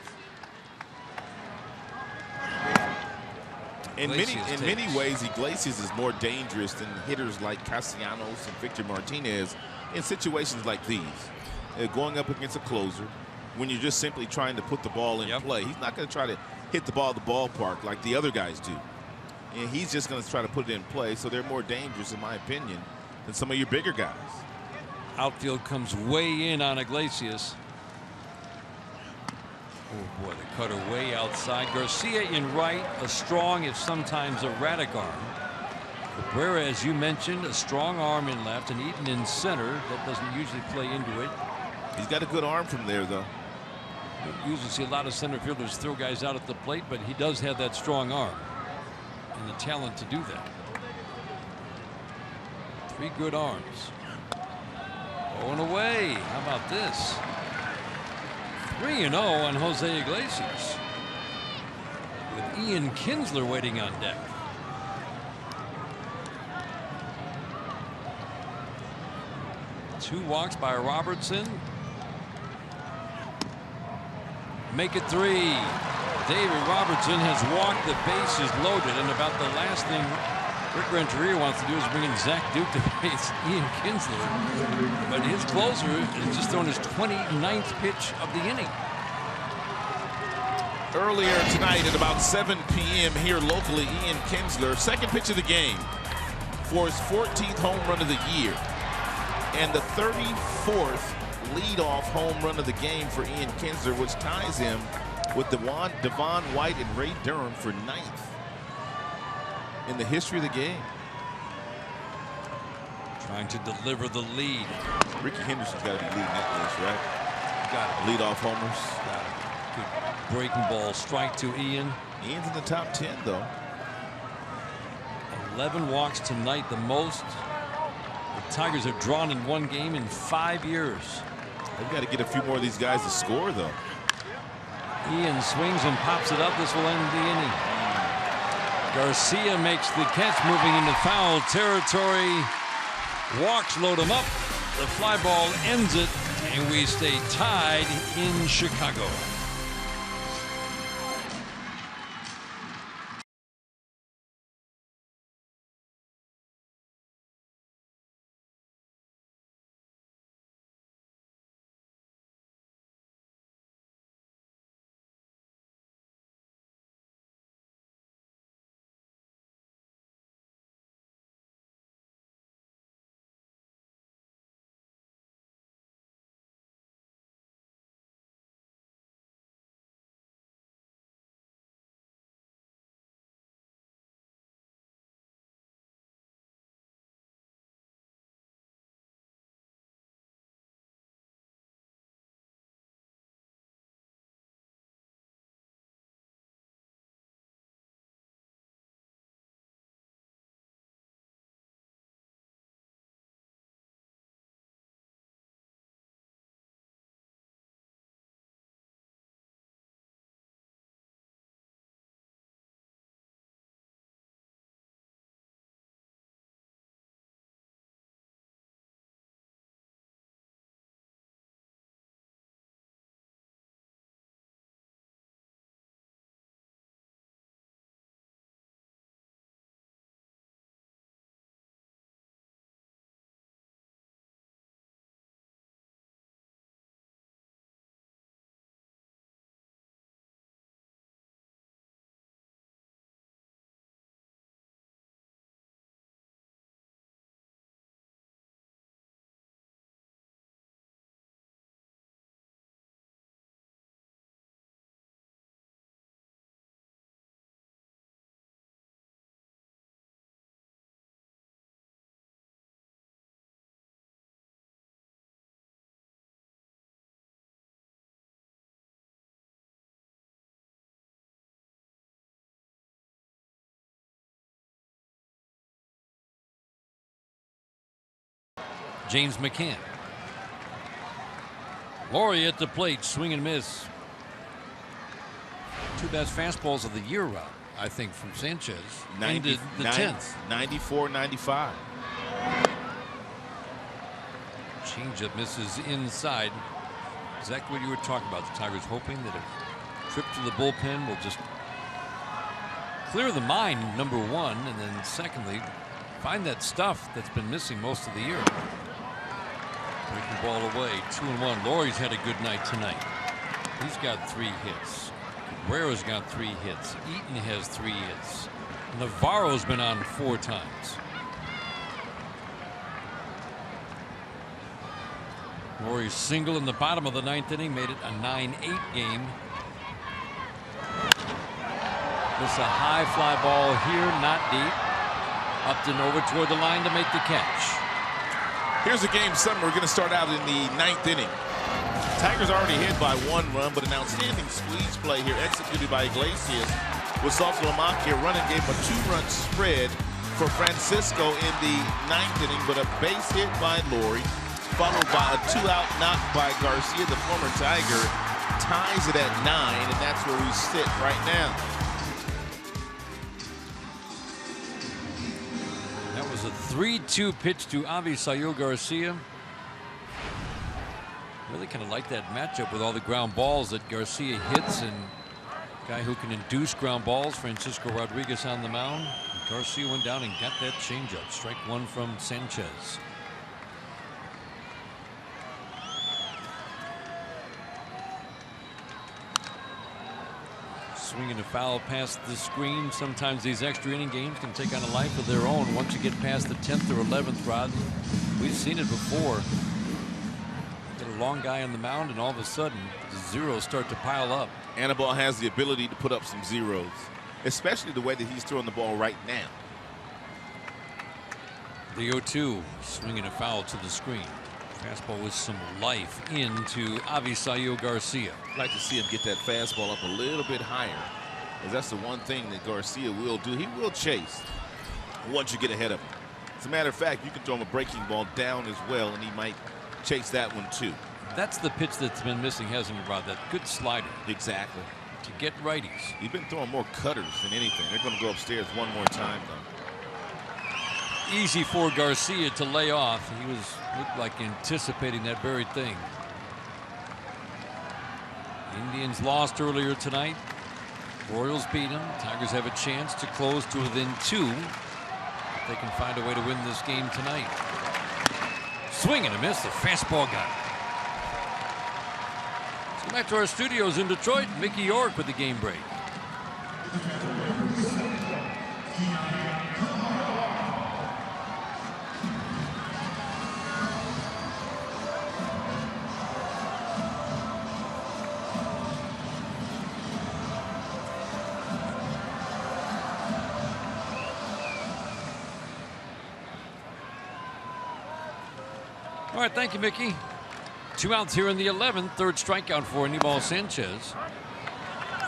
E: In many ways, Iglesias is more dangerous than hitters like Castellanos and Victor Martinez in situations like these. Going up against a closer, when you're just simply trying to put the ball in play, he's not going to try to hit the ball at the ballpark like the other guys do. And he's just going to try to put it in play, so they're more dangerous, in my opinion, than some of your bigger guys.
D: Outfield comes way in on Iglesias. Oh boy, the cutter way outside. Garcia in right, a strong if sometimes erratic arm. Cabrera, as you mentioned, a strong arm in left, and Eaton in center. That doesn't usually play into it.
E: He's got a good arm from there, though.
D: You usually see a lot of center fielders throw guys out at the plate, but he does have that strong arm and the talent to do that. 3 good arms. Going away. How about this? 3-0 on Jose Iglesias, with Ian Kinsler waiting on deck. Two walks by Robertson. Make it 3. David Robertson has walked the bases loaded, and about the last thing Rick Renteria wants to do is bring in Zach Duke to face Ian Kinsler. But his closer has just thrown his 29th pitch of the inning.
E: Earlier tonight at about 7 p.m. here locally, Ian Kinsler, second pitch of the game. for his 14th home run of the year and the 34th leadoff home run of the game for Ian Kinsler, which ties him with Devon White and Ray Durham for 9th in the history of the game.
D: Trying to deliver the lead.
E: Ricky Henderson's got to be leading that list, right?
D: Got it.
E: Leadoff homers.
D: Got it. Good breaking ball strike to Ian.
E: Ian's in the top 10, though.
D: 11 walks tonight, the most the Tigers have drawn in one game in 5 years.
E: They've got to get a few more of these guys to score, though.
D: Ian swings and pops it up. This will end the inning. Garcia makes the catch, moving into foul territory. Walks load him up. The fly ball ends it, and we stay tied in Chicago. James McCann. Laurie at the plate, swing and miss. Two best fastballs of the year, Rob, I think, from Sanchez.
E: 90,
D: the 10th.
E: 94-95.
D: Changeup misses inside. Exactly what you were talking about. The Tigers hoping that a trip to the bullpen will just clear the mind, number one, and then secondly, find that stuff that's been missing most of the year. Breaking ball away, 2-1. Laurie's had a good night tonight. He's got 3 hits. Cabrera's got 3 hits. Eaton has 3 hits. Navarro's been on 4 times. Laurie's single in the bottom of the 9th inning made it a 9-8 game. This a high fly ball here, not deep. Upton over toward the line to make the catch.
E: Here's a game 7. We're going to start out in the 9th inning. Tigers already hit by 1 run, but an outstanding squeeze play here executed by Iglesias with Saltalamacchia. Running gave him a 2-run spread for Francisco in the 9th inning, but a base hit by Laurie, followed by a 2-out knock by Garcia. The former Tiger ties it at 9, and that's where we sit right now.
D: A 3-2 pitch to Avisail Garcia. Really kind of like that matchup with all the ground balls that Garcia hits, and a guy who can induce ground balls, Francisco Rodriguez on the mound. Garcia went down and got that changeup. Strike 1 from Sanchez. Swinging a foul past the screen. Sometimes these extra inning games can take on a life of their own once you get past the 10th or 11th, Rod. We've seen it before. Get a long guy on the mound, and all of a sudden, the zeros start to pile up.
E: Anibal has the ability to put up some zeros, especially the way that he's throwing the ball right now.
D: The 0-2, swinging a foul to the screen. Fastball with some life into Avisaíl Garcia.
E: I'd like to see him get that fastball up a little bit higher, because that's the one thing that Garcia will do. He will chase once you get ahead of him. As a matter of fact, you can throw him a breaking ball down as well, and he might chase that one too.
D: That's the pitch that's been missing, hasn't it, Rod? That good slider.
E: Exactly.
D: To get righties.
E: He's been throwing more cutters than anything. They're going to go upstairs one more time, though.
D: Easy for Garcia to lay off. He looked like anticipating that very thing. Indians lost earlier tonight. Royals beat them. Tigers have a chance to close to within 2 if they can find a way to win this game tonight. Swing and a miss. The fastball got it. Let's go back to our studios in Detroit. Mickey York with the game break. All right, thank you, Mickey. 2 outs here in the 11th. Third strikeout for Aníbal Sanchez.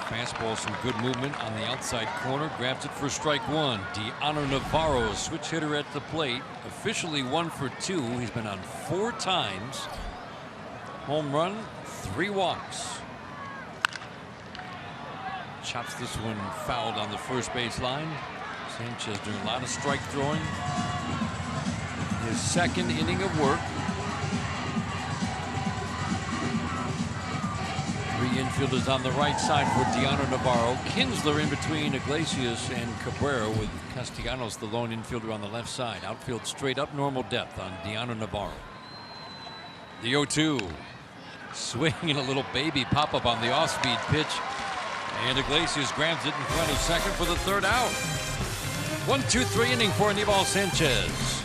D: Fastball, some good movement on the outside corner. Grabs it for strike 1. Diano Navarro, switch hitter at the plate. Officially 1 for 2. He's been on 4 times. Home run, 3 walks. Chops this one fouled on the first base line. Sanchez doing a lot of strike throwing. His second inning of work. 3 infielders on the right side for Diano Navarro. Kinsler in between Iglesias and Cabrera, with Castellanos the lone infielder on the left side. Outfield straight up, normal depth on Diano Navarro. The 0-2. Swinging a little baby pop-up on the off-speed pitch. And Iglesias grabs it in front of second for the 3rd out. 1-2-3 inning for Aníbal Sanchez.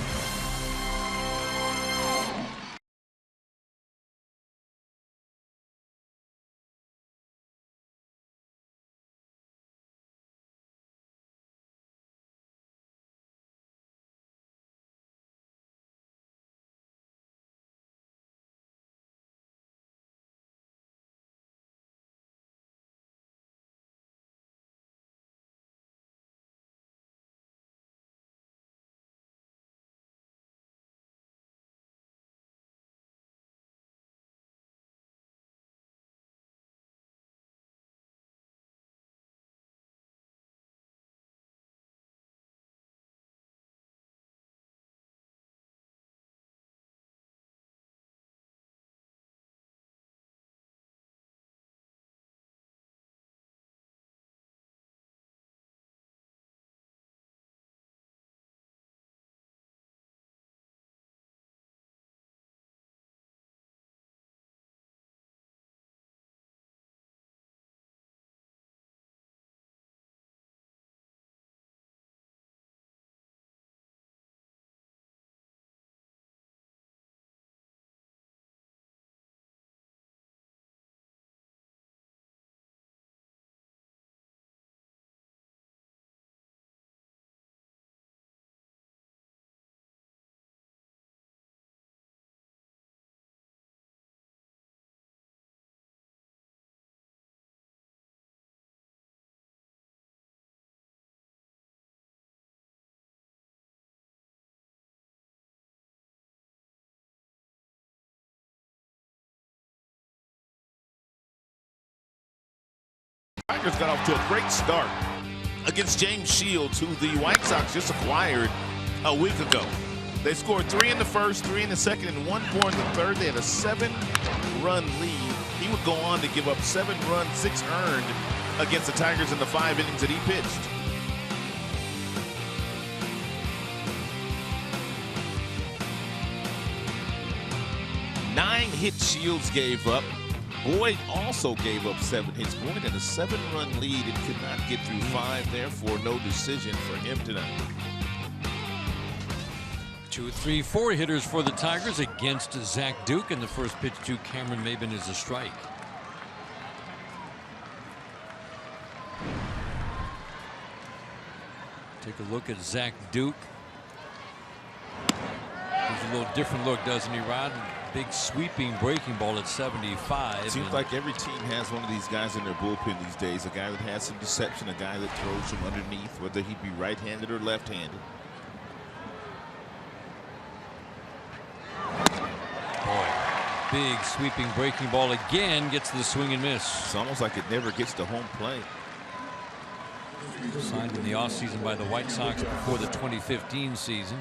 E: Tigers got off to a great start against James Shields, who the White Sox just acquired a week ago. They scored 3 in the first, 3 in the second, and 1 more in the third. They had a 7-run lead. He would go on to give up 7 runs, 6 earned against the Tigers in the 5 innings that he pitched. Nine hits Shields gave up. Boyd also gave up 7 hits. Boyd had a 7-run lead and could not get through 5. Therefore, no decision for him tonight.
D: 2, 3, 4 hitters for the Tigers against Zach Duke, and the first pitch to Cameron Maybin is a strike. Take a look at Zach Duke. He's a little different look, doesn't he, Rod? Big sweeping breaking ball at 75.
E: Seems like every team has one of these guys in their bullpen these days. A guy that has some deception, a guy that throws from underneath, whether he be right-handed or left-handed.
D: Boy, big sweeping breaking ball again, gets the swing and miss.
E: It's almost like it never gets to home plate.
D: Signed in the offseason by the White Sox before the 2015 season.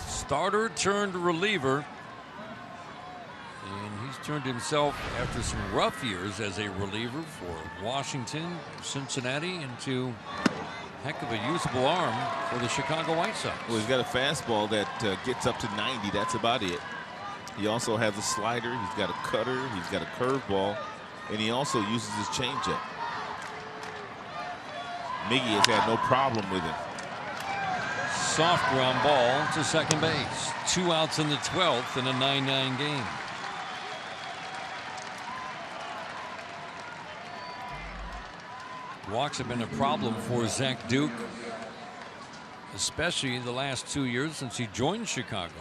D: Starter turned reliever. And he's turned himself, after some rough years as a reliever for Washington, Cincinnati, into heck of a usable arm for the Chicago White Sox.
E: Well, he's got a fastball that gets up to 90. That's about it. He also has a slider. He's got a cutter. He's got a curveball. And he also uses his changeup. Miggy has had no problem with him.
D: Soft ground ball to second base. 2 outs in the 12th in a 9-9 game. Walks have been a problem for Zach Duke, especially the last 2 years since he joined Chicago.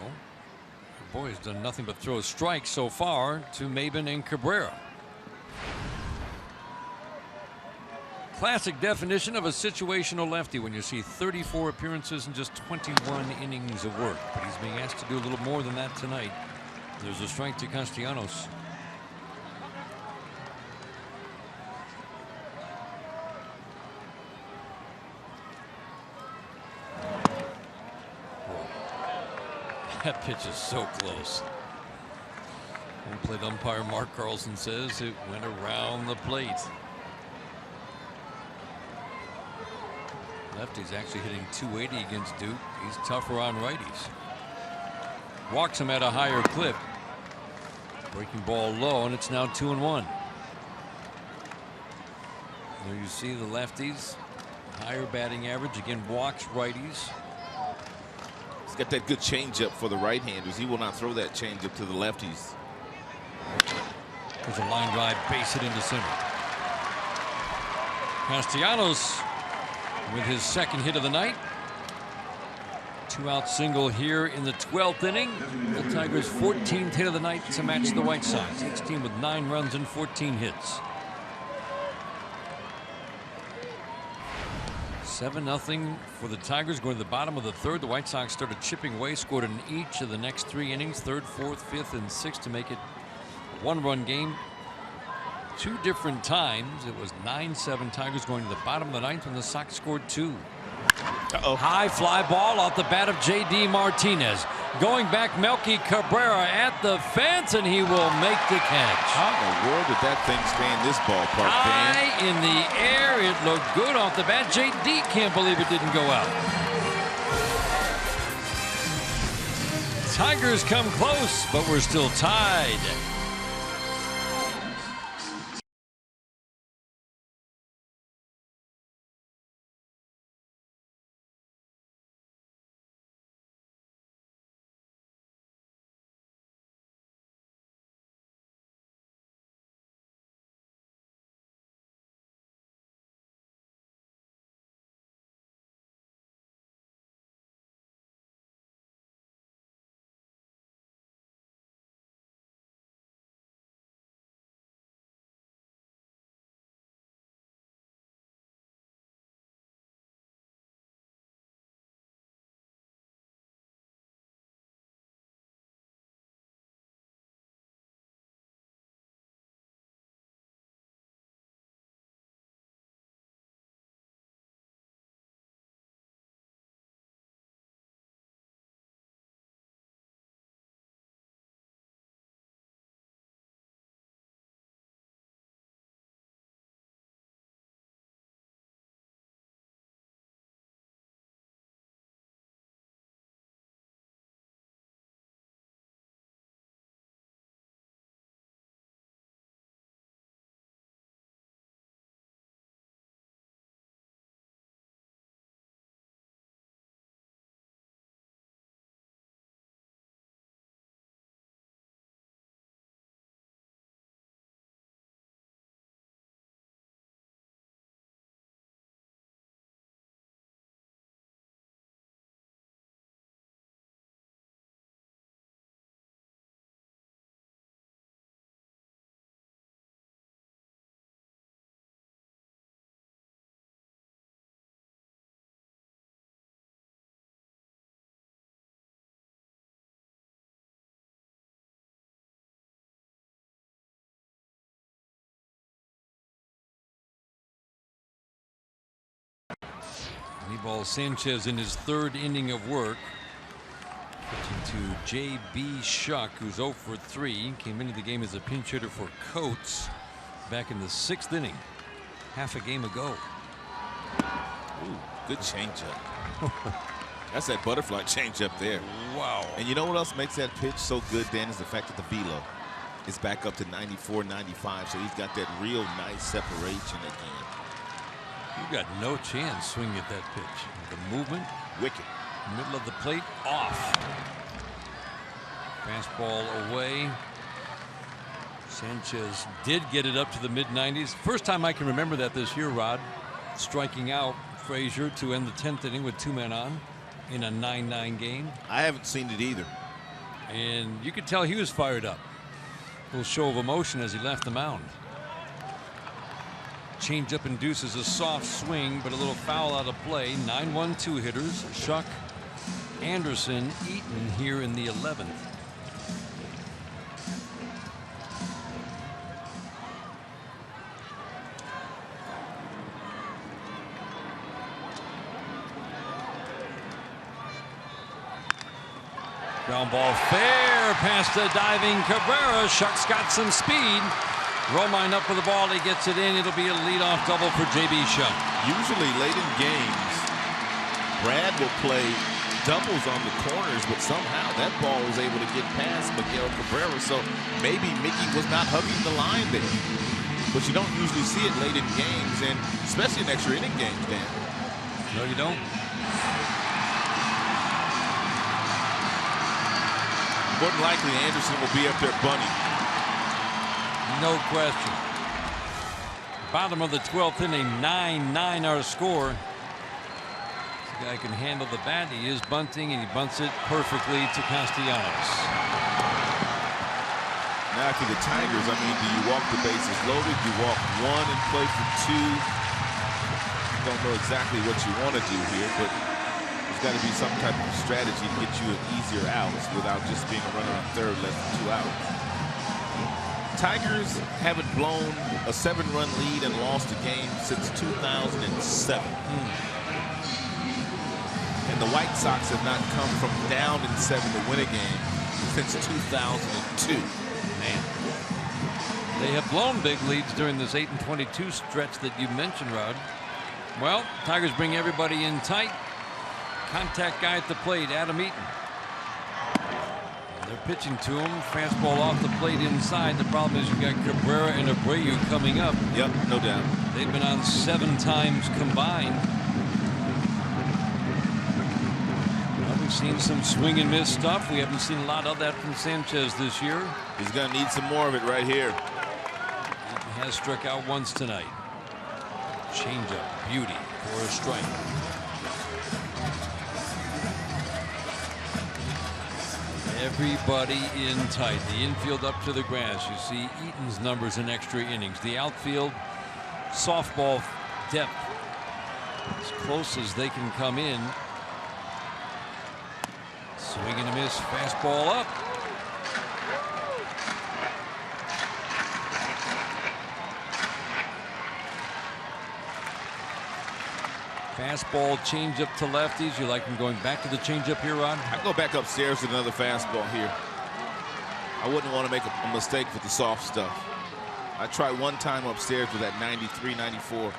D: Boy, he's done nothing but throw strikes so far to Maybin and Cabrera. Classic definition of a situational lefty when you see 34 appearances and just 21 innings of work. But he's being asked to do a little more than that tonight. There's a strike to Castellanos. That pitch is so close. Home plate umpire Mark Carlson says it went around the plate. Lefty's actually hitting 280 against Duke. He's tougher on righties. Walks him at a higher clip. Breaking ball low, and it's now 2-1. There you see the lefties. Higher batting average. Again, walks righties.
E: He's got that good changeup for the right-handers. He will not throw that changeup to the lefties.
D: There's a line drive, base hit into center. Castellanos with his second hit of the night. 2-out single here in the 12th inning. The Tigers' 14th hit of the night to match the White Sox. Each team with 9 runs and 14 hits. 7-0 for the Tigers going to the bottom of the 3rd. The White Sox started chipping away, scored in each of the next 3 innings, 3rd, 4th, 5th, and 6th to make it a 1-run game. 2 different times. It was 9-7 Tigers going to the bottom of the 9th when the Sox scored 2. High fly ball off the bat of J.D. Martinez. Going back, Melky Cabrera at the fence, and he will make the catch.
E: How in the world did that thing stay in this ballpark,
D: High in the air. It looked good off the bat. J.D. can't believe it didn't go out. Tigers come close, but we're still tied. ball. Sanchez in his 3rd inning of work. Pitching to J.B. Shuck, who's 0 for 3. Came into the game as a pinch hitter for Coates back in the 6th inning, half a game ago.
E: Ooh, good changeup. That's that butterfly changeup there.
D: Wow.
E: And you know what else makes that pitch so good, Dan, is the fact that the velo is back up to 94, 95. So he's got that real nice separation again.
D: You got no chance swinging at that pitch. The movement,
E: wicked.
D: Middle of the plate, off. Fastball away. Sanchez did get it up to the mid-90s. First time I can remember that this year, Rod. Striking out Frazier to end the 10th inning with 2 men on in a 9-9 game.
E: I haven't seen it either.
D: And you could tell he was fired up. A little show of emotion as he left the mound. Changeup induces a soft swing, but a little foul out of play. 9-1-2 hitters. Shuck, Anderson, Eaton here in the 11th. Ground ball fair past the diving Cabrera. Shuck's got some speed. Romine up for the ball. He gets it in. It'll be a leadoff double for J.B. Shuck.
E: Usually late in games, Brad will play doubles on the corners, but somehow that ball was able to get past Miguel Cabrera. So maybe Mickey was not hugging the line there. But you don't usually see it late in games, and especially in extra inning games, Dan.
D: No, you don't.
E: More than likely, Anderson will be up there bunting.
D: No question. Bottom of the 12th inning, 9-9 our score. This guy can handle the bat. He is bunting, and he bunts it perfectly to Castellanos.
E: Now to the Tigers, I mean, do you walk the bases loaded? You walk 1 and play for 2. Don't know exactly what you want to do here, but there's got to be some type of strategy to get you an easier outs without just being a runner on third, less than 2 outs. Tigers haven't blown a 7-run lead and lost a game since 2007. And the White Sox have not come from down in 7 to win a game since 2002.
D: Man. They have blown big leads during this 8-22 stretch that you mentioned, Rod. Well, Tigers bring everybody in tight. Contact guy at the plate, Adam Eaton. They're pitching to him. Fastball off the plate inside. The problem is you've got Cabrera and Abreu coming up.
E: Yep, no doubt.
D: They've been on 7 times combined. Well, we've seen some swing and miss stuff. We haven't seen a lot of that from Sanchez this year.
E: He's going to need some more of it right here.
D: He has struck out once tonight. Changeup, beauty for a strike. Everybody in tight. The infield up to the grass. You see Eaton's numbers in extra innings. The outfield, softball depth as close as they can come in. Swing and a miss. Fastball up. Fastball changeup to lefties. You like him going back to the changeup here, Ron?
E: I go back upstairs with another fastball here. I wouldn't want to make a mistake with the soft stuff. I tried one time upstairs with that 93, 94.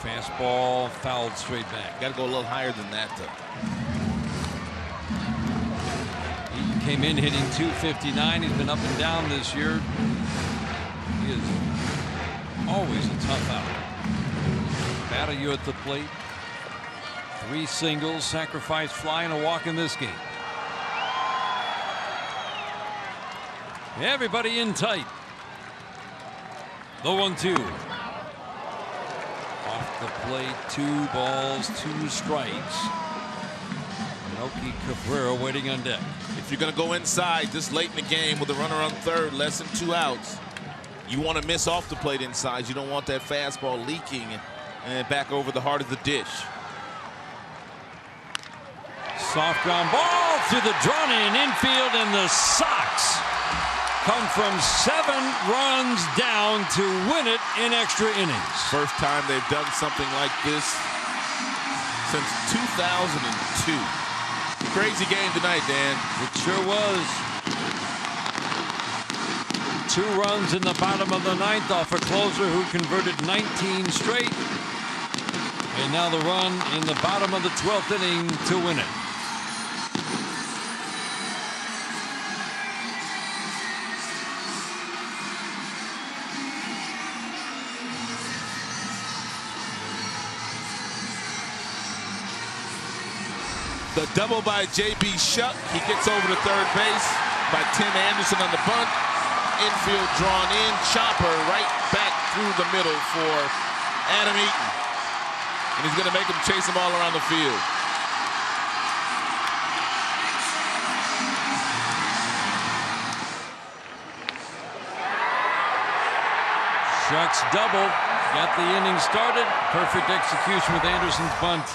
D: Fastball fouled straight back.
E: Got to go a little higher than that, though.
D: He came in hitting .259. He's been up and down this year. He is always a tough out. Battle you at the plate. 3 singles, sacrifice fly, and a walk in this game. Everybody in tight. The 1-2. Off the plate, 2 balls, 2 strikes. Melky Cabrera waiting on deck.
E: If you're going to go inside this late in the game with a runner on third, less than 2 outs, you want to miss off the plate inside. You don't want that fastball leaking and back over the heart of the dish.
D: Soft ground ball through the drawn in infield, and the Sox come from 7 runs down to win it in extra innings.
E: First time they've done something like this since 2002. Crazy game tonight, Dan.
D: It sure was. 2 runs in the bottom of the 9th off a closer who converted 19 straight. And now the run in the bottom of the 12th inning to win it.
E: The double by J.B. Shuck. He gets over to third base by Tim Anderson on the bunt. Infield drawn in. Chopper right back through the middle for Adam Eaton. And he's going to make him chase them all around the field.
D: Shuck's double got the inning started. Perfect execution with Anderson's bunt.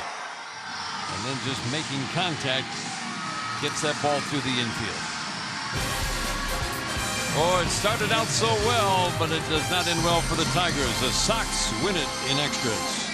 D: And then just making contact, gets that ball through the infield. Oh, it started out so well, but it does not end well for the Tigers. The Sox win it in extras.